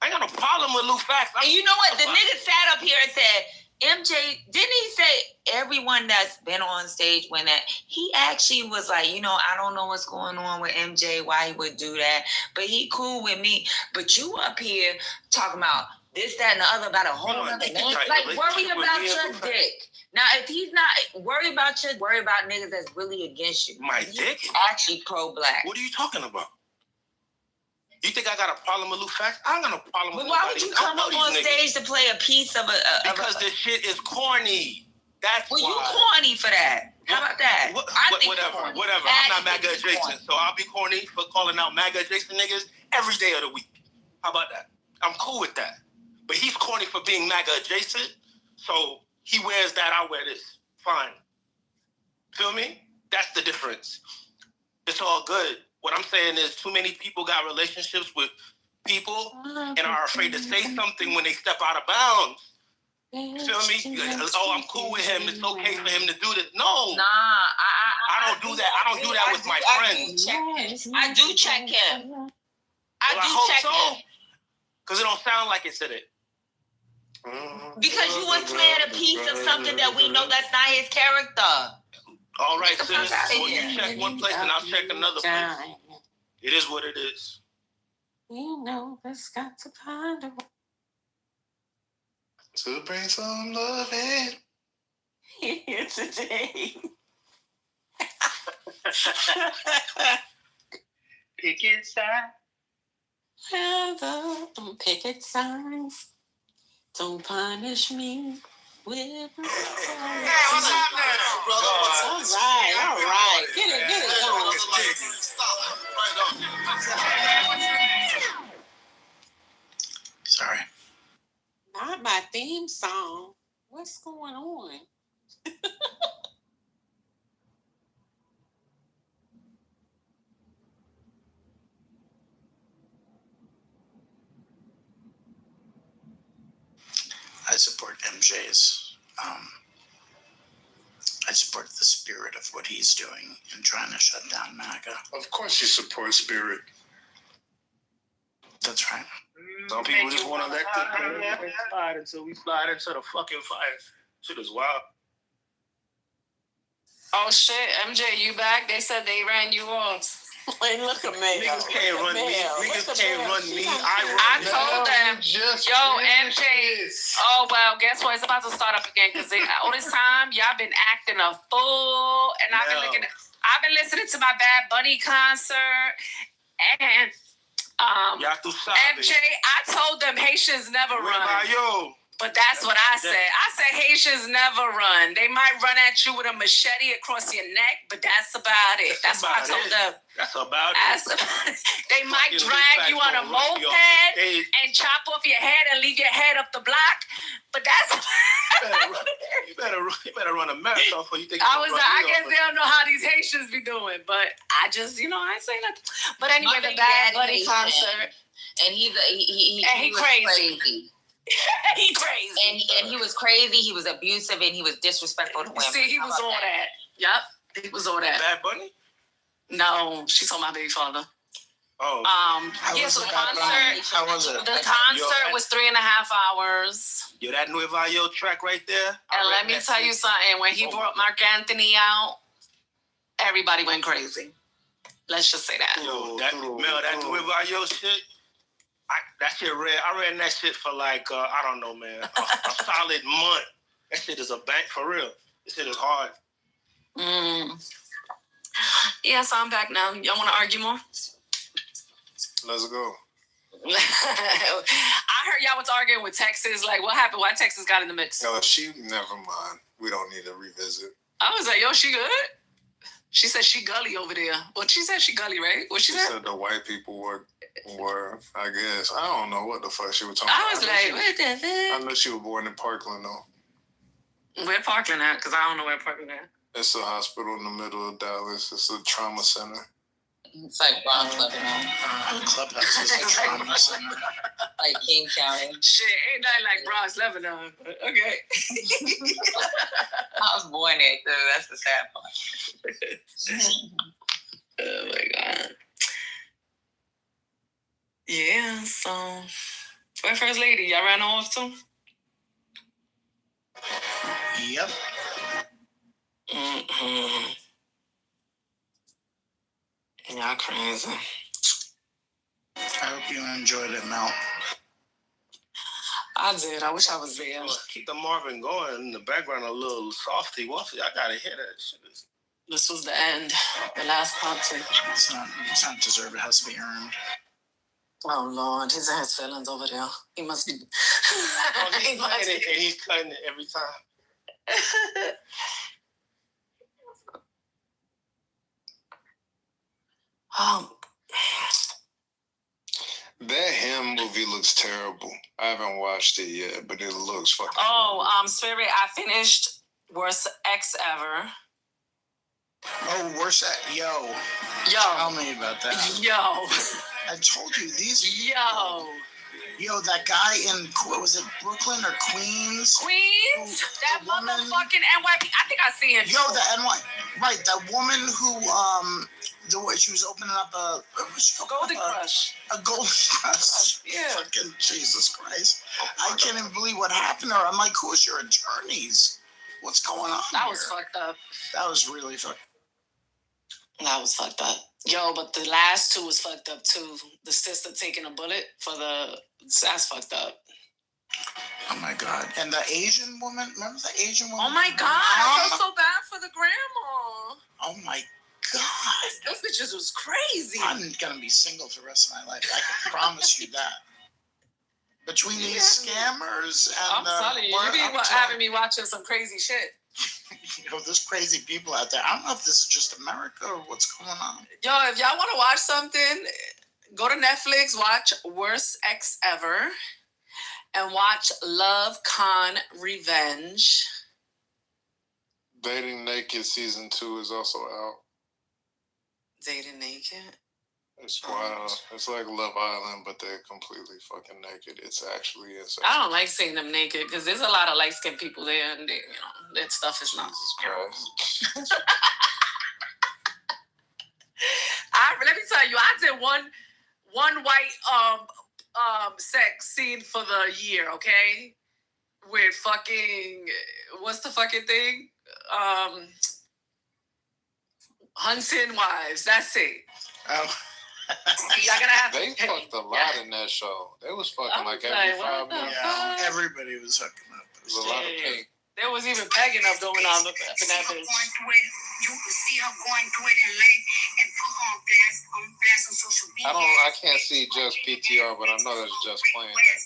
I ain't got no problem with Luke Flack. And you know what? The nigga sat up here and said, MJ, didn't he say everyone that's been on stage when that, he actually was like, you know, I don't know what's going on with MJ, why he would do that, but he cool with me. But you up here talking about this, that, and the other about a whole other man. Like, worry about your dick. Now, if he's not worry about niggas that's really against you. My dick? Actually pro-black. What are you talking about? You think I got a problem with Luke Facts? I ain't got no problem with But why would you come up on stage to play a piece of because this shit is corny. That's why. You corny for that. How about that? Whatever. I'm not MAGA adjacent, so I'll be corny for calling out MAGA adjacent niggas every day of the week. How about that? I'm cool with that. But he's corny for being MAGA adjacent, so he wears that, I wear this. Fine. Feel me? That's the difference. It's all good. What I'm saying is too many people got relationships with people and are afraid to say something when they step out of bounds. You feel me? Oh, I'm cool with him. It's okay for him to do this. No. Nah, I don't do that. I don't do that with my friends. I do check him. I hope check so. him. Because it don't sound like it's in it. Because you was playing a piece of something that we know that's not his character. All right, sis. Well, you check one place and I'll check another place. It is what it is. You know, it's got to find a way to bring some love in here today. Picket signs. Picket signs. Don't punish me with what's happening? All right. Get it going. Sorry. Not my theme song. What's going on? I support MJ's. I support the spirit of what he's doing in trying to shut down MAGA. Of course you support spirit. That's right. Some people just want to let the slide until we slide into the fucking fire. Shit is wild. Oh shit, MJ, you back? They said they ran you off. Wait, look at me. Niggas can't run me. Niggas can't run me. I told them, yo, MJ. Oh well, guess what? It's about to start up again because all this time y'all been acting a fool, and I've been listening to my Bad Bunny concert, and MJ. I told them Haitians never run. But that's what I said. I said Haitians never run. They might run at you with a machete across your neck, but that's about it. That's what I told them. That's about it. They might drag you on a moped and chop off your head and leave your head up the block, but that's you better run a marathon before you think. I guess they don't know how these Haitians be doing, but I just, I ain't saying nothing. But anyway, the Bad Bunny concert. And he crazy. He crazy. And he was crazy, he was abusive, and he was disrespectful to women. See, he was on that. Yep. He was on that. Bad Bunny? No, she told my baby father. Oh. How was it? The concert was 3.5 hours. Yo, that Nueva York track right there. And let me tell you something. When he brought Mark Anthony out, everybody went crazy. Let's just say that. Yo, that Nueva York shit. That shit I ran that shit for like, I don't know, man, a solid month. That shit is a bank for real. This shit is hard. Yeah, so I'm back now. Y'all want to argue more? Let's go. I heard y'all was arguing with Texas. Like, what happened? Why Texas got in the mix? No, never mind. We don't need to revisit. I was like, yo, she good? She said she gully over there. Well, she said she gully, right? What she said? She said the white people were, I guess. I don't know what the fuck she was talking about. I was like, what the fuck? I know she was born in Parkland, though. Where Parkland at? Because I don't know where Parkland at. It's a hospital in the middle of Dallas. It's a trauma center. It's like Bronx, Lebanon. The clubhouse is a trauma center. Like King County. Shit, ain't nothing like Bronx, Lebanon. Okay. I was born there, too. That's the sad part. Oh, my God. Yeah, so... Where First Lady? Y'all ran off too? Yep. Y'all crazy. I hope you enjoyed it, Mel. I did. I wish I was there. Keep the Marvin going in the background, a little softy woofy. I gotta hear that shit. This was the end. The last concert. It's not deserved. It has to be earned. Oh Lord, he's in his feelings over there. He must be. He's cutting it every time. That Him movie looks terrible. I haven't watched it yet, but it looks fucking. Spirit. I finished Worst Ex Ever. Oh, worse at yo. Tell me about that. Yo. I told you these. Yo, that guy in what was it, Brooklyn or Queens? That motherfucking NYP. I think I see him. Yo, the NY. Right, that woman who the way she was opening up a Golden Crush. A Golden Crush. Yeah. Fucking Jesus Christ! I can't even believe what happened to her. I'm like, who's your attorneys? What's going on? That was fucked up. That was really fucked. That was fucked up. Yo, but the last two was fucked up too. The sister taking a bullet that's fucked up. Oh my God. And the Asian woman, remember the Asian woman? Oh my God, I felt so bad for the grandma. Oh my God. Those bitches was crazy. I'm gonna be single for the rest of my life. I can promise you that. Between these scammers and I'm telling you, you be having me watching some crazy shit. There's crazy people out there. I don't know if this is just America or what's going on. Yo, if y'all want to watch something, go to Netflix, watch Worst Ex Ever, and watch Love Con Revenge. Dating Naked season 2 is also out. Dating Naked? It's wild. It's like Love Island, but they're completely fucking naked. It's actually insane. I don't like seeing them naked because there's a lot of light-skinned people there, and that stuff is not. Jesus Christ. Let me tell you, I did one white sex scene for the year, okay? With fucking what's the fucking thing? Hunting wives. That's it. Oh. Y'all gonna have They fucked a lot in that show. They was fucking like every 5 minutes. Yeah, everybody was hooking up. There was a lot of pink. There was even pegging up going on up in that bitch. You can see her going through it in life and put her on blast on social media. I can't see Just PTR, but I know that's Just playing that.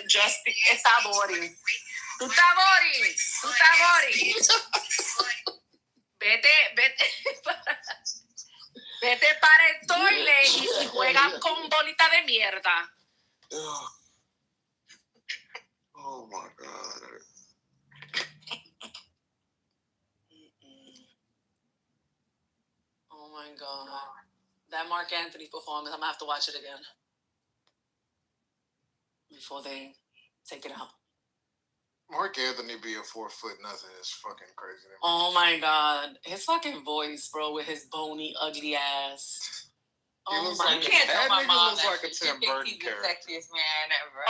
Just está boring. Tú estás boring. Tú estás boring. Vete para el toilet y juega con bolita de mierda. Oh my God. Oh my God. That Mark Anthony performance, I'm gonna have to watch it again before they take it out. Mark Anthony being 4 foot nothing is fucking crazy. Oh my God. His fucking voice, bro, with his bony, ugly ass. Oh my God. You can't tell my mom looks like a Tim Burton character. Sexiest man ever.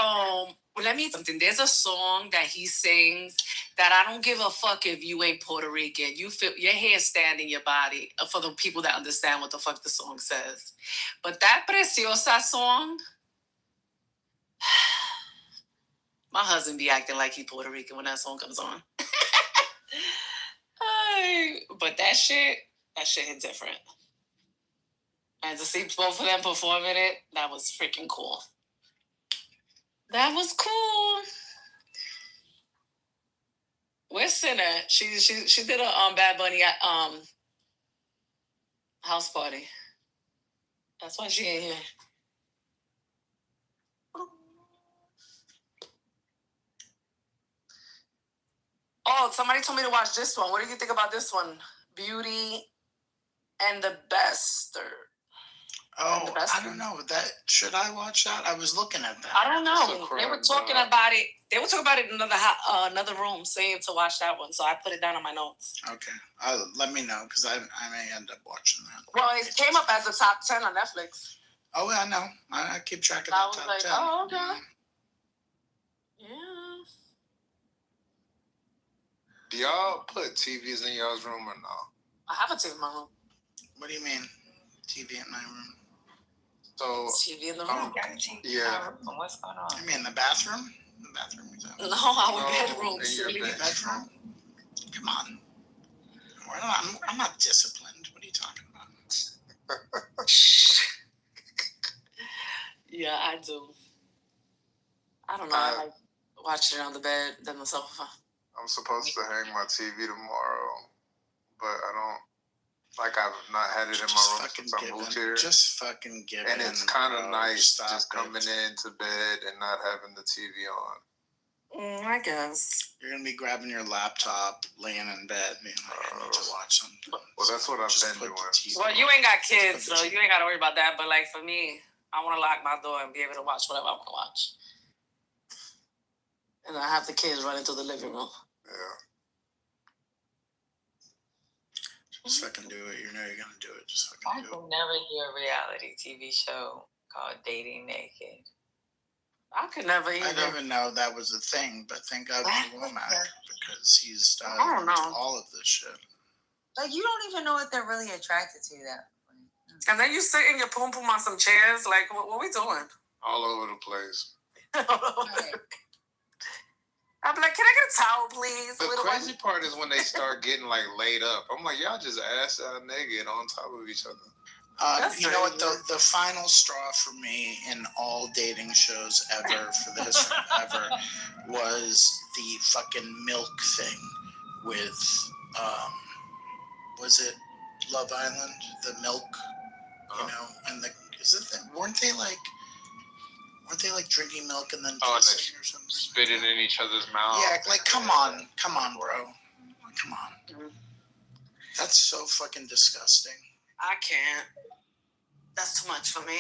Let me tell you something. There's a song that he sings that I don't give a fuck if you ain't Puerto Rican. You feel your hair stand in your body for the people that understand what the fuck the song says. But that Preciosa song, my husband be acting like he Puerto Rican when that song comes on. But that shit hit different. And to see both of them performing it, that was freaking cool. That was cool. Where's Sinner? She did a Bad Bunny house party. That's why she ain't here. Oh, somebody told me to watch this one. What do you think about this one? Beauty and the Best. Oh, I don't know. Should I watch that? I was looking at that. I don't know. They were talking about it. They were talking about it in another room, saying to watch that one. So I put it down on my notes. Okay, let me know because I may end up watching that. Well, it came up as a top 10 on Netflix. Oh, yeah, I know. I keep track of I that was top like, 10. oh, okay. Yeah. Do y'all put TVs in y'all's room or no? I have a TV in my room. What do you mean, TV in my room? So TV in the room. Yeah. What's going on? You mean the bathroom? The bathroom. No, our bedroom. Bedroom. Come on. I'm not disciplined. What are you talking about? Yeah, I do. I don't know. I like watching it on the bed than the sofa. I'm supposed to hang my TV tomorrow, but I don't. Like I've not had it in my room since I moved here. Just fucking give it. And it's kind of nice just coming into bed and not having the TV on. I guess. You're going to be grabbing your laptop, laying in bed, being like, I need to watch something. Well, that's what I've been doing. Well, you ain't got kids, so you ain't got to worry about that. But like for me, I want to lock my door and be able to watch whatever I want to watch. And I have the kids running through the living room. Yeah. Just fucking do it. You know you're going to do it. Just fucking do it. I could never hear a reality TV show called Dating Naked. I could never either. I didn't even know that was a thing, but thank God for Womack because he's done I don't know. all of this shit. Like, you don't even know what they're really attracted to that. And then you sit in your poom poom on some chairs. Like, what we doing? All over the place. I'm like, can I get a towel, please? The crazy part is when they start getting like laid up. I'm like, y'all just ass out naked on top of each other. You know what? The final straw for me in all dating shows ever for the history ever was the fucking milk thing with was it Love Island? The milk, you know, and weren't they like drinking milk and then kissing or something? Spit it in each other's mouth. Yeah, like come on, bro, come on. That's so fucking disgusting. I can't. That's too much for me.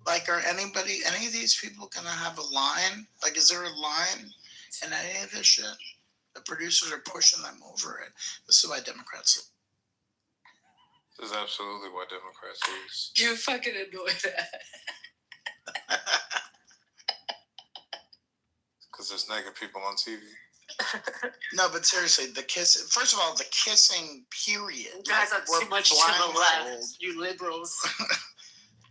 Like, are any of these people gonna have a line? Like, is there a line in any of this shit? The producers are pushing them over it. This is why Democrats. This is absolutely why Democrats lose. You fucking annoy that. Because there's naked people on TV. No, but seriously, the kiss. First of all, the kissing period. You guys are too much to the left. You liberals.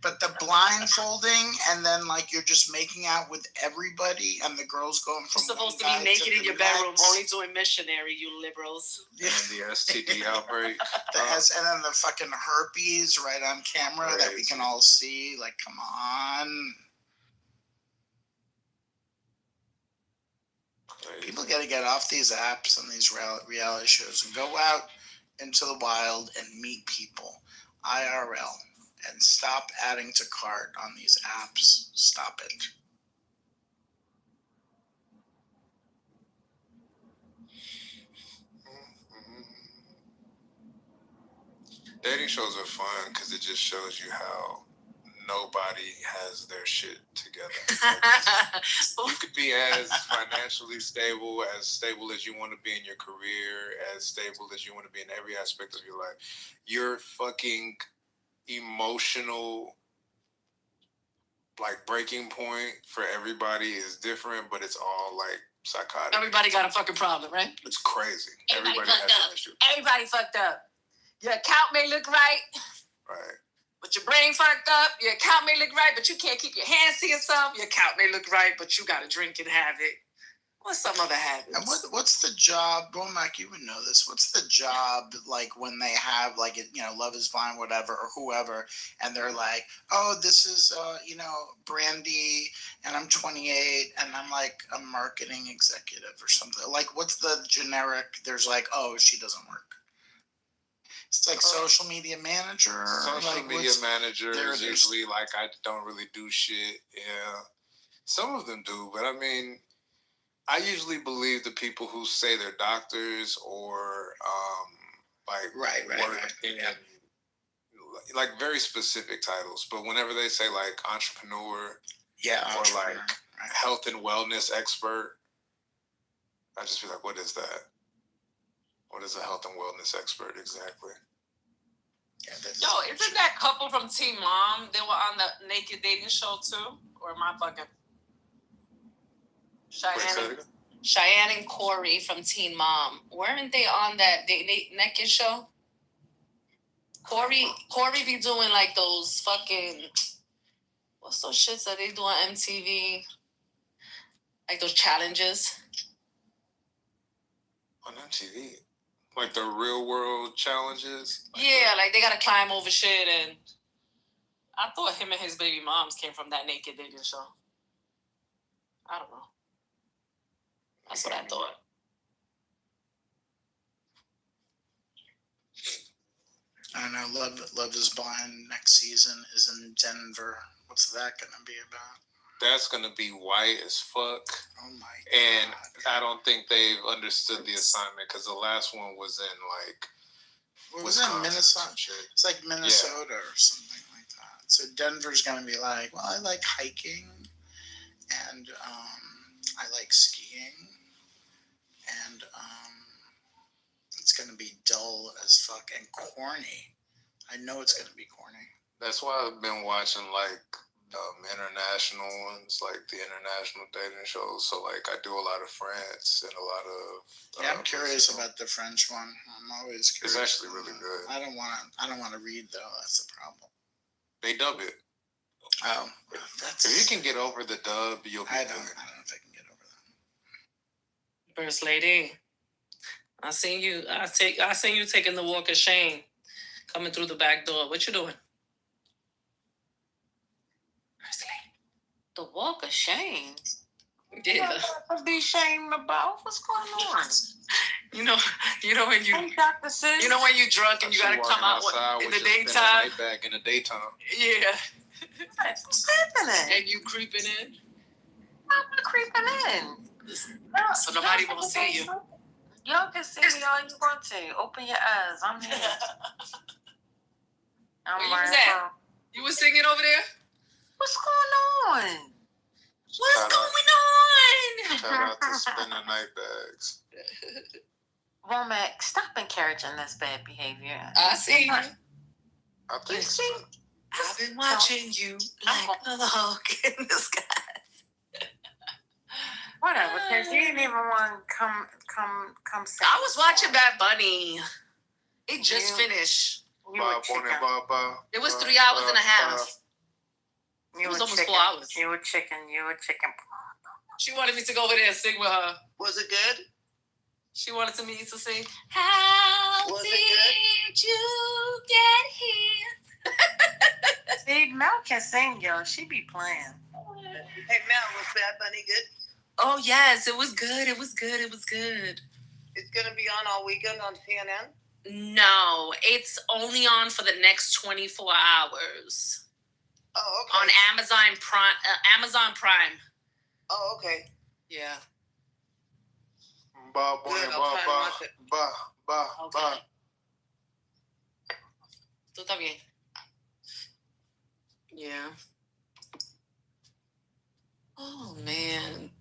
But the blindfolding and then like you're just making out with everybody and the girls going from You're supposed to be naked in your bedroom, only doing missionary, you liberals. Yeah, the STD outbreak. And then the fucking herpes right on camera that we can all see. Like, come on. People got to get off these apps and these reality shows and go out into the wild and meet people IRL and stop adding to cart on these apps. Stop it. Dating shows are fun because it just shows you how nobody has their shit together. You could be as financially stable as you want to be in your career, as stable as you want to be in every aspect of your life. Your fucking emotional like breaking point for everybody is different, but it's all like psychotic. Everybody got a fucking problem, right? It's crazy. Everybody has an issue. Everybody fucked up. Your account may look right. Right. But your brain fucked up. Your account may look right, but you can't keep your hands to yourself. Your account may look right, but you got to drink and have it. What's some other habits? And what's the job, Womack, you would know this. What's the job like when they have like, you know, Love is Blind, whatever, or whoever, and they're like, oh, this is, you know, Brandy, and I'm 28, and I'm like a marketing executive or something. Like, what's the generic? There's like, oh, she doesn't work. It's like social media manager. Social media manager is usually like, I don't really do shit. Yeah. Some of them do, but I mean, I usually believe the people who say they're doctors or work in like very specific titles. But whenever they say like entrepreneur, or like health and wellness expert, I just be like, what is that? What is a health and wellness expert exactly? Yo, isn't that couple from Teen Mom? They were on the Naked Dating show too? Or am I fucking? Cheyenne and Corey from Teen Mom. Weren't they on that naked show? Corey be doing like those fucking, what's those shits that they do on MTV? Like those challenges. On MTV? Like the real world challenges? Yeah, like they gotta climb over shit, and I thought him and his baby moms came from that naked dating show. I don't know. That's what I thought. I Love is Blind next season is in Denver. What's that going to be about? That's going to be white as fuck. Oh my God. And I don't think they've understood the assignment because the last one was in like. Was it Minnesota? It's like Minnesota or something like that. So Denver's going to be like, well, I like hiking and I like skiing and it's going to be dull as fuck and corny. I know it's going to be corny. That's why I've been watching like international ones, like the international dating shows. So like I do a lot of France and a lot of. Yeah, I'm curious about the French one. I'm always curious. It's actually really good. I don't want to read though. That's the problem. They dub it. Oh, if you can get over the dub, you'll be good. I don't know if I can get over that. First lady, I seen you. I seen you taking the walk of shame, coming through the back door. What you doing? The walk of shame. Yeah. What to be ashamed about? What's going on? You know when you. Hey, Dr. Sis. You know when you drunk and you gotta come out in the daytime. Back in the daytime. Yeah. What's happening? And you creeping in. I'm not creeping in. So nobody won't see you. Y'all can see me all you want to. Open your eyes. I'm here. Where you was at? You was singing over there? What's going on? What's going on? Shout out to Spinning Night Bags. Womack, stop encouraging this bad behavior. I see you. I think You see? I've been watching you like a hawk in the sky. Whatever, because you didn't even want to come sing. I was watching Bad Bunny. It just finished. You were chicken. It was 3 hours and a half. It was almost chicken. 4 hours. You were chicken. She wanted me to go over there and sing with her. Was it good? She wanted me to sing. How Was it did you get here? See, Mel can sing, y'all. She be playing. Hey, Mel, was Bad Bunny good? Oh, yes. It was good. It was good. It was good. It's going to be on all weekend on CNN? No, it's only on for the next 24 hours. Oh, okay. On Amazon Prime. Oh, okay. Yeah. Good, I'll try and watch it. Okay. Tú está bien. Yeah. Oh man.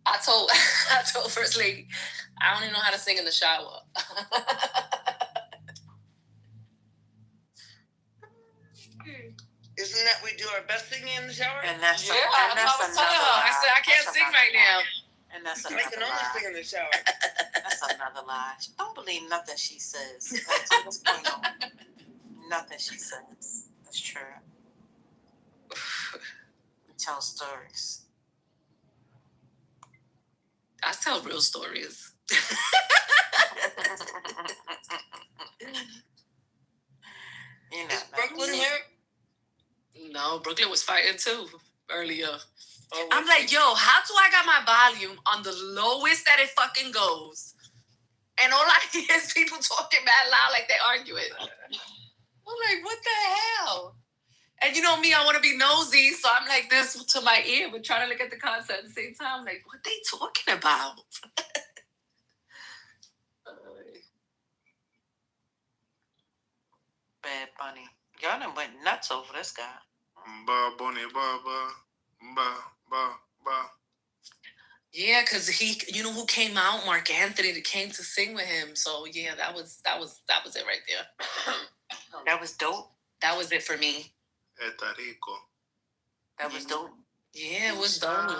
I told First Lady, I don't even know how to sing in the shower. Isn't that we do our best singing in the shower? And that's I was telling her. I said I can't sing right now. And that's I another can only lie. sing in the shower. That's another lie. Don't believe nothing she says. That's what's going on. Nothing she says. That's true. Tell stories. I tell real stories. You know, Is Brooklyn here? No, Brooklyn was fighting too earlier. Oh, I'm like, yo, how do I got my volume on the lowest that it fucking goes? And all I hear is people talking mad loud like they arguing. I'm like, what the hell? And you know me, I want to be nosy, so I'm like this to my ear, but trying to look at the concert at the same time. I'm like, what they talking about? Bad Bunny. Y'all done went nuts over this guy. Ba Bunny, ba ba ba ba ba. Yeah, because he, you know who came out? Mark Anthony that came to sing with him. So yeah, that was it right there. That was dope. That was it for me. Está rico. That was dope. Yeah, it was dope.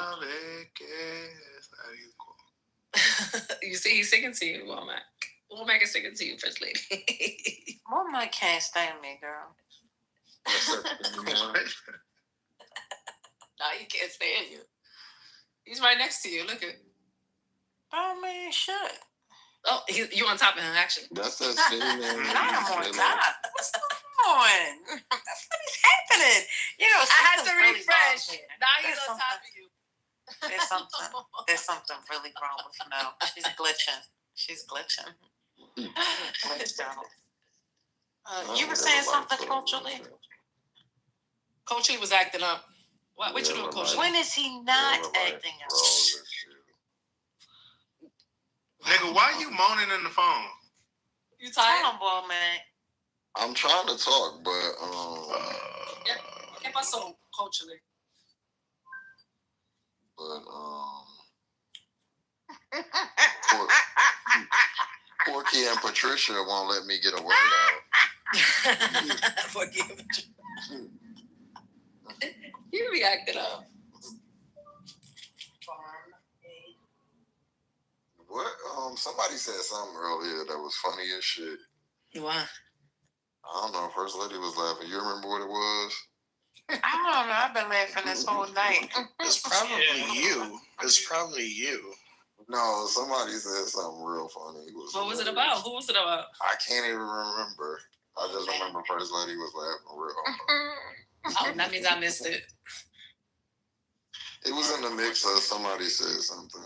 You see, he's singing to you, Womack. Womack is singing to you, First Lady. Womack can't stand me, girl. Nah, he can't stand you. He's right next to you. Look at. I mean, shit. Oh, you on top of him, actually. That's that city man. I'm on top. What's going on? That's what is happening. You know, I had to really refresh. Now he's There's on top of you. There's something really wrong with Mel. She's glitching. Glitched out. You were saying something culturally? Coach was acting up. What you doing, Coach? When is he not acting up? Nigga, why you moaning in the phone? You tired? Come on, man. I'm trying to talk, but ¿Qué pasó, culturally? But Porky and Patricia won't let me get a word out. Porky and Patricia. You be acting up. What? Somebody said something earlier that was funny as shit. Why? I don't know. First lady was laughing. You remember what it was? I don't know. I've been laughing this whole night. It's probably you. No, somebody said something real funny. What was it about? Who was it about? I can't even remember. I just remember First Lady was laughing real hard. Oh, that means I missed it. It was in the mix of somebody said something.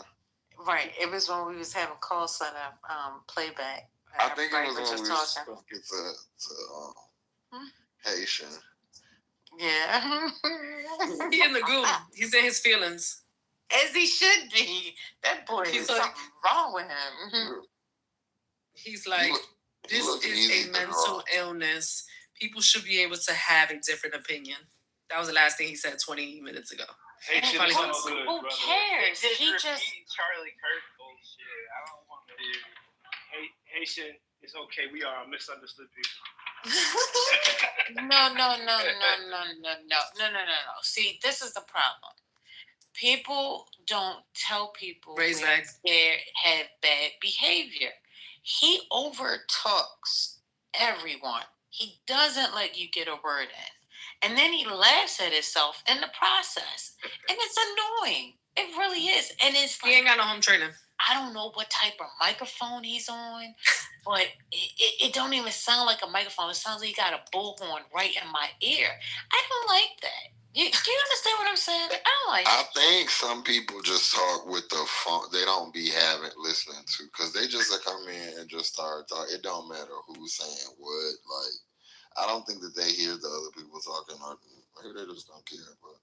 Right. It was when we was having call center playback. I think it was when we was talking to Haitian. Yeah. He in the goo. He's in his feelings. As he should be. That boy is something wrong with him. He's like, this is a mental illness. People should be able to have a different opinion. That was the last thing he said 20 minutes ago. Haitian is all good, who brother. cares? He just Charlie Kirk bullshit. I don't want to hear. Haitian is okay. We are misunderstood people. No. See, this is the problem. People don't tell people when they have bad behavior. He overtalks everyone. He doesn't let you get a word in. And then he laughs at himself in the process. And it's annoying. It really is. And it's he ain't got no home training. I don't know what type of microphone he's on, but it don't even sound like a microphone. It sounds like he got a bullhorn right in my ear. I don't like that. Do you understand what I'm saying? I don't like I think some people just talk with the phone. They don't be listening to, because they just come in and just start talking. It don't matter who's saying what. Like, I don't think that they hear the other people talking, or maybe they just don't care. But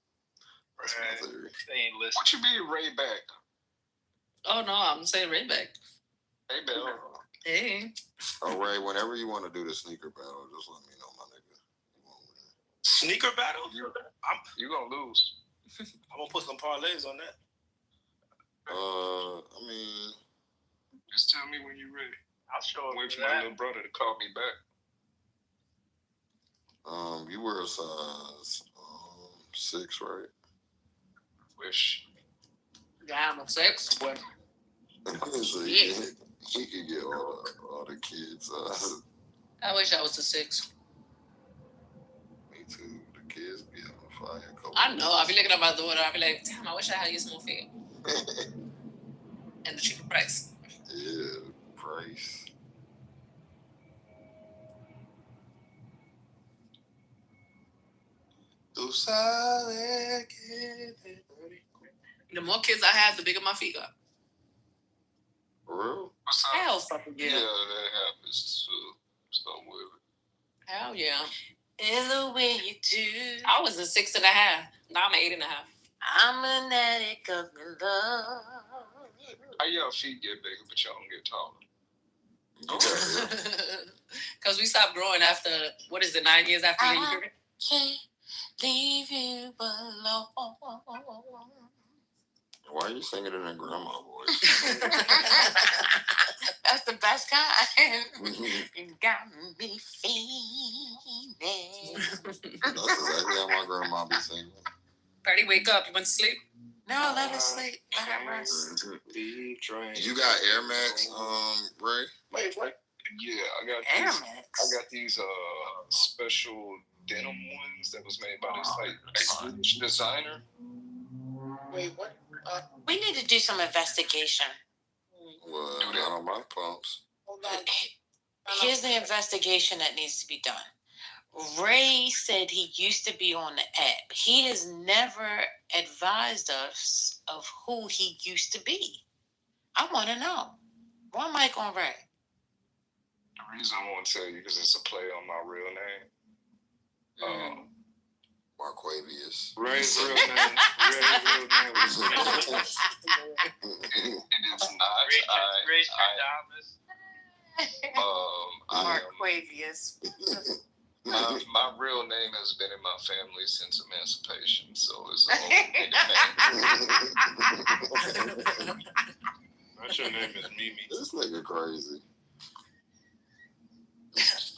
that's my theory. They ain't listening. What you be Ray back? Oh no, I'm saying Ray back. Hey, Bill. Hey. Oh, Ray, whenever you want to do the sneaker battle, just let me know, my nigga. Sneaker battle? You gonna lose. I'm gonna put some parlays on that. I mean, just tell me when you're ready. I'll show up. Wait for my little brother to call me back. You wear a size 6, right? Wish. Yeah, I'm a 6. So he could get all the kids. I wish I was a 6. Me too. The kids be on fire. I know. I'll be looking at my daughter. I'll be like, damn, I wish I had you small feet. And the cheaper price. Yeah, price. The more kids I have, the bigger my feet got. For real? Hell fucking yeah. Yeah, that happens too. So with it. Hell yeah. In the way you do. I was a 6.5. Now I'm an 8.5. I'm an addict of your love. How y'all feet get bigger, but y'all don't get taller? Because we stopped growing after, 9 years after you grew? Can't leave you alone. Why are you singing in a grandma voice? That's the best kind. You got me feeling. That's exactly how my grandma be singing. Party, wake up. You went to sleep? No, let us sleep. Let her rest. You got Air Max, Ray? Wait. Yeah, I got Air these. Max. I got these special denim ones that was made by this Swedish designer. Wait, what? We need to do some investigation. Well, not on my pumps. Here's the investigation that needs to be done. Ray said he used to be on the app. He has never advised us of who he used to be. I want to know. One mic on Ray. The reason I won't tell you because it's a play on my real name. Marquavius. Ray's real name. Ray's real name was It is not. Richard Thomas. Marquavius. My real name has been in my family since emancipation, so it's a whole name. That's your name is Mimi. This nigga crazy. Yes.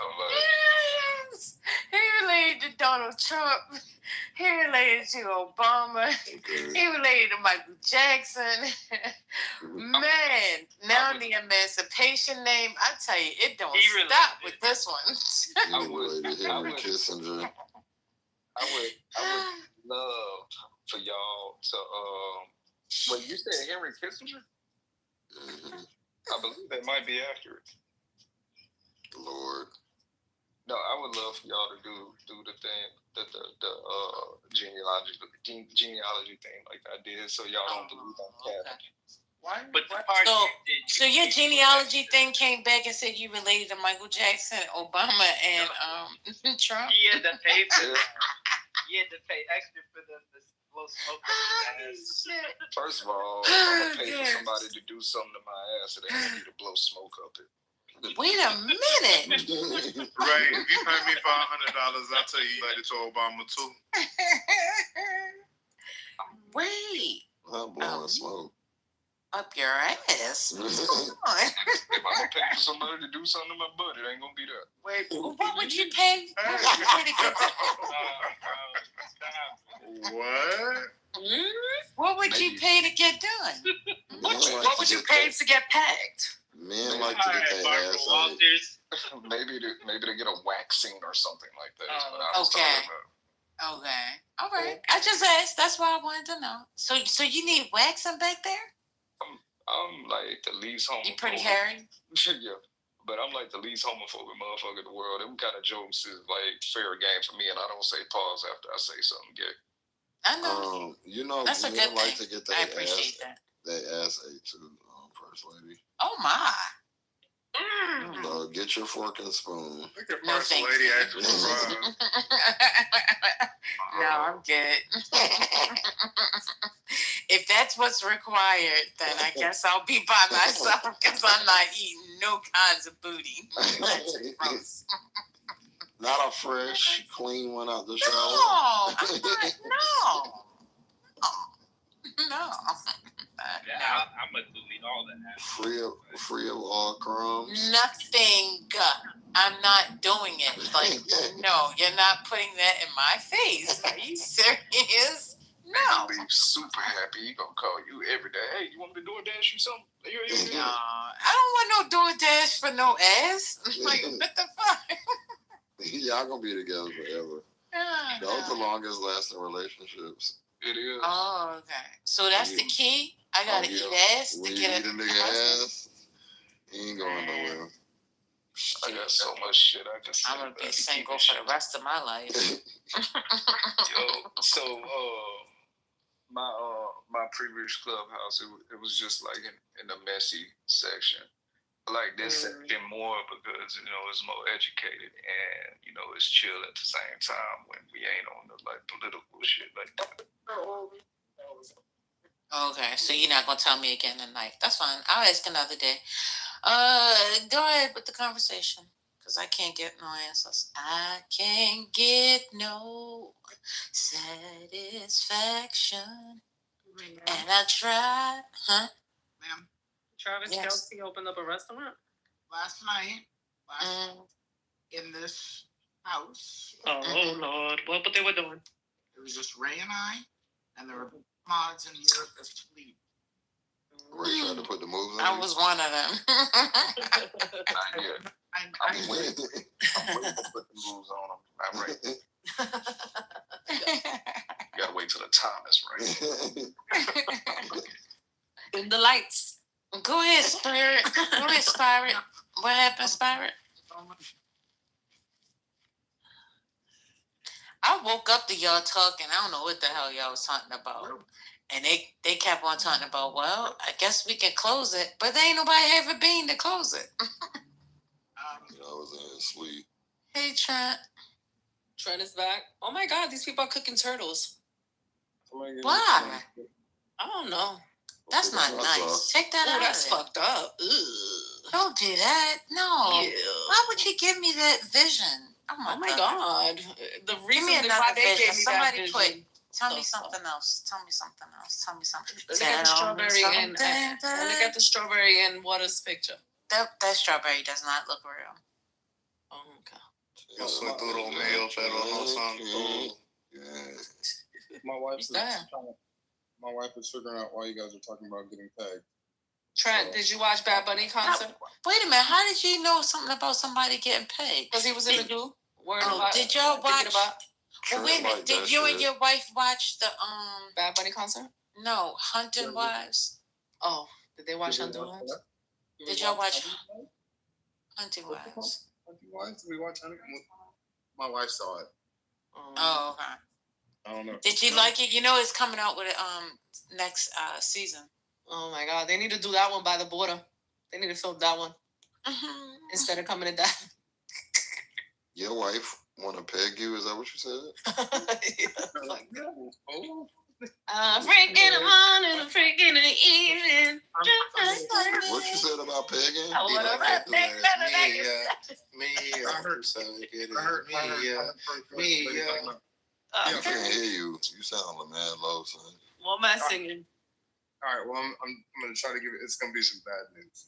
He related to Donald Trump. He related to Obama. He related to Michael Jackson. Man, now the emancipation name, I tell you, it don't stop with this one. He related to Henry Kissinger. I would love for y'all to wait, you said Henry Kissinger? Mm-hmm. I believe that might be accurate. Lord. No, I would love for y'all to do the thing, the genealogy thing like I did, so y'all don't believe I'm Catholic. But the part so your genealogy thing came back and said you related to Michael Jackson, Obama, and Trump. He had to pay extra for the blow smoke. First of all, I'm gonna pay for somebody to do something to my ass, so they don't need to blow smoke up it. Wait a minute. Ray, if you pay me $500, I'll tell you later to Obama too. Wait. I'm blowing smoke. Up your ass. What's going on? If I'm gonna pay for somebody to do something to my butt, it ain't gonna be that. Wait, what would you pay? What would you pay to get that? What? What would you pay to get done? What would you pay to get pegged? Men like to get their ass on. Maybe to get a waxing or something like that. Okay. Okay. All right. I just asked. That's why I wanted to know. So you need waxing back there? I'm like the least homophobic. You pretty hairy? Yeah. But I'm like the least homophobic motherfucker in the world. Them kind of jokes is like fair game for me, and I don't say pause after I say something gay. I know. You know, that's a men good like thing. to get their I appreciate that. They ass ate too, First Lady. Oh my. Get your fork and spoon. Look at First Lady actually. No, I'm good. If that's what's required, then I guess I'll be by myself because I'm not eating no kinds of booty. That's gross. Not a fresh, clean one out the shower. No, I'm not. I'm gonna delete all that. Free of all crumbs. Nothing. I'm not doing it. Like, no, you're not putting that in my face. Are you serious? No. He'll be super happy. He gonna call you every day. Hey, you want me to DoorDash you something? No, I don't want no DoorDash for no ass. Like, what the fuck? Y'all gonna be together forever. Those are the longest lasting relationships. It is. Oh, okay. So that's the key? I gotta eat ass to get a nigga ass. He ain't going nowhere. I got so much shit I can say. I'm gonna be single for the rest of my life. My previous clubhouse, it was just like in the messy section. Like this section more because it's more educated and it's chill at the same time when we ain't on the like political shit like that. Okay, so you're not gonna tell me again tonight. That's fine. I'll ask another day. Go ahead with the conversation because I can't get no answers. I can't get no satisfaction, and I tried. Huh? Ma'am, Travis Kelce opened up a restaurant last night. In this house. Oh Lord, what they were doing? It was just Ray and I, and there were mods in here asleep. Ray tried to put the moves on. I was one of them. I'm waiting to put the moves on them. I'm right. You gotta wait till the time is right. In the lights. Go ahead, Spirit. Go ahead, Spirit. What happened, Spirit? I woke up to y'all talking. I don't know what the hell y'all was talking about. And they kept on talking about, well, I guess we can close it. But there ain't nobody ever been to close it. I was in his sleep. Hey, Trent. Trent is back. Oh my God, these people are cooking turtles. Why? I don't know. That's not nice. Take that out. That's of it. fucked up. Ugh. Don't do that. No. Ew. Why would you give me that vision? Oh my God. The Give reason me why another they vision. gave me Somebody that put. vision. Tell me something else. Tell me something else. Tell me something. Look at the strawberry and look at the strawberry and Water's picture. That strawberry does not look real. Oh okay. Yo soy duro medio, pero no santo. My wife is that? my wife is figuring out why you guys are talking about getting tagged. Trent, did you watch Bad Bunny concert? Wait a minute. How did you know something about somebody getting paid? Because he was in the group. Did y'all watch? Well, wait a minute. Like Did you and your wife watch the Bad Bunny concert? No, Hunting Wives. Oh, did they watch Hunting Wives? Did y'all watch Hunting Wives? Hunting Wives? Did we watch Hunting? My wife saw it. Oh, okay. I don't know. Did you like it? You know, it's coming out with next season. Oh my God, they need to do that one by the border. They need to film that one instead of coming to that. Your wife want to peg you? Is that what you said? Freaking on and freaking in the evening. What you said about pegging? I want to rap I can't hear you. You sound mad low, son. What am I singing? All right. Well, I'm going to try to give it. It's going to be some bad news.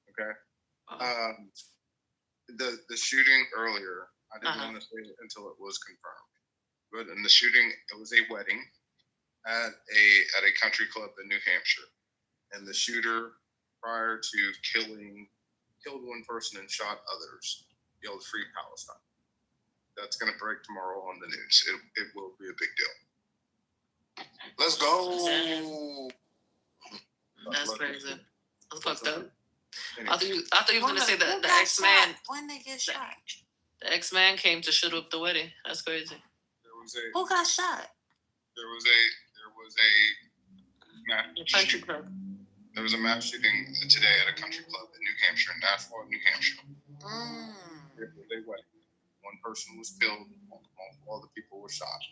Okay. The shooting earlier, I didn't want to say it until it was confirmed. But in the shooting, it was a wedding at a country club in New Hampshire, and the shooter, prior to killed one person and shot others, yelled "Free Palestine." That's going to break tomorrow on the news. It will be a big deal. Let's go. That's crazy. That's fucked up. I thought you were going to say the X-Man. When they get shot? The X-Man came to shoot up the wedding. That's crazy. Who got shot? There was a mass country club. There was a mass shooting today at a country club in New Hampshire, in Nashville, New Hampshire. It was a wedding. One person was killed. All the people were shot.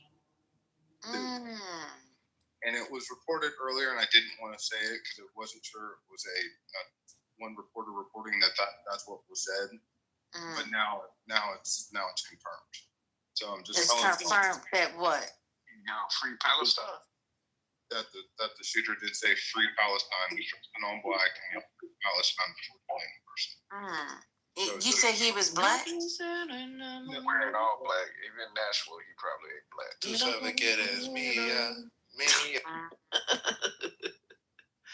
And it was reported earlier, and I didn't want to say it because it wasn't sure. It was a one reporter reporting that's what was said. But now it's confirmed. So I'm just telling you. It's confirmed that what? Free Palestine. That the shooter did say "Free Palestine," and all black, and "Free Palestine" before killing the person. You said he was black? Wearing all black. Even in Nashville, he probably ain't black. Tú sabes que eres mía.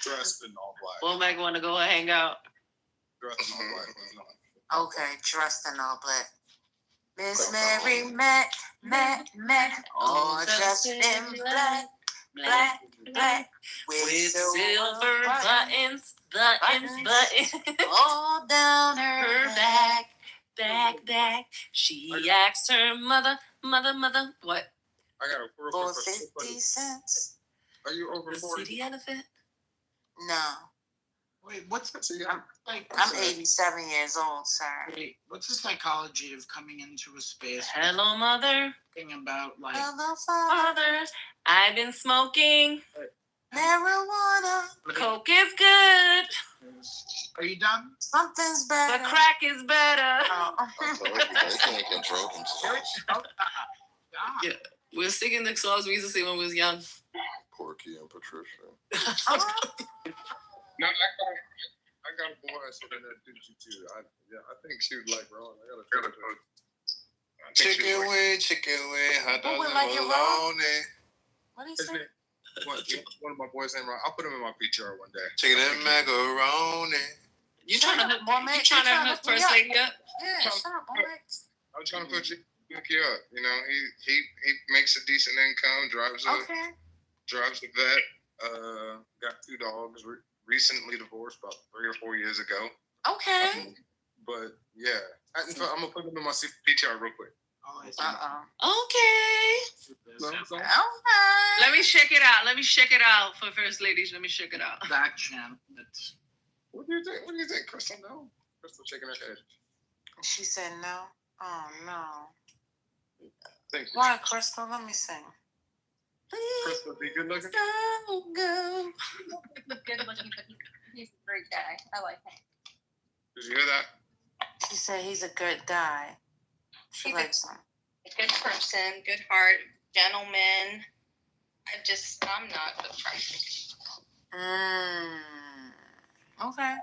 Dressed in all black. Well, Meg want to go and hang out. Dressed in all black. Okay, dressed in all black. Miss Mary Mac, all dressed in black, with silver buttons, all down her back. She asked her mother, what? I got a for 50 cents. Are you over 40? City elephant? No. Wait, what's the? I'm 87 years old, sir. Wait, what's the psychology of coming into a space? Hello, mother. Thinking about like. Hello, father. I've been smoking marijuana. Coke is good. Are you done? Something's better. The crack is better. They can't control themselves. Yeah, we're singing the songs we used to sing when we was young. Porky and Patricia. No, I got a boy sitting there too. I think she would like Ron. I got a chicken wing, hot dog and bologna. What do you say? One of my boys named Ron. I'll put him in my PTR one day. Chicken and macaroni. You trying to hook First Lady up? Yeah, shut up, boy. I'm trying to hook you up. You know, he makes a decent income. Drives a vet. Got 2 dogs. Recently divorced about 3 or 4 years ago. Okay. But yeah, I'm gonna put him in my PTR real quick. Okay. Let me check it out for First Ladies. Let me check it out. Back channel. What do you think? Crystal? No. Crystal shaking her head. She said no. Oh no. Thank you. Why, Crystal? Let me see. Crystal, be good looking. Don't go. Good looking, but he's a great guy. I like him. Did you hear that? She said he's a good guy. She likes him. A good person, good heart, gentleman. I'm not attracted. Okay.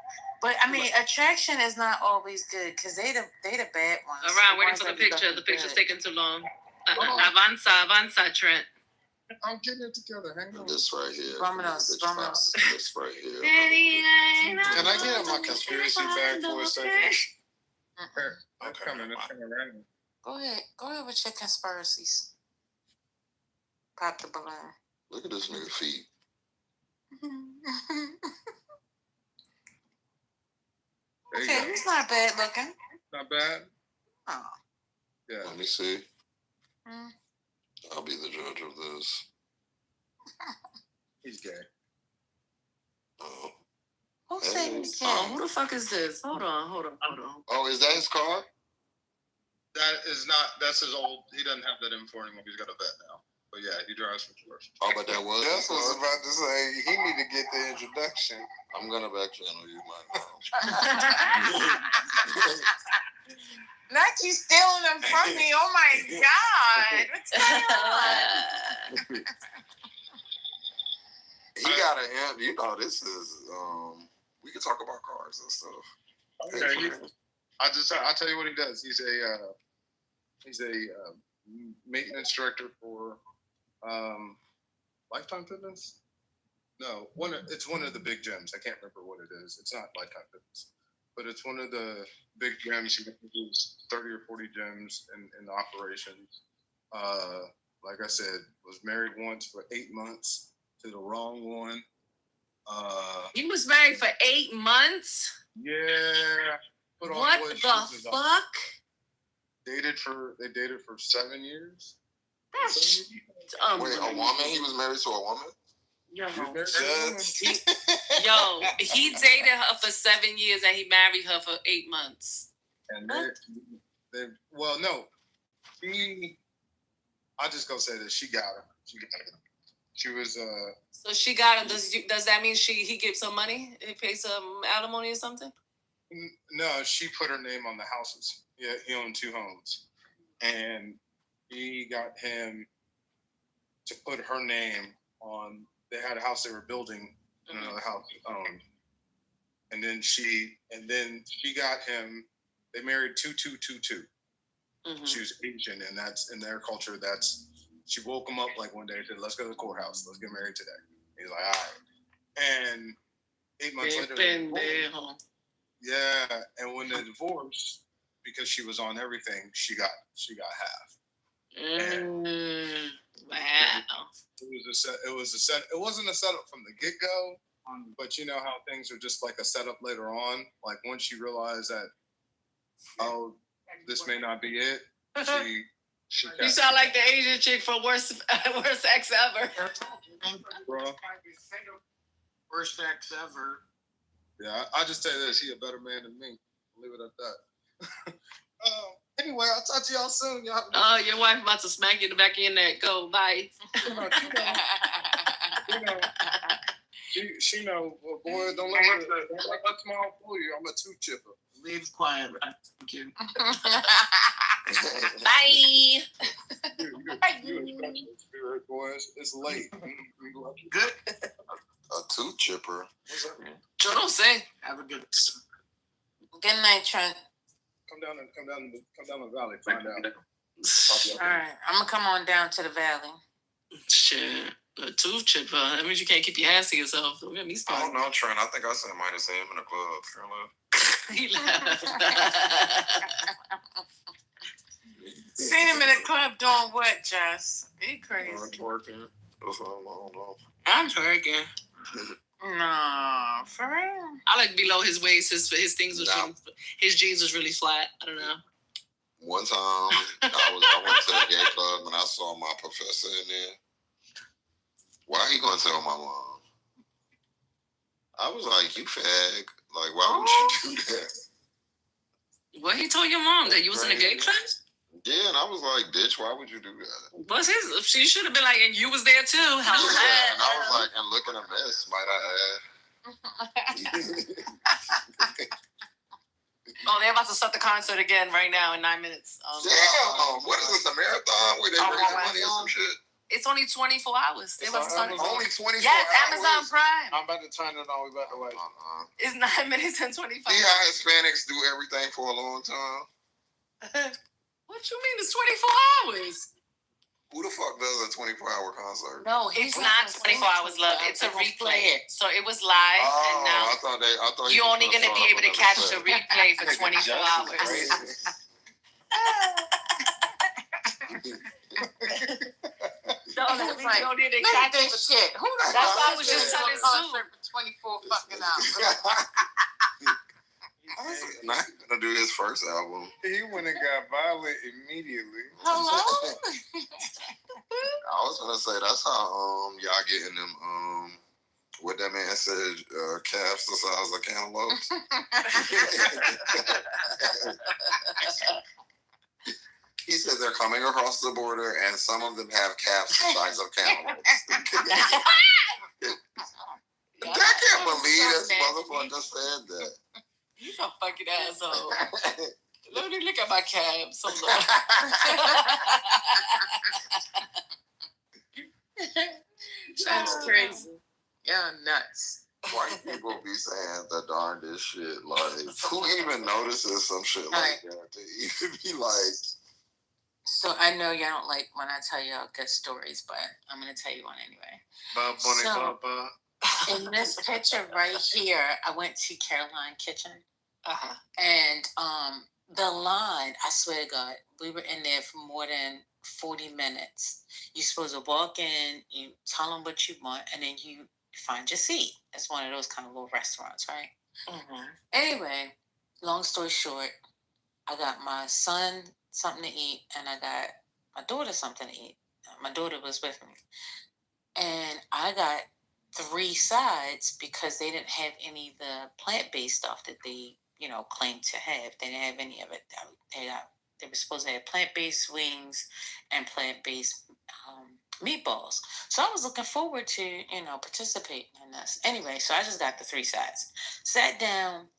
But I mean, attraction is not always good because they the bad ones. Around waiting for the picture. The picture's taking too long. Avanza, Trent. I'm getting it together. Hang on. This right here. Vámonos. This right here. Can I get my conspiracy bag for a second? It's coming around. Go ahead with your conspiracies. Pop the balloon. Look at this nigga feet. Okay, he's not bad looking. Not bad? Oh. Yeah. Let me see. I'll be the judge of this. He's gay. Oh. Who said he's gay? Oh, who the fuck is this? Hold on. Oh, is that his car? That's his old, he doesn't have that info anymore. He's got a vet now. But yeah, he drives for George. Oh, but that was That's what I was about to say. He need to get the introduction. I'm going to back channel you, my Not you stealing them from me. Oh my God. What's going on? He got a him. You know, this is, we can talk about cars and stuff. Okay. I'll tell you what he does. He's a maintenance director for Lifetime Fitness. No, it's one of the big gyms. I can't remember what it is. It's not Lifetime Fitness, but it's one of the big gyms. He manages 30 or 40 gyms in operations. Like I said, was married once for 8 months to the wrong one. He was married for 8 months? Yeah. What the fuck? They dated for 7 years. That's wait, a woman? He was married to a woman? Yo, he dated her for 7 years and he married her for 8 months. And well, no. I just gonna say this. She got him. She was So she got him. Does that mean he gives some money? He pays some alimony or something? No, she put her name on the houses. Yeah, he owned 2 homes. And he got him to put her name on, they had a house they were building and another house he owned. And then she got him, they married 2222. She was Asian, and that's in their culture, she woke him up like one day and said, let's go to the courthouse, let's get married today. He's like, all right. And 8 months later, yeah, and when they divorced, because she was on everything, she got half. Wow. It wasn't a setup from the get-go, but you know how things are just like a setup later on. Like once you realize that, oh, this may not be it, she You sound like the Asian chick from Worst Ex Ever. Bro. Worst ex ever. Yeah, I just say this, he a better man than me. Leave it at that. Anyway, I'll talk to y'all soon. Y'all your wife about to smack you in the back of your neck. Go, bye. She know, boy, don't let tomorrow fool you. I'm a 2 chipper. Leaves quiet. Thank you. Bye. Spirit, boys. It's late. Good. A 2 chipper. What's that mean? Joe, don't say. Have a good. Good night, Trent. Come down the valley. Find out. All right, I'm gonna come on down to the valley. Shit, a 2 chipper. That means you can't keep your hands to yourself. Don't get me I started. don't know, Trent. I think I might have seen him in a club. He laughed. Seen him in a club doing what, Jess? He crazy. Twerking. That's what I don't know. I'm twerking. No, for real. I like below his waist. His things was his jeans was really flat. I don't know. One time, I went to the gay club and I saw my professor in there. Why he gonna tell my mom? I was like, you fag. Like, why would you do that? What he told your mom that you was in a gay club? Yeah, and I was like, bitch, why would you do that? What's his? She should have been like, and you was there too. How and I was like, and looking a mess, might I add. Oh, they're about to start the concert again right now in 9 minutes. Damn, what is this, a marathon where they raise money or some shit? It's only 24 hours. They about to start only 24 yes, hours? Amazon Prime. I'm about to turn it on. We about to wait. It's 9 minutes and 25. See how Hispanics do everything for a long time? What you mean it's 24 hours? Who the fuck does a 24-hour concert? No, it's not 24 hours, love. It's a replay. So it was live, and now I thought you're only gonna be able to catch the replay for 24 hours. No, that's right. You don't need to catch it. Shit. Who the fuck? That's why I was just telling Sue. For 24 fucking hours. Not gonna do his first album. He went and got violent immediately. Hello? I was gonna say that's how y'all getting them what that man said, calves the size of cantaloupes. He said they're coming across the border and some of them have calves the size of cantaloupes. I can't believe this motherfucker said that. He's a fucking asshole. Let me look at my calves. So that's crazy. Y'all nuts. White people be saying the darndest shit. Like, who even notices some shit like that? To even be like. So I know y'all don't like when I tell y'all good stories, but I'm going to tell you one anyway. In this picture right here, I went to Caroline Kitchen. And the line, I swear to God, we were in there for more than 40 minutes. You're supposed to walk in, you tell them what you want, and then you find your seat. It's one of those kind of little restaurants, right? Mm-hmm. Anyway, long story short, I got my son something to eat, and I got my daughter something to eat. My daughter was with me. And I got 3 sides because they didn't have any of the plant-based stuff that they, claimed to have. They didn't have any of it. They were supposed to have plant-based wings and plant-based meatballs. So I was looking forward to, participating in this. Anyway, so I just got the 3 sides. Sat down,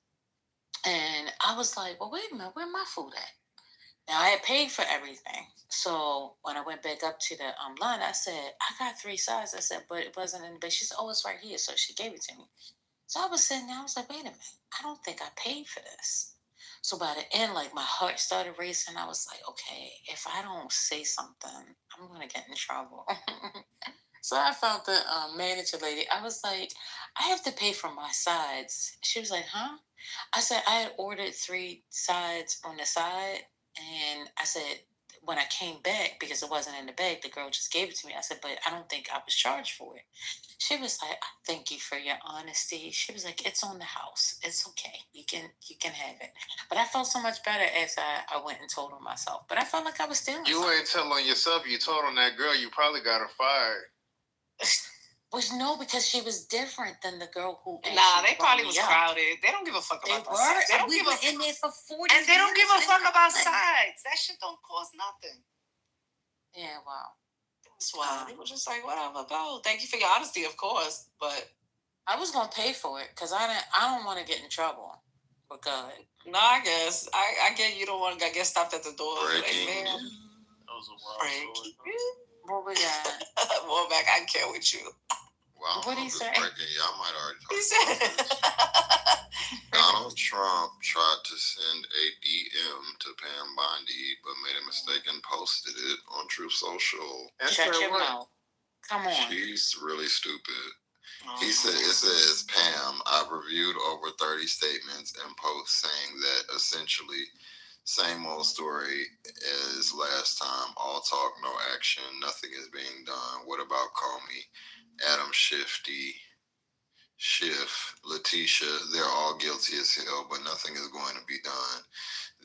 and I was like, well, wait a minute, where my food at? Now, I had paid for everything. So when I went back up to the line, I said, I got 3 sides. I said, but it wasn't in the bag. She said, oh, it's right here. So she gave it to me. So I was sitting there. I was like, wait a minute. I don't think I paid for this. So by the end, my heart started racing. I was like, okay, if I don't say something, I'm going to get in trouble. So I found the manager lady. I was like, I have to pay for my sides. She was like, huh? I said, I had ordered 3 sides on the side. And I said, when I came back, because it wasn't in the bag, the girl just gave it to me. I said, but I don't think I was charged for it. She was like, I thank you for your honesty. She was like, it's on the house. It's okay. You can have it. But I felt so much better as I went and told on myself. But I felt like I was stealing. You ain't telling yourself. You told on that girl. You probably got her fired. No, because she was different than the girl who. Nah, they probably was crowded. They don't give a fuck about sides. They don't give a in there for 40. And they don't give a fuck about sides. That shit don't cost nothing. Yeah, wow. That's why it was just like, whatever, go. Thank you for your honesty, of course, but I was gonna pay for it because I don't want to get in trouble. But God, no, I guess I get you don't want to get stopped at the door. Breaking. Like, man, That was a wild story. What we got? Well, back, I care with you. Well, what did he say? Y'all might already talk. He said Donald Trump tried to send a DM to Pam Bondi, but made a mistake and posted it on Truth Social. Shut your mouth. Come on. She's really stupid. He said, it says, Pam, I've reviewed over 30 statements and posts saying that essentially same old story as last time. All talk, no action. Nothing is being done. What about Comey, Adam Schiff, Letitia? They're all guilty as hell, but nothing is going to be done.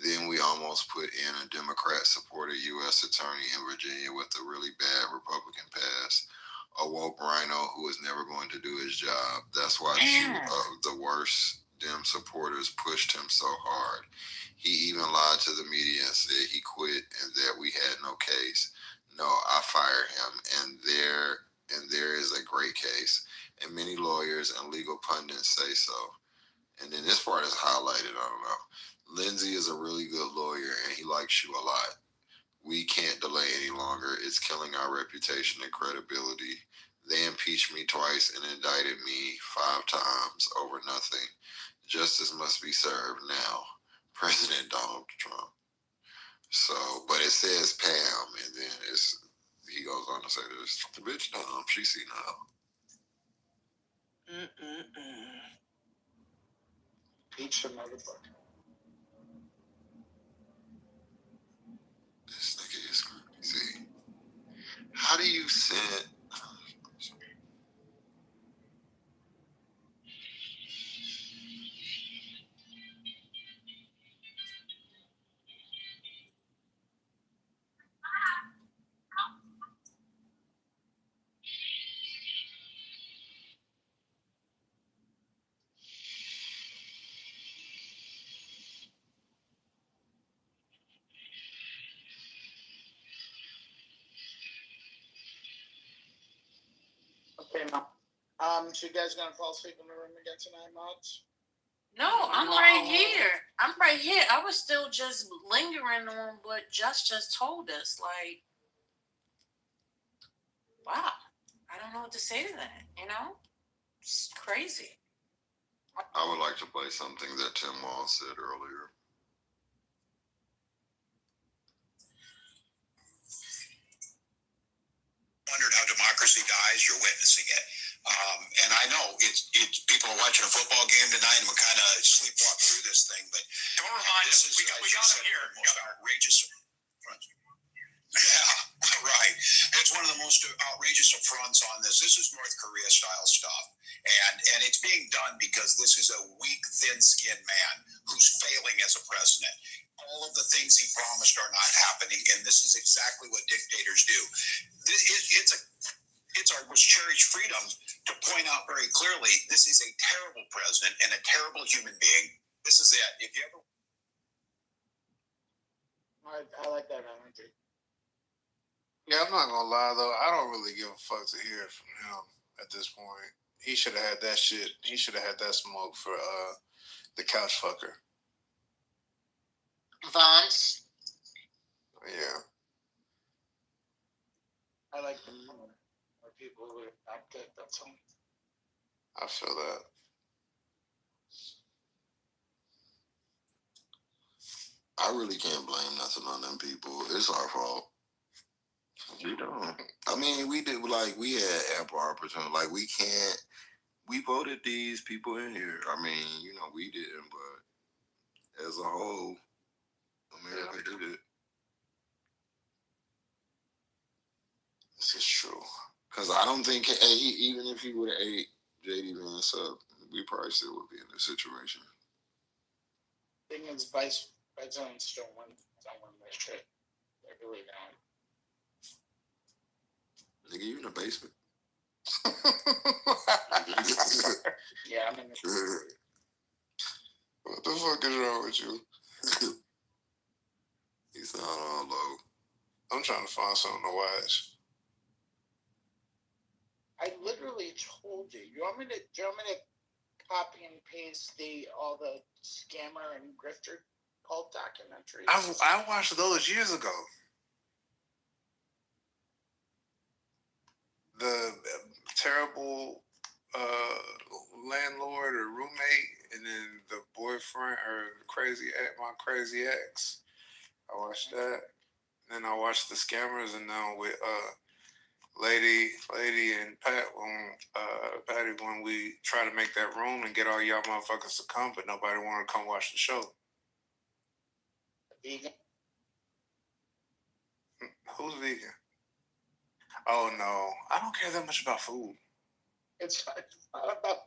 Then we almost put in a Democrat-supported U.S. attorney in Virginia with a really bad Republican past. A woke rhino who is never going to do his job. That's why 2 of the worst Dem supporters pushed him so hard. He even lied to the media and said he quit and that we had no case. No, I fired him, and there is a great case, and many lawyers and legal pundits say so. And then this part is highlighted. I don't know. Lindsay is a really good lawyer, and he likes you a lot. We can't delay any longer. It's killing our reputation and credibility. They impeached me twice and indicted me 5 times over nothing. Justice must be served now. President Donald Trump. So, but it says Pam, and then he goes on to say this. The bitch dumb. She see now. Peach the motherfucker. This nigga is crazy. How do you send? Okay, now. So you guys gonna fall asleep in the room again tonight, mods? No, I'm right here. I'm right here. I was still just lingering on what just told us. Like, wow. I don't know what to say to that, you know? It's crazy. I would like to play something that Tim Wall said earlier. Wondered how democracy dies, you're witnessing it. And I know it's people are watching a football game tonight and we're kind of sleepwalk through this thing, but Don't remind us. We got it here. Most outrageous. Yeah, right. It's one of the most outrageous affronts on this. This is North Korea style stuff. And it's being done because this is a weak, thin-skinned man who's failing as a president. All of the things he promised are not happening, and this is exactly what dictators do. It's our most cherished freedom to point out very clearly this is a terrible president and a terrible human being. This is it. If you ever, I like that energy. Yeah, I'm not gonna lie though. I don't really give a fuck to hear it from him at this point. He should have had that shit. He should have had that smoke for the couch fucker. Vance. Yeah. I like the more people who are not good. That's all. I feel that. I really can't blame nothing on them people. It's our fault. We don't. I mean, we did, like, we had ample opportunity. Like, we voted these people in here. I mean, you know, we didn't, but as a whole, America did it. This is true. Because I don't think, even if he would have ate JD Vance up, we probably still would be in this situation. Thing is, vice presidents don't win this shit. They really don't. Nigga, you in the basement? Yeah, I'm in the What the fuck is wrong with you? You sound all low. I'm trying to find something to watch. I literally told you. Do you want me to copy and paste all the scammer and grifter cult documentaries? I watched those years ago. The terrible landlord or roommate, and then the boyfriend or my crazy ex. I watched that. Then I watched the scammers, and now with Lady and Patty when we try to make that room and get all y'all motherfuckers to come, but nobody wanted to come watch the show. Vegan? Who's vegan? Oh no, I don't care that much about food. It's not about.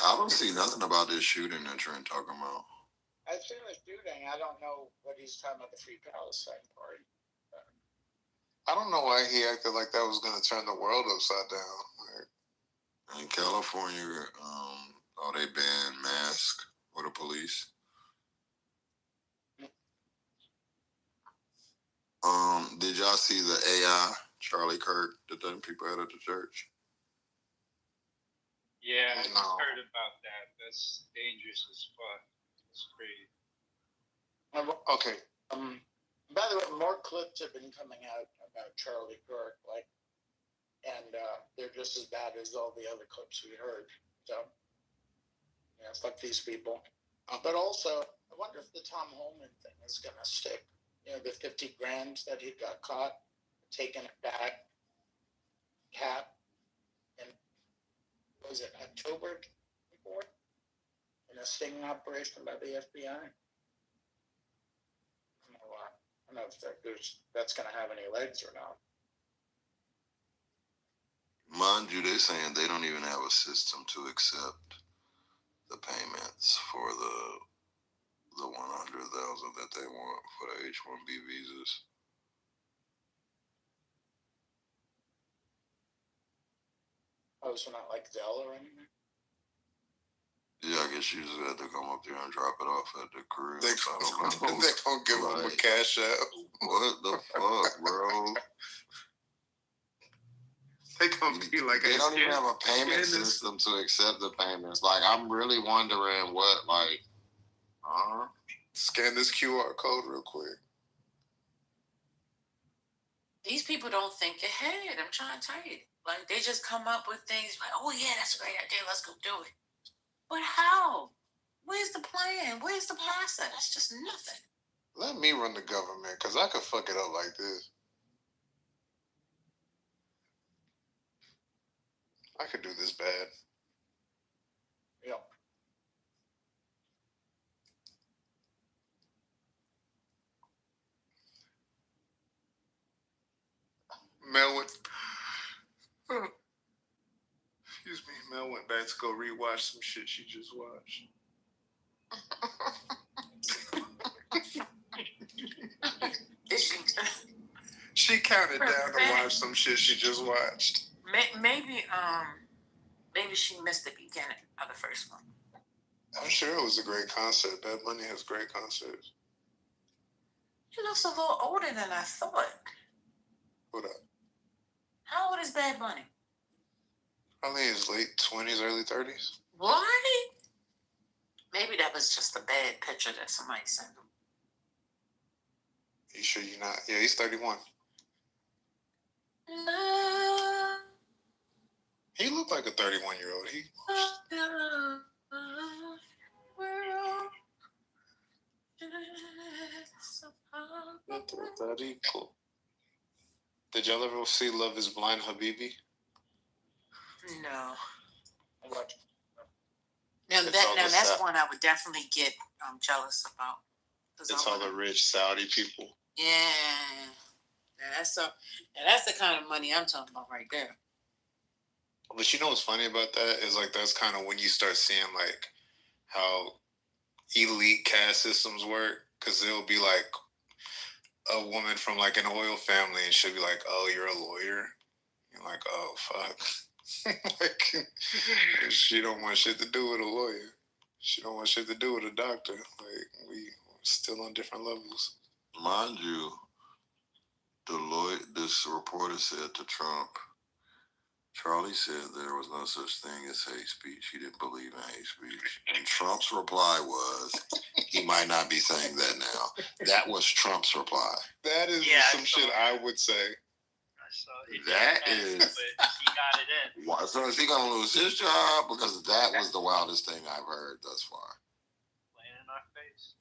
I don't see nothing about this shooting that Trent talking about. I've seen the shooting. I don't know what he's talking about, the Free Palestine party. I don't know why he acted like that was going to turn the world upside down. Like, In California, they banned masks for the police. Did y'all see the AI Charlie Kirk that them people had at the church? Yeah, I just heard about that. That's dangerous as fuck. It's crazy. Okay. By the way, more clips have been coming out about Charlie Kirk, and they're just as bad as all the other clips we heard. So, yeah, fuck these people. But also, I wonder if the Tom Holman thing is going to stick. You know, the 50 grams that he got caught, taking it back, cap, and was it October 24th? In a sting operation by the FBI? I don't know if that's going to have any legs or not. Mind you, they're saying they don't even have a system to accept the payments for the 100,000 that they want for the H-1B visas. Oh, so not like Zelle or anything? Yeah, I guess you just had to come up there and drop it off at the crib. They gonna give them a cash out. What the fuck, bro? They gonna be like, they don't even have a payment system to accept the payments. Like, I'm really wondering what, scan this QR code real quick. These people don't think ahead. I'm trying to tell you. Like, they just come up with things like, oh, yeah, that's a great idea. Let's go do it. But how? Where's the plan? Where's the process? Just nothing. Let me run the government, because I could fuck it up like this. I could do this bad. Yeah. Mel went. Excuse me. Mel went back to go rewatch some shit she just watched. She counted down to watch some shit she just watched. Maybe she missed the beginning of the first one. I'm sure it was a great concert. Bad Bunny has great concerts. He looks a little older than I thought. What up? How old is Bad Bunny? Probably his late 20s, early 30s. What? Maybe that was just a bad picture that somebody sent him. You sure you're not? Yeah, he's 31. He looked like a 31-year-old. Did y'all ever see Love is Blind, Habibi? No. That's one I would definitely get jealous about. It's all the rich Saudi people. Yeah. That's the kind of money I'm talking about right there. But you know what's funny about that is that's kind of when you start seeing how elite caste systems work, because it'll be a woman from an oil family and she'll be like, oh, you're a lawyer? You're like, oh, fuck. She don't want shit to do with a lawyer. She don't want shit to do with a doctor. We still on different levels. Mind you, this reporter said to Trump, Charlie said there was no such thing as hate speech. He didn't believe in hate speech. And Trump's reply was, he might not be saying that now. That was Trump's reply. That is some shit I would say. That is. But he got it in. So is he going to lose his job? Because that was the wildest thing I've heard thus far. Playing in our face.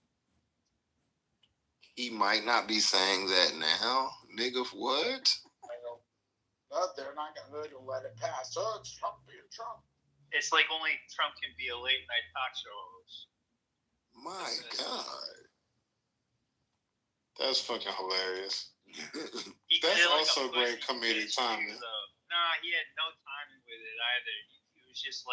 He might not be saying that now? Nigga, what? But they're not going to let it pass. Oh, it's Trump being Trump. It's like only Trump can be a late night talk show host. My God. That's fucking hilarious. That's also great comedic timing. Nah, he had no timing with it either. He was just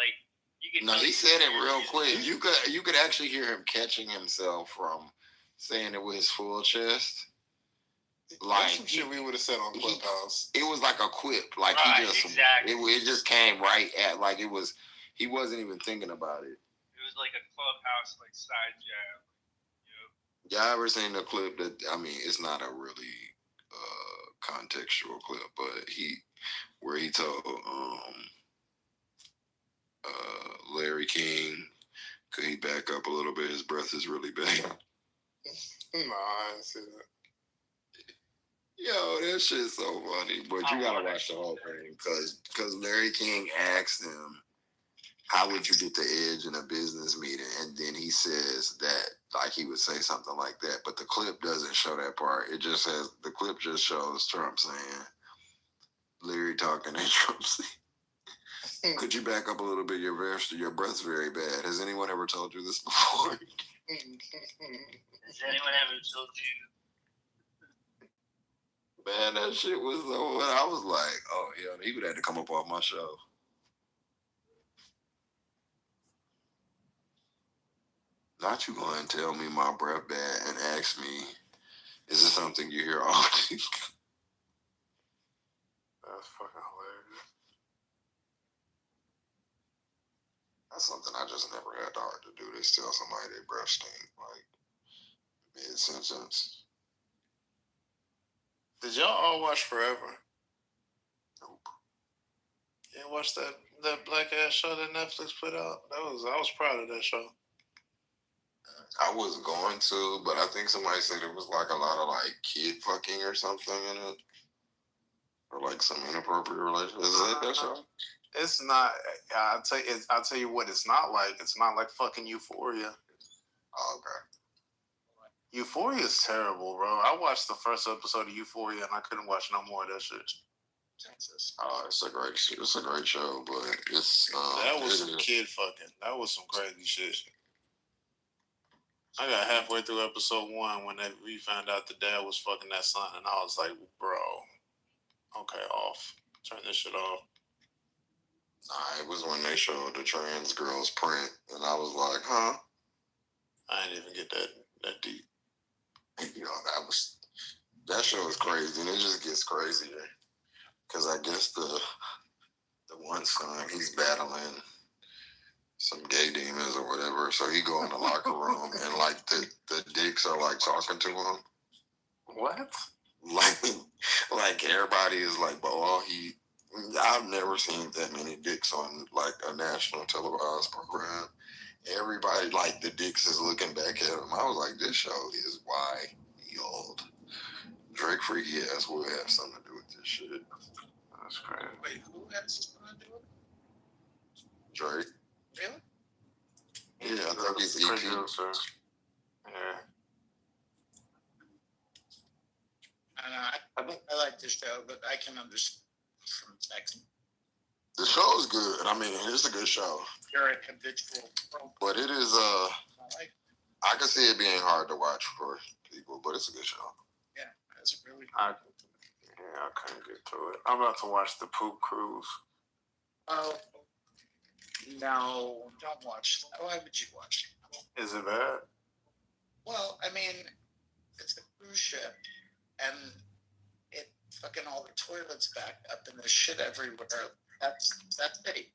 you could. No, he said it real quick. You could actually hear him catching himself from saying it with his full chest. Like some shit we would have said on Clubhouse. It was like a quip. Like right, he just exactly. it just came right at like it was. He wasn't even thinking about it. It was like a Clubhouse like side jab. Y'all ever seen the clip that? I mean, it's not a really contextual clip, but where he told Larry King, could he back up a little bit? His breath is really bad. No, I didn't see that. Yo, that shit's so funny. But you gotta watch the whole thing because Larry King asked him, how would you get the edge in a business meeting? And then he says that, like he would say something like that, but the clip doesn't show that part. It just says, the clip just shows Trump saying, Larry talking and Trump saying, could you back up a little bit? Your breath's very bad. Has anyone ever told you this before? Has anyone ever told you? Man, that shit was so. I was like, oh yeah, he would have to come up off my show. Not you going to tell me my breath bad and ask me, is it something you hear often? That's fucking hilarious. That's something I just never had the heart to do. They tell somebody their breath stink, like mid-sentence. Did y'all all watch Forever? Nope. You didn't watch that black ass show that Netflix put out? I was proud of that show. I was going to, but I think somebody said it was like a lot of like kid fucking or something in it, or like some inappropriate relationship. Is that show? It's not. I'll tell you what it's not like. It's not like fucking Euphoria. Oh, okay. Euphoria is terrible, bro. I watched the first episode of Euphoria and I couldn't watch no more of that shit. Oh, it's a great show, but it's that was some kid fucking. That was some crazy shit. I got halfway through episode 1 when we found out the dad was fucking that son, and I was like, bro, okay, off. Turn this shit off. Nah, it was when they showed the trans girl's print, and I was like, huh? I didn't even get that deep. You know, that show is crazy, and it just gets crazier. Because I guess the one son, he's battling some gay demons or whatever, so he go in the locker room, and like the dicks are like talking to him. What? Like everybody is like, but I've never seen that many dicks on like a national televised program. Everybody, like the dicks is looking back at him. I was like, this show is wild. Drake freaky ass will have something to do with this shit. That's crazy. Wait, who has something to do with it? Drake. Really? Yeah, I think he's EP. Producer. Yeah. I like this show, but I can understand from text. The show's good. I mean, it's a good show. You're a habitual. But it is I can see it being hard to watch for people, but it's a good show. Yeah, it's really. I couldn't get to it. I'm about to watch The Poop Cruise. Oh no! Don't watch that. Why would you watch it? Is it bad? Well, I mean, it's a cruise ship, and it fucking all the toilets backed up and there's shit everywhere. That's it.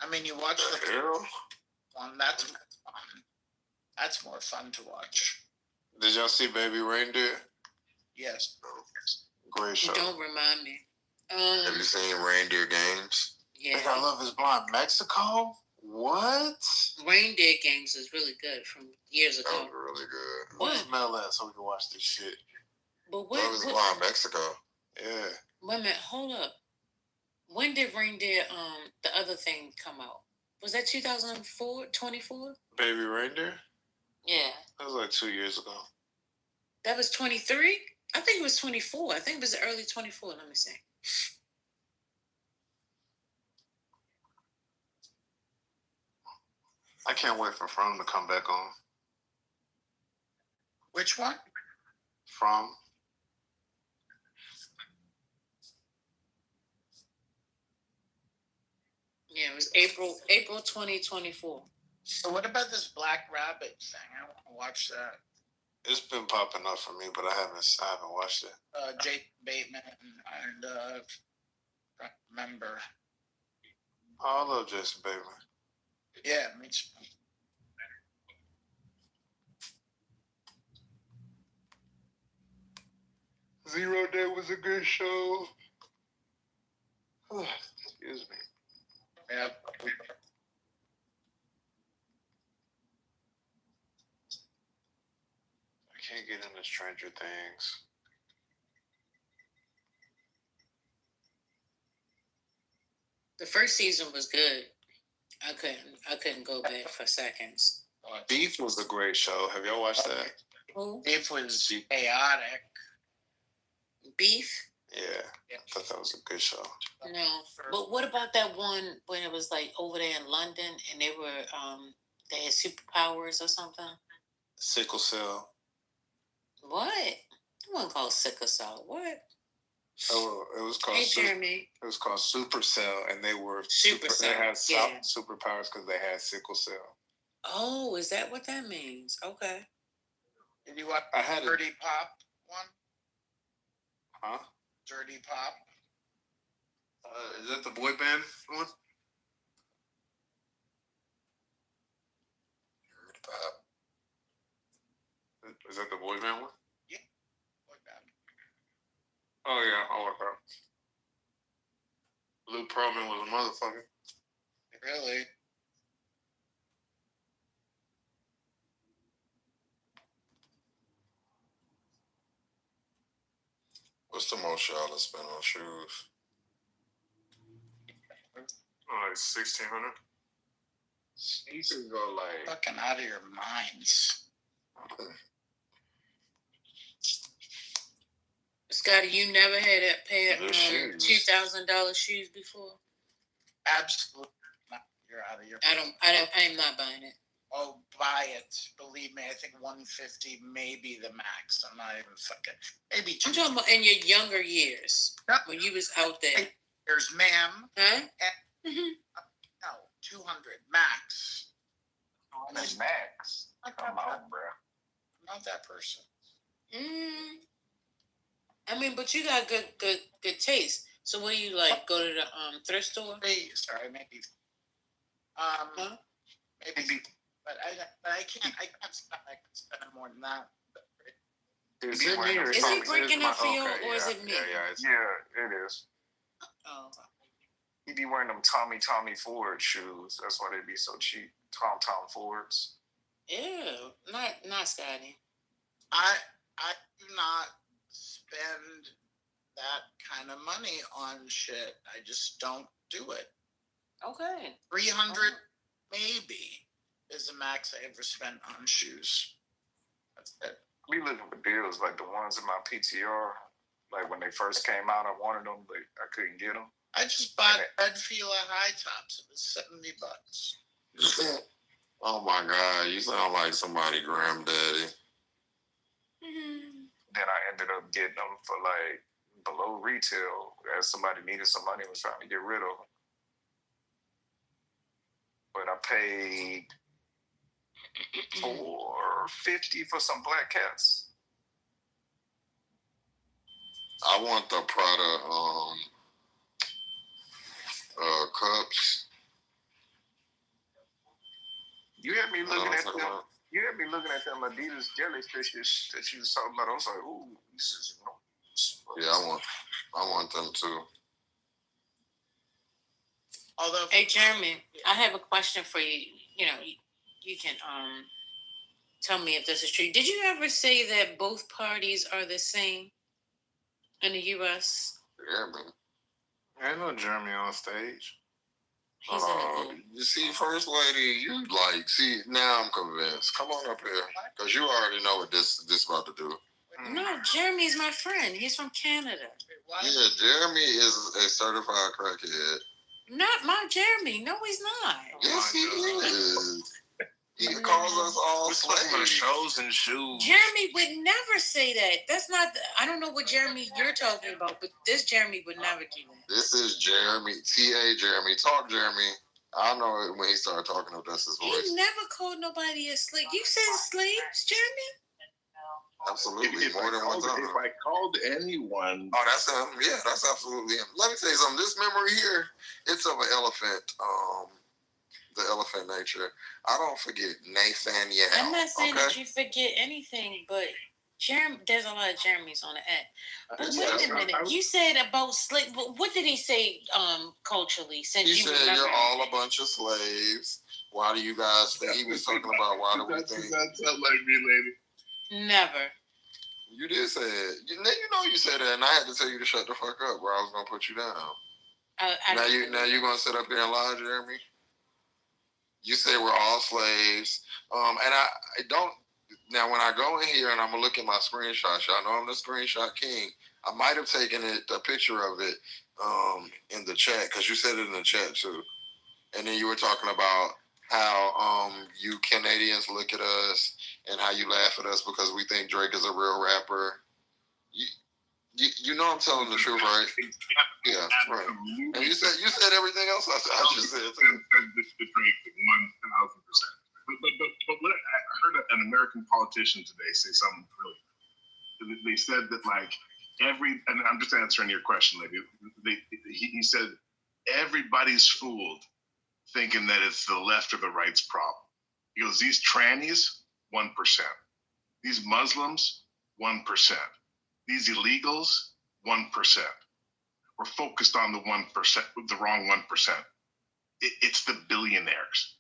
I mean, you watch the one. That's more fun. That's more fun to watch. Did y'all see Baby Reindeer? Yes. Great show. Don't remind me. Have you seen Reindeer Games? Yeah. I Love Is Blind. Mexico? What? Reindeer Games is really good from years ago. That was really good. Where's Mel at so we can watch this shit? But Love Is Blind, Mexico. Yeah. Wait a minute, hold up. When did Reindeer, the other thing come out? Was that 2004, 24? Baby Reindeer? Yeah. That was like 2 years ago. That was 23? I think it was 24. I think it was early 24. Let me see. I can't wait for From to come back on. Which one? From. Yeah, it was April 2024. So what about this Black Rabbit thing? I want to watch that. It's been popping up for me, but I haven't watched it. Jake Bateman and remember. Oh, I love Jason Bateman. Yeah, me too. Zero Day was a good show. Excuse me. Yeah. I can't get into Stranger Things. The first season was good. I couldn't go back for seconds. Beef was a great show. Have y'all watched that? Who? Beef was chaotic. Beef? Yeah, I thought that was a good show. No, but what about that one when it was like over there in London and they had superpowers or something? Sickle Cell. What? It wasn't called Sickle Cell. What? Oh, it was called. Hey, Jeremy. It was called Supercell, and they were Supercell. They had yeah. superpowers because they had sickle cell. Oh, is that what that means? Okay. Did you watch I had Dirty Pop one? Huh? Dirty Pop. Is that the boy band one? Dirty Pop. Is that the boy band one? Yeah. Boy band. Oh yeah, I like that. Luke Perlman was a motherfucker. Really? What's the most y'all have spent on shoes? Like 1,600. Sneakers go like Fucking out of your minds. Scotty, you never had a pair of $2,000 shoes before? Absolutely not. You're out of your I'm not buying it. Oh, buy it. Believe me, I think 150 may be the max. I'm not even fucking. Maybe I'm talking about in your younger years. No. When you was out there. There's ma'am. Huh? No, 200 max. max. Come on, bro. I'm not that person. I mean, but you got good taste. So what do you like? Go to the thrift store? Sorry, maybe. Huh? Maybe. But I can't spend more than that. Is it me or is he breaking up for you, or is it me? Yeah, it is. Oh. He be wearing them Tommy Ford shoes. That's why they be so cheap. Tom Fords. Ew, not Scotty. I do not spend that kind of money on shit. I just don't do it. Okay. 300 maybe is the max I ever spent on shoes. That's it. We looking for deals like the ones in my PTR. Like when they first came out, I wanted them, but I couldn't get them. I just bought Red Fila high tops. It was $70. Oh my God, you sound like somebody granddaddy. Then I ended up getting them for like below retail as somebody needed some money and was trying to get rid of them. But I paid $450 for some black cats. I want the Prada cups. You had me looking at them. You had me looking at them Adidas jellyfishes that you was talking about. I was like, ooh, this is nice. Yeah, I want them too. Although, hey Jeremy, I have a question for you. You know, you can tell me if this is true. Did you ever say that both parties are the same in the U.S.? Yeah, man. Ain't no Jeremy on stage. He's in the booth. You see, First Lady, now I'm convinced. Come on up here, because you already know what this about to do. No, Jeremy's my friend. He's from Canada. Yeah, Jeremy is a certified crackhead. Not my Jeremy. No, he's not. Yes, he is. He calls us all slaves. Shows and shoes. Jeremy would never say that. That's not. I don't know what Jeremy you're talking about, but this Jeremy would never do that. This is Jeremy. T.A. Jeremy. Talk, Jeremy. I know it when he started talking. That's his voice. He never called nobody a slave. You said slaves, Jeremy? Absolutely, If more than one time. If I called anyone, that's him. Yeah, that's absolutely him. Let me tell you something. This memory here, it's of an elephant. The elephant nature. I don't forget Nathaniel. I'm not saying that you forget anything, but there's a lot of Jeremys on the app. But wait a minute. You said about slave. What did he say? Culturally, since he you said remember, you're all a bunch of slaves. Why do you guys think he was talking about? Why do we think? That sound like me, lady. Never. You did say it. You know you said that, and I had to tell you to shut the fuck up, or I was gonna put you down. Now you gonna sit up here and lie, Jeremy? You say we're all slaves, and I don't. Now when I go in here and I'm gonna look at my screenshots, y'all know I'm the screenshot king. I might have taken a picture of it in the chat because you said it in the chat too, and then you were talking about how you Canadians look at us and how you laugh at us because we think Drake is a real rapper. You know I'm telling the truth, right? Yeah, right. And you said everything else I just said. The Drake 1,000%. But what I heard an American politician today say something really. They said that and I'm just answering your question, lady. He said everybody's fooled thinking that it's the left or the right's problem. He goes, these trannies, 1%. These Muslims, 1%. These illegals, 1%. We're focused on the 1%, the wrong 1%. It's the billionaires.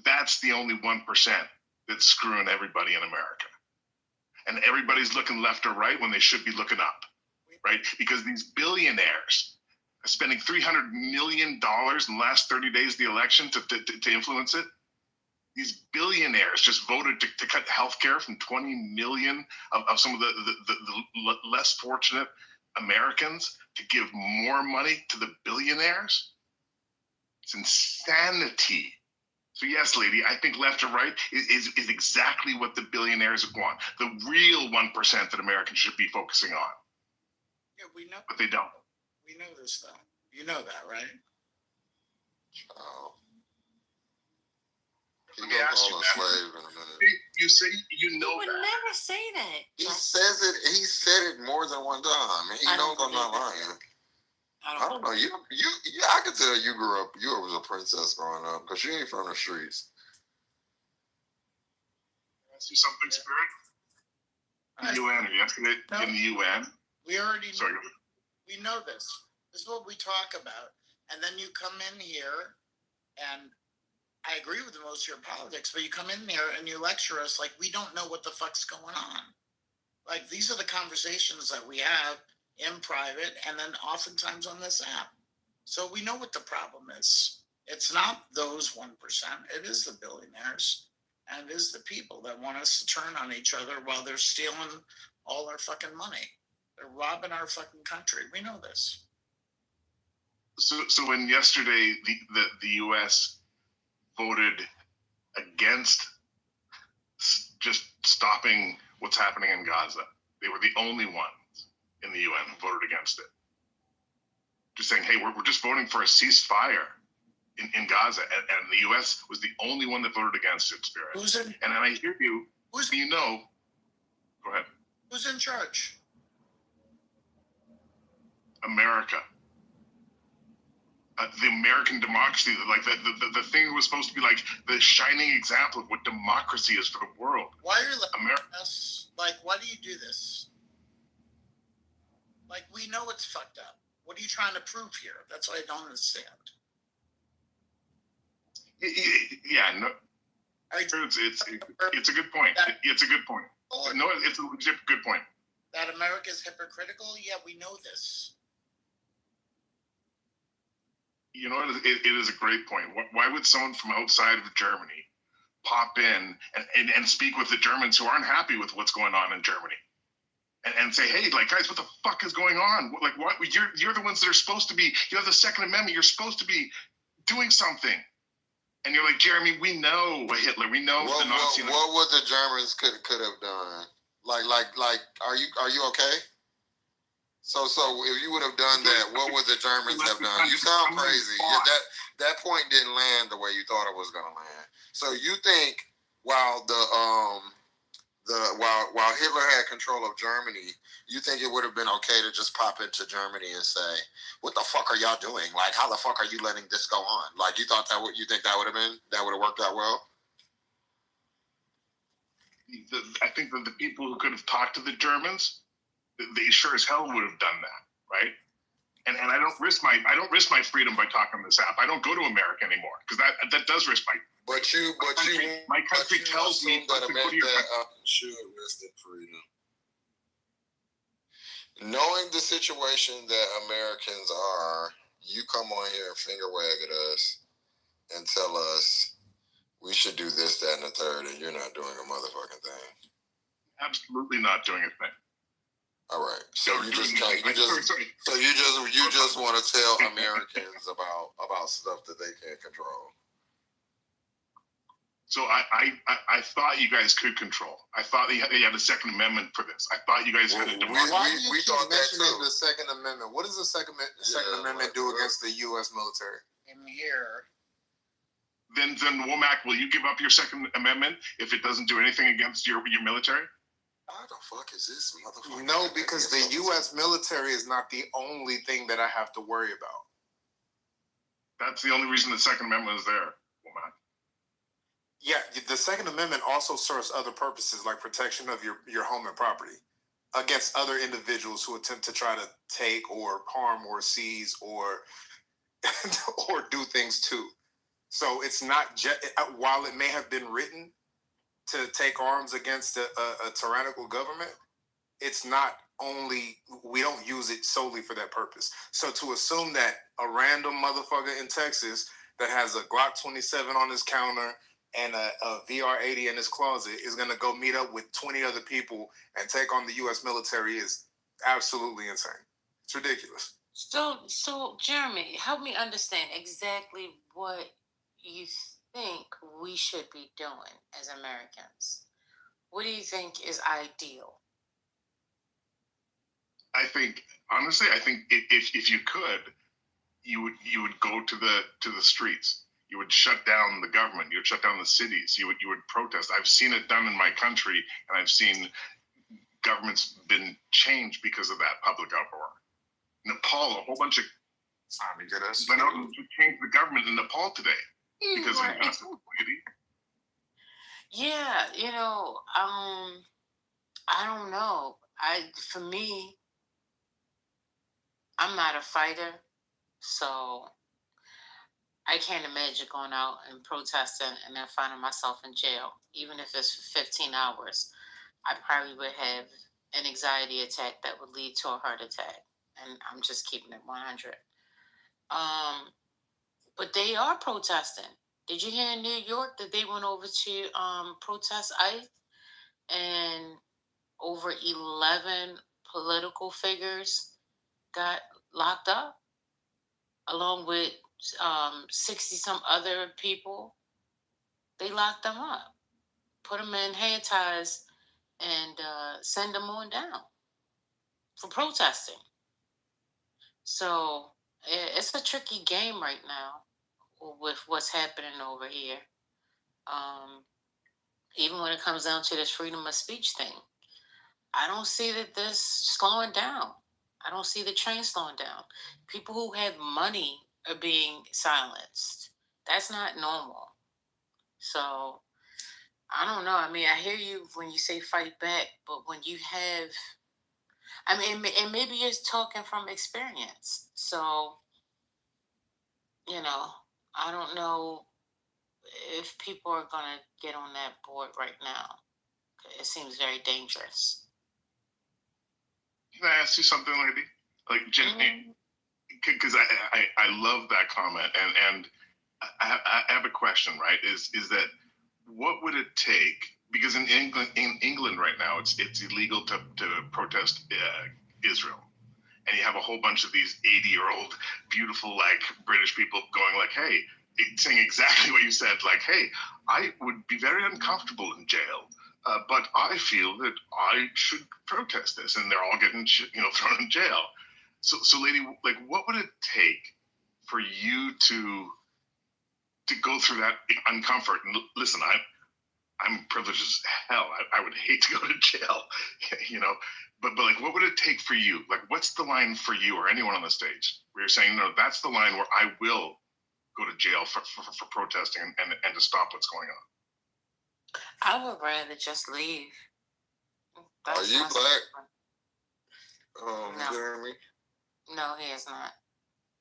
That's the only 1% that's screwing everybody in America. And everybody's looking left or right when they should be looking up, right? Because these billionaires are spending $300 million in the last 30 days of the election to influence it. These billionaires just voted to cut healthcare from 20 million of some of the less fortunate Americans to give more money to the billionaires. It's insanity. So yes, lady, I think left or right is exactly what the billionaires want. The real 1% that Americans should be focusing on. Yeah, we know. But they don't. We know this, though. You know that, right? Let me ask you that. You say you know would that. never say that. He says it. He said it more than one time. He knows I'm not lying. I don't know. You. I can tell you grew up. You was a princess growing up because you ain't from the streets. Ask you something, Spirit. In the UN, yesterday in the UN. We already know. Sorry. We know this. This is what we talk about, and then you come in here, and I agree with most of your politics, but you come in there and you lecture us like we don't know what the fuck's going on. Like these are the conversations that we have in private and then oftentimes on this app. So we know what the problem is. It's not those 1%. It is the billionaires and it is the people that want us to turn on each other while they're stealing all our fucking money. They're robbing our fucking country. We know this. So when yesterday the U.S. voted against just stopping what's happening in Gaza, they were the only ones in the UN who voted against it. Just saying, hey, we're just voting for a ceasefire in Gaza, and the U.S. was the only one that voted against it, Spirit. Who's in? And then I hear you. You know. Go ahead. Who's in charge? America. The American democracy, like the thing that was supposed to be like the shining example of what democracy is for the world. Why are you letting us? Like, why do you do this? Like, we know it's fucked up. What are you trying to prove here? That's what I don't understand. Yeah, no. It's a good point. It's a good point. No, it's a legit good point. That America's hypocritical? Yeah, we know this. You know, it is a great point. Why would someone from outside of Germany pop in and speak with the Germans who aren't happy with what's going on in Germany? And say, hey, like, guys, what the fuck is going on? Like, what? You're the ones that are supposed to be, you have the Second Amendment, you're supposed to be doing something. And you're like, Jeremy, we know Hitler, we know the Nazi. What would the Germans could have done? Like, are you okay? So if you would have done that, what would the Germans have done? You sound crazy. Yeah, that point didn't land the way you thought it was gonna land. So you think while while Hitler had control of Germany, you think it would have been okay to just pop into Germany and say, "What the fuck are y'all doing? Like, how the fuck are you letting this go on?" Like, you thought you think that would have worked out well? I think that the people who could have talked to the Germans, they sure as hell would have done that, right? And I don't risk my freedom by talking on this app. I don't go to America anymore because that does risk my. My country tells me that America should risk their freedom. Knowing the situation that Americans are, you come on here and finger wag at us and tell us we should do this, that, and the third, and you're not doing a motherfucking thing. Absolutely not doing a thing. All right. So you just want to tell Americans about stuff that they can't control. So I thought you guys could control. I thought you had a Second Amendment for this. I thought you guys had a democracy. We thought mentioning the Second Amendment. What does the Second Amendment do against the U.S. military? In here. Then Womack, will you give up your Second Amendment if it doesn't do anything against your military? How the fuck is this motherfucker? No, because the U.S. military is not the only thing that I have to worry about. That's the only reason the Second Amendment is there, Womack. Yeah, the Second Amendment also serves other purposes like protection of your home and property against other individuals who attempt to try to take or harm or seize or do things too. So it's not just, while it may have been written to take arms against a tyrannical government, it's not only, we don't use it solely for that purpose. So to assume that a random motherfucker in Texas that has a Glock 27 on his counter and a VR-80 in his closet is going to go meet up with 20 other people and take on the U.S. military is absolutely insane. It's ridiculous. So Jeremy, help me understand exactly what you think we should be doing as Americans. What do you think is ideal? I think, honestly, if you could, you would go to the streets. You would shut down the government. You would shut down the cities. You would protest. I've seen it done in my country, and I've seen governments been changed because of that public uproar. Nepal, a whole bunch of went out and changed the government in Nepal today because of injustice. Yeah, I don't know. For me, I'm not a fighter, so I can't imagine going out and protesting and then finding myself in jail, even if it's for 15 hours. I probably would have an anxiety attack that would lead to a heart attack, and I'm just keeping it 100. But they are protesting. Did you hear in New York that they went over to protest ICE, and over 11 political figures got locked up, along with 60 some other people? They locked them up, put them in hand ties, and send them on down for protesting. So it's a tricky game right now with what's happening over here. Even when it comes down to this freedom of speech thing, I don't see that this slowing down. I don't see the train slowing down. People who have money are being silenced. That's not normal. So I don't know. I mean, I hear you when you say fight back, but when you have, I mean, and maybe you're talking from experience. So, I don't know if people are going to get on that board right now. It seems very dangerous. Can I ask you something, lady? Like, because I love that comment, and I have a question, right? Is that what would it take? Because in England right now, it's illegal to protest Israel, and you have a whole bunch of these 80-year-old beautiful like British people going like, hey, saying exactly what you said, like, hey, I would be very uncomfortable in jail. But I feel that I should protest this, and they're all getting thrown in jail. So, lady, like, what would it take for you to go through that uncomfort? And listen, I'm privileged as hell. I would hate to go to jail, you know. But like, what would it take for you? Like, what's the line for you or anyone on the stage where you're saying, no, that's the line where I will go to jail for protesting and to stop what's going on? I would rather just leave. Are you black? No. Jeremy? No, he is not.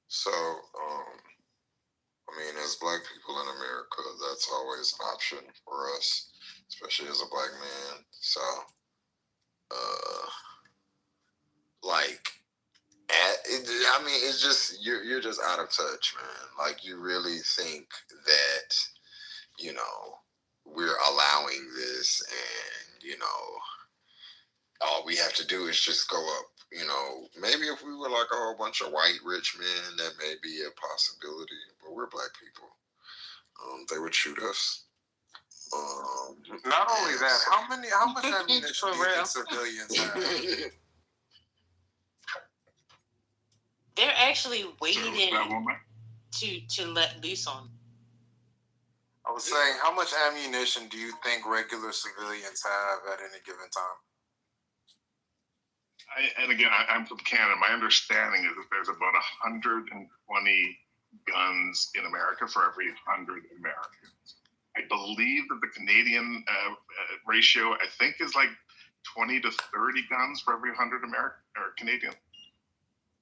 So, I mean, as black people in America, that's always an option for us, especially as a black man. So, I mean, it's just, you're just out of touch, man. Like, you really think that, you know, we're allowing this and, you know, all we have to do is just go up. You know, maybe if we were like a whole bunch of white rich men, that may be a possibility. But we're black people. They would shoot us. Not only that, how much ammunition do you think civilians have? They're actually waiting to let loose on. I was saying, how much ammunition do you think regular civilians have at any given time? And again, I'm from Canada. My understanding is that there's about 120 guns in America for every 100 Americans. I believe that the Canadian ratio, I think, is like 20 to 30 guns for every 100 American or Canadian.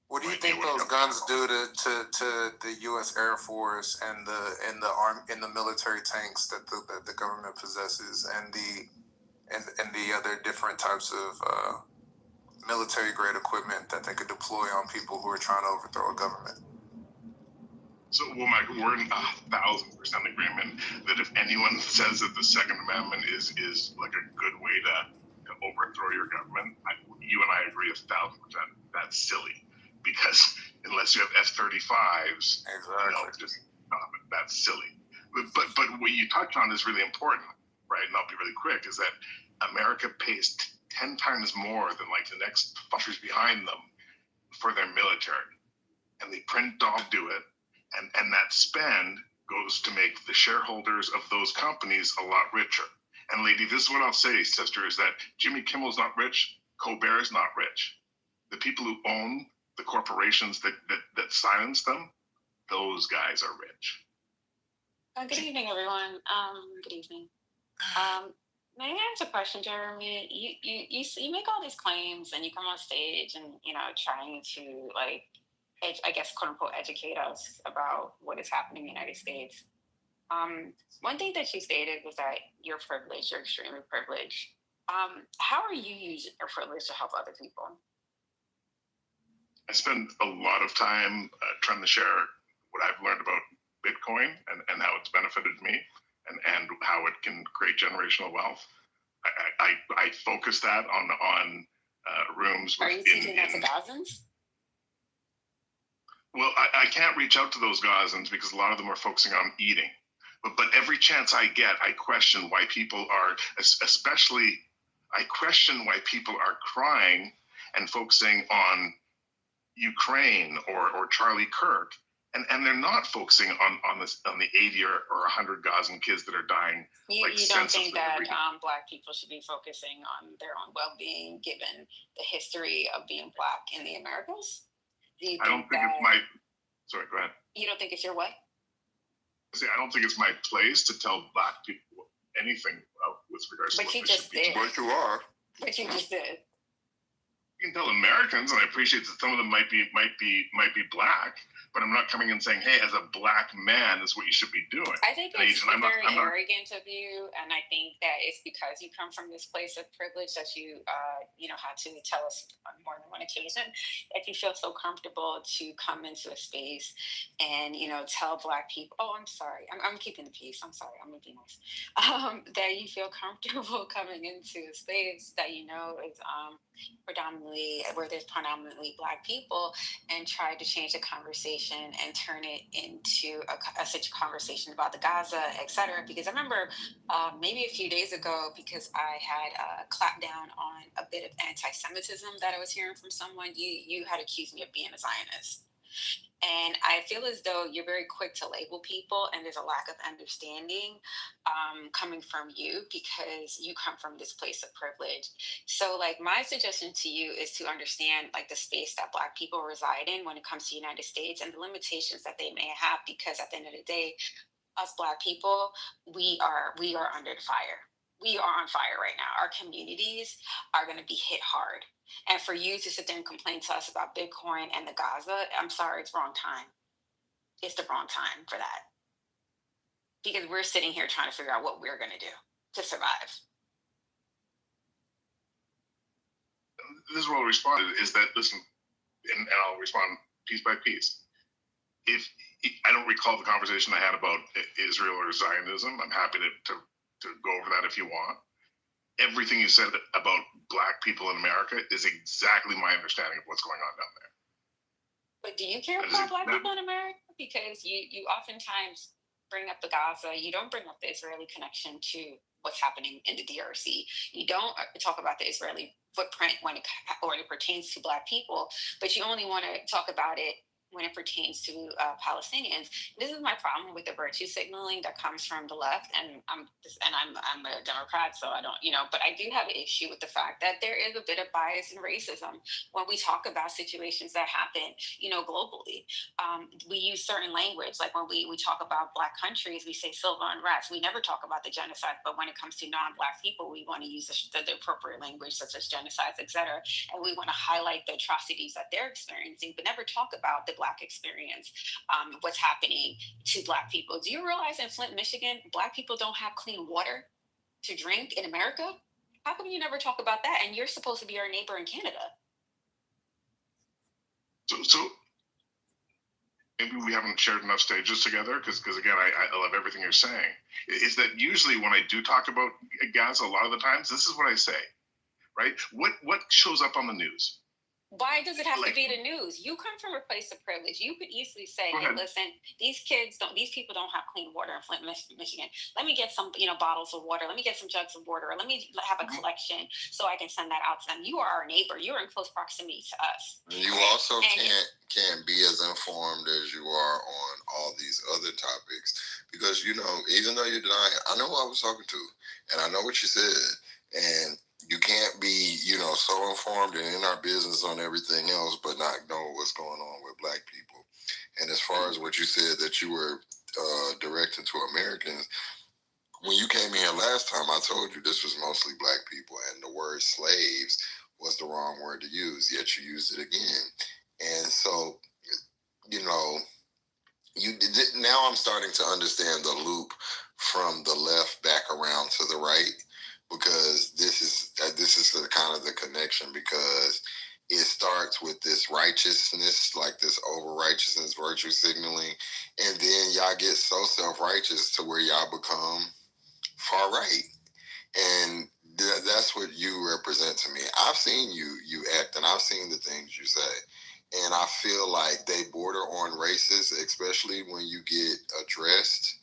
What do you think those guns do to the U.S. Air Force and the military tanks that the government possesses and the other different types of military grade equipment that they could deploy on people who are trying to overthrow a government? So, well, Mike, we're in 1,000% agreement that if anyone says that the Second Amendment is like a good way to overthrow your government, you and I agree 1,000%. That's silly, because unless you have F-35s, just stop it. That's silly. But what you touch on is really important, right? And I'll be really quick. Is that America pays 10 times more than like the next countries behind them for their military, and they print don't do it. And that spend goes to make the shareholders of those companies a lot richer. And lady, this is what I'll say, sister, is that Jimmy Kimmel's not rich, Colbert is not rich. The people who own the corporations that silence them, those guys are rich. Good evening, everyone. Good evening. May I ask a question, Jeremy? You make all these claims and you come on stage and, you know, trying to like, I guess, quote unquote, educate us about what is happening in the United States. One thing that you stated was that you're privileged, you're extremely privileged. How are you using your privilege to help other people? I spend a lot of time trying to share what I've learned about Bitcoin and how it's benefited me and how it can create generational wealth. I focus that on rooms. Are you teaching that to Gazans? Well, I can't reach out to those Gazans because a lot of them are focusing on eating. But every chance I get, I question why people are, I question why people are crying and focusing on Ukraine or Charlie Kirk. And they're not focusing on the 80 or 100 Gazan kids that are dying. You don't think that Black people should be focusing on their own well-being given the history of being Black in the Americas? I don't think it's my. Sorry, go ahead. You don't think it's your what? See, I don't think it's my place to tell Black people anything with regards to what they should be. But you are. But you just did. You can tell Americans, and I appreciate that some of them might be Black, but I'm not coming and saying, hey, as a Black man, this is what you should be doing. I think it's very arrogant of you, and I think that it's because you come from this place of privilege that you, had to tell us on more than one occasion that you feel so comfortable to come into a space and, tell Black people, oh, I'm sorry, I'm keeping the peace. I'm sorry, I'm gonna be nice. That you feel comfortable coming into a space that is where there's predominantly Black people, and try to change the conversation and turn it into such a conversation about the Gaza, etc. Because I remember maybe a few days ago, because I had clapped down on a bit of anti-Semitism that I was hearing from someone, you had accused me of being a Zionist. And I feel as though you're very quick to label people, and there's a lack of understanding coming from you because you come from this place of privilege. So, like, my suggestion to you is to understand, like, the space that Black people reside in when it comes to the United States and the limitations that they may have, because at the end of the day, us Black people, we are under the fire. We are on fire right now. Our communities are going to be hit hard. And for you to sit there and complain to us about Bitcoin and the Gaza, I'm sorry, it's wrong time. It's the wrong time for that. Because we're sitting here trying to figure out what we're going to do to survive. This is what I'll respond is that, listen, and I'll respond piece by piece. If I don't recall the conversation I had about Israel or Zionism, I'm happy to go over that if you want. Everything you said about Black people in America is exactly my understanding of what's going on down there. But do you care about Black people in America? Because you oftentimes bring up the Gaza. You don't bring up the Israeli connection to what's happening in the DRC. You don't talk about the Israeli footprint when it pertains to Black people, but you only want to talk about it when it pertains to Palestinians. This is my problem with the virtue signaling that comes from the left, and I'm a Democrat, so I don't, but I do have an issue with the fact that there is a bit of bias and racism when we talk about situations that happen, globally. We use certain language, like when we talk about Black countries, we say silver unrest. We never talk about the genocide, but when it comes to non-Black people, we want to use the appropriate language, such as genocides, etc. And we want to highlight the atrocities that they're experiencing, but never talk about the Black experience, what's happening to Black people. Do you realize in Flint, Michigan, Black people don't have clean water to drink in America? How come you never talk about that? And you're supposed to be our neighbor in Canada. So maybe we haven't shared enough stages together, because again, I love everything you're saying. Is that usually when I do talk about Gaza, a lot of the times, this is what I say, right? What shows up on the news? Why does it have to be the news? You come from a place of privilege. You could easily say, hey, listen, these people don't have clean water in Flint, Michigan. Let me get some, bottles of water. Let me get some jugs of water. Let me have a collection so I can send that out to them. You are our neighbor. You're in close proximity to us. You also can't be as informed as you are on all these other topics, because, even though you're denying, I know who I was talking to, and I know what you said, and you can't be, so informed and in our business on everything else, but not know what's going on with Black people. And as far as what you said that you were directing to Americans, when you came here last time, I told you this was mostly Black people, and the word slaves was the wrong word to use, yet you used it again. And so, now I'm starting to understand the loop from the left back around to the right, because this is the kind of the connection, because it starts with this righteousness, like this over righteousness, virtue signaling, and then y'all get so self-righteous to where y'all become far right. And that's what you represent to me. I've seen you act, and I've seen the things you say, and I feel like they border on racist, especially when you get addressed.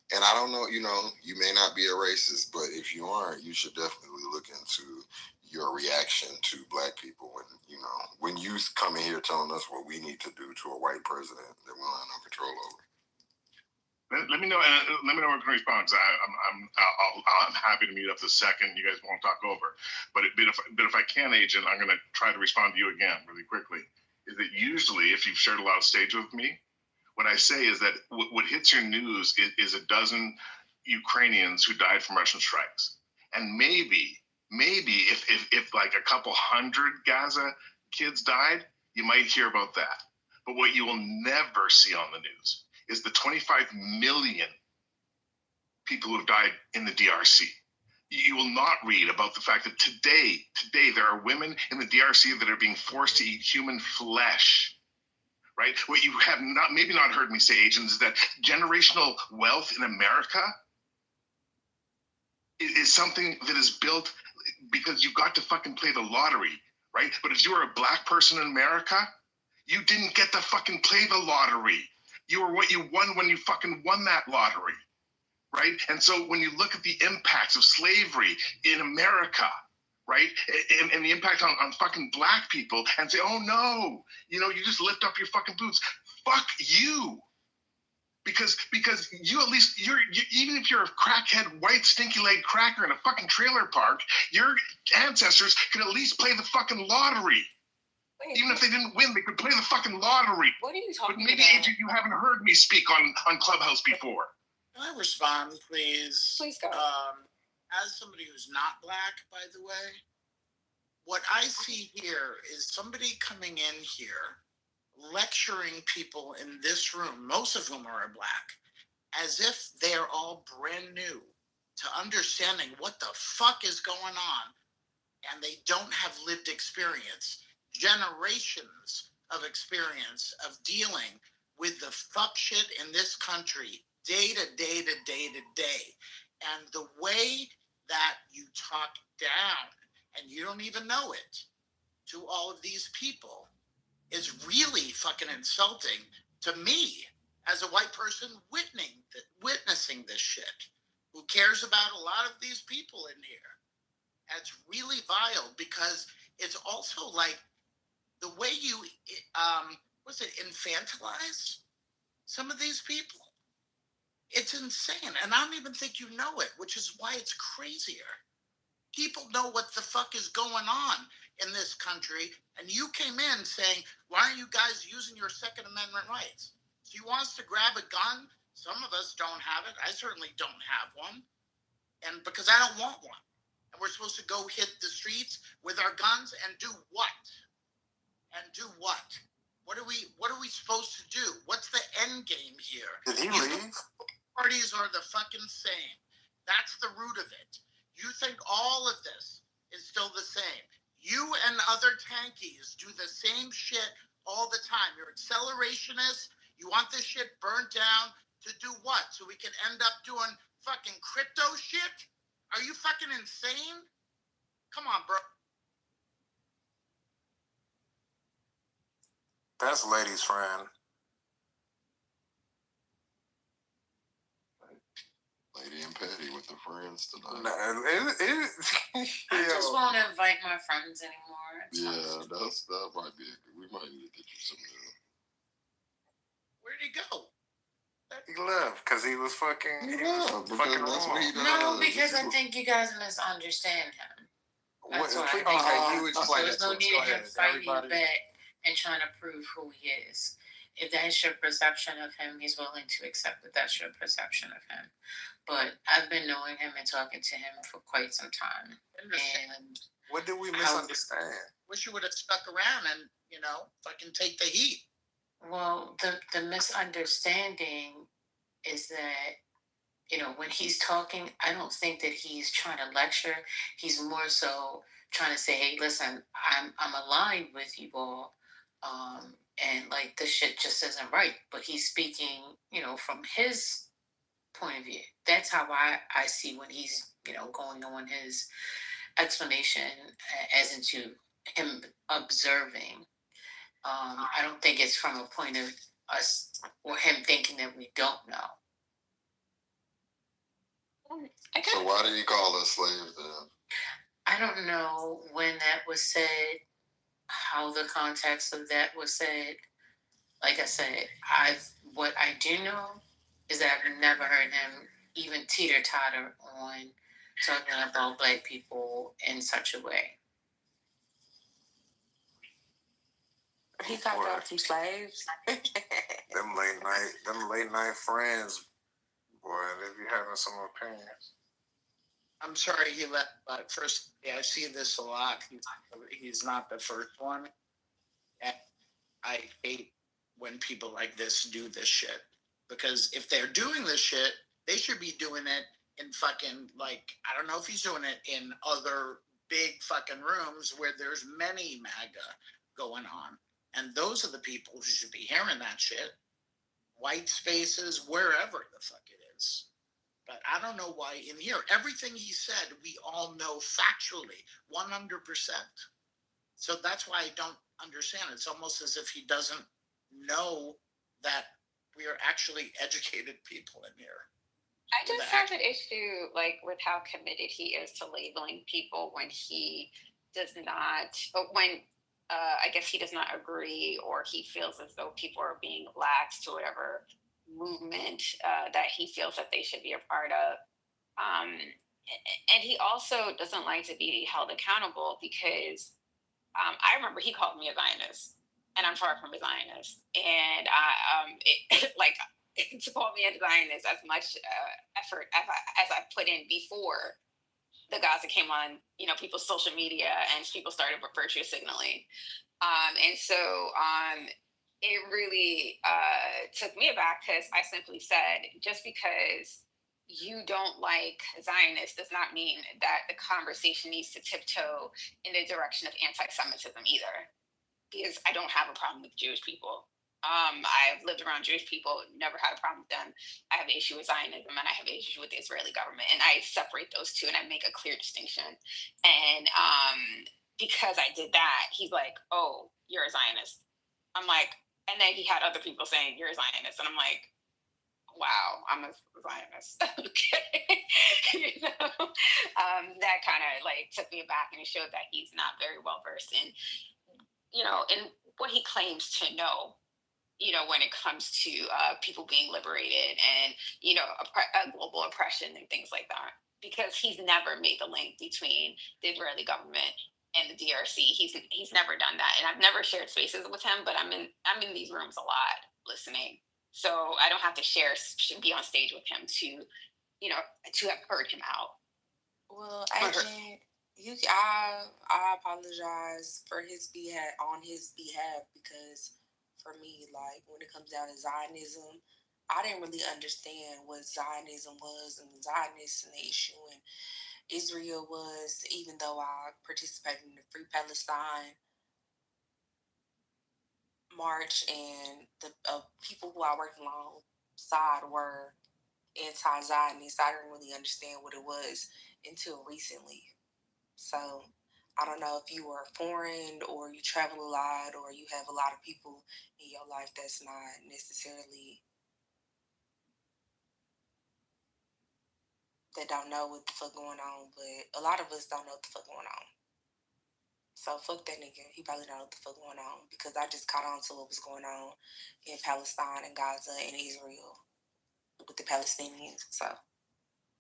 And I don't know, you may not be a racist, but if you aren't, you should definitely look into your reaction to Black people when you come in here telling us what we need to do to a white president that we don't have no control over. Let me know, and let me know when I can respond. I'm happy to meet up the second you guys won't talk over. But if I can, Agent, I'm going to try to respond to you again really quickly. Is that usually, if you've shared a lot of stage with me, what I say is that what hits your news is a dozen Ukrainians who died from Russian strikes, and maybe if like a couple hundred Gaza kids died, you might hear about that. But what you will never see on the news is the 25 million people who have died in the DRC. You will not read about the fact that today there are women in the DRC that are being forced to eat human flesh. Right? What you have maybe not heard me say, Agent, is that generational wealth in America is something that is built because you got to fucking play the lottery, right? But if you were a Black person in America, you didn't get to fucking play the lottery. You were what you won when you fucking won that lottery, right? And so when you look at the impacts of slavery in America, right? And the impact on fucking black people, and say, oh no, you know, you just lift up your fucking boots. Fuck you. Because you at least you even if you're a crackhead white stinky leg cracker in a fucking trailer park, your ancestors could at least play the fucking lottery. Wait, even if they didn't win, they could play the fucking lottery. What are you talking but maybe, about? Agent, you haven't heard me speak on Clubhouse before. Can I respond, please? Please go. As somebody who's not black, by the way, what I see here is somebody coming in here lecturing people in this room, most of whom are black, as if they're all brand new to understanding what the fuck is going on, and they don't have lived experience, generations of experience of dealing with the fuck shit in this country day to day to day to day. And the way that you talk down, and you don't even know it, to all of these people is really fucking insulting to me as a white person witnessing this shit, who cares about a lot of these people in here. It's really vile because it's also like the way you, infantilize some of these people. It's insane. And I don't even think you know it, which is why it's crazier. People know what the fuck is going on in this country, and you came in saying, why aren't you guys using your Second Amendment rights? So you want us to grab a gun? Some of us don't have it. I certainly don't have one. And because I don't want one. And we're supposed to go hit the streets with our guns and do what? And do what? What are we supposed to do? What's the end game here? Did he leave? Parties are the fucking same. That's the root of it. You think all of this is still the same. You and other tankies do the same shit all the time. You're accelerationists. You want this shit burnt down to do what? So we can end up doing fucking crypto shit? Are you fucking insane? Come on, bro. That's Lady's friend. Lady and Patty with the friends tonight. I just won't invite my friends anymore. Yeah, that might be. We might need to get you some new. Where'd he go? He left because he was fucking. Yeah, because that's what he does. No, because I think you guys misunderstand him. That's what I think. Okay, you explain There's it no to us. need Go of him ahead. fighting you Everybody. back and trying to prove who he is. If that's your perception of him, he's willing to accept that that's your perception of him. But I've been knowing him and talking to him for quite some time. And what did we misunderstand? Wish you would have stuck around and, fucking take the heat. Well, the misunderstanding is that, when he's talking, I don't think that he's trying to lecture. He's more so trying to say, hey, listen, I'm aligned with you all. And like this shit just isn't right. But he's speaking, from his point of view. That's how I see when he's, going on his explanation as into him observing. I don't think it's from a point of us or him thinking that we don't know. So why did he call us slaves then? I don't know when that was said, how the context of that was said. Like I said, what I do know is that I've never heard him even teeter-totter on talking about black people in such a way. He got y'all some slaves. Them late night friends, boy, they be having some opinions. I'm sorry he left, but first, I see this a lot. He's not the first one. And I hate when people like this do this shit. Because if they're doing this shit, they should be doing it in fucking, I don't know if he's doing it in other big fucking rooms where there's many MAGA going on. And those are the people who should be hearing that shit. White spaces, wherever the fuck it is. But I don't know why in here, everything he said, we all know factually, 100%. So that's why I don't understand. It's almost as if he doesn't know that we are actually educated people in here. I just have an issue like with how committed he is to labeling people when he does not, when I guess he does not agree or he feels as though people are being lax to whatever movement that he feels that they should be a part of. And he also doesn't like to be held accountable because I remember he called me a Zionist, and I'm far from a Zionist. And like to call me a Zionist, as much effort as I put in before the Gaza came on, people's social media and people started virtue signaling. And so it really took me aback because I simply said, just because you don't like Zionists does not mean that the conversation needs to tiptoe in the direction of anti-Semitism either, because I don't have a problem with Jewish people. I've lived around Jewish people, never had a problem with them. I have an issue with Zionism and I have an issue with the Israeli government, and I separate those two and I make a clear distinction. And because I did that, he's like, "Oh, you're a Zionist." I'm like, and then he had other people saying, "You're a Zionist," and I'm like, wow, I'm a Zionist. Okay. That kind of like took me back, and it showed that he's not very well versed in, in what he claims to know, when it comes to people being liberated and, global oppression and things like that. Because he's never made the link between the Israeli government and the DRC. He's never done that. And I've never shared spaces with him, but I'm in these rooms a lot listening. So I don't have to be on stage with him to have heard him out. Well, actually, I apologize for on his behalf, because for me, like, when it comes down to Zionism, I didn't really understand what Zionism was and the Zionists and the issue and Israel was, even though I participated in the Free Palestine March, and the people who I worked alongside were anti-Zionist. I didn't really understand what it was until recently. So I don't know if you are foreign or you travel a lot or you have a lot of people in your life that's not necessarily, that don't know what the fuck going on, but a lot of us don't know what the fuck going on. So fuck that nigga. He probably don't know what the fuck going on, because I just caught on to what was going on in Palestine and Gaza and Israel with the Palestinians. So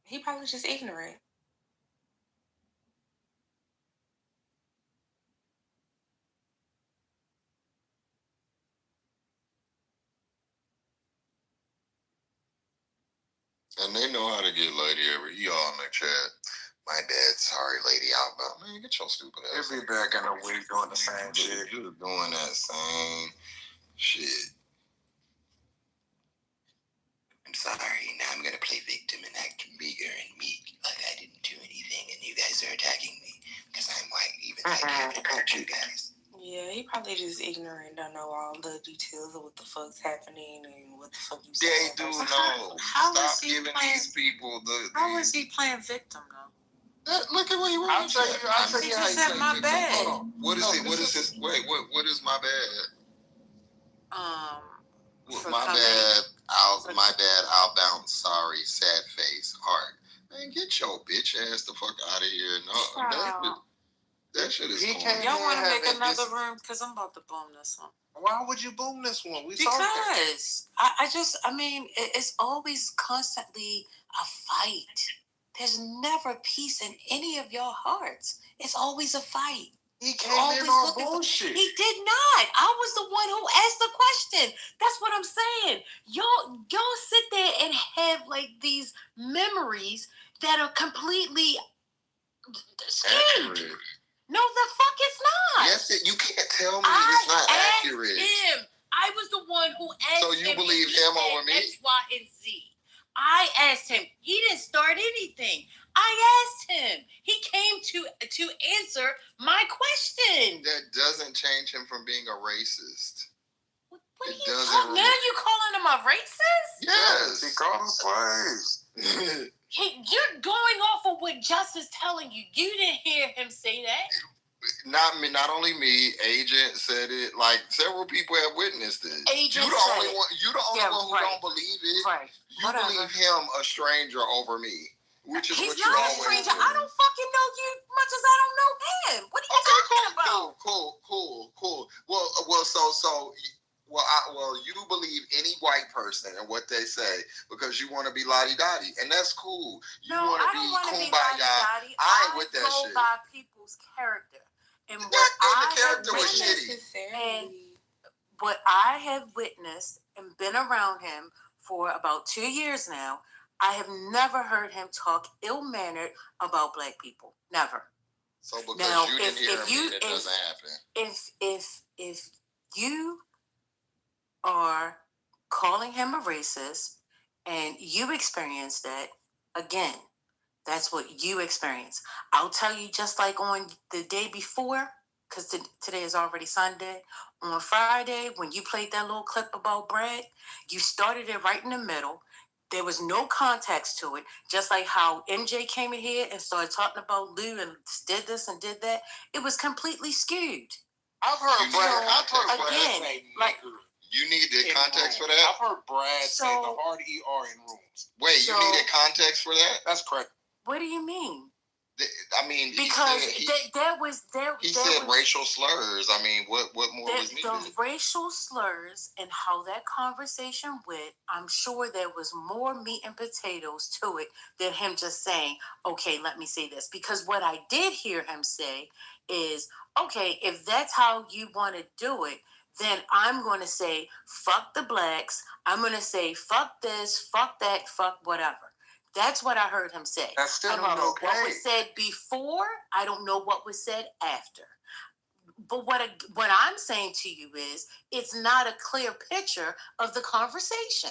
he probably just ignorant. And they know how to get Lady every y'all in the chat. My bad, sorry, Lady Outbound. Man, get your stupid ass. He'll be back in a week doing the same shit. You're doing that same shit. I'm sorry, now I'm gonna play victim and act meager and meek like I didn't do anything and you guys are attacking me because I'm white, even though I can't hurt you guys. Yeah, he probably just ignorant, don't know all the details of what the fuck's happening and what the fuck you They saying. do know. Stop giving these people the. How is he playing victim though? Look at what you want. I'll tell you how he said my victim. bad. Hold on. What is it? What is this? Wait, what is my bad? My bad, I'll bounce. Sorry, sad face, heart. Man, get your bitch ass the fuck out of here. No, that shit is corny. Y'all want to make another room? Because I'm about to boom this one. Why would you boom this one? Because it's always constantly a fight. There's never peace in any of your hearts. It's always a fight. He came in on bullshit. He did not. I was the one who asked the question. That's what I'm saying. Y'all sit there and have like these memories that are completely skewed. No, the fuck it's not. Yes, you can't tell me it's not accurate. Him. I was the one who asked him. So you believe him over me? X, Y, and Z. I asked him. He didn't start anything. I asked him. He came to answer my question. That doesn't change him from being a racist. What are you talking? Now you calling him a racist? Yes. He called them slaves. You're going off of what Justice telling you. You didn't hear him say that. Not only me. Agent said it. Like several people have witnessed it. Agent you the said only it. one. You the only Yeah, one who right. don't believe it. Right. You believe him a stranger over me, which is He's what not you a always stranger. do. I don't fucking know you much as I don't know him. What are you talking about? Cool. Well, you believe any white person and what they say because you want to be lottie-dottie, and that's cool. You No, want I to don't be want to be kumbaya. lottie-dottie. I ain't with that go shit. by people's character. And Not what that I the character have was witnessed, shitty. and what I have witnessed and been around him for about 2 years now, I have never heard him talk ill-mannered about black people. Never. So because Now, you didn't hear me, that doesn't happen. If you are calling him a racist and you experience that, again, that's what you experience. I'll tell you, just like on the day before, because today is already Sunday, on Friday, when you played that little clip about Brad, you started it right in the middle. There was no context to it, just like how MJ came in here and started talking about Lou and did this and did that. It was completely skewed. I've heard Brad. Again, like, you need the context for that? I've heard Brad say the hard ER in rooms. Wait, you need a context for that? That's correct. What do you mean? I mean, because there was racial slurs. I mean, what more was needed? The racial slurs and how that conversation went, I'm sure there was more meat and potatoes to it than him just saying, okay, let me say this. Because what I did hear him say is, okay, if that's how you want to do it, then I'm going to say, fuck the blacks. I'm going to say, fuck this, fuck that, fuck whatever. That's what I heard him say. That's still I don't not know okay. what was said before. I don't know what was said after. But what I'm saying to you is, it's not a clear picture of the conversation.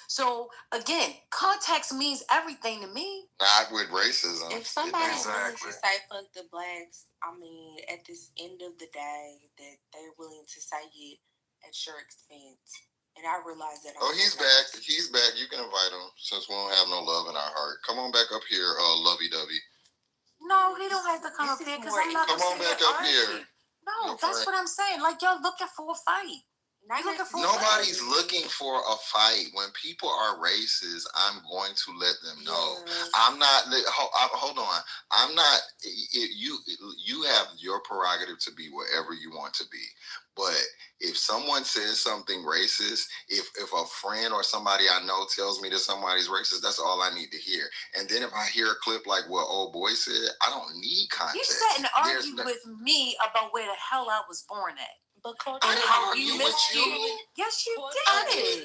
So again, context means everything to me. Not with racism. If somebody willing to say fuck the blacks, I mean, at this end of the day, that they're willing to say it at your expense. And I realize that. Oh, he's back. He's back. You can invite him since we don't have no love in our heart. Come on back up here, lovey-dovey. No, he don't have to come up here because I'm not. Come on back up here. No, that's what I'm saying. Like, y'all looking for a fight. Nobody's looking for a fight. When people are racist, I'm going to let them know. Yeah. I'm not. Hold on. I'm not. You have your prerogative to be whatever you want to be. But if someone says something racist, if a friend or somebody I know tells me that somebody's racist, that's all I need to hear. And then if I hear a clip like what old boy said, I don't need context. You sat and argued with me about where the hell I was born at. But I didn't argue with you. Yes, you did.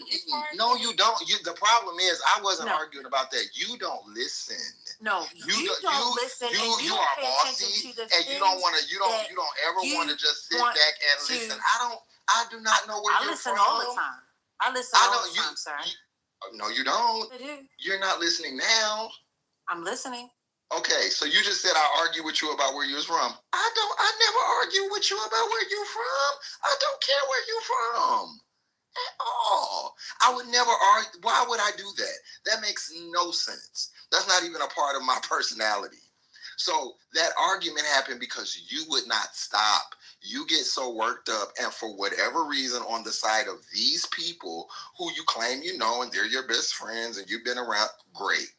No, you don't. The problem is I wasn't arguing about that. You don't listen. No, you don't listen. You are bossy, and you don't want to. You don't ever want to just sit back and listen. I do not know where you're from. I listen all the time. I listen all the time, sir. No, you don't. I do. You're not listening now. I'm listening. Okay, so you just said I argue with you about where you was from. I never argue with you about where you from. I don't care where you from at all. I would never argue. Why would I do that? That makes no sense. That's not even a part of my personality. So that argument happened because you would not stop. You get so worked up, and for whatever reason, on the side of these people who you claim you know, and they're your best friends, and you've been around, great.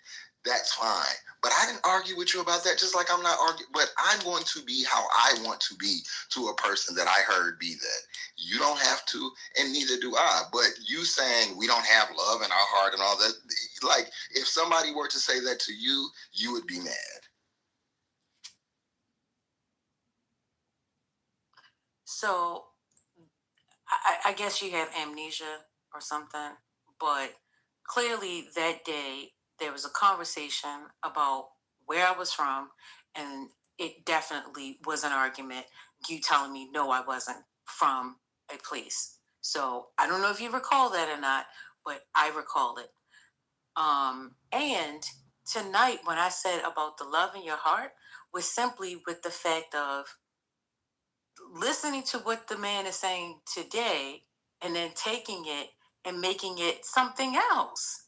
That's fine. But I didn't argue with you about that, just like I'm not arguing. But I'm going to be how I want to be to a person that I heard be that. You don't have to, and neither do I. But you saying we don't have love in our heart and all that, like, if somebody were to say that to you, you would be mad. So, I guess you have amnesia or something, but clearly that day, there was a conversation about where I was from, and it definitely was an argument. You telling me, no, I wasn't from a place. So I don't know if you recall that or not, but I recall it. And tonight, when I said about the love in your heart, was simply with the fact of listening to what the man is saying today and then taking it and making it something else.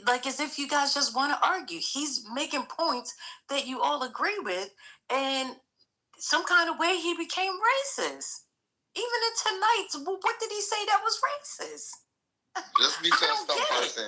Like as if you guys just want to argue. He's making points that you all agree with, and some kind of way he became racist. Even in tonight's, what did he say that was racist? Just because some person,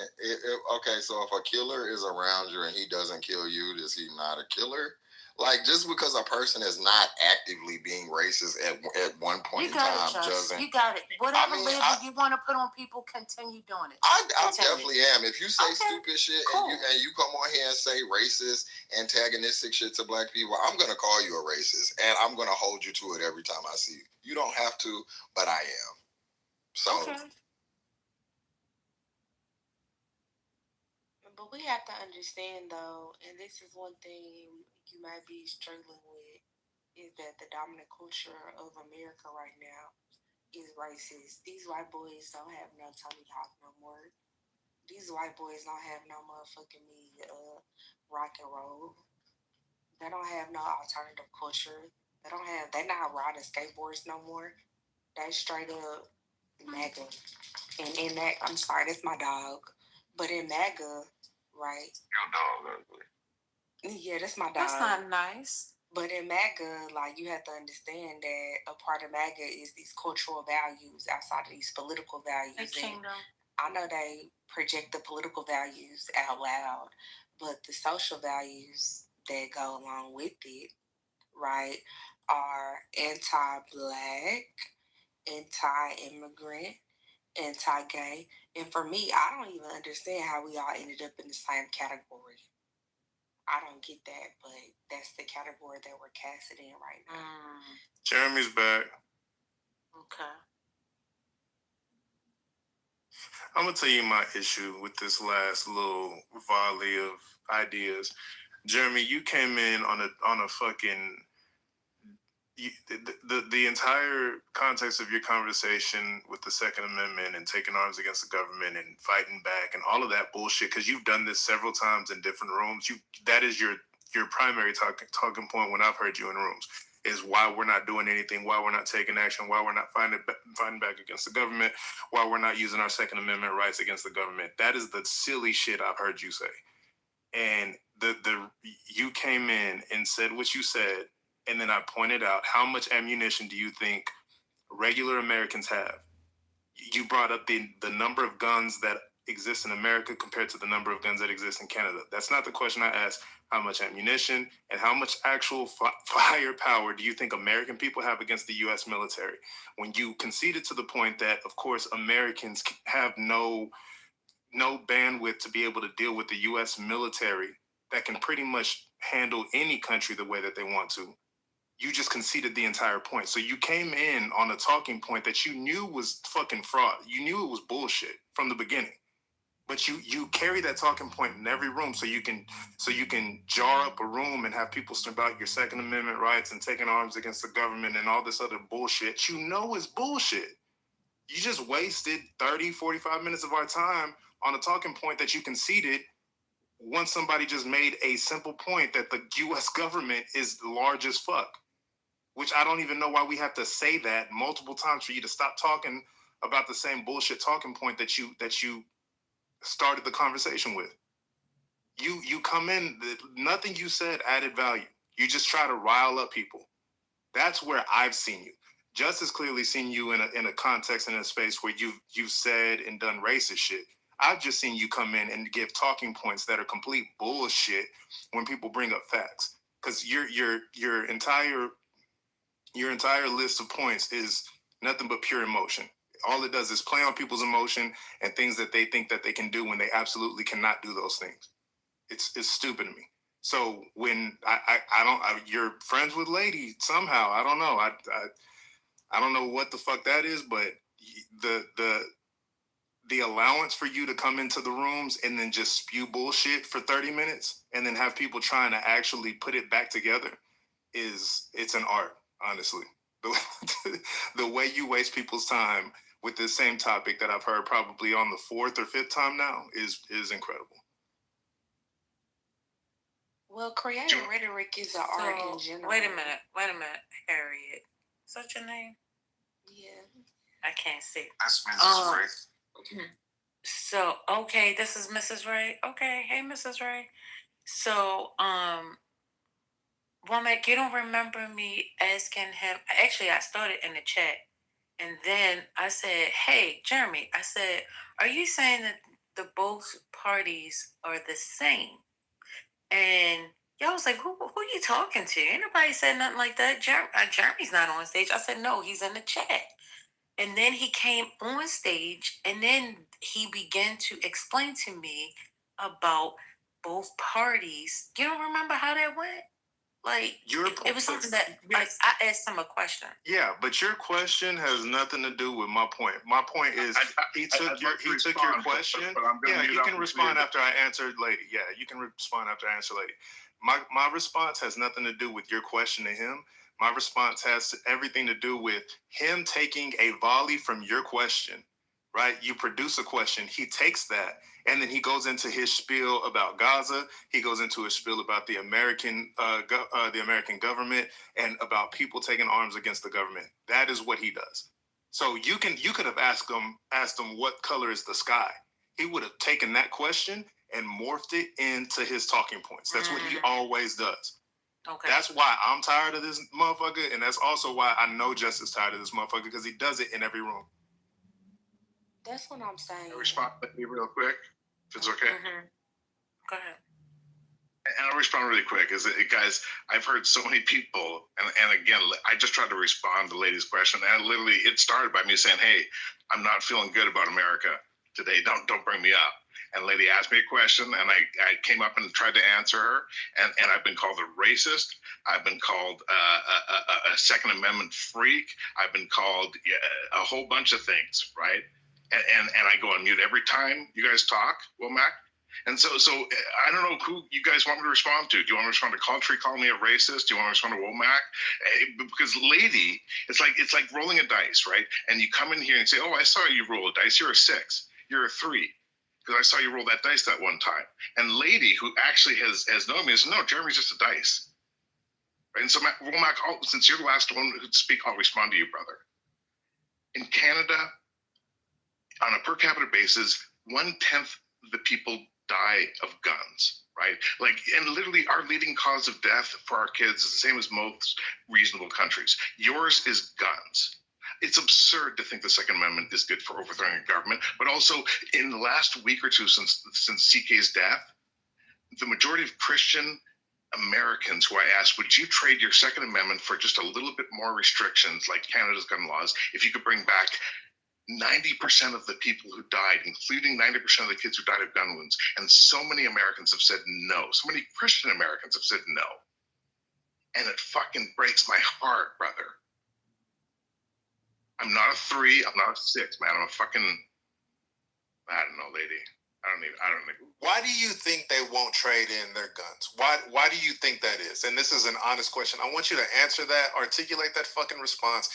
okay, so if a killer is around you and he doesn't kill you, is he not a killer? Like, just because a person is not actively being racist at one point in time doesn't. You got it. Whatever label you want to put on people, continue doing it. I definitely am. If you say stupid shit and you come on here and say racist, antagonistic shit to black people, I'm going to call you a racist. And I'm going to hold you to it every time I see you. You don't have to, but I am. So. Okay. But we have to understand, though, and this is one thing you might be struggling with, is that the dominant culture of America right now is racist. These white boys don't have no Tony Hawk no more. These white boys don't have no motherfucking rock and roll. They don't have no alternative culture. They're not riding skateboards no more. They straight up MAGA. And in that, I'm sorry, that's my dog. But in MAGA, right? Your dog ugly. Yeah, that's my dog. That's not nice. But in MAGA, like, you have to understand that a part of MAGA is these cultural values outside of these political values. The kingdom. I know they project the political values out loud, but the social values that go along with it, right, are anti-black, anti-immigrant, anti-gay. And for me, I don't even understand how we all ended up in the same category. I don't get that, but that's the category that we're casted in right now. Jeremy's back. Okay. I'm gonna tell you my issue with this last little volley of ideas. Jeremy, you came in on a fucking the entire context of your conversation with the Second Amendment and taking arms against the government and fighting back and all of that bullshit, because you've done this several times in different rooms. That is your primary talking point when I've heard you in rooms, is why we're not doing anything, why we're not taking action, why we're not fighting back against the government, why we're not using our Second Amendment rights against the government. That is the silly shit I've heard you say. And you came in and said what you said, and then I pointed out, how much ammunition do you think regular Americans have? You brought up the number of guns that exist in America compared to the number of guns that exist in Canada. That's not the question I asked. How much ammunition and how much actual firepower do you think American people have against the U.S. military? When you conceded to the point that, of course, Americans have no bandwidth to be able to deal with the U.S. military that can pretty much handle any country the way that they want to. You just conceded the entire point. So you came in on a talking point that you knew was fucking fraud. You knew it was bullshit from the beginning. But you carry that talking point in every room so you can jar up a room and have people start about your Second Amendment rights and taking arms against the government and all this other bullshit. You know it's bullshit. You just wasted 30, 45 minutes of our time on a talking point that you conceded once somebody just made a simple point that the U.S. government is large as fuck. Which I don't even know why we have to say that multiple times for you to stop talking about the same bullshit talking point that you started the conversation with. You come in, nothing you said added value. You just try to rile up people. That's where I've seen you. Just has clearly seen you in a context, in a space where you've said and done racist shit. I've just seen you come in and give talking points that are complete bullshit when people bring up facts. Because your entire list of points is nothing but pure emotion. All it does is play on people's emotion and things that they think that they can do when they absolutely cannot do those things. It's stupid to me. So when you're friends with Lady somehow, I don't know. I don't know what the fuck that is, but the allowance for you to come into the rooms and then just spew bullshit for 30 minutes and then have people trying to actually put it back together it's an art, honestly. The way you waste people's time with this same topic that I've heard probably on the 4th or 5th time now is incredible. Well, creative rhetoric is an art in general. Wait a minute, Harriet. Is that your name? Yeah. I can't see. That's Mrs. Ray. So, okay, this is Mrs. Ray. Okay, hey, Mrs. Ray. So, Womack, you don't remember me asking him? Actually, I started in the chat, and then I said, "Hey, Jeremy," I said, "Are you saying that the both parties are the same?" And y'all was like, "Who are you talking to?" Ain't nobody said nothing like that. Jeremy's not on stage. I said, "No, he's in the chat." And then he came on stage, and then he began to explain to me about both parties. You don't remember how that went? Like, it was something that, like, I asked him a question. Yeah, but your question has nothing to do with my point. My point is he took your question. Yeah, you can respond after I answered, lady. Yeah, you can respond after I answer, lady. My response has nothing to do with your question to him. My response has everything to do with him taking a volley from your question, right? You produce a question, he takes that, and then he goes into his spiel about Gaza. He goes into a spiel about the American government and about people taking arms against the government. That is what he does. So you could have asked him what color is the sky. He would have taken that question and morphed it into his talking points. That's what he always does. Okay. That's why I'm tired of this motherfucker, and that's also why I know Justice tired of this motherfucker, because he does it in every room. That's what I'm saying. I'll respond to you real quick, if it's okay. Mm-hmm. Go ahead. And I'll respond really quick. Guys, I've heard so many people, and again, I just tried to respond to the lady's question, and literally it started by me saying, "Hey, I'm not feeling good about America today. Don't bring me up." And the lady asked me a question, and I came up and tried to answer her, and I've been called a racist. I've been called a Second Amendment freak. I've been called a whole bunch of things, right? And I go on mute every time you guys talk, Womack. And so I don't know who you guys want me to respond to. Do you want me to respond to Culture calling me a racist? Do you want me to respond to Womack? Because lady, it's like rolling a dice, right? And you come in here and say, "Oh, I saw you roll a dice. You're a 6. You're a 3. Because I saw you roll that dice that one time." And lady, who actually has known me, says, "No, Jeremy's just a dice." Right? And so Womack, since you're the last one who'd speak, I'll respond to you, brother. In Canada, on a per capita basis, 1/10 of the people die of guns, right? Like, and literally our leading cause of death for our kids is the same as most reasonable countries. Yours is guns. It's absurd to think the Second Amendment is good for overthrowing a government, but also in the last week or two since CK's death, the majority of Christian Americans who I asked, would you trade your Second Amendment for just a little bit more restrictions like Canada's gun laws if you could bring back 90% of the people who died, including 90% of the kids who died of gun wounds? And so many Americans have said no. So many Christian Americans have said no. And it fucking breaks my heart, brother. I'm not a 3. I'm not a 6, man. I'm a fucking, I don't know, lady. I don't even. Why do you think they won't trade in their guns? Why do you think that is? And this is an honest question. I want you to answer that, articulate that fucking response,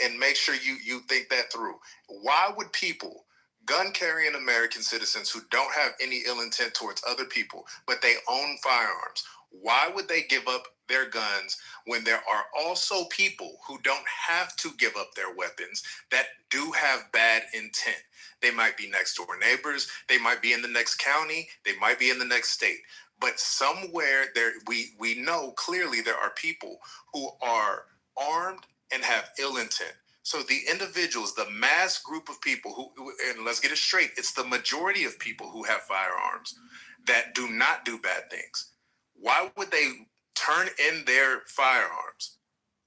and make sure you think that through. Why would people, gun-carrying American citizens who don't have any ill intent towards other people, but they own firearms, why would they give up their guns when there are also people who don't have to give up their weapons that do have bad intent? They might be next door neighbors. They might be in the next county. They might be in the next state. But somewhere there, we know clearly there are people who are armed and have ill intent. So the individuals, the mass group of people who, and let's get it straight, it's the majority of people who have firearms that do not do bad things. Why would they turn in their firearms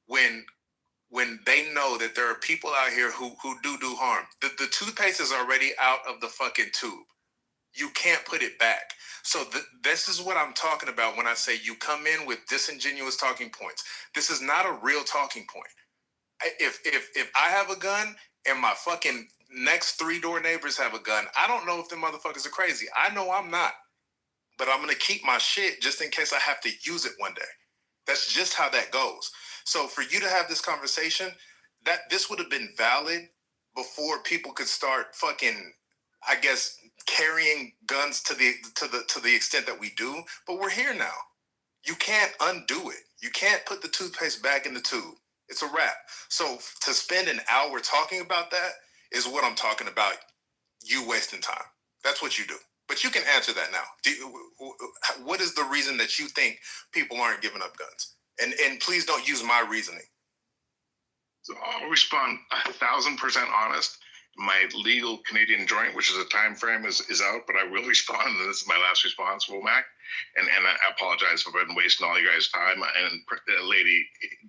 when they know that there are people out here who do harm? The toothpaste is already out of the fucking tube. You can't put it back. So this is what I'm talking about when I say you come in with disingenuous talking points. This is not a real talking point. If I have a gun and my fucking next 3 door neighbors have a gun, I don't know if them motherfuckers are crazy. I know I'm not. But I'm going to keep my shit just in case I have to use it one day. That's just how that goes. So for you to have this conversation, that this would have been valid before people could start fucking, I guess, carrying guns to the extent that we do. But we're here now. You can't undo it. You can't put the toothpaste back in the tube. It's a wrap. So to spend an hour talking about that is what I'm talking about. You wasting time. That's what you do. But you can answer that now. What is the reason that you think people aren't giving up guns? And please don't use my reasoning. So I'll respond 1,000% honest. My legal Canadian joint, which is a time frame, is out, but I will respond, and this is my last response, Womack. And I apologize if I've been wasting all you guys' time. And lady,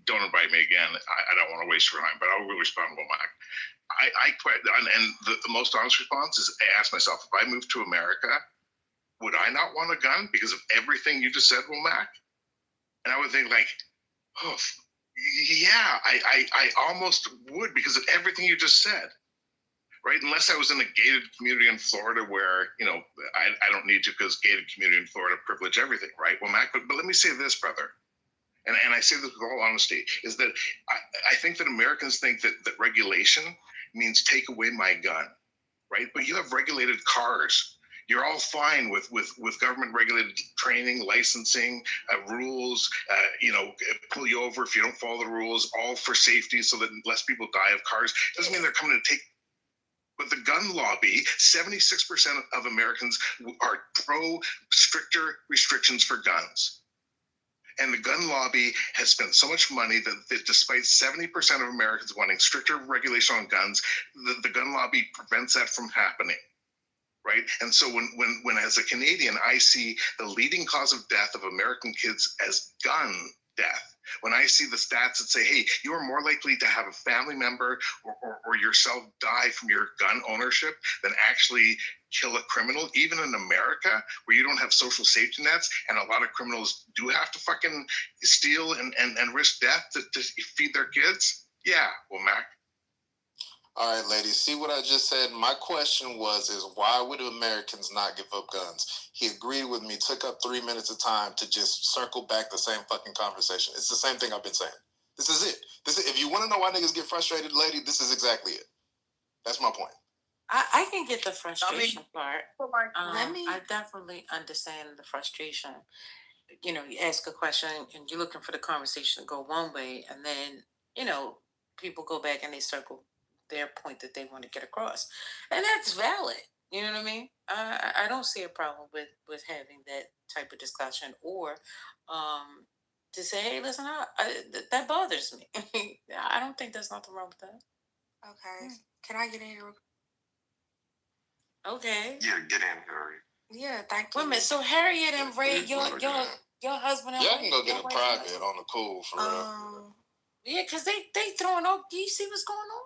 don't invite me again. I don't want to waste your time, but I will respond, Womack. I quit, and the most honest response is I ask myself, if I moved to America, would I not want a gun because of everything you just said, Womack? And I would think like, oh, yeah, I almost would because of everything you just said. Right, unless I was in a gated community in Florida where, I don't need to because gated community in Florida privilege everything, right? Well, Mac, but let me say this, brother, and I say this with all honesty, is that I think that Americans think that regulation means take away my gun, right? But you have regulated cars. You're all fine with government regulated training, licensing, rules, pull you over if you don't follow the rules, all for safety so that less people die of cars. Doesn't mean they're coming to take. But the gun lobby, 76% of Americans are pro stricter restrictions for guns. And the gun lobby has spent so much money that despite 70% of Americans wanting stricter regulation on guns, the gun lobby prevents that from happening. Right. And so when as a Canadian, I see the leading cause of death of American kids as gun death, when I see the stats that say, hey, you are more likely to have a family member or yourself die from your gun ownership than actually kill a criminal, even in America, where you don't have social safety nets, and a lot of criminals do have to fucking steal and risk death to feed their kids. Yeah, well, Mac. All right, ladies, see what I just said? My question is why would Americans not give up guns? He agreed with me, took up 3 minutes of time to just circle back the same fucking conversation. It's the same thing I've been saying. This is it. If you want to know why niggas get frustrated, lady, this is exactly it. That's my point. I can get the frustration part. I definitely understand the frustration. You ask a question and you're looking for the conversation to go one way, and then, people go back and they circle their point that they want to get across. And that's valid. You know what I mean? I don't see a problem with having that type of discussion or to say, hey, listen, that bothers me. I don't think there's nothing wrong with that. Okay. Can I get in here? Okay. Yeah, get in, Harry. Yeah, thank you. Wait a minute. So Harriet and Ray, your husband and y'all can go get a private on the cool for real. Yeah, because they throwing up. Do you see what's going on?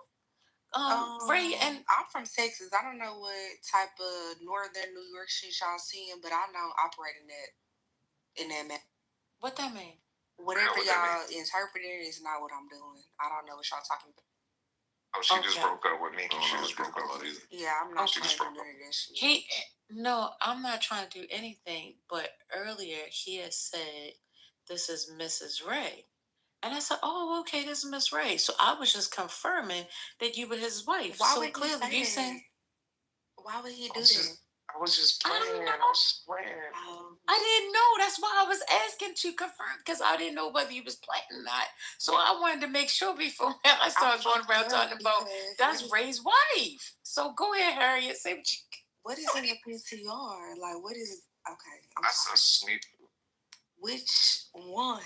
Ray and I'm from Texas. I don't know what type of northern New York shit y'all seeing, but I know operating that in that man. What that mean? Whatever y'all interpreting is not what I'm doing. I don't know what y'all talking about. Oh, she just broke up with me. She just broke up with me. Yeah, I'm not trying to do none of that shit. No, I'm not trying to do anything. But earlier he had said, "This is Mrs. Ray," and I said, "Oh, okay, this is Miss Ray." So I was just confirming that you were his wife. Why so would clearly he you say saying, why would he do that? I was just playing. I didn't know. That's why I was asking to confirm, because I didn't know whether you was playing or not. So I wanted to make sure before I started going around talking about that's Ray's wife. So go ahead, Harriet. Say what you. What is in the PTR? Like, what is? Okay, That's a sneak. Which one?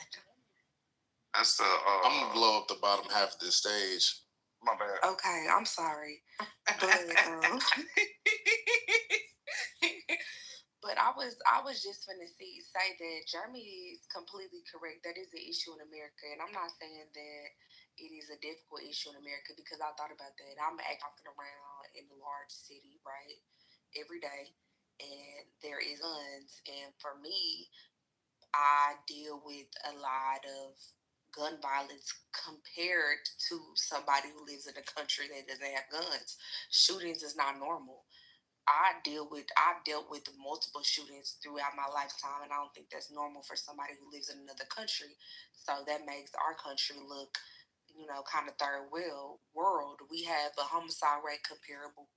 That's the. I'm gonna blow up the bottom half of this stage. My bad. Okay, I'm sorry, but I was just gonna say that Jeremy is completely correct. That is an issue in America, and I'm not saying that it is a difficult issue in America, because I thought about that. I'm walking around in a large city, right, every day, and there is guns, and for me, I deal with a lot of gun violence compared to somebody who lives in a country that doesn't have guns. Shootings is not normal. I dealt with multiple shootings throughout my lifetime, and I don't think that's normal for somebody who lives in another country. So that makes our country look, kind of third world. We have a homicide rate comparable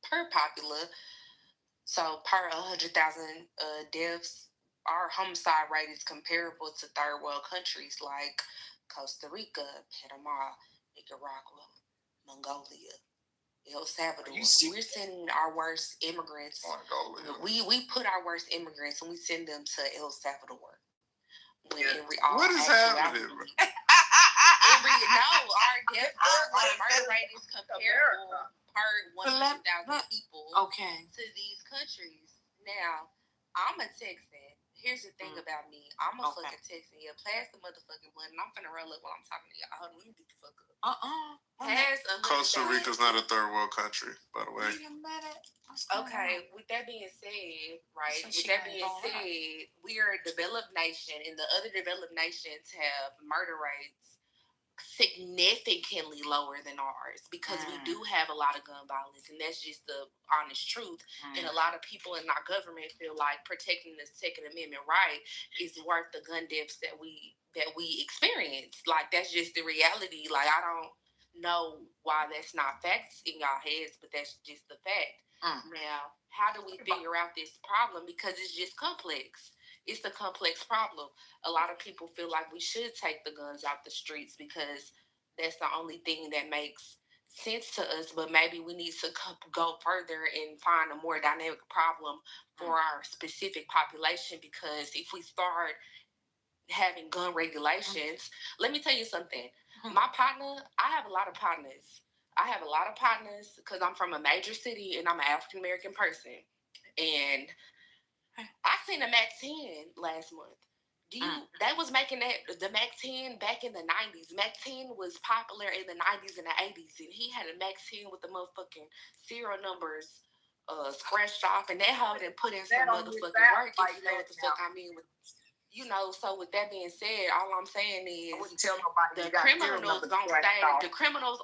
per popula. So per 100,000 deaths, our homicide rate is comparable to third world countries like Costa Rica, Panama, Nicaragua, Mongolia, El Salvador. We're sending our worst immigrants. We put our worst immigrants and we send them to El Salvador. When What is happening? No, our death murder rate is comparable per 100,000 people to these countries. Now, I'm a Texan. Here's the thing about me. I'm a fucking Texan. Yeah, pass the motherfucking button. I'm finna roll up while I'm talking to y'all. Hold on, let me get the fuck up. Costa Rica's not a third world country, by the way. Okay, with that being said, right? With that being said, we are a developed nation, and the other developed nations have murder rates significantly lower than ours because we do have a lot of gun violence, and that's just the honest truth. And a lot of people in our government feel like protecting the Second Amendment right is worth the gun deaths that we experience. Like, that's just the reality. Like, I don't know why that's not facts in y'all heads, but that's just the fact. Now, how do we figure out this problem? Because it's just complex. It's a complex problem. A lot of people feel like we should take the guns out the streets because that's the only thing that makes sense to us. But maybe we need to go further and find a more dynamic problem for our specific population. Because if we start having gun regulations, let me tell you something. My partner, I have a lot of partners. Because I'm from a major city and I'm an African American person. And I seen a Mac 10 last month. They was making the Mac 10 back in the 90s. Mac 10 was popular in the 90s and the 80s, and he had a Mac 10 with the motherfucking serial numbers scratched off, and that hoe done put in some motherfucking work, if you know what the fuck I mean. So with that being said, all I'm saying is the criminals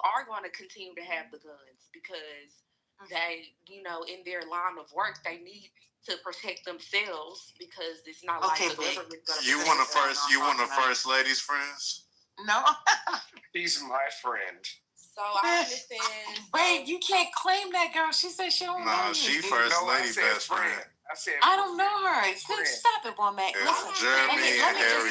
are going to continue to have the guns because they, in their line of work, they need to protect themselves because it's not like the government's going to. You want a first lady's friends? No. He's my friend. So I understand. Wait, you can't claim that girl. She said she don't know you. She first lady best friend. I don't know her. Stop it, boy, Mac. Jeremy and Harry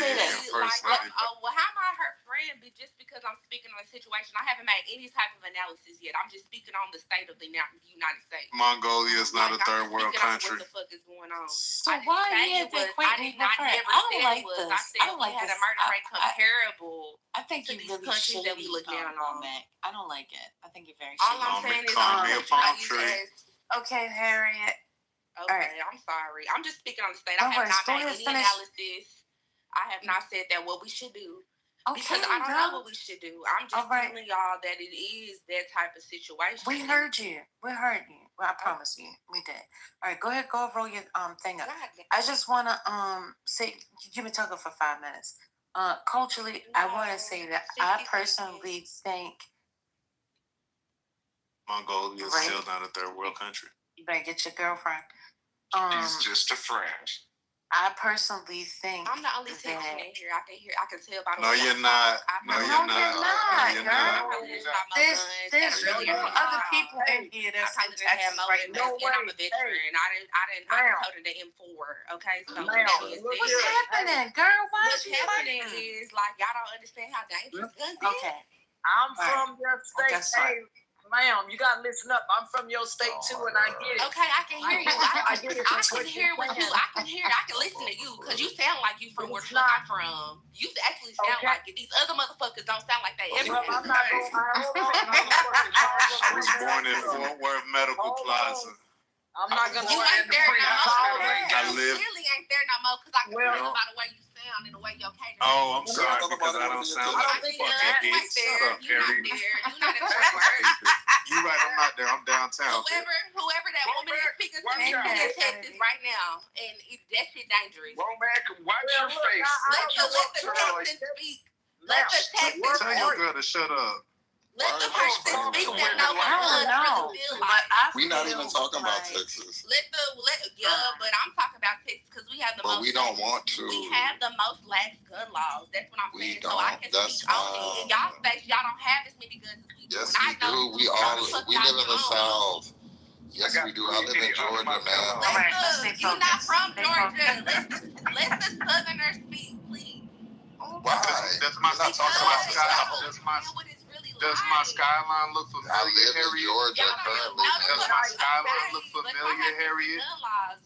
first lady. Well, how am I her friend? Just because I'm speaking on a situation, I haven't made any type of analysis yet. I'm just speaking on the state of the United States. Mongolia is not a third world country. What the fuck is going on? So why are you equating with her? I don't like this. I don't like this. A murder rate comparable. I think you really countries that we look down on. Mac. I don't like it. I think you're very shady. All I'm saying is, call me a palm tree. Okay, Harriet. Okay, right. I'm sorry. I'm just speaking on the state. I have not made any analysis. I have not said that what we should do. Because I don't know what we should do. I'm just telling y'all that it is that type of situation. We heard you. Well, I promise you. We did. All right, go ahead. Go roll your thing up. I just want to say, give me talking for 5 minutes. Culturally, I want to say that I personally think Mongolia is still not a third world country. You better get your girlfriend. He's just a friend. I personally think I'm the only Texan in here. I can tell by the way. You're not. No, you're not. There's other people in here that's in Texas right now. I'm a veteran. I coded the M4. Okay, so what's happening, girl? Why is you happening? Is like y'all don't understand how dangerous guns is. Okay, I'm from your state. Hey, ma'am, you gotta listen up. I'm from your state too, and I get it. Okay, I can hear you. I can hear what you. I can listen to you because you sound like you from where the fuck I'm from. You actually sound like it. These other motherfuckers don't sound like they ever. I'm not I was born in Fort Worth Medical Plaza. I'm not gonna. You ain't there no more. I live. Really ain't there no more because I can tell by the way you sound and the way your cadence. Oh, I'm sorry because I don't sound like a fucking bitch. Shut up, Harry. You're not in Fort Worth. You're right. I'm not there. I'm downtown. Whoever that woman is speaking to me in Texas right now, and that shit dangerous. Womack, watch your face. Let the Texans speak. Let the Texans. Tell your girl to shut up. Let the person speak that know what guns really feel like. We're not even talking about Texas. But I'm talking about Texas because we have the most. But we don't want to. We have the most lax gun laws. That's what I'm saying. So I can speak only in y'all states. Y'all don't have as many guns as we do. Yes, we do. We live in the South. Yes, we do. I live in Georgia, man. You're not from Georgia. Let the Southerners speak, please. Why? Does my skyline look familiar, Harriet? Does my skyline look familiar, Harriet?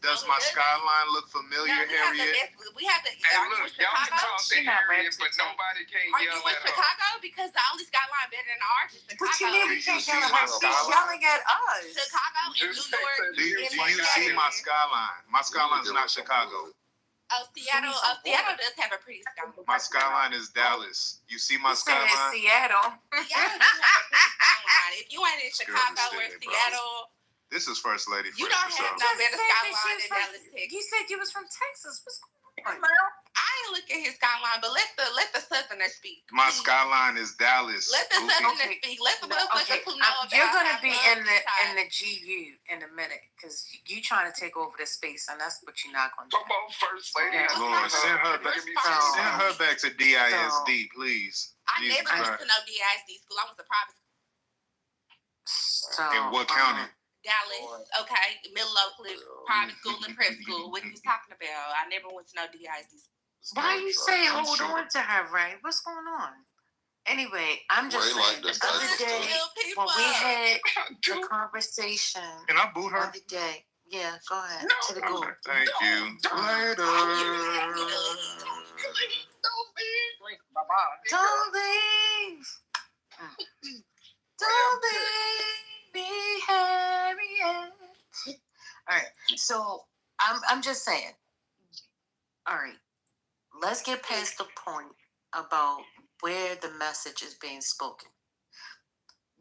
Does my skyline look familiar, Harriet? We have to. Hey, look, y'all can talk to Harriet it, but nobody can Are yell you in at her. Chicago? Because the only skyline better than ours is Chicago. What you mean we can't yell at her? She's yelling at us. Chicago and New York. Do you see my skyline? My skyline is not Chicago. Oh, Seattle. Oh, Seattle does have a pretty skyline. My skyline is Dallas. You see my skyline? Seattle. Seattle does have a pretty skyline. If you ain't in Chicago or Seattle, This is First Lady. you don't have no better skyline than Dallas, Texas. You said you was from Texas. What's going on? I ain't look at his skyline, but let the Southerners speak. My skyline is Dallas. Let the Southerners speak. Let the motherfuckers who know about. You're gonna be in the GU in a minute because you trying to take over the space, and that's what you're not gonna do. Come on, First Lady. Lord, send her back to DISD, please. I never went to no DISD school. I was a private So, in what county? Dallas, okay, Middle Oakland, private school and prep school. What you talking about? I never went to no DISD school. Why are you saying hold on to her, Ray? What's going on? Anyway, I'm just saying the other day when we had the conversation. Can I boot her? The other day. Yeah, go ahead. To the goal. Thank you. Later. Don't leave. Don't leave me, Harriet. All right. So I'm just saying. All right. Let's get past the point about where the message is being spoken.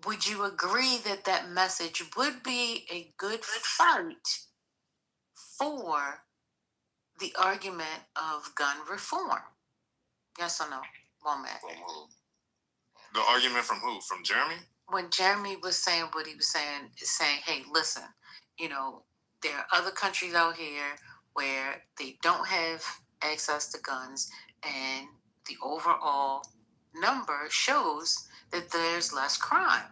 Would you agree that that message would be a good fight for the argument of gun reform? Yes or no? Womack. The argument from who? From Jeremy? When Jeremy was saying what he was saying, is saying, hey, listen, there are other countries out here where they don't have access to guns, and the overall number shows that there's less crime.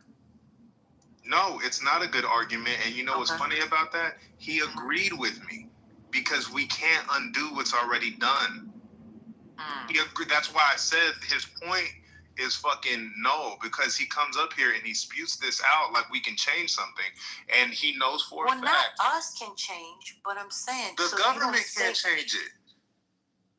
No, it's not a good argument. And you know what's funny about that? He agreed with me because we can't undo what's already done. He agreed. That's why I said his point is fucking no, because he comes up here and he spews this out like we can change something, and he knows for a fact. Well, not us can change, but I'm saying the government can't change it.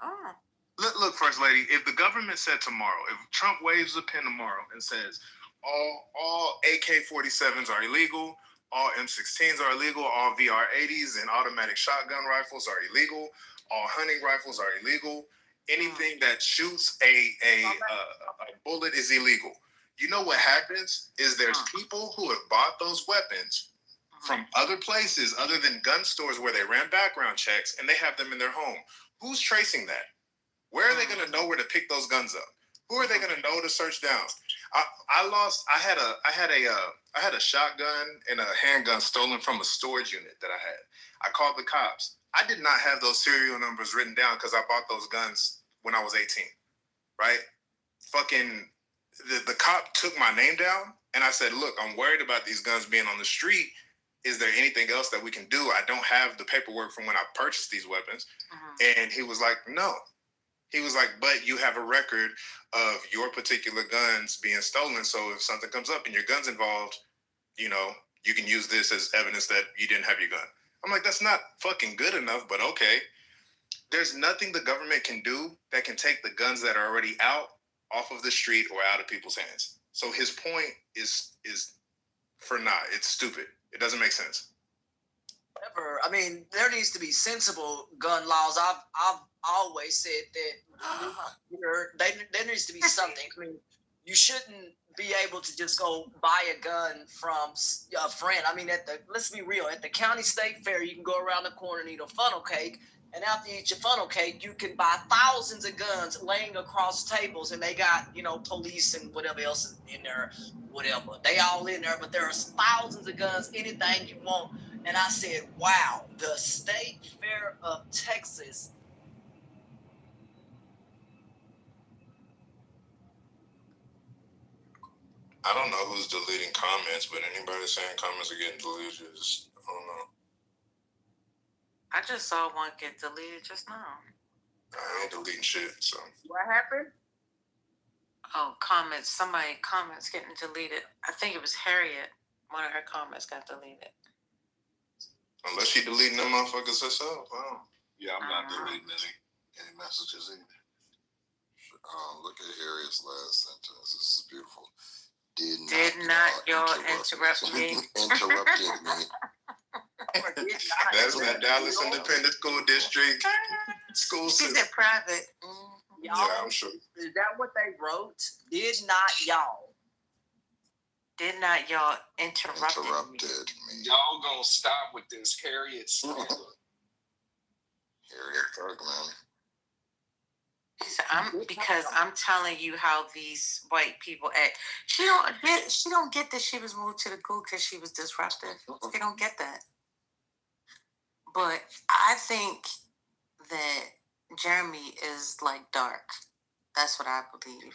Oh. Look, First Lady, if the government said tomorrow, if Trump waves a pen tomorrow and says all AK-47s are illegal, all M16s are illegal, all VR-80s and automatic shotgun rifles are illegal, all hunting rifles are illegal, anything that shoots a bullet is illegal. You know what happens is there's people who have bought those weapons from other places other than gun stores where they ran background checks, and they have them in their home. Who's tracing that? Where are they going to know where to pick those guns up? Who are they going to know to search down? I had a shotgun and a handgun stolen from a storage unit that I had. I called the cops. I did not have those serial numbers written down because I bought those guns when I was 18, right? Fucking the cop took my name down, and I said, look, I'm worried about these guns being on the street. Is there anything else that we can do? I don't have the paperwork from when I purchased these weapons. And he was like, no. He was like, but you have a record of your particular guns being stolen. So if something comes up and your gun's involved, you can use this as evidence that you didn't have your gun. I'm like, that's not fucking good enough, but okay. There's nothing the government can do that can take the guns that are already out off of the street or out of people's hands. So his point is for naught. It's stupid. It doesn't make sense. Whatever. I mean, there needs to be sensible gun laws. I've always said that there needs to be something. I mean, you shouldn't be able to just go buy a gun from a friend. I mean, let's be real. At the county state fair, you can go around the corner and eat a funnel cake. And after you eat your funnel cake, you can buy thousands of guns laying across tables, and they got, police and whatever else in there, whatever. They all in there, but there are thousands of guns, anything you want. And I said, wow, the State Fair of Texas. I don't know who's deleting comments, but anybody saying comments are getting deleted, I don't know. I just saw one get deleted just now. I ain't deleting shit, so. What happened? Oh, comments getting deleted. I think it was Harriet. One of her comments got deleted. Unless she deleting them motherfuckers herself. Wow. Yeah, I'm not deleting any messages either. at Harriet's last sentence. This is beautiful. Did not y'all interrupt me? Interrupted me. That's that Dallas Independent School District school system. She's at private. Y'all, Yeah, I'm sure. Is that what they wrote? Did not y'all? Did not y'all interrupted me? Y'all gonna stop with this Harriet slander. Harriet Tubman. Because I'm telling you how these white people act. She don't get that she was moved to the goo because she was disruptive. They don't get that. But I think that Jeremy is like dark. That's what I believe.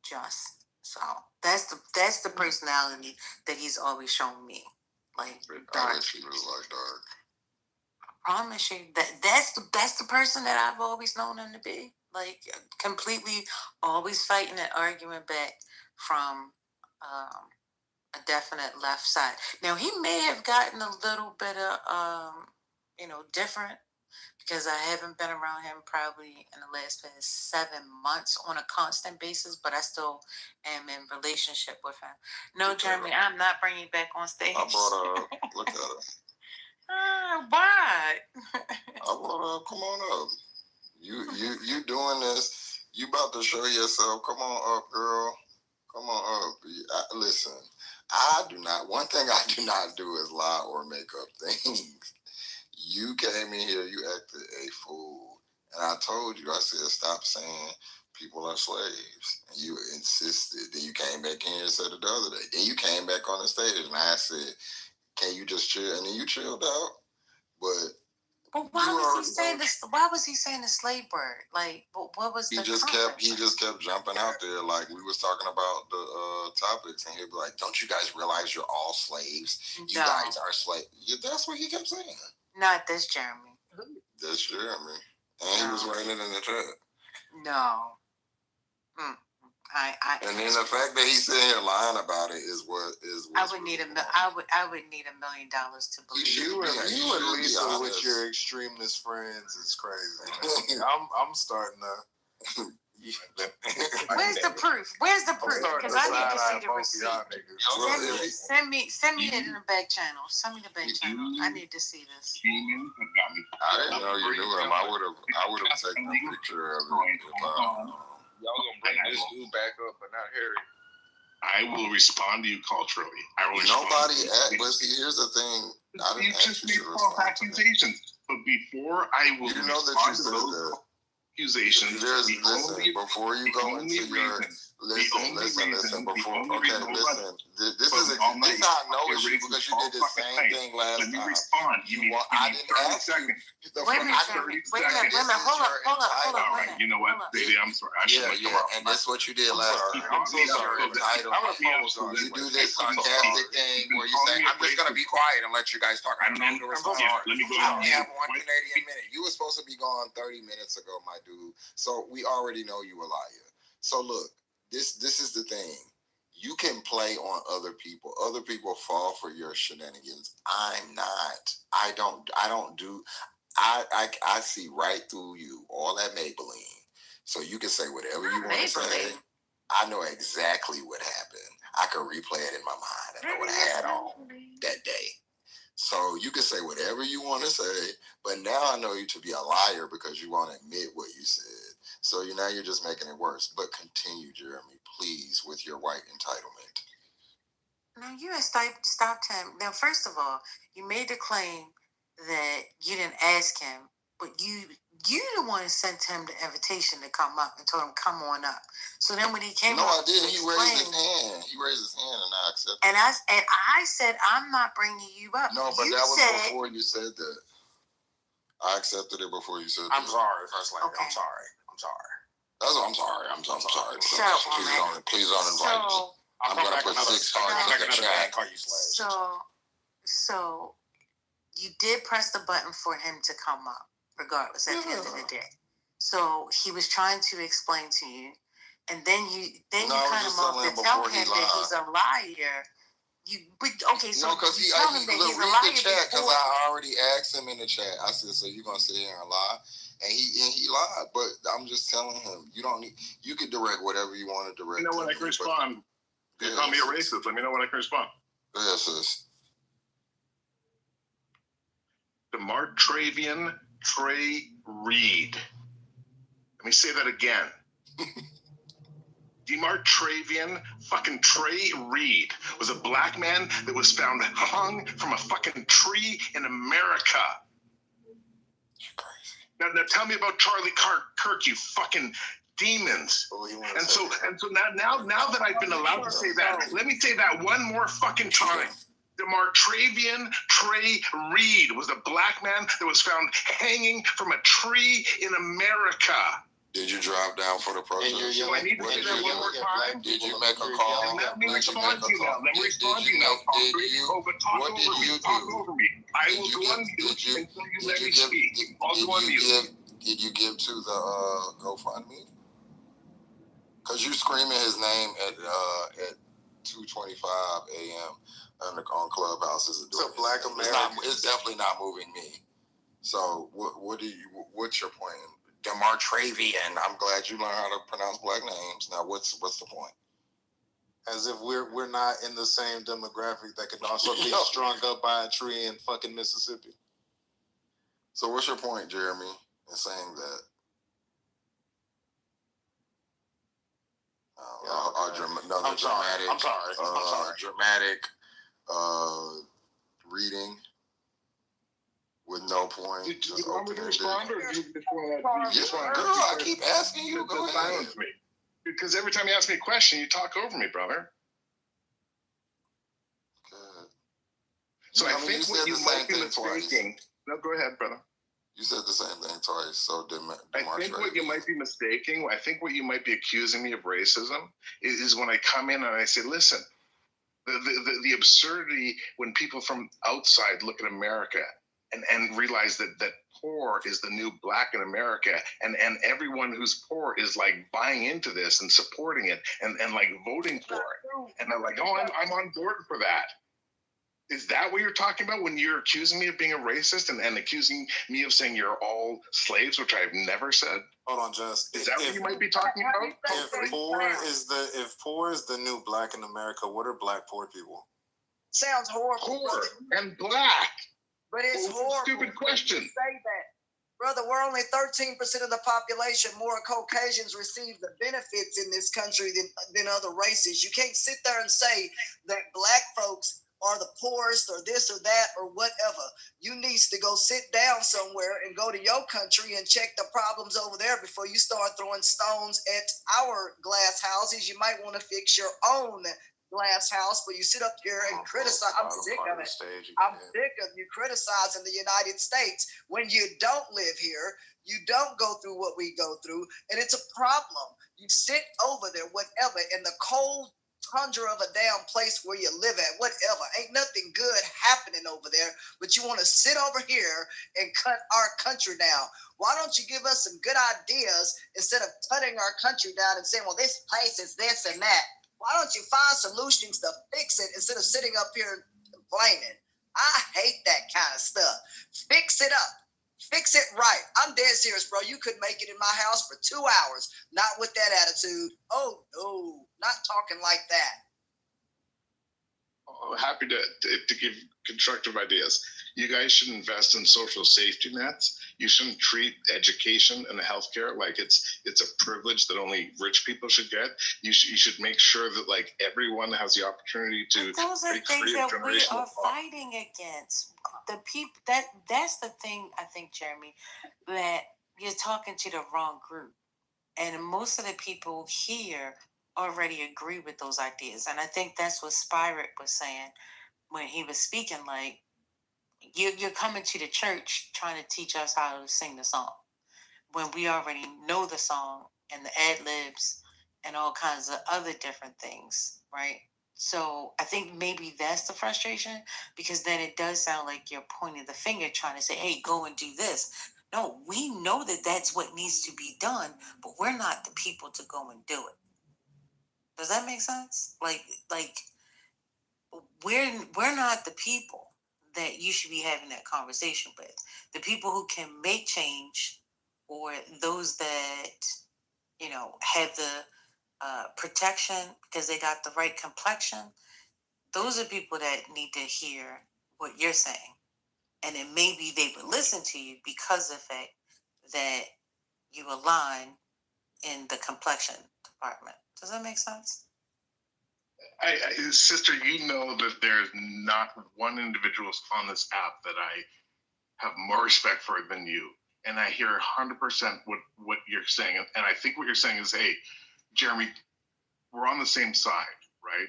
Just so that's the personality that he's always shown me. Like dark. I wish he was like dark. Promise you that's the person that I've always known him to be. Like completely always fighting and arguing back from a definite left side. Now he may have gotten a little bit of different because I haven't been around him probably in the past 7 months on a constant basis, but I still am in relationship with him. No, Jeremy, I'm not bringing you back on stage. I brought her up. Look at her. Why? I brought her up. Come on up. You doing this. You about to show yourself. Come on up, girl. Come on up. Listen, one thing I do not do is lie or make up things. You came in here, you acted a fool. And I told you, I said, stop saying people are slaves. And you insisted. Then you came back in here and said it the other day. Then you came back on the stage and I said, can you just chill? And then you chilled out. But why was he saying the slave word? Like, what was he just kept jumping out there like we was talking about the topics, and he'd be like, don't you guys realize you're all slaves? You guys are slaves. Yeah, that's what he kept saying. Not this Jeremy. That's Jeremy. And he was writing it in the chat. No. And then the fact that he's sitting here lying about it is what I would need $1 million to believe. You and Lisa with your extremist friends is crazy. I'm starting to. Where's the proof? Because I need to see the receipt. Send me it in the back channel. Send me the back channel. I need to see this. I didn't know you knew him. I would have taken a picture of it. Y'all gonna bring this dude back up, but not Harry. I will respond to you culturally. Here's the thing. You just made false accusations. But before I will respond to those accusations, before you go into your listen. This is not no issue because you did the same thing last time. I didn't ask you. Wait a minute. Hold up. You know what, baby? I'm sorry. I should and that's what you did last time. I'm so sorry. You do this sarcastic thing where you say, I'm just going to be quiet and let you guys talk. I don't know the response. I only have 1 Canadian minute. You were supposed to be gone 30 minutes ago, my dude. So we already know you a liar. So look, this is the thing. You can play on other people. Other people fall for your shenanigans. I'm not. I see right through you. All that Maybelline. So you can say whatever you want to say. I know exactly what happened. I could replay it in my mind. I know what I had on that day. So you can say whatever you want to say, but now I know you to be a liar because you won't admit what you said. So now you're just making it worse. But continue, Jeremy, please, with your white entitlement. No, you stopped him. Now, first of all, you made the claim that you didn't ask him, but you the one who sent him the invitation to come up and told him, come on up. So then when he came up... No, I didn't. He raised his hand. And I accepted it. And I said, I'm not bringing you up. No, but that was before you said that. I accepted it before you said that. I'm sorry, First Lady. Okay. I'm sorry. That's what I'm sorry. I'm sorry. Shut up, please don't invite me. I'm going to put 6 hearts in the chat. So you did press the button for him to come up, regardless, at the end of the day. So he was trying to explain to you, and then you kind of moved to tell him that he's a liar. No, because he read the chat because I already asked him in the chat. I said, so you going to sit here and lie? and he lied. But I'm just telling him, you could direct whatever you want to direct. You know when I can respond. You call me a racist. Let me know when I can respond. Yes, sis. DeMartravian Trey Reed. Let me say that again. DeMartravian fucking Trey Reed was a black man that was found hung from a fucking tree in America. Now tell me about Charlie Kirk, you fucking demons. And so now that I've been allowed to say that, let me say that one more fucking time. DeMartravian Trey Reed was a black man that was found hanging from a tree in America. Did you drive down for the protest? Do I need to say that one more time? Did you make a call? Let me respond to you now. Talk over me. I will go on mute until you let me speak. I'll go on mute. Did you give to the GoFundMe? Because you screaming his name at 2:25 a.m. on Clubhouse is a So Black American. It's definitely not moving me. So what's your point? DeMartravian. I'm glad you learned how to pronounce black names. Now what's the point? As if we're not in the same demographic that could also be strung up by a tree in fucking Mississippi. So what's your point, Jeremy, in saying that? I'm sorry. Dramatic reading with no point. Do you want me to respond, or do you just want to? Girl, I keep asking you. Go ahead. Silence me. Because every time you ask me a question, you talk over me, brother. Good. So I think what you might be mistaking. No, go ahead, brother. You said the same thing twice. So I think what you might be mistaking, I think what you might be accusing me of racism is when I come in and I say, listen, the absurdity when people from outside look at America and realize that poor is the new black in America, and everyone who's poor is like buying into this and supporting it and like voting for it. And they're like, oh, I'm on board for that. Is that what you're talking about when you're accusing me of being a racist and accusing me of saying you're all slaves, which I've never said? Hold on, Just. Is that what you might be talking about? If poor is the new black in America, what are black poor people? Sounds horrible. Poor and black. But it's horrible. Stupid question. Say that. Brother, we're only 13% of the population. More Caucasians receive the benefits in this country than other races. You can't sit there and say that black folks are the poorest or this or that or whatever. You need to go sit down somewhere and go to your country and check the problems over there before you start throwing stones at our glass houses. You might want to fix your own glass house, but you sit up here and criticize. I'm sick of it. I'm sick of you criticizing the United States when you don't live here. You don't go through what we go through, and it's a problem. You sit over there, whatever, in the cold tundra of a damn place where you live at, whatever. Ain't nothing good happening over there, but you want to sit over here and cut our country down. Why don't you give us some good ideas instead of cutting our country down and saying, well, this place is this and that? Why don't you find solutions to fix it instead of sitting up here complaining? I hate that kind of stuff. Fix it up. Fix it right. I'm dead serious, bro. You could make it in my house for 2 hours. Not with that attitude. Oh, no. Not talking like that. I'm happy to give constructive ideas. You guys should invest in social safety nets. You shouldn't treat education and healthcare like it's a privilege that only rich people should get. You should make sure that like everyone has the opportunity to. But those are things that we are fighting against. The people that's the thing. I think, Jeremy, that you're talking to the wrong group, and most of the people here already agree with those ideas. And I think that's what Spirate was saying when he was speaking. Like, you're coming to the church trying to teach us how to sing the song when we already know the song and the ad-libs and all kinds of other different things, right? So I think maybe that's the frustration, because then it does sound like you're pointing the finger trying to say, hey, go and do this. No, we know that that's what needs to be done, but we're not the people to go and do it. Does that make sense? Like we're not the people that you should be having that conversation with. The people who can make change or those that, have the protection because they got the right complexion, those are people that need to hear what you're saying. And then maybe they would listen to you because of the fact that you align in the complexion department. Does that make sense? Sister, you know that there's not one individual on this app that I have more respect for than you. And I hear 100% what you're saying. And I think what you're saying is, hey, Jeremy, we're on the same side, right?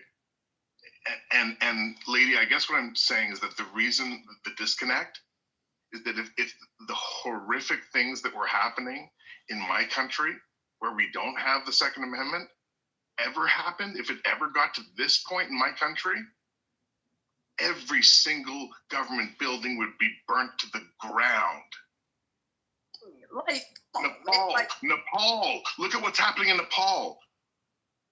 And lady, I guess what I'm saying is that the reason the disconnect is that if the horrific things that were happening in my country where we don't have the Second Amendment ever happened, if it ever got to this point in my country, every single government building would be burnt to the ground. Nepal. Look at what's happening in Nepal.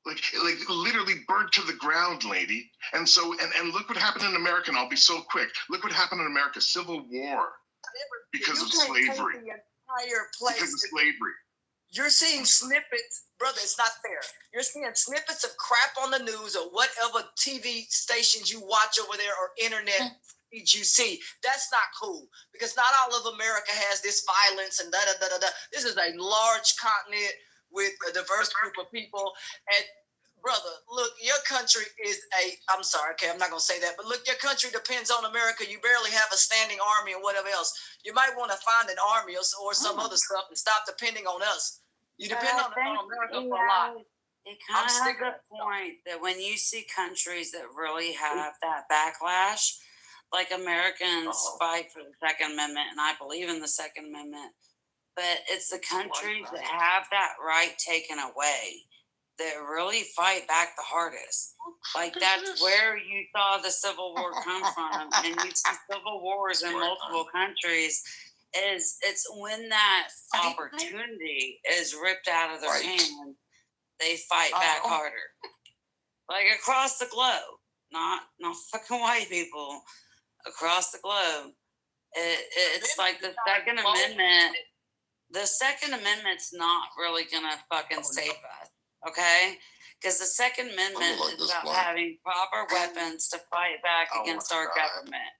Like literally burnt to the ground, lady. And so, and look what happened in America, and I'll be so quick. Look what happened in America, Civil War, because of slavery. Because of slavery. You're seeing snippets, brother, it's not fair. You're seeing snippets of crap on the news or whatever TV stations you watch over there or internet feeds you see. That's not cool because not all of America has this violence and da-da-da-da-da. This is a large continent with a diverse group of people. And brother, look, your country is I'm sorry, okay, I'm not going to say that, but look, your country depends on America. You barely have a standing army or whatever else. You might want to find an army or some other stuff and stop depending on us. You depend on America for a lot. It kind of has a point that when you see countries that really have that backlash, like Americans fight for the Second Amendment, and I believe in the Second Amendment, but it's the countries that have that right taken away that really fight back the hardest. Like that's where you saw the Civil War come from, and you see civil wars in multiple countries. It's when that opportunity is ripped out of their hand, they fight back harder. Like across the globe, not fucking white people, across the globe. It's like the Second Amendment. The Second Amendment's not really gonna fucking save us, okay? Because the Second Amendment is about having proper weapons to fight back against our government.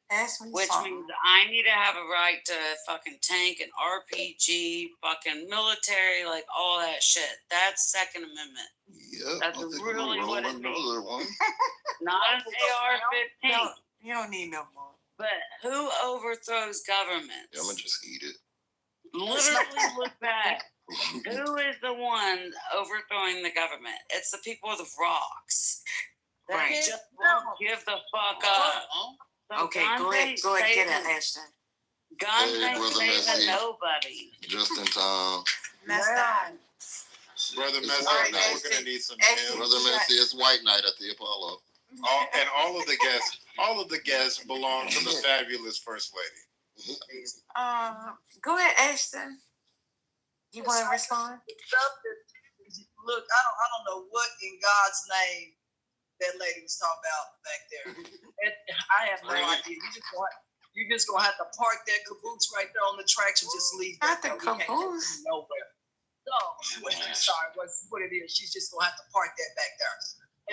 Which means I need to have a right to fucking tank and RPG, fucking military, like all that shit. That's Second Amendment. Yeah, that's really what it means. Not an AR-15. You don't need no more. But who overthrows governments? Yeah, I'm gonna just eat it. Literally look back. Who is the one overthrowing the government? It's the people with rocks. They just won't give the fuck up. So okay, go ahead, get it, Ashton. Guns ain't saving nobody. Just in time. Brother Messi, I know we're gonna need some help. Brother Messi, it's White Night at the Apollo. All of the guests belong to the fabulous First Lady. Go ahead, Ashton. You want to respond? Look, I don't know what in God's name that lady was talking about back there. I have no idea. You just gonna have to park that caboose right there on the tracks and just leave. Not the caboose. Nowhere. No, I'm sorry. What it is? She's just gonna have to park that back there.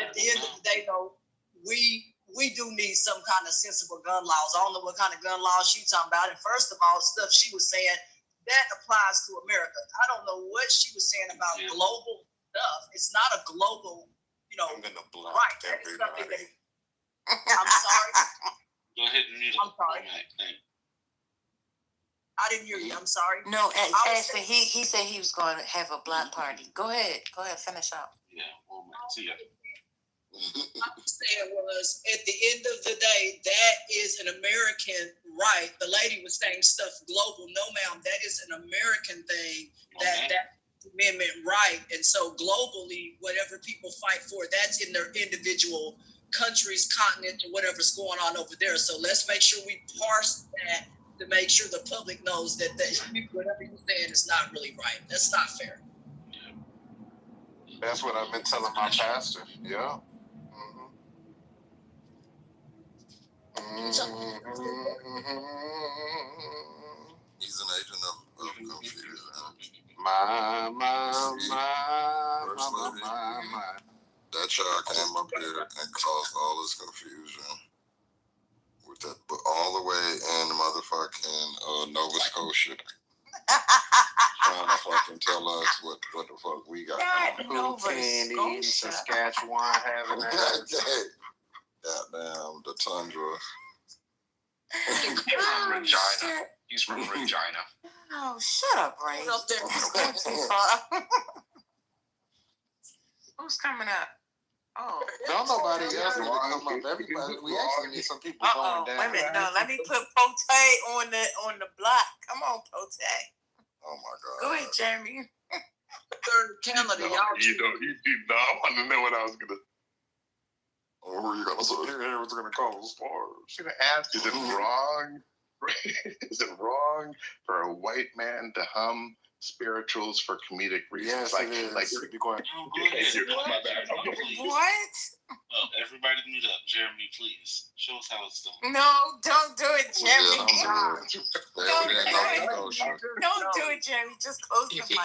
At the end of the day, though, we do need some kind of sensible gun laws. I don't know what kind of gun laws she's talking about. And first of all, stuff she was saying that applies to America. I don't know what she was saying about global stuff. It's not a global, I'm gonna block I'm everybody. sorry. Go ahead and mute. I'm sorry. I didn't hear you. I'm sorry. No, Ashton, he said he was going to have a block party. Go ahead, finish up. Yeah, see ya. What I'm saying was, at the end of the day, that is an American right. The lady was saying stuff global. No, ma'am, that is an American thing. That amendment right. And so globally, whatever people fight for, that's in their individual countries, continents, or whatever's going on over there. So let's make sure we parse that to make sure the public knows that whatever you're saying is not really right. That's not fair. That's what I've been telling my pastor. Yeah. He's an agent of confusion. My. That child came up here and caused all this confusion with that, but all the way in motherfucking Nova Scotia, trying to fucking tell us what the fuck we got. Nova Scotia, Saskatchewan, having that. Goddamn, the tundra. He's from Regina. He's from Regina. Oh, shut up, Ray. Who's coming up? Oh, don't nobody else need to come up. Everybody, we actually need some people going down. Wait a minute, no, let me put Pote on the block. Come on, Pote. Oh my God. Go ahead, Jeremy. Canada, y'all. You do not want to know what I was gonna. What were you gonna say? Here was gonna call us for. I was gonna ask, is it wrong? Is it wrong for a white man to hum spirituals for comedic reasons? Yes, it is. Like, be quiet. my bad. What? Well, everybody mute up. Jeremy, please. Show us how it's done. No, don't do it, Jeremy. Don't do it, Jeremy. Just close the mic.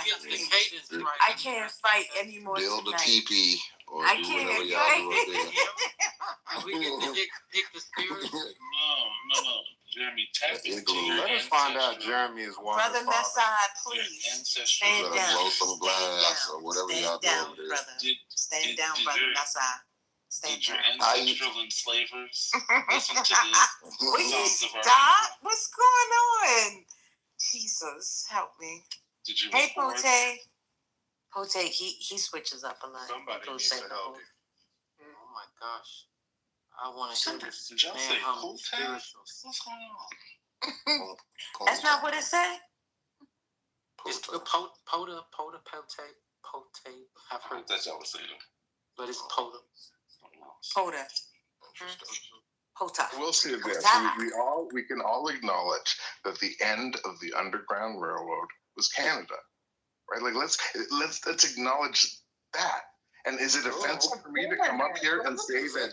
I can't fight anymore. Build a teepee or I do can't whatever y'all do up there. We get to pick the spirit. No. Jeremy, tap into your Let us find out Jeremy is one. Brother Messiah, please. Stand down. Blow some glass or whatever y'all do over there. Brother. Stand down, Brother Messiah. Did your ancestral enslavers listen to the Will you songs of our stop? What's going on? Jesus, help me. Did you Hey, Pote, he switches up a lot. Somebody needs to help you. Oh my gosh. I want to hear this. Did y'all say Pote? Spirituals. What's going on? That's not what it said? It's the Pote. I've heard that's y'all saying. But it's Pote. Pota. We'll see this. We can all acknowledge that the end of the Underground Railroad was Canada, right? Like let's acknowledge that. And is it offensive for me to come up here and say that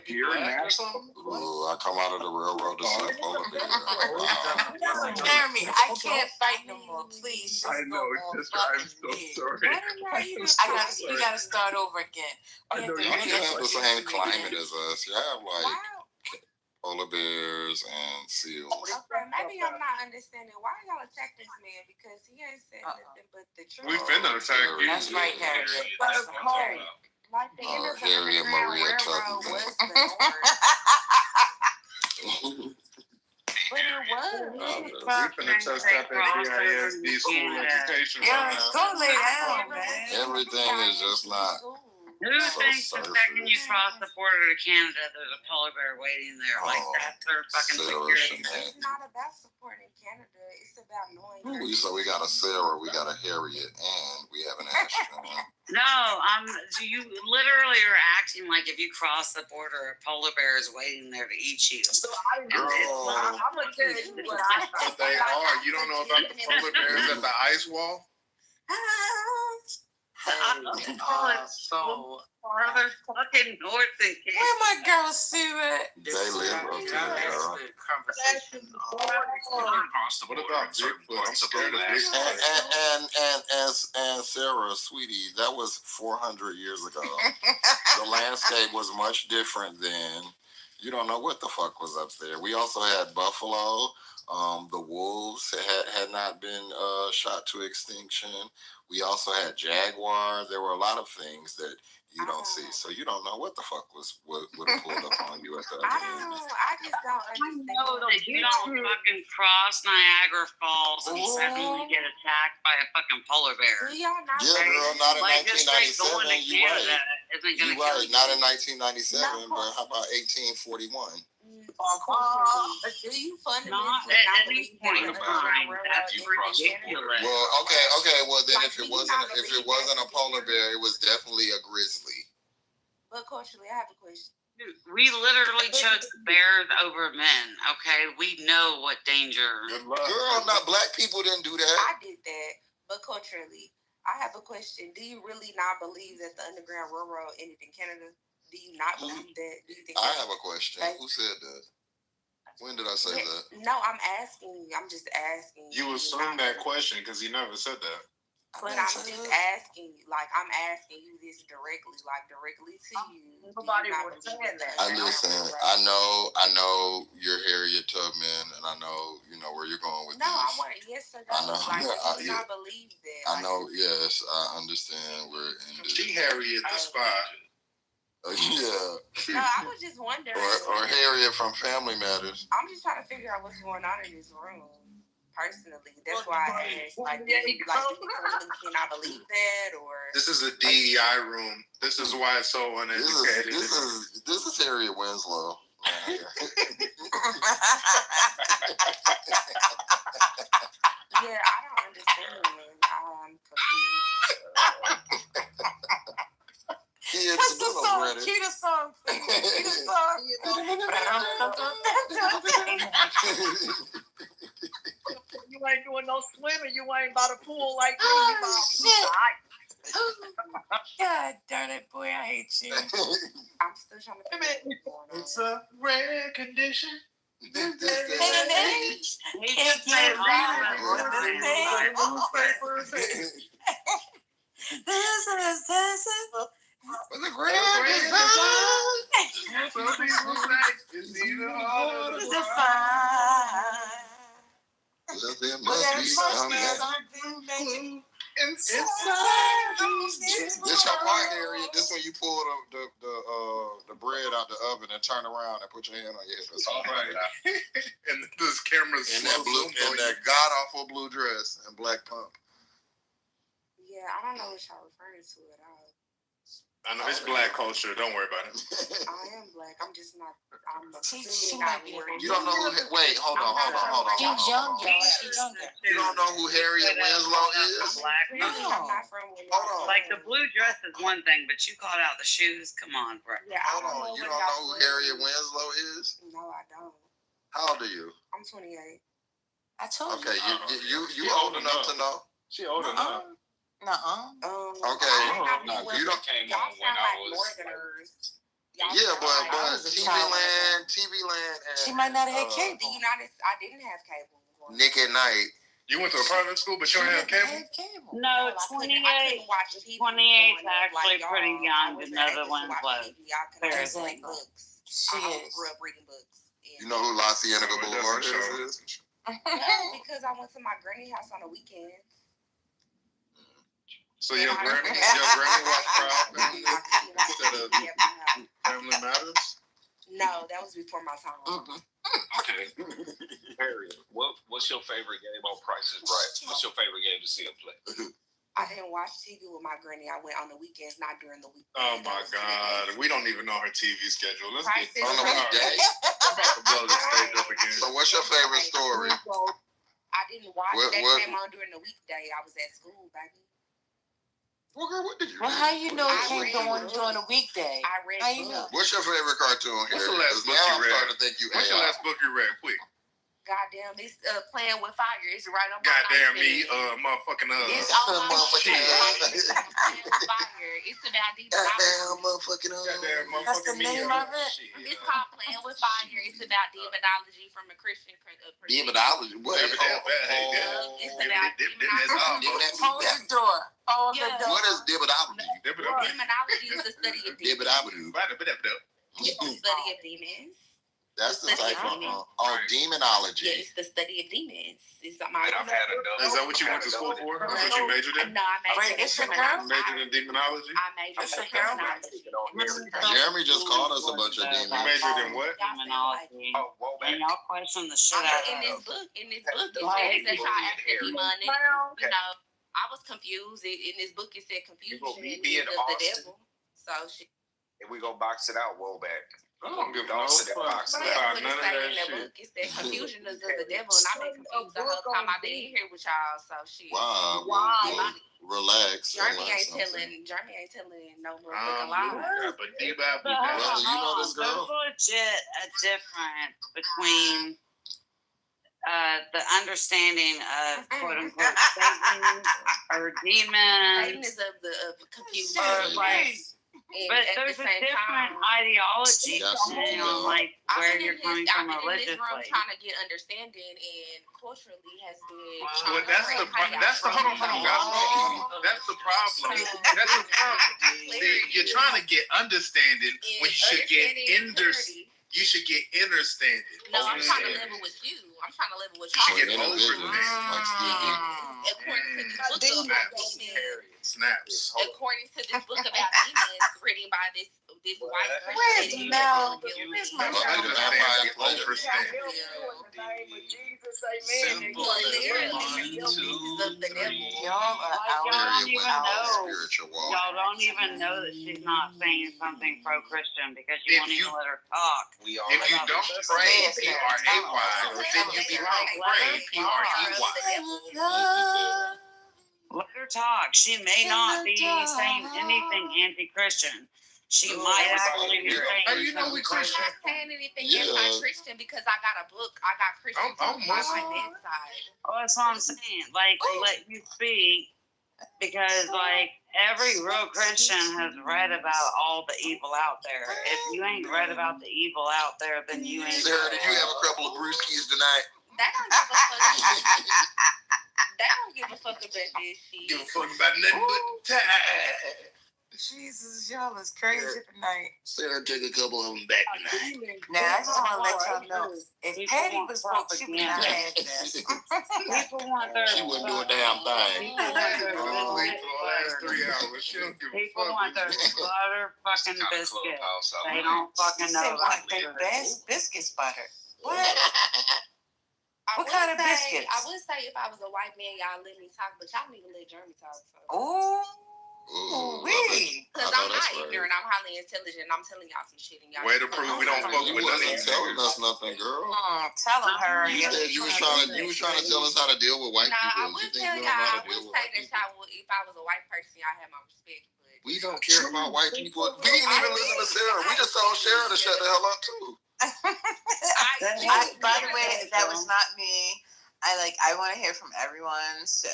you're national? Ooh, I come out of the railroad to see a polar bear. Jeremy, I can't fight no more. Please. I know, sister. I'm so sorry. We gotta start over again. I know you don't have the same climate as us. You have like polar bears and seals. Okay, maybe I'm not understanding why y'all attack this man because he ain't said nothing but the truth. We've been attacking you. That's right, Harriet. Like the end of the Harriet Underground Maria Railroad Tubman. was the norm. But it was. We've been test out that BISD school education. Yeah, go lay down, man. Everything is just not. Who thinks the second you cross the border to Canada, there's a polar bear waiting there? Like that's their fucking security. It's not about supporting Canada. It's about knowing. So we got a Sarah, we got a Harriet, and we have an Ashton. No, you literally are acting like if you cross the border, a polar bear is waiting there to eat you. So I'm gonna tell you what I think. They are. You don't know about the polar bears at the ice wall? So farther fucking north than Canada. Where my girls see it? They live up there, girl. What about Bigfoot? I'm scared of Bigfoot. And Sarah, sweetie, that was 400 years ago. The landscape was much different then. You don't know what the fuck was up there. We also had buffalo. The wolves had not been shot to extinction. We also had jaguar. There were a lot of things that you don't see, so you don't know what the fuck would have pulled up on you at the other end. I just don't understand. I know that you don't fucking cross Niagara Falls and suddenly get attacked by a fucking polar bear. Do y'all not? Yeah, girl, not in 1997. You right. Isn't gonna kill you. Not in 1997, but how about 1841? Do you fundamentally not believe in that's ridiculous. Well, okay. Well, then if it wasn't a polar bear, it was definitely a grizzly. But culturally, I have a question. We literally chose bears over men. Okay, we know what danger. Girl, not black people didn't do that. I did that, but culturally, I have a question. Do you really not believe that the Underground Railroad ended in Canada? Do you not believe that? Do you think I have a question. Who said that? When did I say that? No, I'm asking you. I'm just asking you. You assumed that question because you never said that. But I'm just asking you, like, I'm asking you this directly to you. Nobody was saying that. I listen. I know you're Harriet Tubman, and I know where you're going with this. I want yes or no. I know. Like, do you not believe that? I know. Yes, I understand where in this. She Harriet the Spy. Yeah. No, I was just wondering. Or Harriet from Family Matters. I'm just trying to figure out what's going on in this room. Personally, that's why I asked. Like, do you cannot believe that, or this is a DEI room. This is why it's so uneducated. This is Harriet Winslow. Yeah, I don't understand. I'm confused. That's the song. Cue the song, please. Cue the song. You ain't doing no swimming. You ain't by the pool like me. You by a God darn it, boy, I hate you. I'm still trying to figure out what's going on. It's a rare condition. The grand design. Some people say it's even harder to define. Well, there must be something inside these This your part, Harriet. This when you pull the bread out the oven and turn around and put your hand on your hip. That's all right. And this camera's in that god awful blue dress and black pump. Yeah, I don't know what y'all referring to at all. I know it's black culture. Don't worry about it. I am black. I'm just not. I'm She not might be. You don't know who? Wait, hold on. She's young, y'all. She's younger. You don't know who Harriet Winslow is? Black. No. I'm not from. Hold on. Like the blue dress is one thing, but you called out the shoes. Come on, bro. Yeah, Hold on. You don't know who Harriet Winslow is? No, I don't. How old are you? I'm 28. I told Okay, you. you old enough to know. She old enough. Okay. You don't. Y'all sound like Northerners. Yeah, but TV Land, and she might not have had cable. I didn't have cable. Nick at Night. You went to a private school, but you don't have cable? No, 28. 28 is actually pretty young to know the Winslow. Exactly. She is. Grew up reading books. You know who La Cienega Boulevard is? Because I went to my granny house on the weekends. So your granny watched Proud Family instead of Family Matters? No, that was before my time. Okay. Harriet, what's your favorite game on Price is Right? What's your favorite game to see him play? I didn't watch TV with my granny. I went on the weekends, not during the week. Oh my God. We don't even know her TV schedule. Let's Price get is on the weekday. I'm about to blow this stage up again. So what's your favorite story? I didn't watch that came on during the weekday. I was at school, baby. Well, girl, what did you Well, how you know it can't go on during a weekday? I read how you know? What's your favorite cartoon here? What's the last book you read? I'm starting to think you What's your last book you read? Quick. Goddamn, this Playing with Fire is right on my Goddamn me, motherfucking It's on my motherfucking Playing with Fire. It's about these goddamn motherfucking That's the name of it? It's called Playing with Fire. It's about demonology from a Christian perspective. Demonology? What? It's about demonology. Hold the door. Hold the door. What is demonology? Demonology is the study of demons. It's the study of demons. That's the type of demonology. Yeah, it's the study of demons. It's Is that what you went to school for? That's what you majored in? No, I majored in demonology. Majored in demonology? I majored in demonology. Jeremy just called us a bunch of demons. You majored in what? Demonology. And y'all question the shit out of In this book, it says that y'all acting demonic. You know, I was confused. In this book, it said confusion is the devil. So shit. If we go box it out, woe back. I don't give no fuck about none of that shit. It's that confusion is of the devil, and I've been confused the whole time I've been in here with y'all. So shit. Wow. Relax. Jeremy ain't telling no motherfucking lies. Well, you know this girl. There's legit a difference between the understanding of quote unquote Satan or demons. Satan is of confusion. But there's a different ideology depending on like where you're coming from religiously. I'm trying to get understanding, and culturally has been. Well, that's the hold on, guys. That's the problem. That's the problem. See, you're trying to get understanding when you should get You should get understanding. No, I'm trying to level with you. I'm trying to level with you. You should get overstanding. According to this book about demons. Snaps. According to this book about demons written by this white person. Where's Mel? Where's my Simple. Y'all don't even know that she's not saying something pro-Christian because you won't even let her talk. If you don't pray P-R-A-Y, then you become pray P-R-E-Y. Let her talk. She may not be saying anything anti-Christian. She might actually be saying I'm not saying anything anti-Christian because I got a book. I got Christian books by my bedside. Oh, that's what I'm saying. Like, let you speak because, like, every real Christian has read about all the evil out there. If you ain't read about the evil out there, then you ain't. Sarah, did you have a couple of brewskis tonight? That don't give a fuck. They don't give a fuck about this shit. Give a fuck about nothing but time. Jesus, y'all is crazy tonight. Sarah took a couple of them back tonight. Now, I just want to let y'all know, if Patty was broke, she would not have this. People want their... She wouldn't do a damn thing. People want their butter fucking biscuits. They don't fucking know about their best biscuits butter. What? What kind of biscuits? I would say if I was a white man, y'all let me talk, but y'all don't even let Jeremy talk. So. Ooh, wee. Because I'm not ignorant. I'm highly intelligent. I'm telling y'all some shit. And y'all way to prove we don't fuck with nothing. Telling us nothing, girl. Tell her. You said you was trying to tell us how to deal with white people. I would tell y'all. I would say that y'all would, if I was a white person, y'all have my respect. But we don't care about white people. We didn't even listen to Sarah. We just told Sarah to shut the hell up too. By the way, that was not me. I want to hear from everyone. So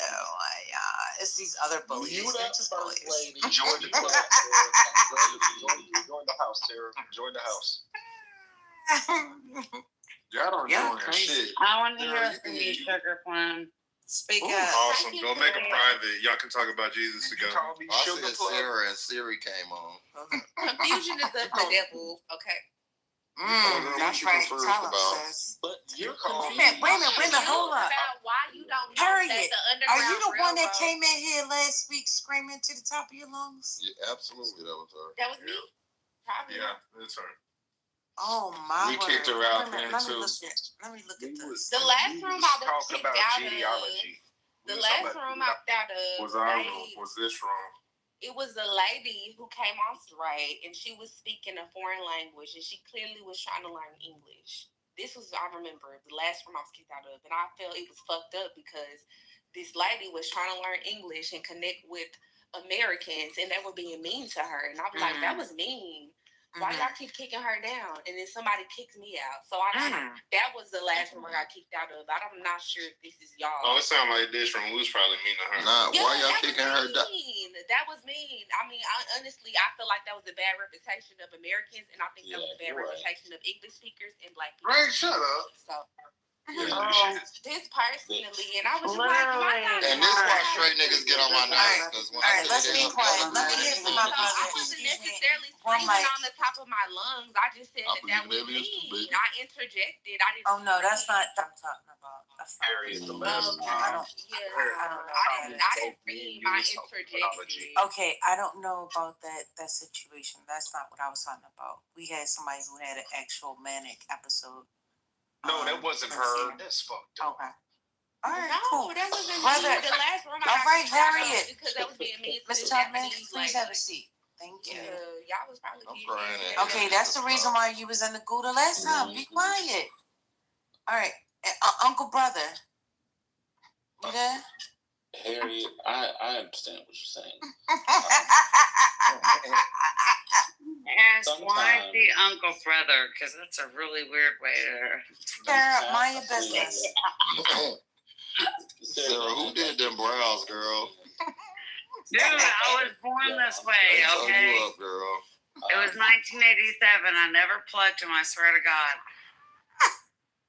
it's these other bullies. They're just bullies. Join the club. Join the house, Sarah. Join the house. Y'all don't join shit. I want to hear from you, Sugar Plum. Speak up. Awesome. Go make it private. Y'all can talk about Jesus together. I said Sarah and Siri came on. Confusion is the devil. Okay. That's right. Tell us, but you're calling. Wait a minute, hold up. Why you don't know Harriet, that the Underground are you the one that Railroad- came in here last week screaming to the top of your lungs? Yeah, absolutely, that was her. That was me. Probably. Yeah, that's her. Oh my! We kicked her out then too. Let me look at this. The last room I was talking kicked about out genealogy. of. The last room I was out of was this room? It was a lady who came on straight and she was speaking a foreign language and she clearly was trying to learn English. This was, I remember, the last room I was kicked out of. And I felt it was fucked up because this lady was trying to learn English and connect with Americans and they were being mean to her. And I was like, that was mean. Why y'all keep kicking her down? And then somebody kicked me out. So that was the last room I got kicked out of. I'm not sure if this is y'all. Oh, it sounded like this room was probably mean to her. Nah, yeah, why y'all kicking her down? That was mean. I mean, honestly, I feel like that was a bad reputation of Americans, and I think that was a bad reputation of English speakers and Black people. Right, shut up. So, This personally, and I was just Literally. like, and this why straight niggas get on my nerves. Because when I let's be quiet. Let me hear from my brother. I wasn't necessarily screaming on the top of my lungs. I just said that was mean. I interjected. I didn't. Oh no, that's not what I'm talking about. That's not Harriet, the last I don't know. I didn't read my interjection. Okay, I don't know about that situation. That's not what I was talking about. We had somebody who had an actual manic episode. No, that wasn't her. That's fucked up. Okay. All right, cool. That wasn't me. The last room I all right, Harriet. Because that was being mean. Mr. Chapman, please have a seat. Thank you. Y'all was probably okay, that's the reason why you was in the Gouda last time. Be quiet. All right, Uncle Brother. You there? Harriet, I understand what you're saying. Ask why the Uncle Brother, because that's a really weird way to. Sarah, mind your business. Sarah, who did them brows, girl? Dude, I was born this way, okay? You up, girl. It was 1987. I never plugged him, I swear to God.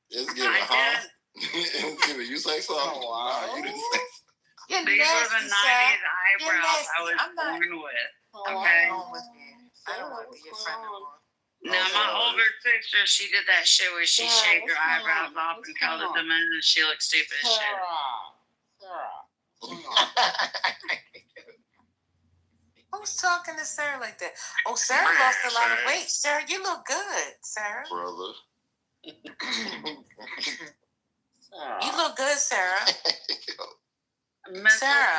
It's giving, huh? It's giving. You say so? Oh, wow. You didn't say so. These were the 90s eyebrows I was born with. Okay. I don't want to be your friend anymore. Now, my older sister, she did that shit where she shaved her eyebrows off and colored them in, and she looked stupid as shit. Who's talking to Sarah like that? Oh, Sarah lost a lot of weight. Sarah, you look good, Sarah. Brother. You look good, Sarah. Mental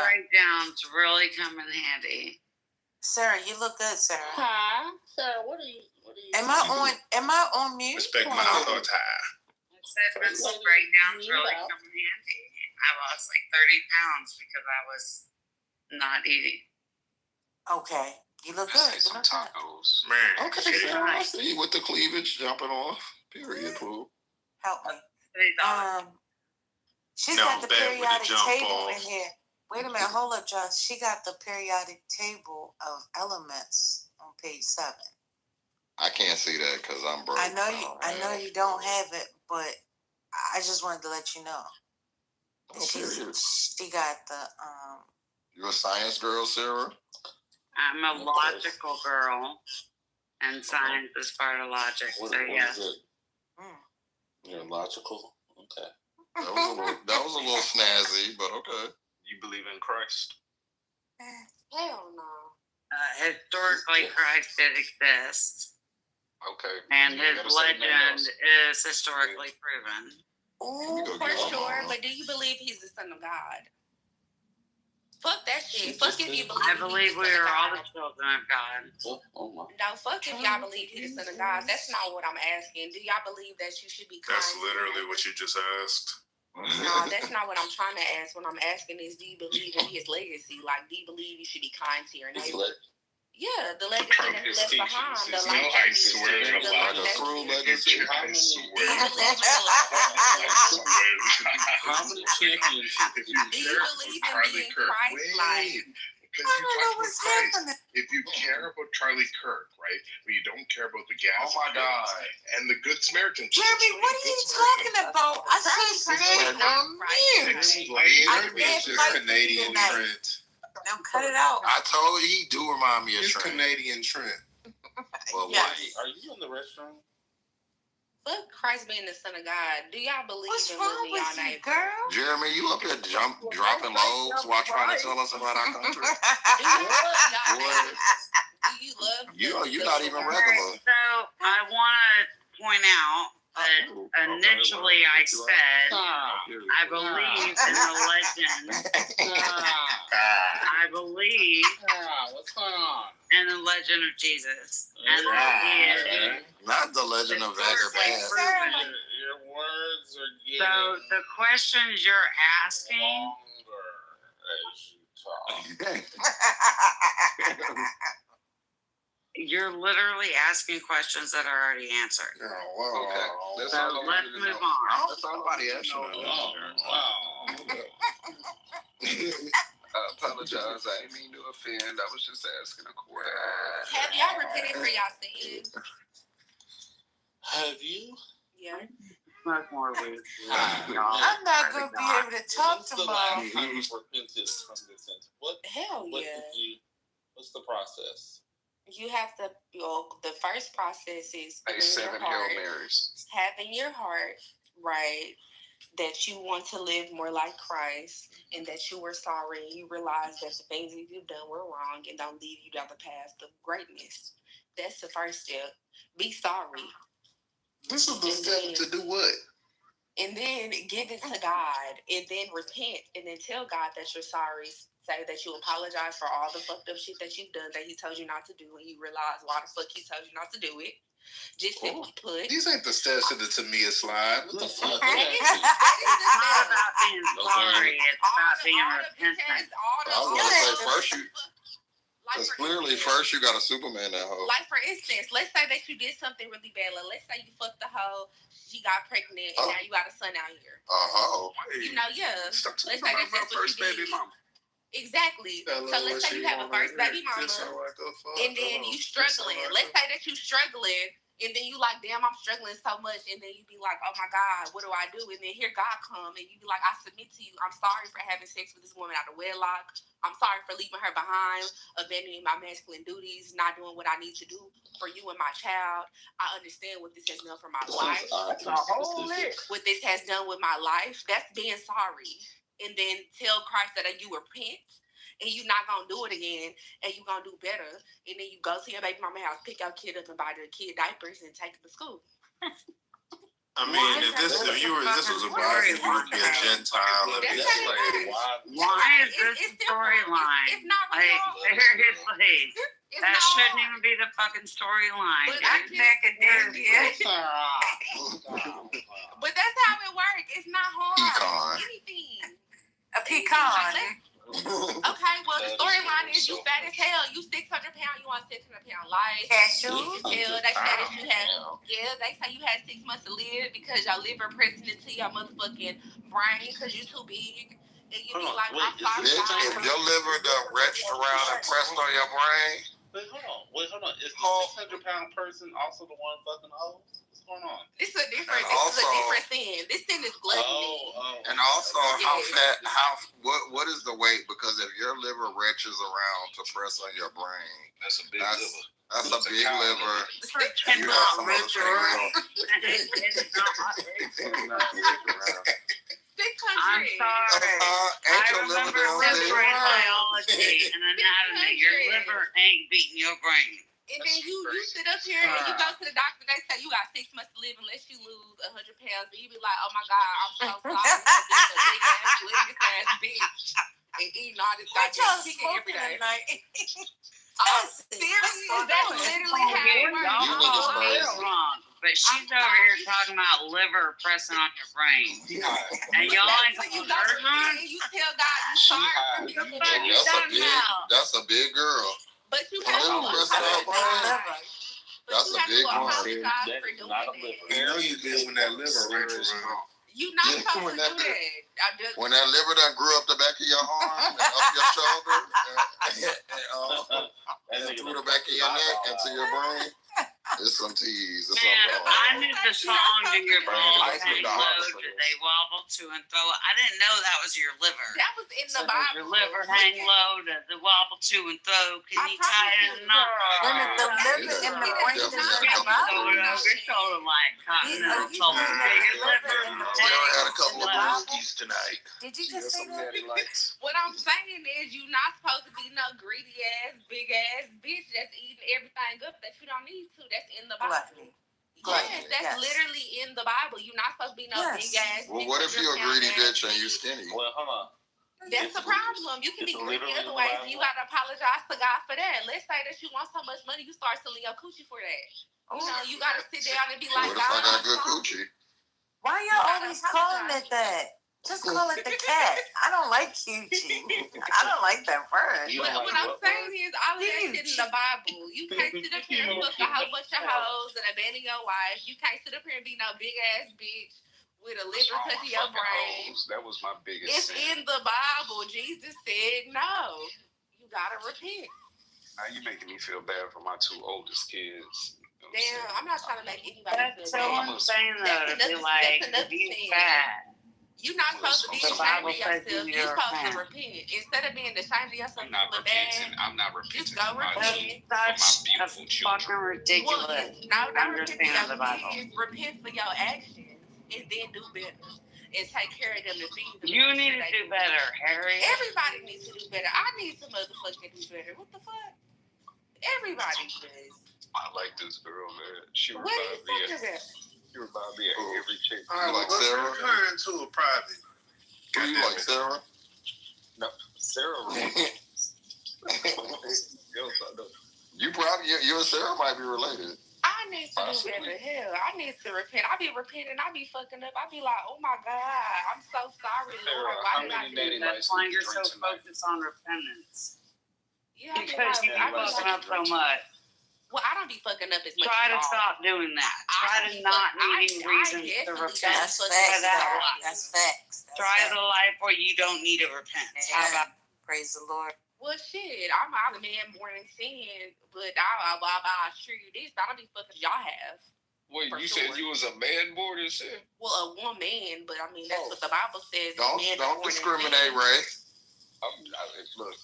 breakdowns really come in handy. Sarah, you look good, Sarah. Huh? Sarah, what are you? Am I on mute? Respect my authority. I said mental breakdowns really come in handy. I lost like 30 pounds because I was not eating. Okay. You look good. Some tacos. Man. Okay, Sarah, I see with the cleavage jumping off. Period, boo. Help me. She's got the periodic table in here. Wait a minute, hold up, John. She got the periodic table of elements on page 7. I can't see that because I'm broke. I know you don't have it, but I just wanted to let you know. She got the You a science girl, Sarah? I'm a logical girl, and science is part of logic. What yes. is it? You're logical? Okay. That was a little snazzy, but okay. You believe in Christ? Hell no. Historically, Christ did exist. Okay. And his legend is historically proven. Ooh, for sure. But do you believe he's the son of God? Fuck that shit. Fuck if you believe. I believe we are all the children of God. No, fuck if y'all believe he's the son of God. That's not what I'm asking. Do y'all believe that you should be kind? That's literally what you just asked. No, that's not what I'm trying to ask. What I'm asking is, do you believe in his legacy? Like, do you believe you should be kind to your neighbor? Yeah, the legacy that he left behind. The life I swear to God, true legacy. I swear. How many championships? If you care about Charlie Kirk, because you talk about Christ. If you care about Charlie Kirk, right, but you don't care about the gas. Oh my God! And the Good Samaritan. Jeremy, what are you talking about? I said stay on mute. Explain. Canadian Trent. Now cut it out. I told you he do remind me of Trent. Canadian Trent. Well, yes. Are you in the restaurant? Fuck Christ being the son of God. Do y'all believe What's in wrong living with y'all you, neighbor? girl? Jeremy, you up here dropping loads while trying to tell us about our country? Do you love y'all neighbor? Do you love you're not even regular. Right, so I want to point out that initially I said I believe in the legend. I believe what's going on? in the legend of Jesus. And that Not the legend of Vagabond. Your words are getting so the questions you're asking longer as you talk. You're literally asking questions that are already answered. Oh, okay. So let's move on. That's all nobody asked you. I apologize. I didn't mean to offend. I was just asking a question. Have y'all repented for y'all sins? Have you? Yeah. Smoke more weed. I'm not going to be able to talk tomorrow. When's the last time you repented from your sins? Hell yeah. What's the process? You have to, the first process is Hey, 7 Hail Marys. Having your heart right, that you want to live more like Christ, and that you were sorry, and you realize that the things that you've done were wrong and don't lead you down the path of greatness. That's the first step. Be sorry. This is the step to do what? And then give it to God, and then repent, and then tell God that you're sorry. Say that you apologize for all the fucked up shit that you've done that he told you not to do, and you realize why the fuck he told you not to do it. Just simply put. These ain't the steps to the Tamia slide. What the fuck? It's not about being sorry. It's about being repentant. I was going to say first because clearly first you got a Superman that hoe. Like for instance, let's say that you did something really bad. Let's say you fucked the hoe, she got pregnant, and now you got a son out here. Oh. You know, yeah. Stop let's talking say about my first baby mama. Exactly. So let's say you have a first baby mama, and then you struggling. Let's say that you struggling, and then you like, damn, I'm struggling so much, and then you be like, oh my God, what do I do? And then here God come, and you be like, I submit to you. I'm sorry for having sex with this woman out of wedlock. I'm sorry for leaving her behind, abandoning my masculine duties, not doing what I need to do for you and my child. I understand what this has done for my life. What this has done with my life. That's being sorry. And then tell Christ that you repent and you're not going to do it again and you're going to do better. And then you go to your baby mama house, pick your kid up and buy the kid diapers and take him to school. I mean, if this was a Bible, you would be a Gentile and be a slave. Why is this storyline? It's not like, seriously. That shouldn't even be the fucking storyline. But that's how it works. It's not hard. Anything. A pecan. Okay, well, the storyline is you fat as hell. You 600 pounds. You want 600 pound life. Cashews. They say that you had. Yeah, they say you had 6 months to live because your liver pressing into your motherfucking brain because you too big. And you be like, I'm sorry. If your liver done retched around and pressed on your brain. Wait, hold on. Is the 600-pound person also the one fucking hoes? What's going on? This is a different sin. This sin is gluttony. And also, what is the weight? Because if your liver retches around to press on your brain, that's a big liver. That's a big liver. You have some other I'm sorry. I remember liver in biology and anatomy. Your liver ain't beating your brain. And then you sit up here and you go to the doctor. They say you got 6 months to live unless you lose 100 pounds. And you be like, oh my God, I'm so sorry for being a big ass, glittering ass bitch and eating all this goddamn chicken every day. Seriously, that's literally how it works. Wrong. But she's over here talking about liver pressing on your brain. And y'all ain't you go and you tell God you sorry for being That's a big girl. But you have to That's a big one. Apologize for doing that. You know you did when that liver wrenched around. You not supposed to do that. When that liver done grew up the back of your arm and up your shoulder and through the back of your neck into your brain, it's some tease. I knew the song "Do Your Balls Hang Low? Do They Wobble To and Throw?" I didn't know that was your liver. That was in the Bible. Your liver hang low, does it wobble to and throw? Can you tie it in a knot? The liver and the brain is in the Bible. You're sort of like continental soul. Your liver and the brain. We had a couple of brewskis tonight. Did you just say that? What I'm saying is you're not supposed to be no greedy ass, big ass bitch that's eating everything up that you don't need to. That's in the Bible. Yes, that's literally in the Bible. You're not supposed to be no big ass. Well, what if you're a greedy bitch and you skinny? Well, hold on. That's the problem. You can be greedy other ways, and you gotta apologize to God for that. Let's say that you want so much money, you start selling your coochie for that. You know, you gotta sit down and be like, what if I got good coochie? Why y'all always calling it that? Just call it the cat. I don't like coochie. I don't like that word. But what I'm saying is, all of that shit in the Bible. You can't sit up here and fuck a whole bunch of hoes and abandon your wife. You can't sit up here and be no big ass bitch with a liver touching your brain. That was my biggest It's in the Bible. Jesus said no. You gotta repent. Now you making me feel bad for my 2 oldest kids. Damn, I'm not trying to make anybody feel bad. That's so insane though, to be like, you fat. You're not supposed to be ashamed of yourself. You're supposed to repent. Instead of being ashamed of yourself, I'm not repenting. Just go repent. That's fucking ridiculous. No, don't repent for your kids. Repent for your actions and then do better. And take care of them to feed them. You need to do better, Harry. Everybody needs to do better. I need to motherfucking do better. What the fuck? Everybody does. I like this girl, man. She What are you talking about? You remind me of every chick. All right, like Sarah? Referring to a private. Do you like Sarah? No, Sarah. You and Sarah might be related. I need to do better. Hell, I need to repent. I be repenting. I be fucking up. I be like, oh my God, I'm so sorry, Lord. Why did I do that? That's why you're so focused on repentance. Yeah, because you fucking up so much. Well, I don't be fucking up as much. Try to stop doing that. Try to not needing reasons to repent. That's facts. Try the life where you don't need to repent. How about Praise the Lord. Well, shit, I'm a man born in sin, but I assure you this, I don't be fucking y'all have. Wait, you said you was a man born in sin? Well, a woman, but I mean, that's what the Bible says. Don't discriminate, Ray. Look,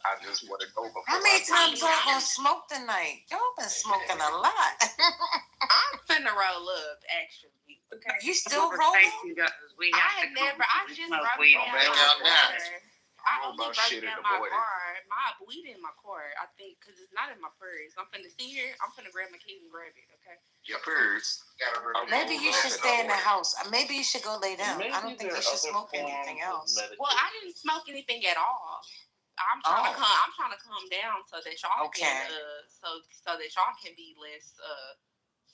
I just want to go before. How many times y'all gonna smoke tonight? Y'all been smoking a lot. I'm finna roll up, actually. Okay. You still rolling? I just rubbed down my car. I only rubbed down my car. My weed in my car, I think, because it's not in my purse. I'm finna see here. I'm finna grab my keys and grab it, okay? Your purse. Maybe you should stay in the house. Maybe you should go lay down. I don't think you should smoke anything else. Well, I didn't smoke anything at all. I'm trying to calm down so that y'all can so that y'all can be less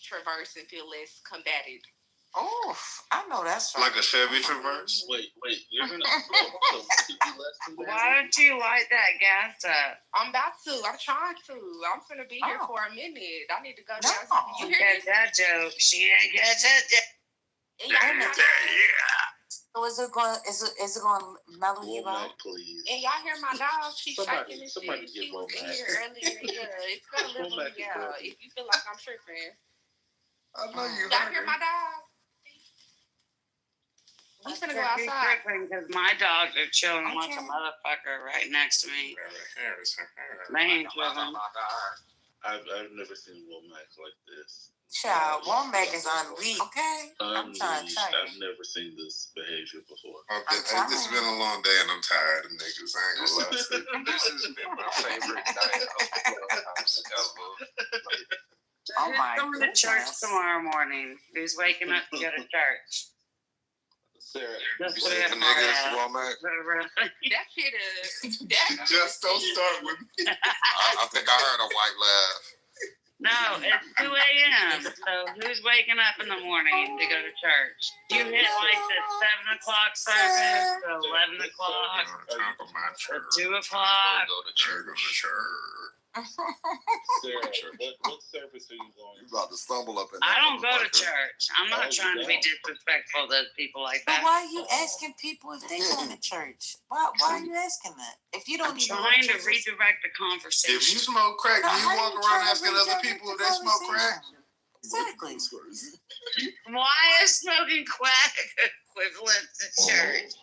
traverse and feel less combated. Oh, I know that's right. Like a Chevy Traverse? Wait, you're gonna Why don't you light that gas up? I'm about to. I'm trying to. I'm finna be here for a minute. I need to go down. You hear that joke? She ain't got that. So is it going to mellow you out? Please. And y'all hear my dog? She's shaking and somebody shit. She was in here earlier. Yeah, it's gonna level me out. If you feel like I'm tripping. I know you. Y'all hear my dog? We finna go outside. Because my dogs are chilling like a motherfucker right next to me. They ain't chilling. I've never seen Womack like this. Child, Womack is on leave. Okay, I'm trying to tell you. I've never seen this behavior before. It's been a long day and I'm tired of niggas. I ain't gonna lie. This has been my favorite night of Oh my Going to church tomorrow morning. Who's waking up to go to church? Sarah, you said the niggas, Womack? That shit is. Just don't start with me. I think I heard a white laugh. No, it's 2 a.m. So who's waking up in the morning to go to church? You hit like the 7 o'clock service, the 11 o'clock, the 2 o'clock. Go to church. Sarah, what service are you going to? You about to stumble up in I don't go to church. I'm not trying to be disrespectful to people like that. But why are you asking people if they go to church? Why are you asking that? If you don't even trying to redirect the conversation. If you smoke crack, do you walk around asking other people if they smoke crack? Exactly. Why is smoking crack equivalent to church?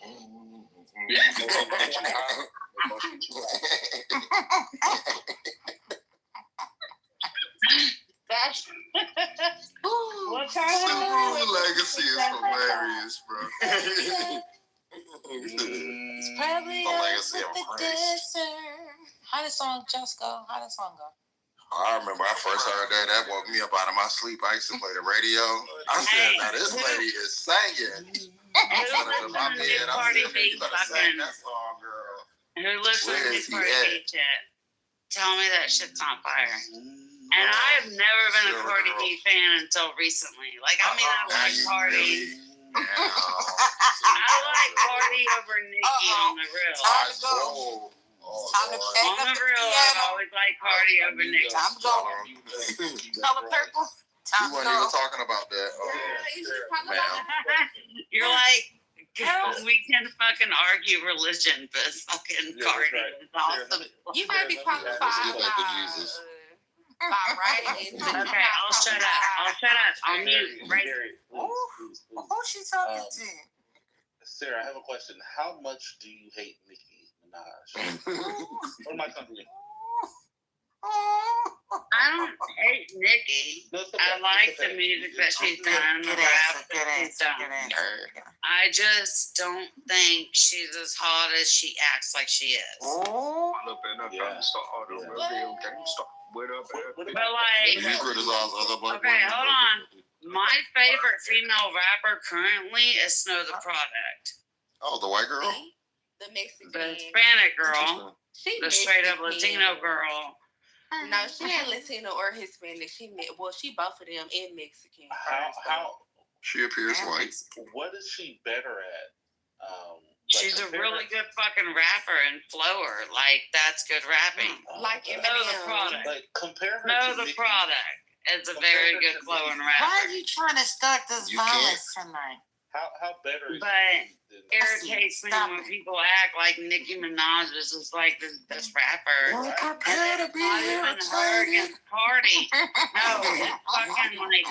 What kind of legacy is hilarious, bro. It's probably the legacy of the desert. How did song just go? How did the song go? I remember I first heard that woke me up out of my sleep. I used to play the radio. I said, now this lady is singing. I'm sitting in my bed. I'm saying, you better sing that song, girl. Who listens to Cardi B chat? Tell me that shit's on fire. And I have never been a Cardi B fan until recently. Like, I mean, I like Cardi. I like Cardi over Nicki on the real. On the real, I've always liked Cardi over Nicki. Time to go. Color purple. You weren't even talking about that. You're like, we can fucking argue religion, but fucking Cardi is awesome. You might be qualified by Jesus. Okay, I'll shut up. I'll mute right here. Who's she talking to? Sarah, I have a question. How much do you hate Nicki Minaj? What am I talking about? I don't hate Nicki. I like the music that she's done, the rap that she's done. I just don't think she's as hot as she acts like she is. But like, you criticize other black okay, hold on. My favorite female rapper currently is Snow the Product. Oh, the white girl? The Mexican. The Hispanic girl. The straight up Latino girl. No, she ain't Latino or Hispanic. She both of them in Mexican. How she appears white. What is she better at? She's a really good fucking rapper and flower. Like, that's good rapping. Like Know the Product. Like, compare her Know to the Product. It's a very good flowing rapper. Why are you trying to start this violence tonight? How better? But irritates me when people act like Nicki Minaj is like this rapper. Well, Prepare to be even her against Cardi. No, it's fucking like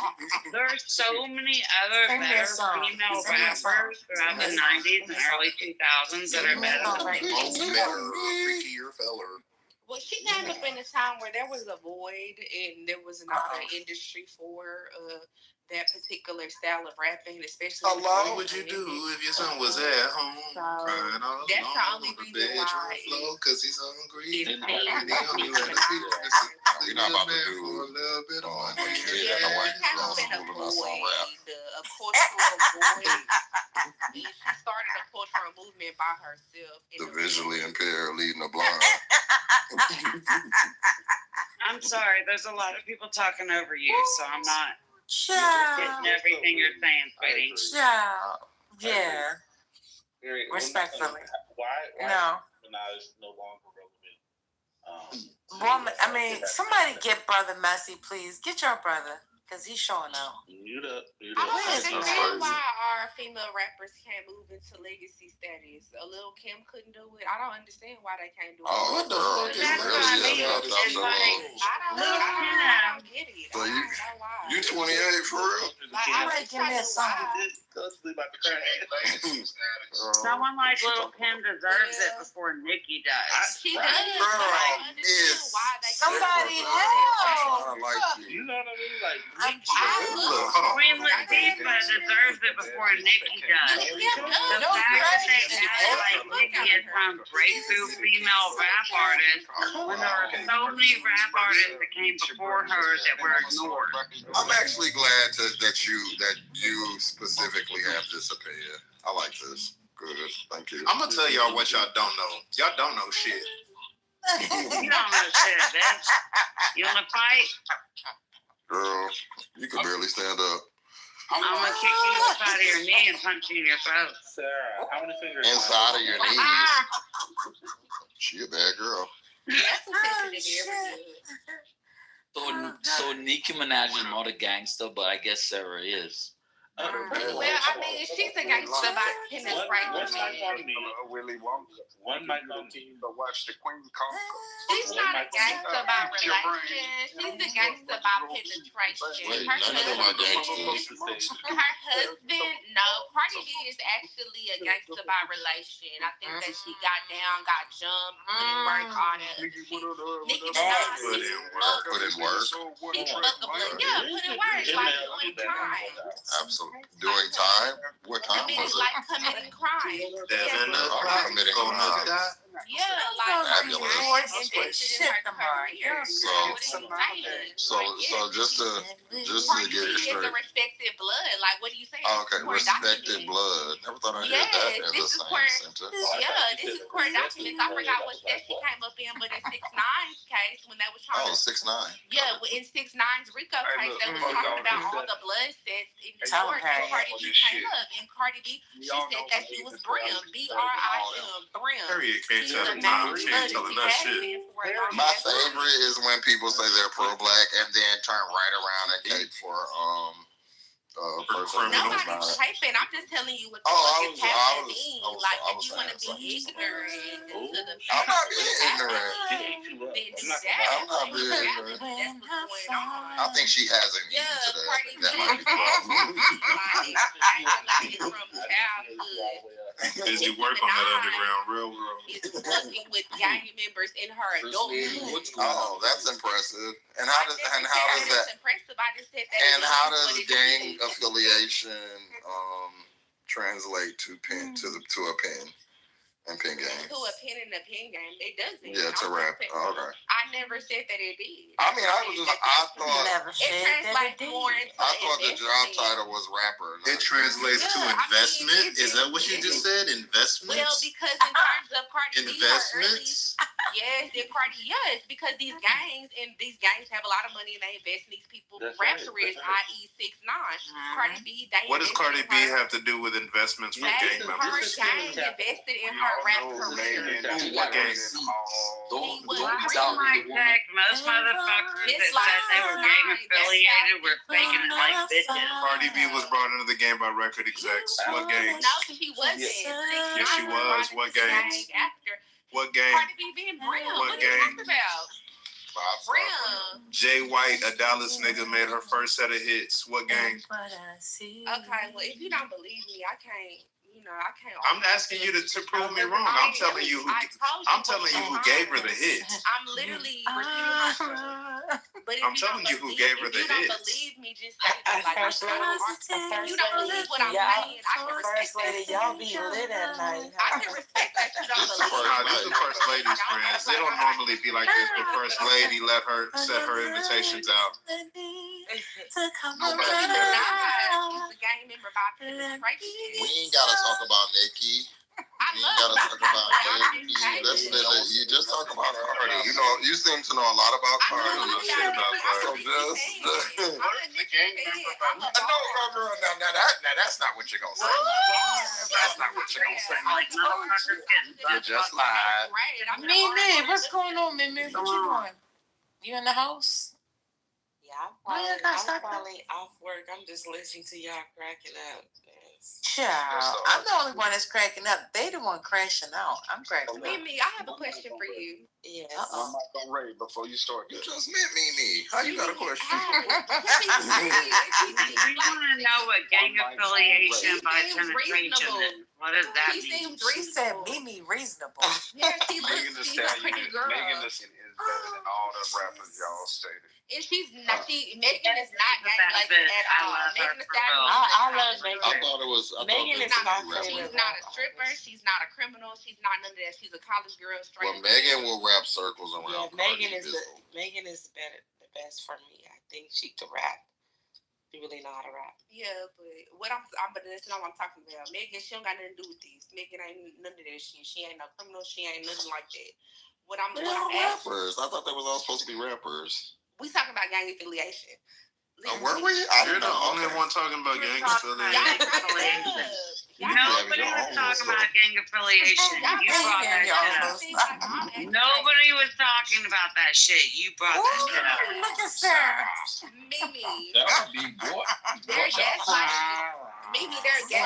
there's so many other better female rappers throughout the 90s and early 2000s that are better. Freakier feller. Well, she came up in a time where there was a void and there was not an industry for that particular style of rapping, especially. What would you do if your son was at home crying all that's alone the only on the reason bedroom why floor because he's hungry? It's You're not about to do a little bit of money. a kid and a white girl schooling us on rap. A cultural void. She started a cultural movement by herself. The visually impaired leading the blind. I'm sorry, there's a lot of people talking over you, so I'm not getting everything you're saying, sweetie. Yeah. Respectfully. Why No. Minaj no longer relevant? Woman, I mean, somebody get Brother Messy, please. Get your brother, because he's showing out. I don't understand why our female rappers can't move into legacy status. A Lil Kim couldn't do it. I don't understand why they can't do it. Oh, girl, That's what I mean. It's like, I don't get it. So I don't know why. you 28 for real? Somebody give me a song. someone like Lil Kim deserves it before Nicki does. She does. Girl, is Somebody help. I like you. You know what I mean? Like, Queen Latifah deserves it before Nicki does. The fact that they acted like Nicki is some breakthrough female rap artist when there were so many rap artists that came before her that were ignored. I'm actually glad that you specifically have this opinion. I like this. Good. Thank you. I'm gonna tell y'all what y'all don't know. Y'all don't know shit. You don't know shit, bitch. You wanna fight? Girl, you can barely stand up. I'm gonna kick you inside of your knee and punch you in your throat. Sarah, how many fingers? Inside of your knees. She a bad girl. That's a sensitive area. So Nicki Minaj is not a gangster, but I guess Sarah is. Well, I mean, she's a gangster by penetration. Willy Wonka. One might not team to watch the Queen conquer. She's not a gangster by relation. She's a gangster by penetration. Wait, Her none of them are gangsters. husband, no. Cardi B is actually a gangster by relation. I think that she got down, got jumped, put in work, all that other shit. Nicki Minaj, Put in work. Put in work. she fuckable. Yeah, put in work, like doing crime. Absolutely. Doing time? What time I mean, was it? like committing crime. Committing crime. Yeah, like Fabulous. more invested in her career. So just to get it She is straight. a respected blood. Like, what are you saying? Oh, okay, respected blood. Never thought I'd hear that in the this is same where, sentence. this is court documents. I forgot what set she came up in, but in 6ix9ine's case, when they was trying Oh, 6ix9ine. Yeah, in 6ix9ine's RICO case, they was talking about all the blood sets in New York, and Cardi B came up, and Cardi B, she said that she was Brim, BRIM, Brim. Period. Can't tell them time. Can't tell them that shit. My favorite is when people say they're pro-black and then turn right around and cape for a person. Nobody's typing. I'm just telling you what the fuck is happening. Like, if you want to be ignorant to the fact. I'm not being ignorant. I'm not being ignorant. That's what's going on. I think she hasn't eaten today. That might be the problem. From childhood. Busy work on that Underground Railroad. Is fucking with gang members in her adulthood. Oh, that's impressive. And how does that? Impressive. I just said that. And how does gang affiliation translate to a pen and pen game? To a pen and a pen game, it doesn't. Yeah, to rap. Oh, okay. I never said that it did. I mean, I thought it translates more into. I thought the job title was rapper. It translates to investment. Is that what you just said? Investments. Well, because in terms of Cardi B, investments. Yes, because these gangs have a lot of money and they invest in these people's rap careers, i.e. 6ix9ine. Cardi B, what does Cardi B have to do with investments for gang members? Her gang invested in her her rap career. What gang? Most motherfuckers that said they were gang affiliated were faking it like bitches. Cardi B was brought into the game by record execs. What gang? No, she wasn't. Yes, she was. What gang? What gang? Cardi B being Brim. What are you talking about? Brim. Jay White, a Dallas nigga, made her first set of hits. What gang? Okay, well, if you don't believe me, I can't. I can't. I'm asking you to prove me wrong. I'm telling you who gave her the hits. I'm literally repeating myself. But I'm telling you who gave her the hits. If you don't believe me, just say that. Like, you don't believe what I'm saying. I can respect that. Y'all be lit at night. I can respect that you don't believe me. These are the first lady's friends. They don't normally be like this. The first lady let her set her invitations out. We ain't gotta talk about Nicki. We ain't gotta talk about Nicki. You just talk about Cardi. You seem to know a lot about Cardi. I don't know shit about Cardi. So just now that's not what you're gonna say. That's not what you're gonna say. You just lied. Mimi, what's going on, Mimi? What you doing? You in the house? Yeah, I'm finally off work. I'm just listening to y'all cracking up. Child, I'm the only one that's cracking up. They the one crashing out. I'm cracking up. Mimi, I have a question for you. Yes. I'm not gonna rate before you start. You just met Mimi. How you got a question? We want to know what gang affiliation by penetration is. What does that mean? She said Mimi reasonable. Yeah, she's Megan Thee a pretty girl. Megan is better than all the rappers y'all stated. And she's not. Megan is not gang like at all. Megan Thee Stallion. I love Megan. I thought it was. Megan is my favorite. She's not a stripper. She's not a criminal. She's not none of that. She's a college girl. Straight. Well, Megan will wrap circles around. Megan is the best for me. I think she can rap. She really know how to rap. Yeah, but but that's not what I'm talking about. Megan, she don't got nothing to do with these. Megan ain't none of that shit. She ain't no criminal. She ain't nothing like that. What I'm rappers. I thought they was all supposed to be rappers. We talking about gang affiliation. Were we? You're the only one talking about gang affiliation. Nobody was talking about gang affiliation. You brought that shit up. Nobody was talking about that shit. You brought that shit up. Look at Sarah. Mimi. They're Mimi, they're gay.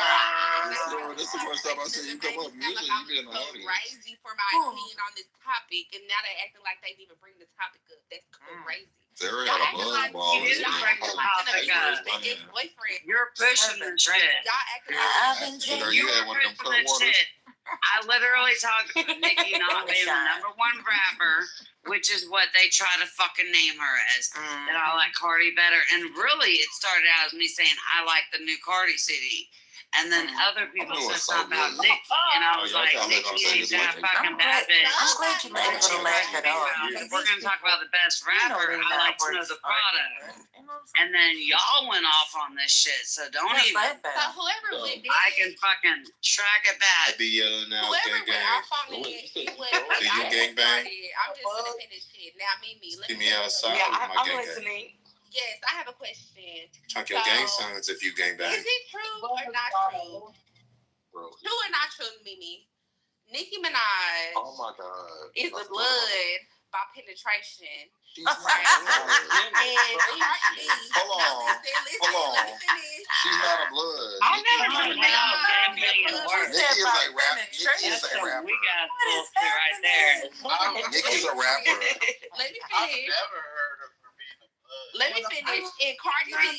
This is the first time I see you come up. Usually you be in the audience. Crazy for my opinion on this topic, and now they're acting like they didn't even bring this topic up. That's crazy. Sarah had a buzz ball. Ex-boyfriend. You're pushing the shit. You had one of them cut waters. I literally talked about Nicki not being the #1 rapper, which is what they try to fucking name her as. That I like Cardi better. And really, it started out as me saying, I like the new Cardi CD. And then other people said something about Nicki. And I was like, Nicki ain't that fucking bad bitch. I'm glad you made it to laugh at all. If we're going to talk about the best rapper, I like to know the product. And then y'all went off on this shit. So don't even. So whoever went did I can fucking track it back. I be yelling now, whoever gang gang. Do you gang bang? I'm just gonna finish shit. Now, Mimi, See me outside with my gang gang. Yes, I have a question. Chunk your gang signs if you gang bang. Is it true or not true? True or not true, Mimi? Nicki Minaj. Oh my God. Is the blood by penetration. She's and Hold on. She's not a blood. I never knew that. Nicki is a rapper. Nicki is a rapper. We got bullshit right there. Nicki's a rapper. Let me finish. Never heard of her being a blood. Let me finish. In Cardi B,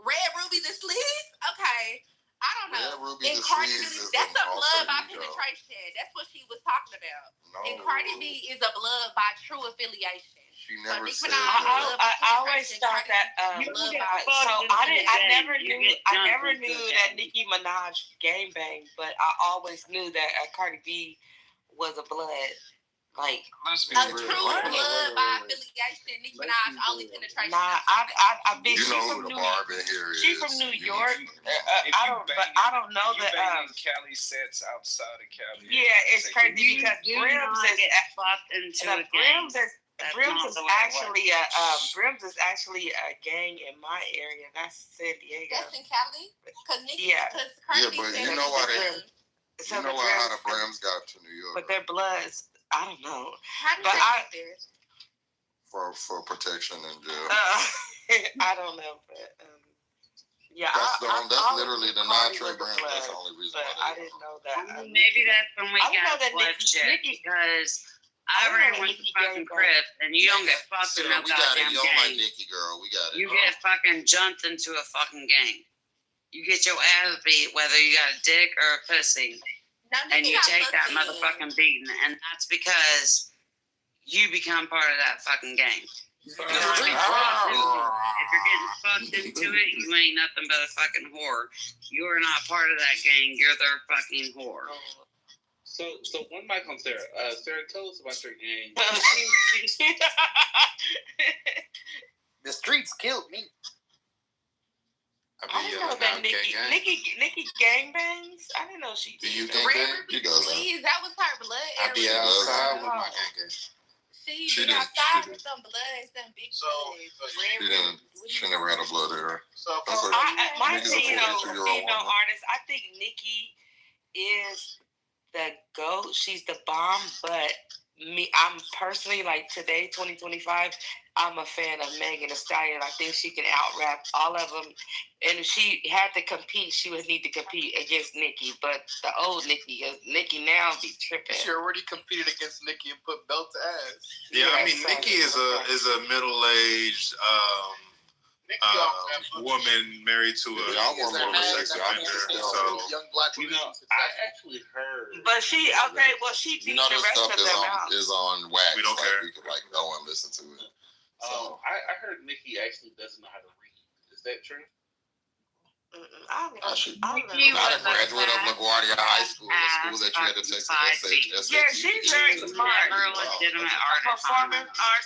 Red Ruby the Sleeve? Okay. I don't know. In Cardi B, that's a blood by penetration. That's what she was talking about. And Cardi B is a blood by true affiliation. She never said I always thought that. I never knew that Nicki Minaj gang banged, but I always knew that Cardi B was a blood. Like a true blood by affiliation. Nicki Minaj only penetration. I bet you know who the barb in here is. She's from New York. I don't know that. Cali sets outside of Cali. Yeah, it's crazy because Brims is actually a gang in my area. That's San Diego. That's in Cali. Yeah, but you know why So You know how the Brams got to New York. But their bloods, I don't know. How did But they get there? For protection in jail. I don't know, but yeah, that's literally the non-Trey Brams. That's the only reason. But I didn't know that. Maybe that's when we got blood shit because I ran with the fucking Crip, and you don't get fucked in no goddamn gang. You don't like gang. Nikki, girl. We got it. You get fucking jumped into a fucking gang. You get your ass beat whether you got a dick or a pussy, and you take that motherfucking beating, and that's because you become part of that fucking gang. If you're getting fucked into it, you ain't nothing but a fucking whore. You're not part of that gang. You're their fucking whore. So one mic on Sarah. Sarah, tell us about your gang. The streets killed me. I didn't know that Nikki gangbangs. I didn't know she did. You gangbang? You know that. Please, that was her blood. I be outside with my gang. She be outside with some bloods, some big bloods. She never had a blood error. My opinion on female artists, I think Nikki is the GOAT. She's the bomb, but I'm personally, like today, 2025, I'm a fan of Megan Thee Stallion. I think she can out-rap all of them. And if she had to compete, she would need to compete against Nicki. But the old Nicki now be tripping. She already competed against Nicki and put belt to ass. Yeah, I mean, Nicki is a middle-aged woman married to a former sex offender. So young black women. I actually heard. But she beat the rest of them out. Is on wax. We don't care. We could go and listen to it. So I heard Nikki actually doesn't know how to read. Is that true? Not a graduate of LaGuardia High School, a school that you had to take SAT. Yeah, she's very smart. Never a legitimate artist. Performing art.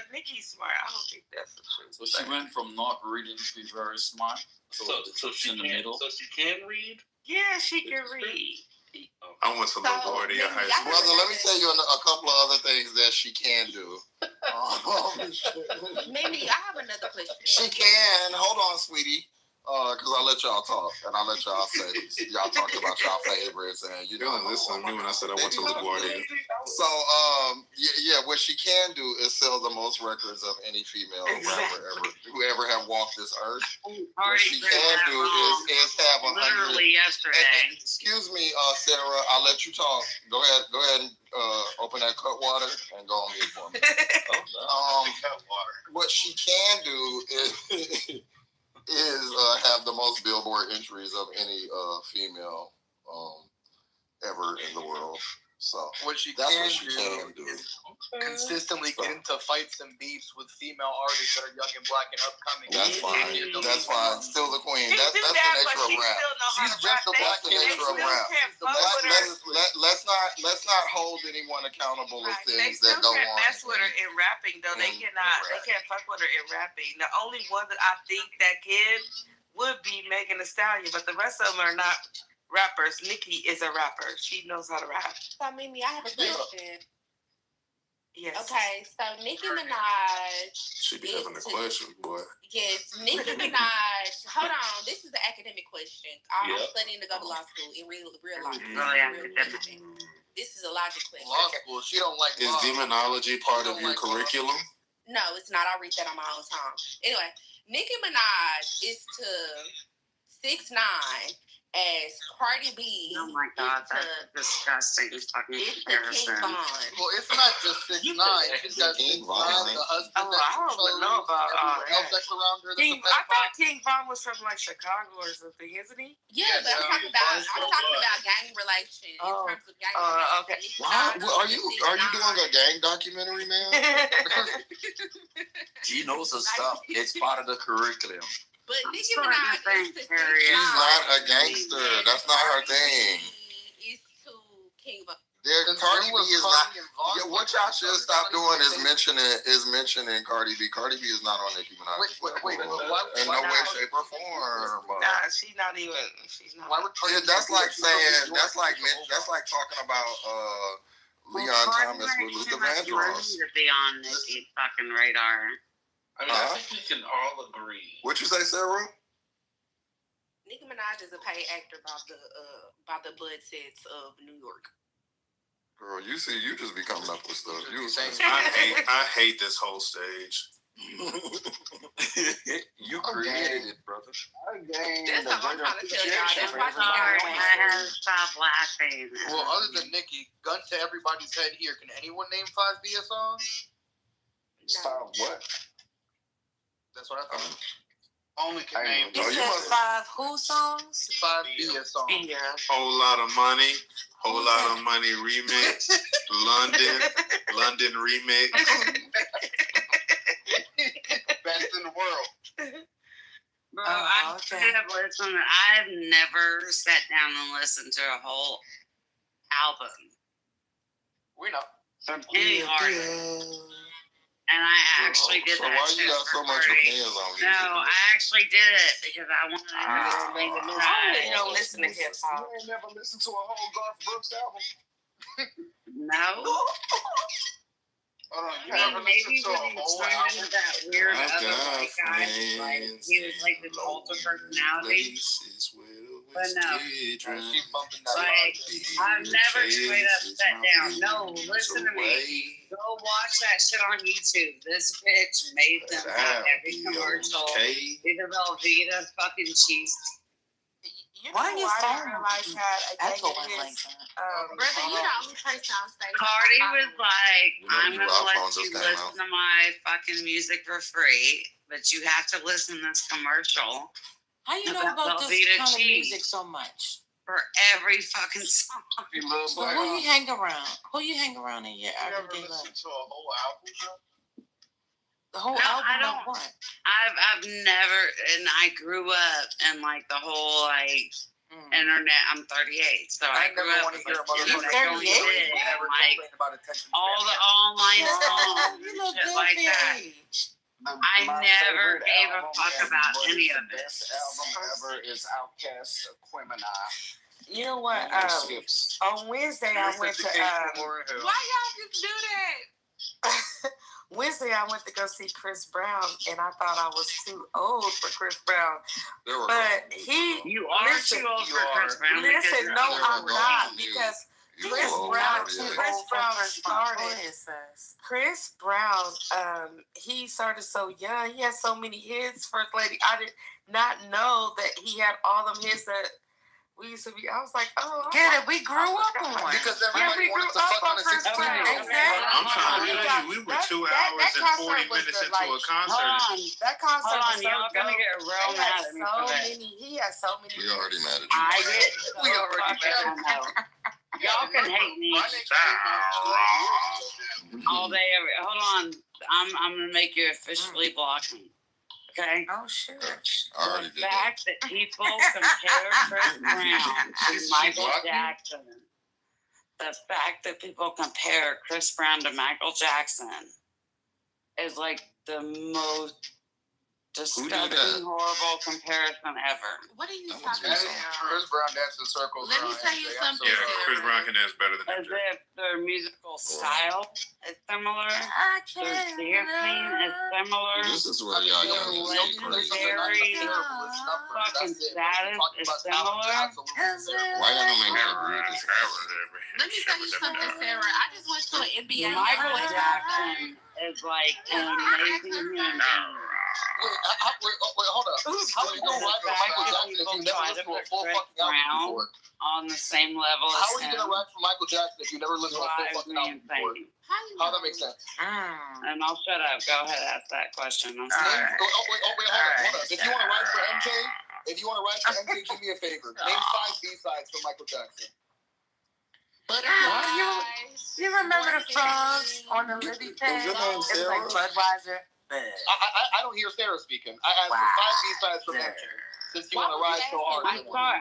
Nikki's smart. I don't think that's the truth. So she went from not reading to be very smart. So she in the middle. So she can read? Yeah, she can read. I went to LaGuardia High School. Brother, let me tell you a couple of other things that she can do. Mimi, I have another question. She can. Hold on, sweetie. Because I let y'all talk, and I let y'all say, y'all talked about y'all favorites, and you know. Listen to me when I said I went to LaGuardia. So, yeah, what she can do is sell the most records of any female rapper who ever have walked this earth. What she can do is have 100. Literally yesterday. Excuse me, Sarah, I'll let you talk. Go ahead and open that cut water and go on mute for me. What she can do is have the most Billboard entries of any female ever in the world. So what she that's can what she can do. Is consistently get into fights and beefs with female artists that are young and black and upcoming. That's fine. That's fine. Still the queen. That's the nature of rap. She's just a black the nature of rap. Let's not hold anyone accountable of things that go on. They can't mess with her in rapping though. They cannot. They can't fuck with her in rapping. The only one that I think that can would be Megan Thee Stallion, but the rest of them are not rappers. Nikki is a rapper. She knows how to rap. So, Mimi, I have a question. Yes. Okay, so Nicki Minaj. She be having a question, boy. Yes, Nicki Minaj. Hold on, this is an academic question. I'm studying to go to law school in real life. This is a logic question. Law school, she don't like Is demonology part of your curriculum? No, it's not. I read that on my own time. Anyway, Nicki Minaj is to 6ix9ine as Cardi B. Oh my God, that's disgusting. Fucking comparison. Well, it's not just 6ix9ine. She's got 6ix9ine, the husband that I don't know about all that. that's around her. I thought King Von was from like Chicago or something, isn't he? Yeah, but I'm talking about gang relations in terms of gang relations. Okay. Are you doing a gang documentary, man? She knows her stuff. It's part of the curriculum. But Nicki Minaj is to She's not a gangster. That's not her thing. Is to King Von. Cardi B is not. Yeah, what y'all should stop doing is mentioning Cardi B. Cardi B is not on Nicki Minaj. Wait, in no way, shape, or form. Nah, she's not even. She's not. Yeah, that's like saying. That's like talking about Leon Thomas with Luther Vandross. To be on Nicki's fucking radar. I mean, I think we can all agree. What you say, Sarah? Nicki Minaj is a paid actor by the Bud Sets of New York. Girl, you see, you just be coming up with stuff. I hate this whole stage. You created it, brother. That's what I'm trying to tell y'all. That's why she Sorry, got I had to stop laughing. Well, other than Nicki, gun to everybody's head here. Can anyone name 5 Bia songs? Stop what? That's what I thought. Only can name. You said 5 who songs? 5 Bia songs. Bia. Whole lot of money. Whole lot of money remix. London remix. Best in the world. Bro, I've listened. I've never sat down and listened to a whole album We know. from any artist. And I actually did that. So why you got so much opinions on music? No, I actually did it because I wanted to I don't listen to hip hop. You ain't never listened to a whole Garth Brooks album? No. Hold on, you I mean, never maybe listened to a when he whole turned album? into that weird I've other got white guy, like he was like this alter personality. But no, She's bumping that. like I've never straight up sat down. No, listen to me. Go watch that shit on YouTube. This bitch made them have every commercial. Either Velveeta fucking cheese. You Why know you I phone? didn't realize how That's a what gang went like is. that. Brother, you the only person on stage. Cardi was like, You know, I'm new gonna let iPhones you just came listen to my fucking music for free, but you have to listen to this commercial How you know about this Velveeta kind of cheese music so much? for every fucking song. You love So black. who you hang around? Who you hang around in your You never everyday listened life? to a whole album, though? The whole No, I album don't. of what? I've never, and I grew up in like the whole like internet. I'm 38, so I grew never up want to with hear a like, motherfucker internet going big, and, like about attention. all the online songs You and look shit good like for your that. age. I never gave a fuck about any of The it. best album ever is Outkast's Aquemini. You know what? Skips. On Wednesday I went to Why y'all just do that? Wednesday I went to go see Chris Brown, and I thought I was too old for Chris Brown. But You are listen, too old for Chris Brown. Listen, no, I'm not, because You Chris old Brown already. started. Chris Brown, he started so young. He had so many hits. First Lady, I did not know that he had all them hits that we used to be. I was like, oh, Yeah, we grew up on. Because everybody wanted to fuck on a 16-year-old. I'm trying to tell you, we were 2 hours and 40 minutes into a concert. That concert was so y'all gonna dope. get real He mad had at me for that. He had so many. We already mad at you. I get so We already fucking know. Y'all can hate me all day. Hold on, I'm gonna make you officially block me. Okay. Oh shit. I already The did that. fact that people compare Chris Brown to Michael Jackson. The fact that people compare Chris Brown to Michael Jackson is like the most disgusting, horrible comparison ever. What are you talking Chris about? Brown dances in circles. Let me tell you something. Yeah, Chris Brown can dance better than As MJ. if their musical style is similar. Their dancing is similar. This is where y'all Their get crazy. legendary fucking status is similar. Why y'all don't make me agree with this? Let me tell you something, Sarah. I just went to an NBA. Michael Jackson is like an amazing human being. Wait, hold up. How are you gonna ride for Michael Jackson if you never listened to a full fucking album before? On the same level as How are you gonna ride for Michael Jackson if you never listened to a full fucking album before? How that makes sense? And I'll shut up. Go ahead, ask that question. Wait, hold up. If you want to ride for MJ, give me a favor. Name 5 B-sides from Michael Jackson. You remember the frogs on the Libby pad? Is your name It was Sarah? like Budweiser. I don't hear Sarah speaking. I asked for 5 B-sides from MJ. Since you want to ride so hard.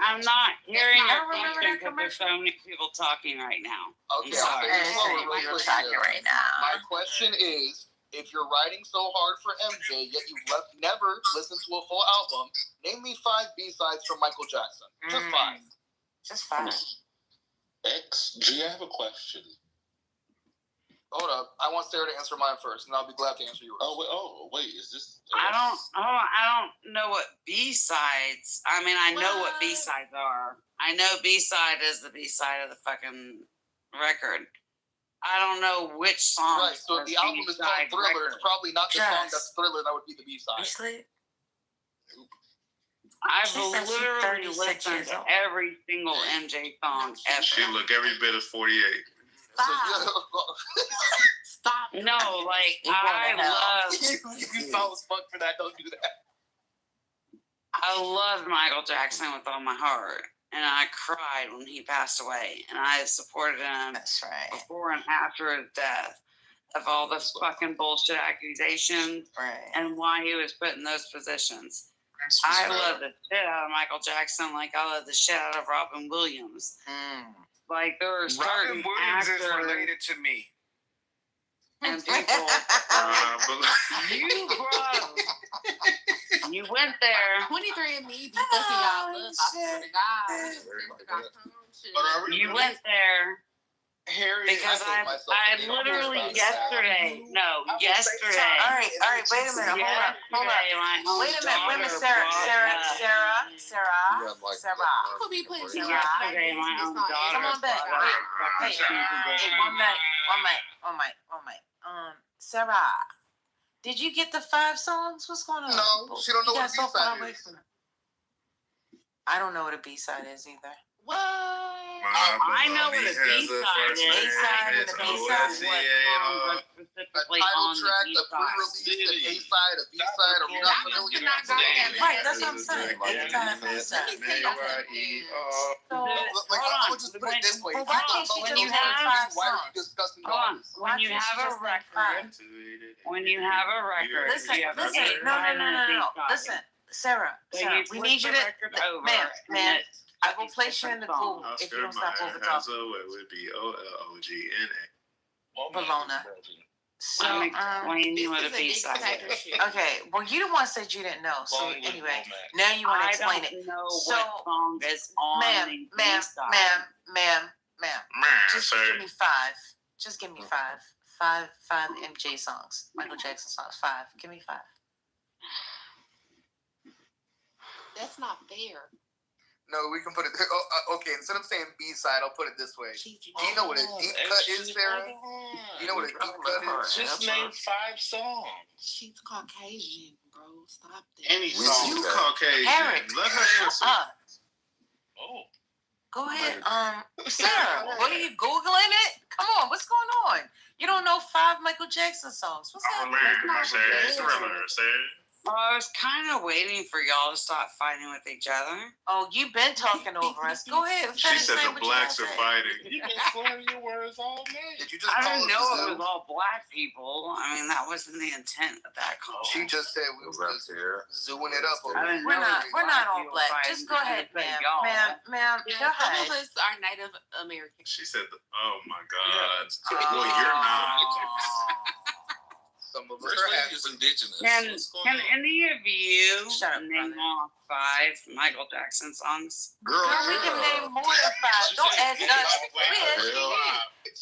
I'm not hearing I your remember question that because there's so many people talking right now. Okay, I'm sorry. I'll say it right now. My question is, if you're riding so hard for MJ, yet you never listened to a full album, name me 5 B-sides from Michael Jackson. Just 5. Just 5. XG, I have a question. Hold up. I want Sarah to answer mine first, and I'll be glad to answer yours. Oh wait, is this? I don't know what B-sides. I mean, I know what B-sides are. I know B-side is the B-side of the fucking record. I don't know which song. Right. So if the album is called Thriller, it's probably not the song that's Thriller. That would be the B-side. I've literally listened to every single MJ song ever. She look every bit of 48. Stop. No, like, I love... You saw as fuck for that, don't do that. I love Michael Jackson with all my heart. And I cried when he passed away. And I supported him before and after his death. Of all the fucking bullshit accusations. And why he was put in those positions. I love the shit out of Michael Jackson like I love the shit out of Robin Williams. Like, there were certain Robin Williams actors is related to me. and people. You went there. 23andMe be fucking y'all up. I swear to God. You went there. Harry, because I literally yesterday. All right, wait a minute, hold on. Wait a minute, Sarah. People be putting yesterday, my own daughter. Come on back. Wait, one minute. Sarah, did you get the 5 songs? What's going on? No, she don't know what a B-side is. I don't know what a B-side is either. What? I know what a B-side is. A-side and a B-side. What specifically on the pre-release, an A-side, a B-side, are we not familiar? Right, that's what I'm saying. A-side and B-side. Hold on. Just put it this way. When you have a record, listen, no. Listen, Sarah, we need you to, ma'am. I will place you in the pool if you don't stop over talking. It would be OLOGNA. Bologna. So, explain you what a B-side is. Okay, well, you the one said you didn't know. So anyway, now you want to explain it. I don't know so, what song is on the ma'am. Just give me 5. Just give me 5. 5 MJ songs. Michael Jackson songs. 5. Give me 5. That's not fair. No, we can put it. Okay, instead of saying B-side, I'll put it this way. Do you know what a deep cut is, Sarah? You know what a deep cut is? Just name 5 songs. She's Caucasian, bro. Stop that. Any song. You Caucasian. Eric, let her answer. Oh. Go ahead, Sarah. What are you Googling it? Come on, what's going on? You don't know 5 Michael Jackson songs. What's happening? I was kind of waiting for y'all to stop fighting with each other. Oh, you've been talking over us. Go ahead. She said the blacks are fighting. You've been slurring your words all night. Did you just I didn't know it was all black people. I mean, that wasn't the intent of that call. She just said we were just zooing it up. We're not all black. Just go ahead, ma'am. Ma'am, go ahead. Some of us are Native American. She said, "Oh my God, well, you're not." Some of us are indigenous. Can any of you name off 5 Michael Jackson songs? Girl, we can name more than 5. Don't ask us.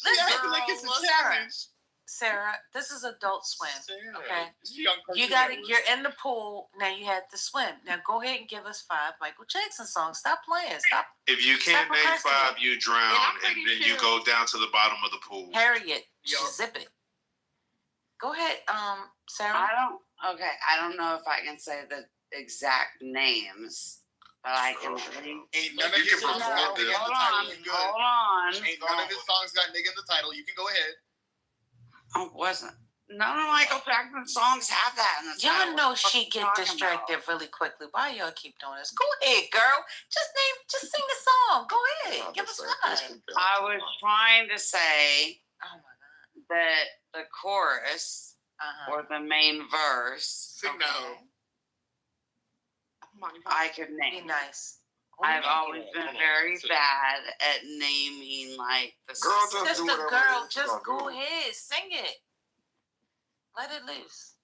Listen, Sarah, this is Adult Swim. Okay, you're in the pool now. You had to swim. Now go ahead and give us 5 Michael Jackson songs. Stop playing. Stop. If you can't name 5, you drown, and then you go down to the bottom of the pool. Harriet, zip it. Go ahead, Sarah. I don't know if I can say the exact names, but I can. None of his songs got nigga in the title. Hold on. None of his songs got nigga in the title. You can go ahead. None of Michael Jackson's songs have that in the title. Y'all know she get distracted really quickly. Why y'all keep doing this? Go ahead, girl. Just sing the song. Go ahead. Give us 5. I was trying to say that the chorus or the main verse. I could name. Be nice. I've always been very bad at naming like the girl. Just go ahead, sing it. Let it loose.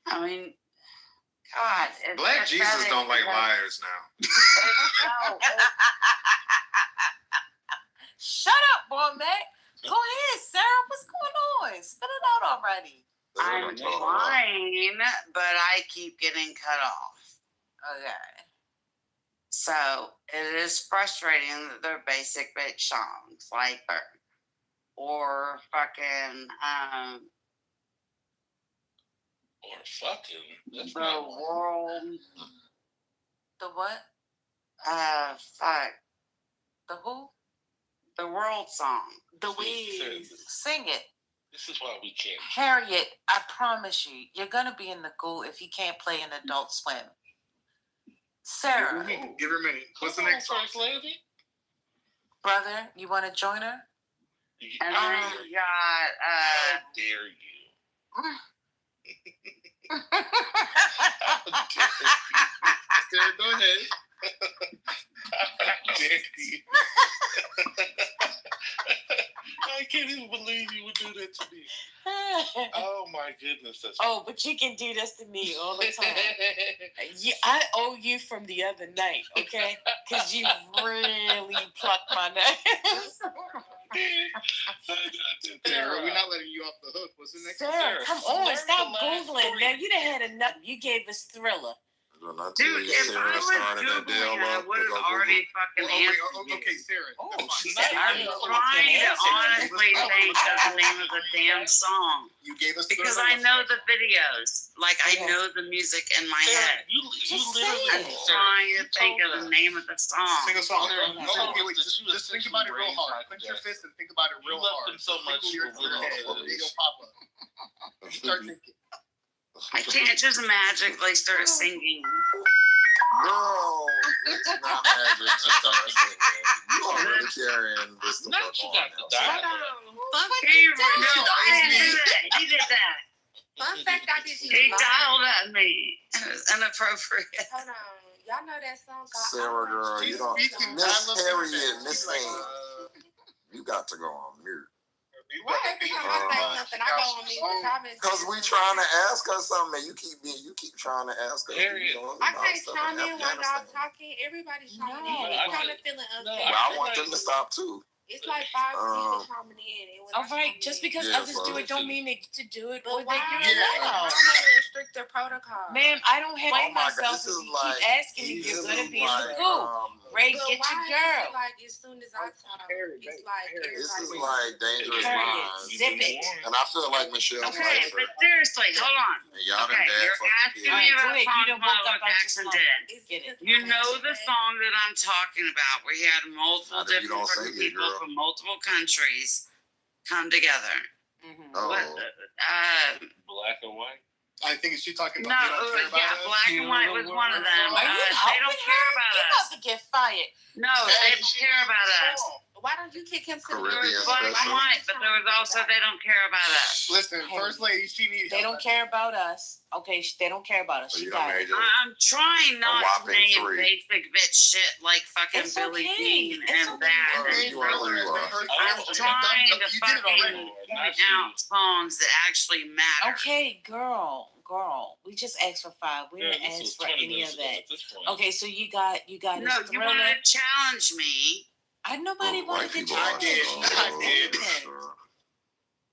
I mean, God, Black Jesus don't like liars now. Shut up, boy, Mac. Go ahead, Sarah. What's going on? Spit it out already. I'm trying, but I keep getting cut off. Okay. So it is frustrating that they're basic bitch songs like or fucking Or fucking. That's the not world. The what? Fuck. The who? The world song. The Wiz. Sing it. This is why we can't. Harriet, I promise you, you're gonna be in the goo if you can't play an Adult Swim. Sarah. Give her a minute. What's the next song? First lady? Brother, you want to join her? And then you got. How dare you? Sarah, go ahead. How dare you? I can't even believe you would do that to me. Oh my goodness. Oh, but you can do this to me all the time. I owe you from the other night, okay? Because you really plucked my nose. Sarah, we're not letting you off the hook. What's the next one? Sarah, come on, stop Googling. Now, you done had enough. You gave us Thriller. Dude, if I was Googling, I would have already fucking answered. Okay, Sarah. Oh, I'm trying to honestly think of the name of the damn song. You gave us because I know the videos. Like, I know the music in my head. You I'm trying to think of the name of the song. Sing a song. Okay, wait, just think about it real hard. Clench your fist and think about it real hard. So much. Lyrics in your head. It'll pop up. Start thinking. I can't just magically start singing. Girl, it's not magic to start singing. You already carrying this the fuck on. He did that. Fun fact, I didn't He dialed at me. It was inappropriate. Hold on. Y'all know that song called Sarah, girl, you don't. Miss Harriet, Miss Thing. You got to go on mute. Why every time I say something, I go on mute? Because we trying to ask her something, and you keep trying to ask her. I can't chime in while y'all talking. Everybody's chiming in. I'm kind of feeling unfair. I want them to stop too. It's like 5 people chiming in. All right, just because others do it, don't mean they to do it. But Or they why? do it. I'm gonna restrict their protocol. Ma'am, I don't have Oh my God, myself this if is you like- keep asking me. You're gonna be in the group. Ray, But get why your is girl. it like as soon as I talk, it's like This is everybody. like Dangerous Minds. Zip it. And I feel like Michelle Okay, Pfeiffer. but seriously, hold on. And y'all done Okay, bad you're fucking asking kids. me about Go ahead, you songs done my woke up Love out your Jackson slumber. did. Get it. You know the song that I'm talking about, where you had multiple Not if you different don't sing fucking it, people girl. from multiple countries come together. Oh. What? Black and white. I think she's talking No, about they don't care about yeah, us. Black and White was one of them. Are you They don't care about You're us. about to get fired. No, they don't care about us. Why don't you kick him to the Caribbean curb? Black and special. White, but there was also they don't care about us. Listen, First Lady, she needs They don't care about us. Okay, they don't care about us. So She you done got made it. your I'm trying not to whopping name 3. basic bitch shit like fucking It's Billie okay. Jean It's and okay. that. Oh, and you are who you are. I'm trying to You did it already. fucking point out songs that actually matter. Okay, girl. We just asked for 5. We didn't ask for any of that. Okay, so you got No, his you Thriller. want to challenge me. Nobody wanted to people challenge are you. so- I did.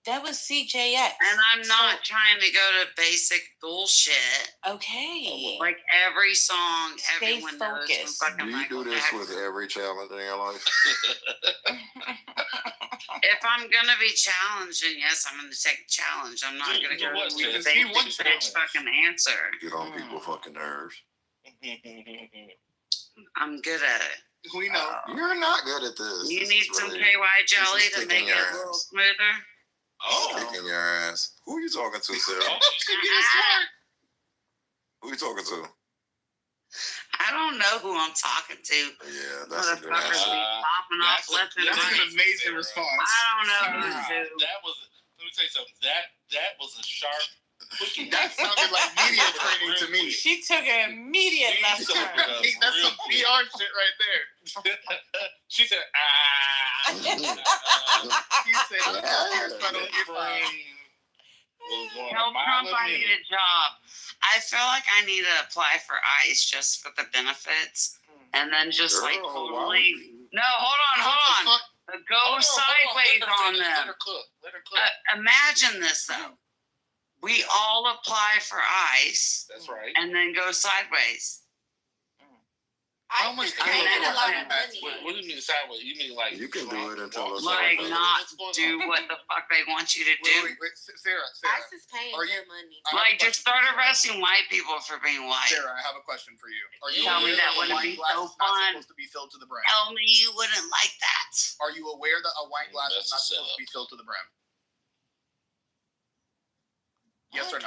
That was CJX. And I'm not trying to go to basic bullshit. Okay. Like every song, Stay everyone knows focused. from fucking Do you Michael do this Jackson. with every challenge in your life? If I'm gonna be challenging, yes, I'm gonna take a challenge. I'm not gonna go with the basic bitch fucking answer. Get on people's fucking nerves. I'm good at it. We know. You're not good at this. You This need is some really- KY jelly this is to make kicking it your a little ass. smoother. Kicking your ass. Who are you talking to, Sarah? Who you talking to? I don't know who I'm talking to. Yeah, that's a good Motherfuckers answer. be popping off left and That's an right. amazing response. I don't know who's who. That was. Let me tell you something. That was a sharp. That sounded like media training to me. She took an immediate left turn. That's some PR shit right there. She said, She said, Tell Trump I need a job. I feel like I need to apply for ICE just for the benefits, and then just like Girl, totally. No, hold on. go sideways on them. Let her cook. Imagine this though. We all apply for ICE. That's right. And then go sideways. How much? I mean, a lot of money. What do you mean sideways? You mean like You can do it until it's Like not do what the fuck they want you to do. Wait, Sarah. ICE is paying their money. Like just start arresting white people for being white. Sarah, I have a question for you. Are you Tell me aware that a wouldn't wine be glass so is not fun. supposed to be filled to the brim? Tell me you wouldn't like that. Are you aware that a wine glass is not supposed to be filled to the brim? Yes or no?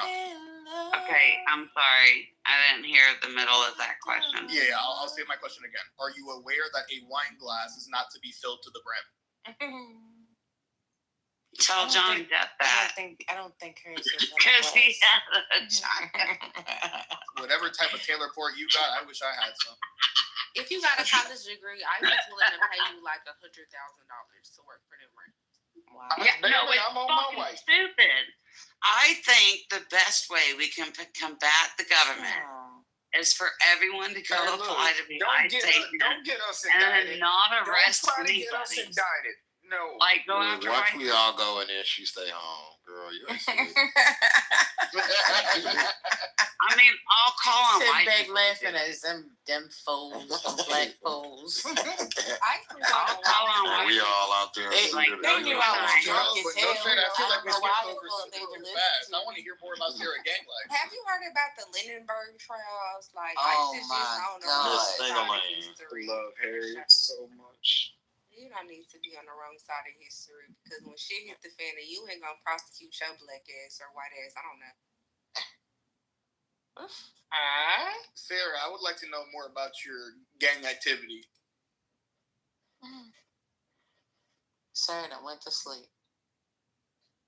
Okay, I'm sorry. I didn't hear the middle of that question. Yeah, I'll say my question again. Are you aware that a wine glass is not to be filled to the brim? Tell Johnny Depp that. I don't think hers is Because he has a giant. Whatever type of Taylor port you got, I wish I had some. If you got a college degree, I was willing to pay you like $100,000 to work for them. Wow. Yeah, no, it's fucking stupid. I think the best way we can combat the government is for everyone to go apply to be ICE agent Don't get us and indicted. then not arrest Don't try to get us anybody. indicted. No. Like go after Watch white we all go and then she stay home, girl. You ain't sweet. I mean, I'll call on Sit white back people. laughing at them foes, black foes. I'll call on white We all out there. They knew I was drunk as hell. I feel like we I skipped don't know over why they super were fast. I listening want to hear more about Sarah gang life. Have you heard about the Lindenberg trials? Like, Oh ICE is my just, I don't God. know. Miss Single-Man. I love Harriet so much. You don't need to be on the wrong side of history because when shit hit the fan, you ain't gonna prosecute your black ass or white ass. I don't know. Sarah, I would like to know more about your gang activity. Sir, I went to sleep.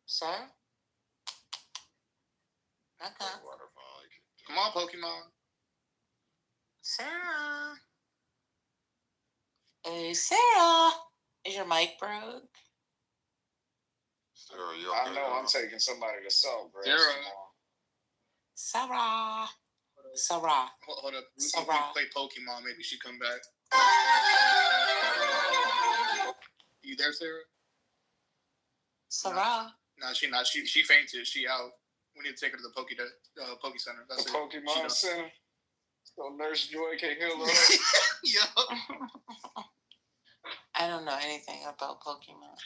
Sir? Okay. Come on, Pokemon. Sarah. Hey, Sarah. Is your mic broke? Sarah, you I okay, know girl? I'm taking somebody to Saltgrass Sarah. tomorrow. Sarah. Hold up. We Sarah. play Pokemon. Maybe she come back. You there, Sarah? Sarah. No, she not. She fainted. She out. We need to take her to the Poke Center. That's The it. Pokemon Center. So Nurse Joy can heal her. Yo. I don't know anything about Pokemon.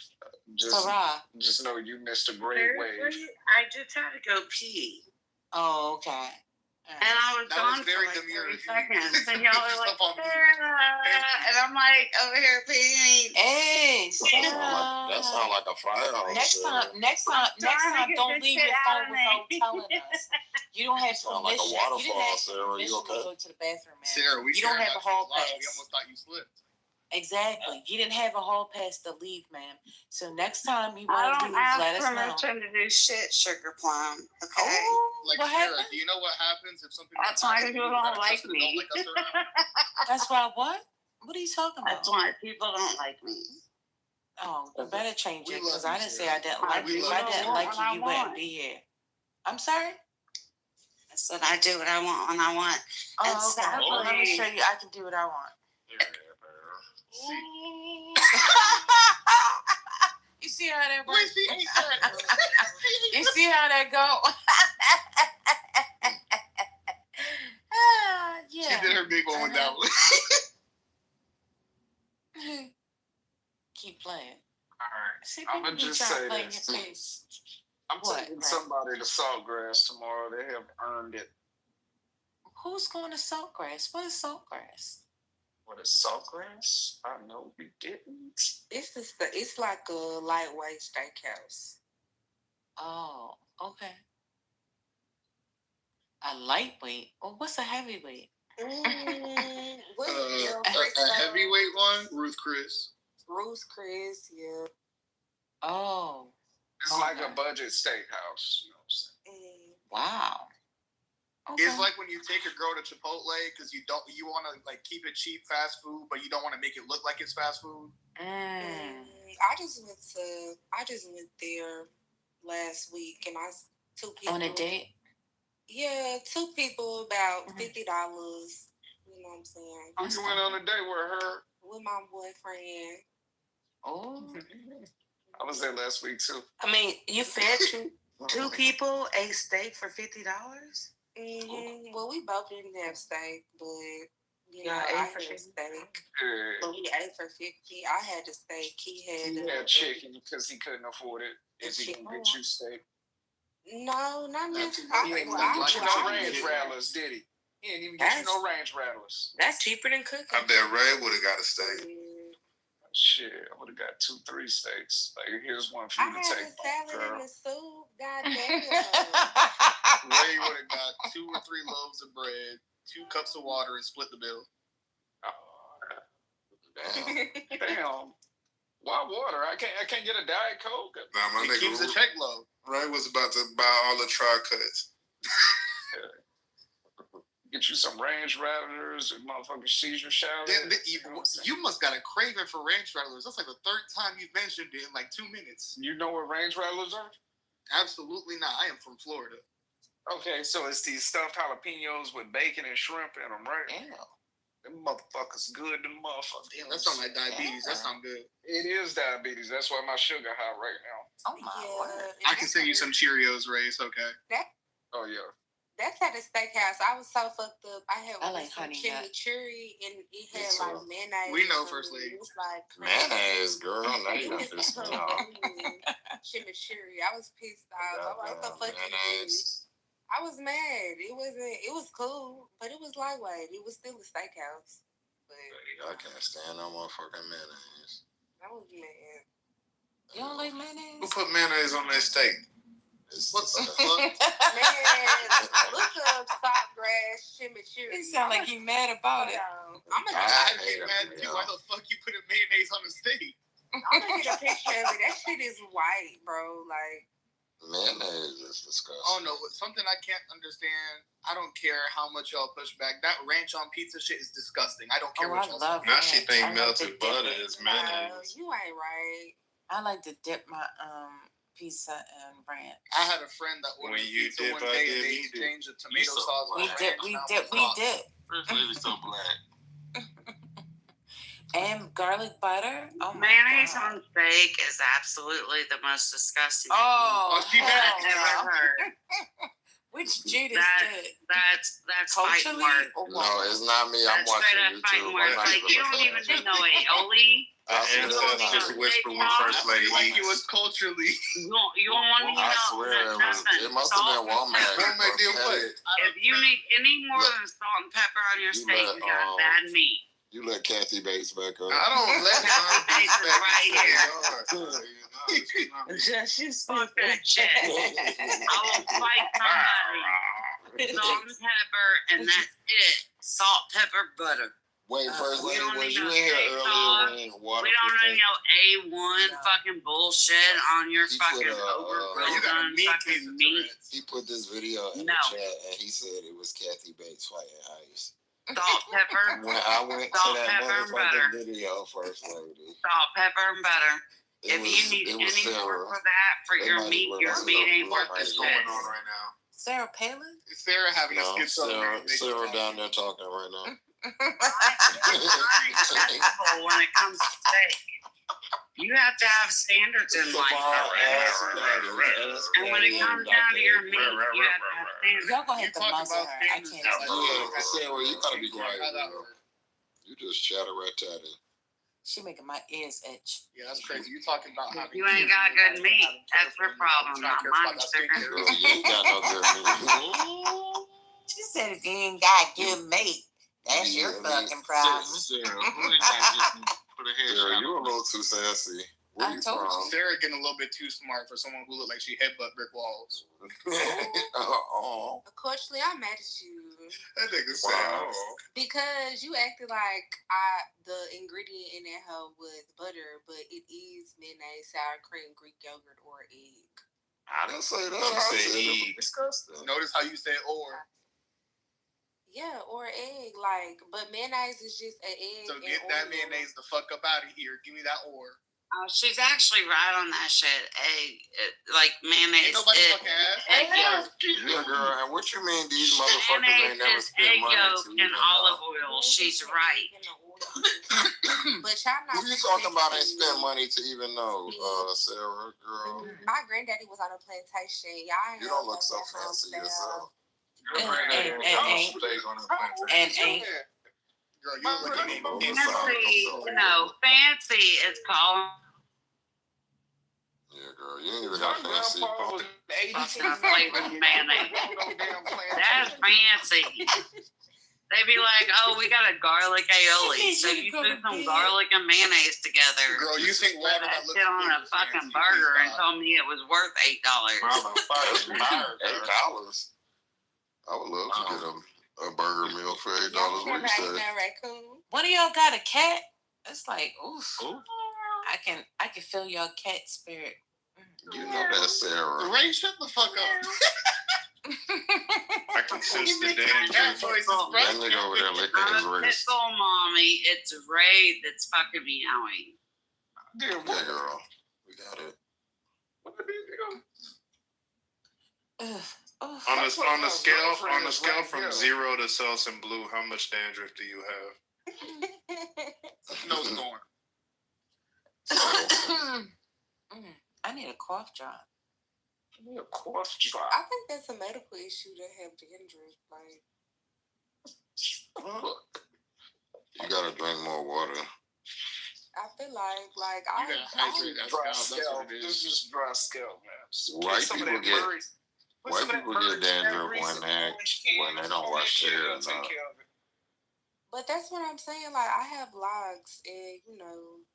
Sarah. Just know you missed a great wave. I just had to go pee. Oh, okay. And I was That gone was very for like demure 30 of you. seconds. And y'all are Just like, up on me. Sarah. And I'm like, over here peeing. Hey, Sarah. That sound like a firehouse. Next time, don't leave your phone without telling us. You don't have Sound like a permission. You didn't waterfall, have Sarah. You permission okay? to go to the bathroom, man. Sarah, we You don't sharing have a that hall lot. pass. We almost thought you slipped. Exactly. You didn't have a hall pass to leave, ma'am. So next time you I want to don't leave, let ask us know. permission to do shit, Sugar Plum. Okay. Oh, Like, what Sarah, happened? do you know what happens if something That's why happens to people you, don't that like person me. Don't like us around? That's why what? What are you talking about? That's why people don't like me. Oh, you better change We it because love I you, didn't say Sarah. I didn't We like you. If love I you. didn't like What you, I you wouldn't want. be here. I'm sorry? I said I do what I want when I want. Oh, And okay. Well, let me sadly- show you. I can do what I want. You see how that works? You see how that go? Yeah. She did her big one with that one. Keep playing. All right. See, I'm people gonna be just trying to say play in this. your face. I'm What? taking somebody to Saltgrass tomorrow. They have earned it. Who's going to Saltgrass? What is Saltgrass? What is Saltgrass? I know you didn't. It's like a lightweight steakhouse. Oh, okay. A lightweight? Well, what's a heavyweight? What A heavyweight one, Ruth Chris. Ruth Chris, yeah. Oh. It's like a budget steakhouse. You know what I'm saying? Wow. Okay. It's like when you take a girl to Chipotle because you want to like keep it cheap fast food, but you don't want to make it look like it's fast food. I just went there last week and two people On a date? Yeah, two people about $50. You know what I'm saying? You went on a date with her? With my boyfriend. Oh. I was there last week too. I mean, you fed two people a steak for $50. Well, we both didn't have steak, but Y'all I ate had for $50? steak. Yeah. But we ate for $50. I had the steak. He had chicken because he couldn't afford it. If he can get you steak. No, not necessarily. He ain't even get you no range rattlers, did he? He ain't even get you no range rattlers. That's cheaper than cooking. I bet Ray would have got a steak. Shit, I would have got 2-3 steaks. Like, here's one for you to take. I had a salad and a soup. Goddamn. Ray would have got 2 or 3 loaves of bread, 2 cups of water, and split the bill. Damn. Why water? I can't get a Diet Coke. Nah, my It nigga keeps the check low. Ray was about to buy all the tri-cuts. Get you some range rattlers and motherfucking Caesar salad. You must got a craving for range rattlers. That's like the 3rd time you've mentioned it in like 2 minutes. You know what range rattlers are? Absolutely not. I am from Florida. Okay, so it's these stuffed jalapenos with bacon and shrimp in them, right? Yeah. Them motherfuckers good, them motherfuckers. Damn, that sounds like diabetes. That sounds good. It is diabetes. That's why my sugar high right now. Oh my word. I can send you some Cheerios, Ray. It's okay. Oh, yeah. That's at the steakhouse. I was so fucked up. I had like honey nut. chimichurri and it had like mayonnaise. We know, First Lady. It was like Mayonnaise, girl. Now you done pissed me off. chimichurri. I was pissed off. I was like, what the fuck is this? I was mad. It was cool, but it was lightweight. It was still a steakhouse. But I can't stand no motherfucking mayonnaise. I was mad. You don't like mayonnaise? Who put mayonnaise on their steak? What the fuck? Man, look up Saltgrass chimichurri. You sound like you mad about it. I'm gonna get mad at you. Why the fuck you putting mayonnaise on the steak? I'm gonna get a picture of it. That shit is white, bro. Like mayonnaise is disgusting. Oh no, something I can't understand. I don't care how much y'all push back. That ranch on pizza shit is disgusting. I don't care what y'all say. Now she think melted butter is mayonnaise. You ain't right. I like to dip my pizza and ranch. I had a friend that ordered pizza one day and they changed the tomato sauce. We dip. First Lady so black. And garlic butter. Oh my Mayonnaise God. on steak is absolutely the most disgusting she thing I've ever heard. Which Judas did? That's fighting words. No, it's not me. I'm That's straight watching up fighting YouTube. words. Like you don't even know aioli. I just whisper when First Lady like eats. it was culturally. You don't want to I know swear nothing. it must have been Walmart. Walmart did what? If you need any more than salt and pepper on your steak, you got bad meat. You let Kathy Bates back up. I don't let Bates is right here. She's Fuck that shit. I will fight somebody. Salt and pepper, and that's it. Salt, pepper, butter. Wait, First Lady, was you in here steak earlier when water? We don't need no A1 fucking bullshit on your fucking overgrown fucking meat. He put this video in the chat and he said it was Kathy Bates fighting ice. Salt, pepper. When I went to Salt, that pepper, and butter. motherfucking video, First Lady. Salt, pepper, and butter. If you need any more for that, for your meat ain't worth the shit. Going on right now. Sarah Palin? Is Sarah having a schizo? Sarah down there talking right now. When it comes to steak, you have to have standards in life. And when it comes down to your meat, you have to have standards. Y'all gonna have to muzzle her. I can't. Sarah, you gotta be quiet. You just chatter right at it. She making my ears itch. Yeah, that's crazy. You talking about having you ain't got good meat. That's her problem, not mine. Girl, you ain't got no good meat. She said if you ain't got good meat, that's your fucking problem. Sarah, you a little too sassy. Where you from? Sarah getting a little bit too smart for someone who looked like she headbutt brick walls. Unfortunately, I'm mad at you. That nigga said, because you acted like the ingredient in that hoe was butter, but it is mayonnaise, sour cream, Greek yogurt, or egg. I didn't say that. She I said said egg. Disgusting. Notice how you said or. Yeah, or egg. Like, but mayonnaise is just an egg. So get that mayonnaise the fuck up out of here. Give me that or. She's actually right on that shit. Egg, like mayonnaise. Ain't nobody fucking egg yolk. Yeah, girl. And what you mean these motherfuckers ain't never spent egg money yolk to and olive oil. She's right. But y'all not. Who you talking about ain't spend money to even know, Sarah, girl? My granddaddy was on a plantation. Y'all ain't You don't look so fancy yourself. And Girl, you look fancy is calling. Yeah, girl, you ain't even got fancy. Flavored mayonnaise. That's fancy. They be like, "Oh, we got a garlic aioli." So you threw some garlic and mayonnaise together. Girl, you think water that shit on a fucking burger and told me it was worth $8. $8. I would love to get a burger meal for $8. What you say? One of y'all got a cat? It's like, oof. I can feel your cat spirit. You know that, Sarah. Ray, shut the fuck up. I can sense the danger. That nigga over there licking his wrist. Pitbull mommy, it's Ray that's fucking meowing. Yeah, girl. We got it. On the scale from 0 to Selsun Blue, how much dandruff do you have? No score. I need a cough drop. I think that's a medical issue to have dandruff. You gotta drink more water. I feel like I dry scalp. This is dry scalp, man. White people get dandruff when they don't wash their hair enough. But that's what I'm saying. Like, I have locks, and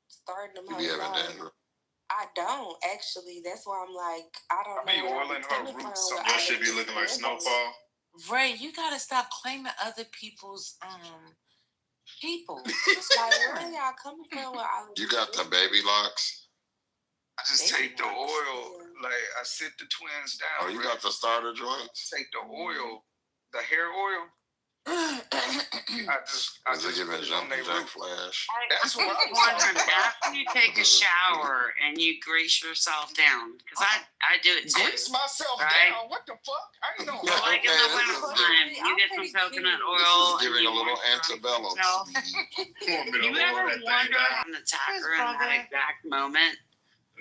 starting them. You be having dandruff. I don't actually. That's why I'm like, I don't know. Be oiling her roots. Your shit be looking like Snowfall. Ray, you gotta stop claiming other people's people. Like, where are y'all coming from? You got the baby locks? I just take the oil, like I sit the twins down. Oh, you got the starter joints? Take the oil, the hair oil. I just giving jump flash. That's what I'm wondering. After you take a shower and you grease yourself down, because I do it too. Grease myself right? down? What the fuck? I ain't know. Like in the wintertime, you get some coconut oil. This is giving a little antebellum. You ever wonder an attacker in that exact moment?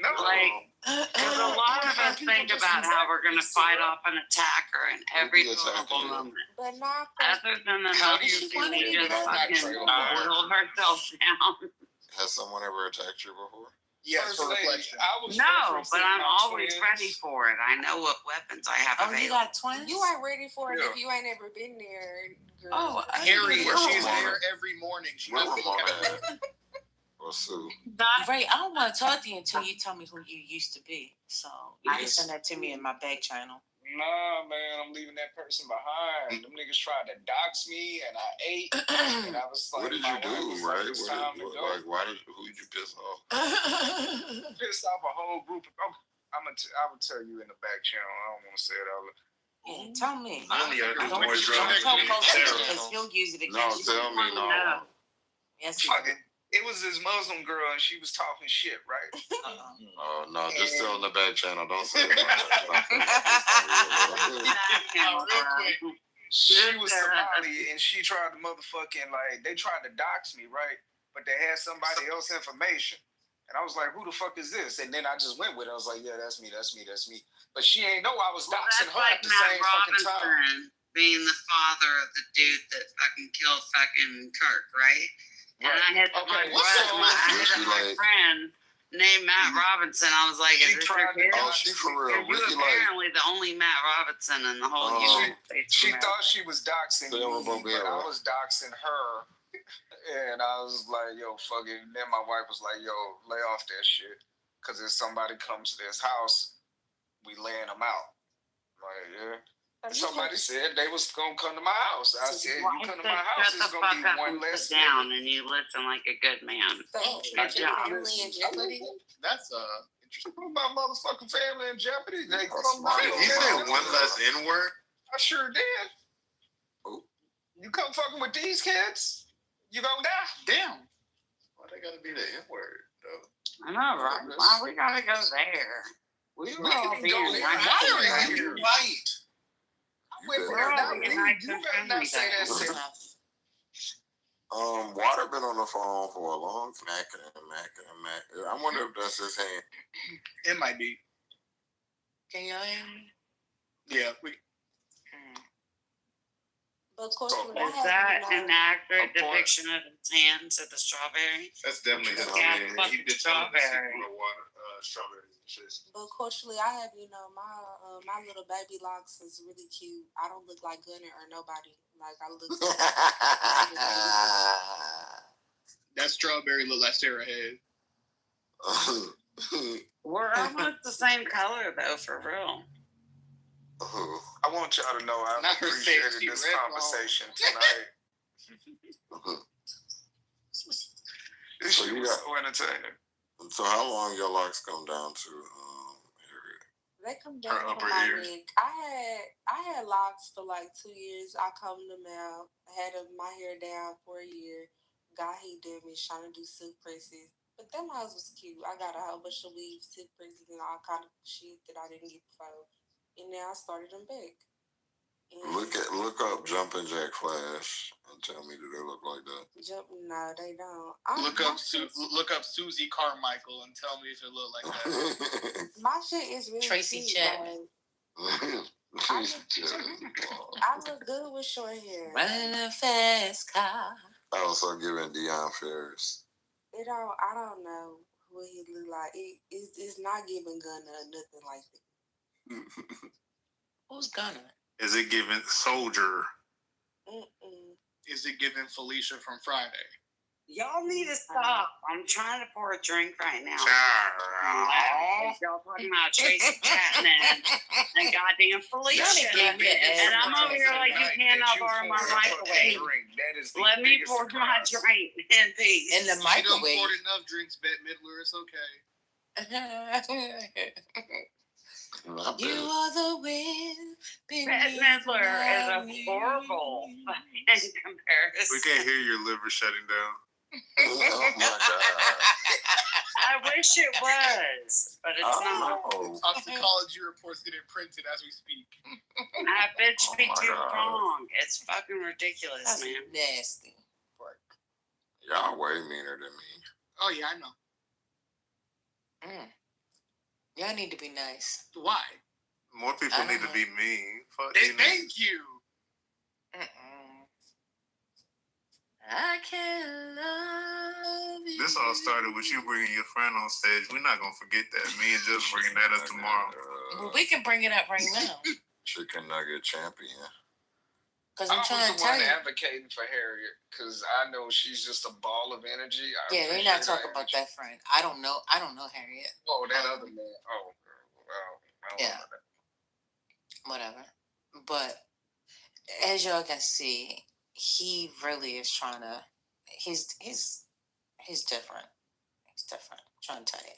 No. Like, there's a lot of us think about how we're going to fight off an attacker in every possible moment. But not other than the moment she just fucking boiled herself down. Has someone ever attacked you before? Yes, for reflection. No, but I'm always ready for it. I know what weapons I have available. You got twins? You ain't ready for it if you ain't ever been there. Girl. Harry, she's there every morning. She doesn't Or Sue. Ray, I don't want to talk to you until you tell me who you used to be. So you can send that to me in my back channel. Nah, man, I'm leaving that person behind. Them niggas tried to dox me, and I ate, and I was like, what did you do, right? Why did you piss off? Pissed off a whole group of. I would tell you in the back channel. I don't want to say it all. Yeah, tell me. Don't he'll use it against you. No, tell me no. Yes, fuck it. It was this Muslim girl, and she was talking shit, right? Oh, no, just tell in the back channel. Don't say it. She was Somali, and she tried to motherfucking, they tried to dox me, right? But they had somebody else's information. And I was like, who the fuck is this? And then I just went with it. I was like, yeah, that's me. But she ain't know I was doxing her at the same fucking time. Being the father of the dude that fucking killed fucking Kirk, right? And I had my friend named Matt Robinson. I was like, is this your kid? Oh, she for real. You're apparently the only Matt Robinson in the whole United States. She thought she was doxing me, but I was doxing her. And I was like, yo, fuck it. And then my wife was like, yo, lay off that shit. Because if somebody comes to this house, we laying them out. Like, yeah. Somebody said they was gonna come to my house. I said, you come to my house, it's gonna be one less down, and you listen like a good man. Good job. Family in jeopardy. That's interesting. Put my motherfucking family in jeopardy. They come you said one less N-word? I sure did. Oh. You come fucking with these kids, you gonna die. Damn. Why they gotta be the N-word though? I know, right? Why we gotta go there? We all be in right. You better not say that shit. Water been on the phone for a long time. Macking. I wonder if that's his hand. It might be. Can y'all hear me? Yeah. But course, is that an accurate depiction of his hands of the strawberry? That's definitely his Yeah, hand. fucking He did tell us to strawberry. put water, strawberries and shit. But culturally, I have, my little baby locks is really cute. I don't look like Gunner or nobody. Like, I look that strawberry look like Sarah head. We're almost the same color, though, for real. I want y'all to know I've appreciated this conversation tonight. This shit was so entertaining. So how long your locks come down to? They come down to my neck. I had locks for like 2 years. I combed them out. I had my hair down for a year. Got heat damage trying to do silk presses. But that house was cute. I got a whole bunch of weaves, silk presses, and all kind of shit that I didn't get before. And now I started them back. Look up Jumpin' Jack Flash and tell me, do they look like that? No, they don't. Look up Susie Carmichael and tell me if it look like that. My shit is really Tracy cute. Chapman. I look good with short hair. Running a fast car. I also giving Deion Ferris. I don't know what he look like. It's not giving Gunner or nothing like that. Who's Gunner? Is it giving Soldier? Is it giving Felicia from Friday? Y'all need to stop. I'm trying to pour a drink right now. Y'all talking about Tracy Chapman and goddamn Felicia. And I'm over here like, you cannot borrow my microwave. Let me pour my drink in peace. In the microwave. She done poured enough drinks, Bette Midler. It's okay. You are the wind. Bette Midler is a horrible in comparison. We can't hear your liver shutting down. Oh my God. I wish it was, but it's not. Toxicology reports get it printed as we speak. I bitch be too strong. It's fucking ridiculous, That's man. Nasty. Y'all way meaner than me. Oh yeah, I know. Y'all need to be nice. Why? More people need to be mean. Fuck Thank you. I can love you. This all started with you bringing your friend on stage. We're not gonna forget that. Me and just bringing that up tomorrow. Well, we can bring it up right now. Chicken nugget champion. Because I I'm was trying the to tell one you. advocating for Harriet because I know she's just a ball of energy. Yeah, we're not talking about that friend. I don't know Harriet. Oh, that other man. Oh, well, yeah. Whatever. But as y'all can see, he really is trying to. He's different. He's different. I'm trying to tell you.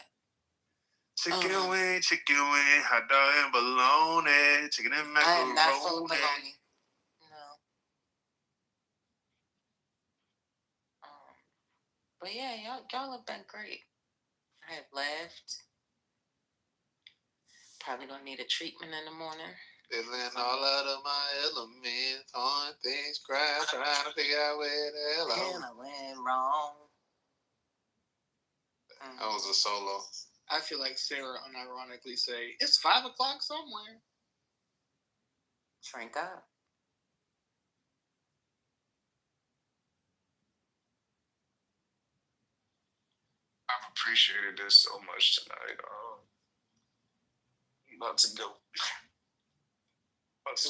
Chicken wing, hot dog and bologna, chicken and macaroni. I am not full of bologna. No. But yeah, y'all have been great. I have laughed. Probably gonna need a treatment in the morning. Feeling all out of my element, on things crash, trying to figure out where the hell I went wrong. That was a solo. I feel like Sarah unironically say, it's 5 o'clock somewhere. Drink up. I've appreciated this so much tonight. I'm about to go.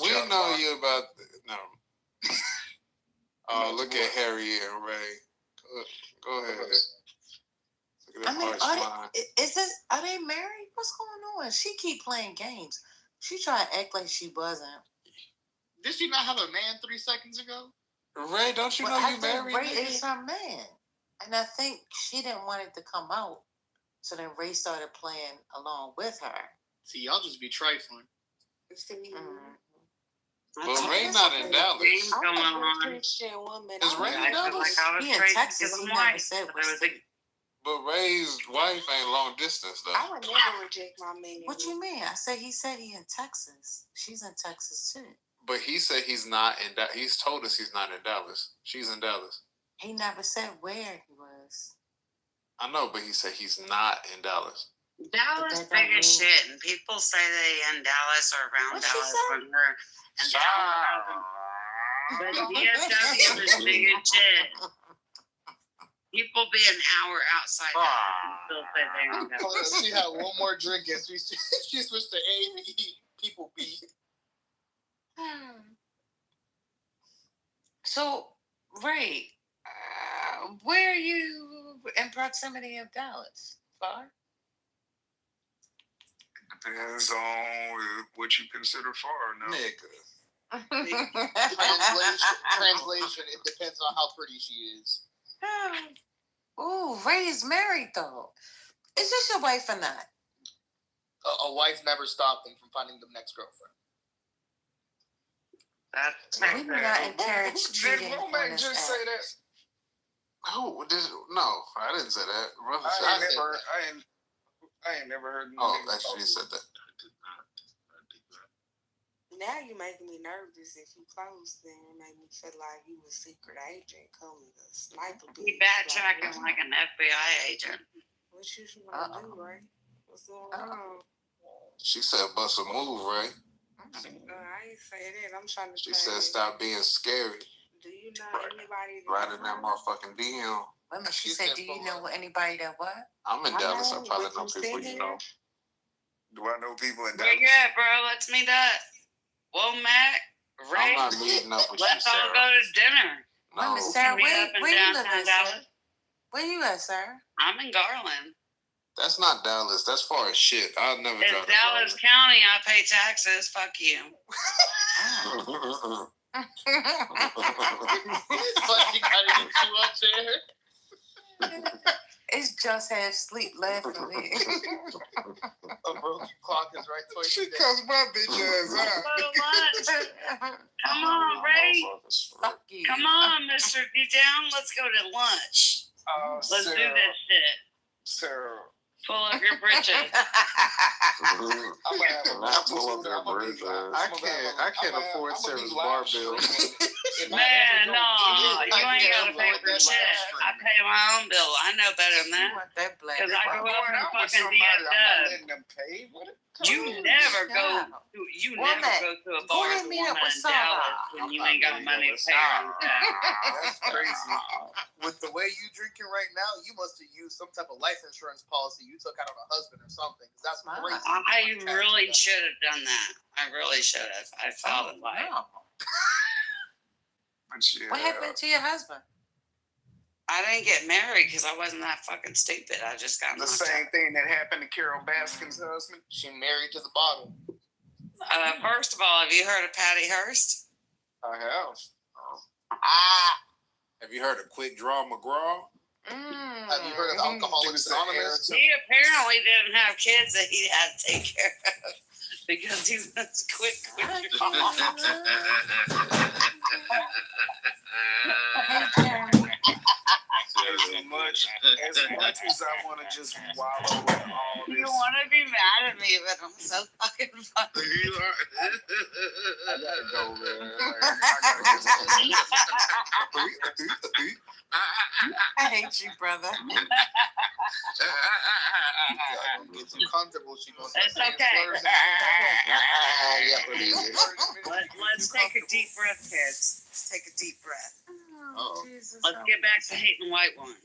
We know you about no. Oh, look at Harriet and Ray. Go ahead. Look at Are they married? What's going on? She keep playing games. She tried to act like she wasn't. Did she not have a man 3 seconds ago? Ray, don't you know you married? Ray is her man. And I think she didn't want it to come out. So then Ray started playing along with her. See, y'all just be trifling. But Ray not in Dallas. I'm a Christian woman. Is Ray in Dallas? He in Texas. He never said what But Ray's wife ain't long distance though. I would never reject my man. What you mean? He said he in Texas. She's in Texas too. But he said he's not in Dallas. He's told us he's not in Dallas. She's in Dallas. He never said where he was. I know, but he said he's not in Dallas. Dallas big as shit, and people say they in Dallas or around Dallas when they're in Dallas. But DFW is big as shit. People be an hour outside Dallas and still say they're in Dallas. She had one more drink and she switched to A&E. People be. So, Ray, where are you in proximity of Dallas? Far? Depends on what you consider far. No. Nigga. Translation, it depends on how pretty she is. Ooh, Ray's married though. Is this your wife or not? A wife never stopped them from finding the next girlfriend. We do not encourage cheating. Did Womack just say that? Who? No, I didn't say that. Brother said I ain't never heard. Oh, actually, he said that. Now you making me nervous. If you close, then it make me feel like you a secret agent coming to sniper. He backtracking like an FBI agent. What you want to do, right? What's going on? She said, "Bust a move, Ray." I ain't say that. I'm trying to. She said, "Stop being scary." Do you know anybody? Right in that motherfucking DM. She said, "Do you know anybody that what?" I'm in Dallas. I probably know people you know. Do I know people in Where Dallas? you at, bro? Let's meet up. Womack, Ray. I'm not meeting up with you, Let's all Sarah. go to dinner. No. Sarah, where you live at, Dallas? Sarah? Where you at, Sarah? I'm in Garland. That's not Dallas. That's far as shit. I'll never It's drive to Dallas County. I pay taxes. Fuck you. Fucking gotta get you up there. It's just half sleep left for me. A broken clock is right twice. She cussed my bitch ass out. Come on, Ray. Fuck you. Come on, Mr. D Down. Let's go to lunch. Let's do this shit. Sarah. Pull up your britches. I can't afford Sarah's bar bill. Man, no, you ain't gotta pay for shit. I pay my own bill. I know better than that. Because I grew up in fucking DFW. You never go to a bar with a woman in Dallas when you ain't got money to pay her own tax. That's crazy. With the way you drinking right now, you must have used some type of life insurance policy you took out on a husband or something. That's crazy. I really should have done that. I really should have. I felt it like. What happened to your husband? I didn't get married because I wasn't that fucking stupid. I just got the same thing that happened to Carol Baskin's husband. She married to the bottle. First of all, have you heard of Patty Hearst? I have. Have you heard of Quick Draw McGraw? Have you heard of Alcoholics Anonymous? He apparently didn't have kids that he had to take care of because he was quick. As much as I want to just wallow in all this. You want to be mad at me, but I'm so fucking funny. You are. I gotta go, man. I hate you, brother. Get too comfortable. She goes. It's okay. Let's take a deep breath, kids. Let's take a deep breath. Let's get back to hating white woman.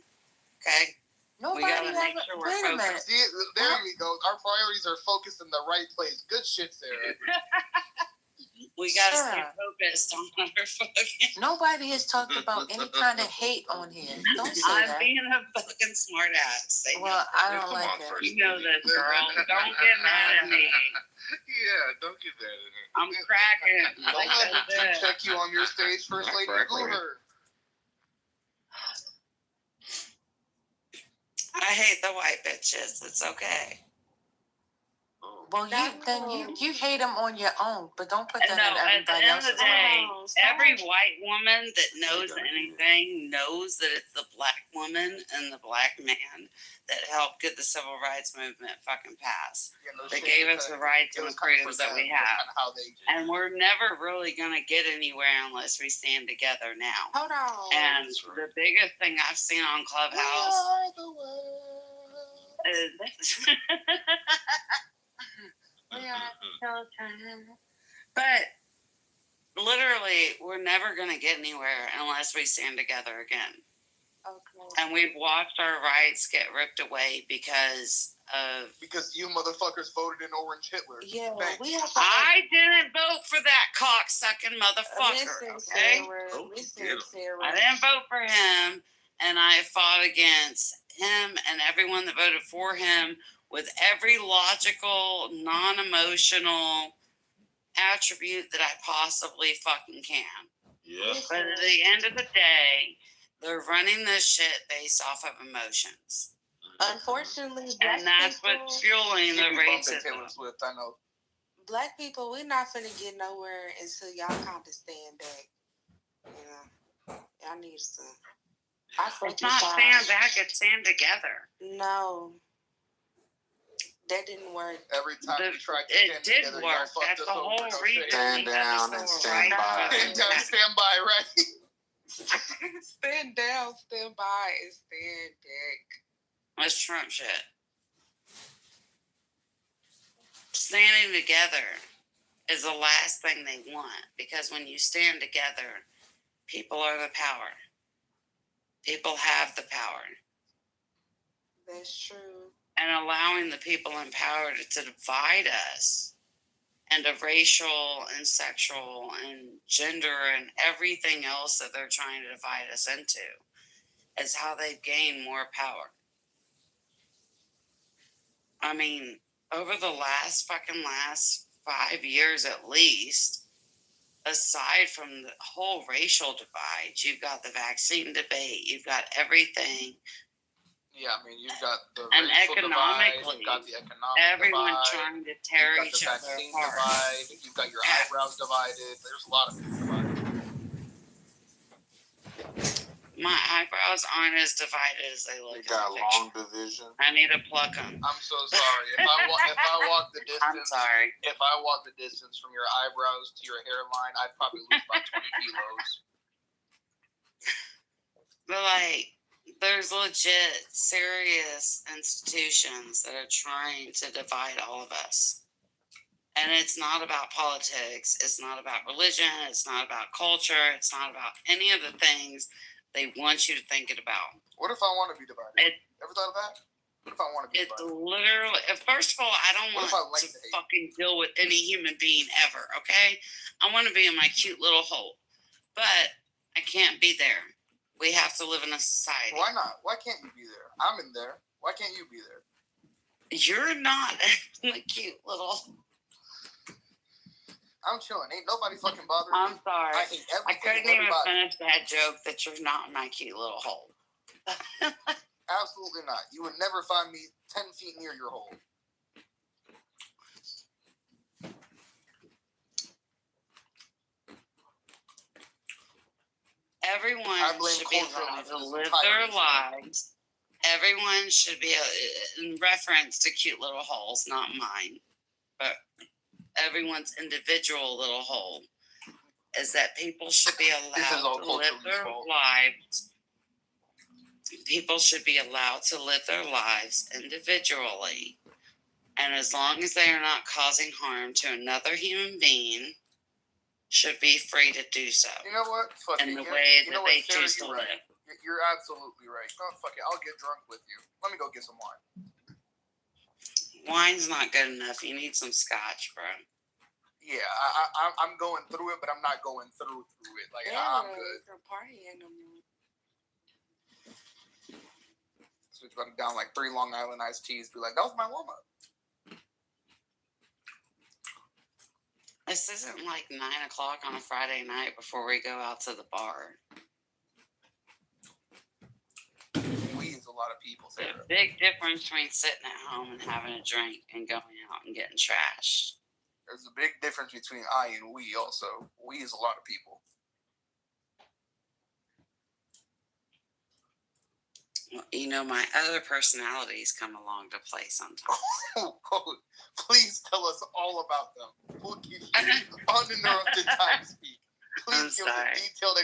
Okay? Nobody we gotta make sure we're focused. See, there we go. Our priorities are focused in the right place. Good shit, Sarah. We gotta stay focused on our fucking. Nobody has talked about any kind of hate on here. Don't say I'm that. being a fucking smart ass. Well, I don't like it. You know this, girl. Don't get mad at me. Yeah, don't get mad at her. I'm cracking. Don't let me check you on your stage, First Lady Goober. I hate the white bitches. It's okay. Well, you hate them on your own, but don't put that in at the everybody end of else's the day, life. every white woman that knows anything knows that it's the black woman and the black man that helped get the civil rights movement fucking passed. That gave us the rights and the freedoms that we have. And we're never really going to get anywhere unless we stand together now. Hold on. And the biggest thing I've seen on Clubhouse is but literally, we're never going to get anywhere unless we stand together again. Okay. And we've watched our rights get ripped away because you motherfuckers voted in Orange Hitler. Yeah, I didn't vote for that cocksucking motherfucker. Okay, Sarah. I didn't vote for him, and I fought against him and everyone that voted for him with every logical, non-emotional attribute that I possibly fucking can. Yeah. But at the end of the day, they're running this shit based off of emotions. Unfortunately, and that's what's fueling the racism. Taylor Swift, I know. Black people, we're not finna get nowhere until y'all kind of stand back. You know, y'all need to. It's not stand back; it's stand together. No. That didn't work. Every time you tried to stand together, it did work. That's the whole reason. Stand down and stand by. Stand down, stand by, right? Stand down, stand by, and stand back. That's Trump shit. Standing together is the last thing they want, because when you stand together, people are the power. People have the power. That's true. And allowing the people in power to divide us into racial and sexual and gender and everything else that they're trying to divide us into is how they've gained more power. I mean, over the last 5 years at least, aside from the whole racial divide, you've got the vaccine debate, you've got everything. Yeah, I mean, you've got the and racial economically, divide, you've got the economic everyone's divide, trying to tear you've got each the other vaccine apart. divide, you've got your eyebrows divided. There's a lot of things divided. My eyebrows aren't as divided as they look. You got long division. I need to pluck them. I'm so sorry. If I walk the distance, I'm sorry. If I walk the distance from your eyebrows to your hairline, I'd probably lose about 20 kilos. But there's legit, serious institutions that are trying to divide all of us. And it's not about politics. It's not about religion. It's not about culture. It's not about any of the things they want you to think it about. What if I want to be divided? Ever thought of that? What if I want to be divided? It's literally, first of all, I don't want to fucking deal with any human being ever, okay? I want to be in my cute little hole. But I can't be there. We have to live in a society. Why not? Why can't you be there? I'm in there. Why can't you be there? You're not in the cute little... I'm chilling. Ain't nobody fucking bothering me. I'm sorry. I hate everything. I couldn't even finish that joke that you're not in my cute little hole. Absolutely not. You would never find me 10 feet near your hole. Everyone should be allowed to live their lives. Everyone should be, in reference to cute little holes, not mine, but everyone's individual little hole, is that people should be allowed to live their lives. People should be allowed to live their lives individually. And as long as they are not causing harm to another human being, should be free to do so. You know what? Fuck in it. the way that they Sarah, choose to live. You're absolutely right. Oh, fuck it. I'll get drunk with you. Let me go get some wine. Wine's not good enough. You need some scotch, bro. Yeah, I'm going through it, but I'm not going through it. Like, I'm good. For party animal. So it's about down like 3 Long Island iced teas. Be like, that was my warm up. This isn't like 9 o'clock on a Friday night before we go out to the bar. Weed's a lot of people. There's a big difference between sitting at home and having a drink and going out and getting trashed. There's a big difference between I and we also. We is a lot of people. Well, you know, my other personalities come along to play sometimes. Please tell us all about them. We'll give you uninterrupted time to speak. Please give us a detailed